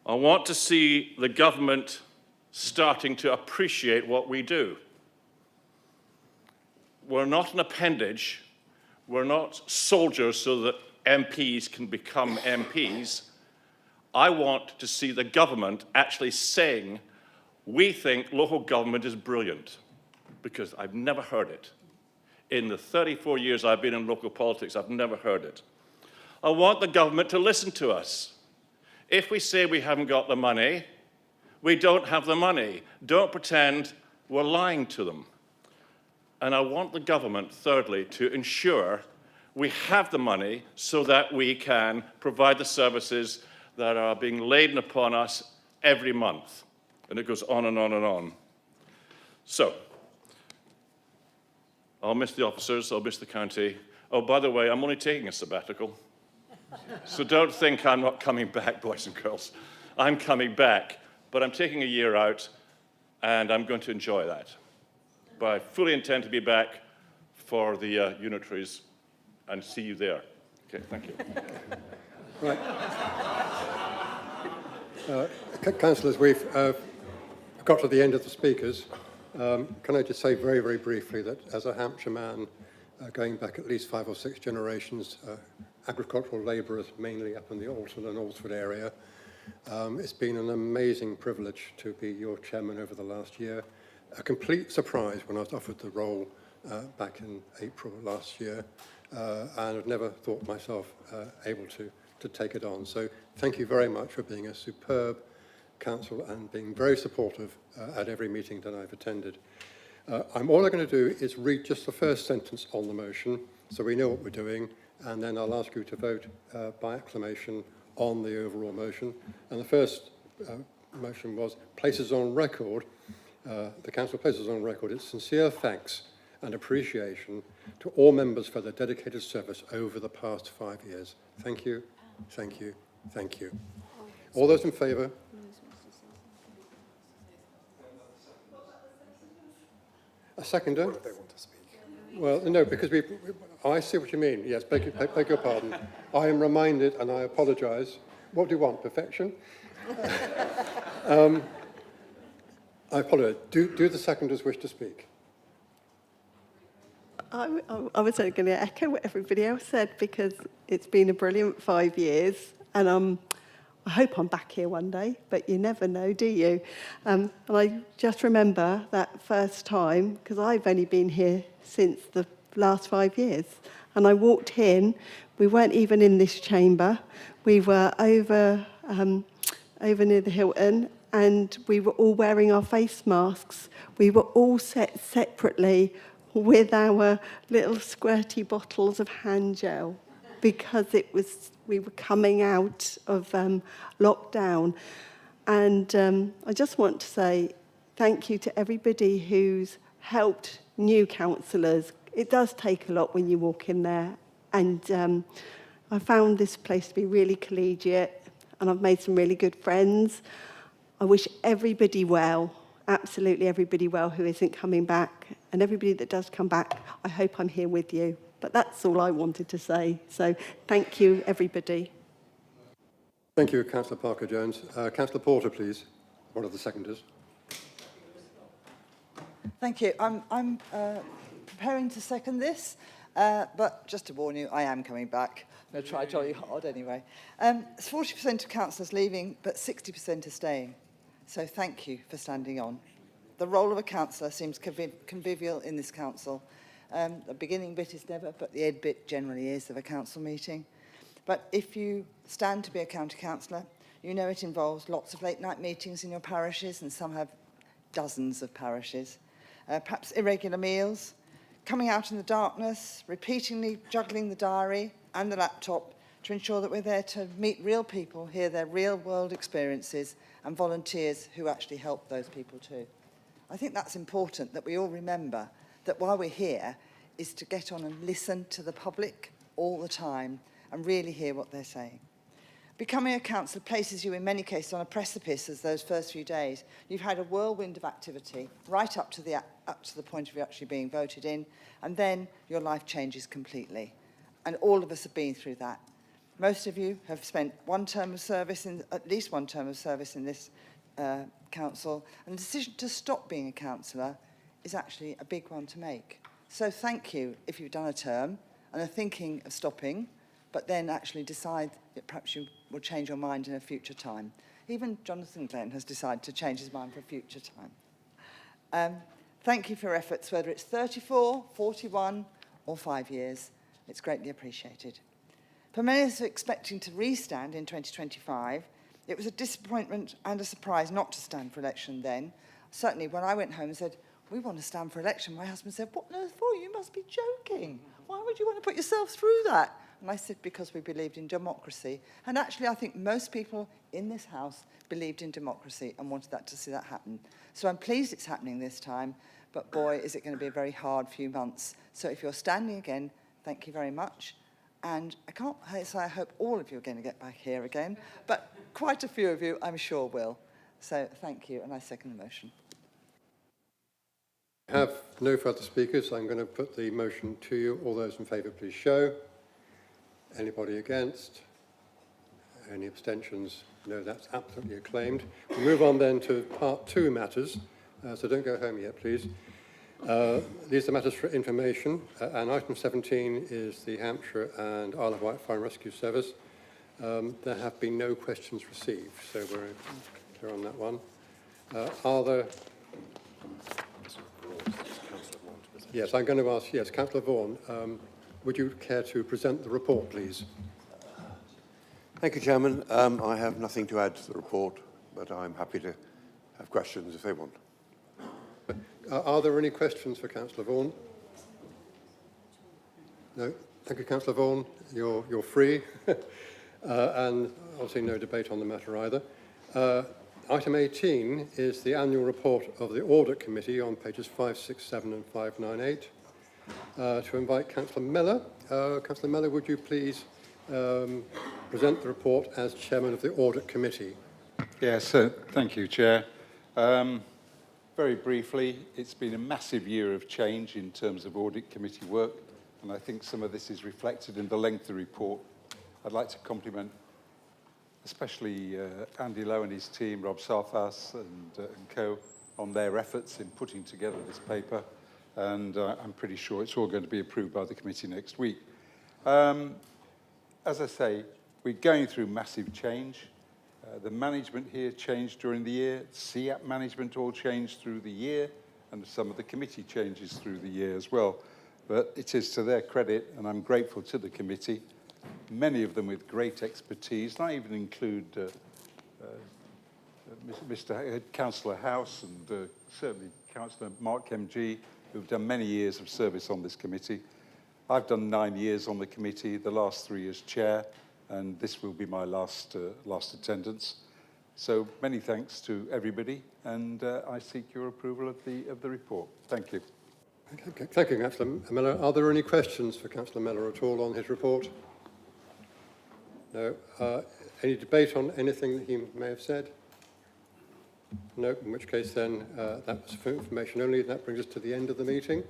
I want to see the government starting to appreciate what we do. We're not an appendage. We're not soldiers so that MPs can become MPs. I want to see the government actually saying, we think local government is brilliant, because I've never heard it. In the 34 years I've been in local politics, I've never heard it. I want the government to listen to us. If we say we haven't got the money, we don't have the money. Don't pretend we're lying to them. And I want the government, thirdly, to ensure we have the money so that we can provide the services that are being laden upon us every month. And it goes on and on and on. So, I'll miss the officers, I'll miss the county. Oh, by the way, I'm only taking a sabbatical. So don't think I'm not coming back, boys and girls. I'm coming back, but I'm taking a year out, and I'm going to enjoy that. But I fully intend to be back for the unitaries and see you there. Okay, thank you. Right. Councillors, we've got to the end of the speakers. Can I just say very, very briefly that as a Hampshire man, going back at least 5 or 6 generations, agricultural labourers mainly up in the Alton and Alresford area, it's been an amazing privilege to be your chairman over the last year. A complete surprise when I was offered the role back in April last year, and I've never thought myself able to take it on. So thank you very much for being a superb council and being very supportive at every meeting that I've attended. All I'm going to do is read just the first sentence on the motion so we know what we're doing, and then I'll ask you to vote by acclamation on the overall motion. And the first motion was places on record, the council places on record its sincere thanks and appreciation to all members for their dedicated service over the past 5 years. Thank you, thank you, thank you. All those in favour? A seconder? Or do they want to speak? Well, no, because I see what you mean. Yes, beg your pardon. I am reminded, and I apologise. What do you want, perfection? I apologise. Do the seconders wish to speak? I was only going to echo what everybody else said, because it's been a brilliant 5 years, and I hope I'm back here one day, but you never know, do you? And I just remember that first time, because I've only been here since the last 5 years, and I walked in, we weren't even in this chamber, we were over near the Hilton, and we were all wearing our face masks. We were all set separately with our little squirty bottles of hand gel, because we were coming out of lockdown. And I just want to say thank you to everybody who's helped new councillors. It does take a lot when you walk in there. And I found this place to be really collegiate, and I've made some really good friends. I wish everybody well, absolutely everybody well who isn't coming back. And everybody that does come back, I hope I'm here with you. But that's all I wanted to say. So thank you, everybody. Thank you, Councillor Parker-Jones. Councillor Porter, please, one of the seconders. Thank you. I'm preparing to second this, but just to warn you, I am coming back. I'm going to try jolly hard anyway. It's 40% of councillors leaving, but 60% are staying. So thank you for standing on. The role of a councillor seems convivial in this council. The beginning bit is never, but the end bit generally is of a council meeting. But if you stand to be a county councillor, you know it involves lots of late night meetings in your parishes, and some have dozens of parishes. Perhaps irregular meals, coming out in the darkness, repeatedly juggling the diary and the laptop to ensure that we're there to meet real people, hear their real world experiences, and volunteers who actually help those people too. I think that's important, that we all remember that while we're here is to get on and listen to the public all the time and really hear what they're saying. Becoming a councillor places you in many cases on a precipice as those first few days. You've had a whirlwind of activity right up to the point of you actually being voted in, and then your life changes completely. And all of us have been through that. Most of you have spent at least one term of service in this council, and the decision to stop being a councillor is actually a big one to make. So thank you if you've done a term and are thinking of stopping, but then actually decide that perhaps you will change your mind in a future time. Even Jonathan Glenn has decided to change his mind for a future time. Thank you for your efforts, whether it's 34, 41 or 5 years. It's greatly appreciated. For many of us expecting to re-stand in 2025, it was a disappointment and a surprise not to stand for election then. Certainly when I went home and said, we want to stand for election, my husband said, what on earth for? You must be joking. Why would you want to put yourself through that? And I said, because we believed in democracy. And actually, I think most people in this house believed in democracy and wanted to see that happen. So I'm pleased it's happening this time, but boy, is it going to be a very hard few months. So if you're standing again, thank you very much. And I can't say I hope all of you are going to get back here again, but quite a few of you, I'm sure, will. So thank you, and I second the motion. I have no further speakers. I'm going to put the motion to you. All those in favour, please show. Anybody against? Any abstentions? No, that's absolutely acclaimed. We'll move on then to part 2 matters, so don't go home yet, please. These are matters for information, and item 17 is the Hampshire and Isle of Wight Fire and Rescue Service. There have been no questions received, so we're clear on that one. Are there... Yes, I'm going to ask, yes, Councillor Vaughan, would you care to present the report, please? Thank you, Chairman. I have nothing to add to the report, but I'm happy to have questions if they want. Are there any questions for Councillor Vaughan? No? Thank you, Councillor Vaughan. You're free. And obviously no debate on the matter either. Item 18 is the annual report of the Audit Committee on pages 567 and 598. To invite Councillor Mellor. Councillor Mellor, would you please present the report as Chairman of the Audit Committee? Yes, thank you, Chair. Very briefly, it's been a massive year of change in terms of Audit Committee work, and I think some of this is reflected in the length of the report. I'd like to compliment especially Andy Lowe and his team, Rob Sarfas and co, on their efforts in putting together this paper, and I'm pretty sure it's all going to be approved by the committee next week. As I say, we're going through massive change. The management here changed during the year, CEAP management all changed through the year, and some of the committee changes through the year as well. But it is to their credit, and I'm grateful to the committee, many of them with great expertise, and I even include Mr. Councillor House and certainly Councillor Mark MG, who've done many years of service on this committee. I've done 9 years on the committee, the last 3 as chair, and this will be my last attendance. So many thanks to everybody, and I seek your approval of the report. Thank you. Okay, thank you, Councillor Mellor. Are there any questions for Councillor Mellor at all on his report? No. Any debate on anything that he may have said? No, in which case then that was for information only. That brings us to the end of the meeting.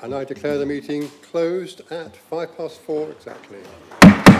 And I declare the meeting closed at 4:05 exactly.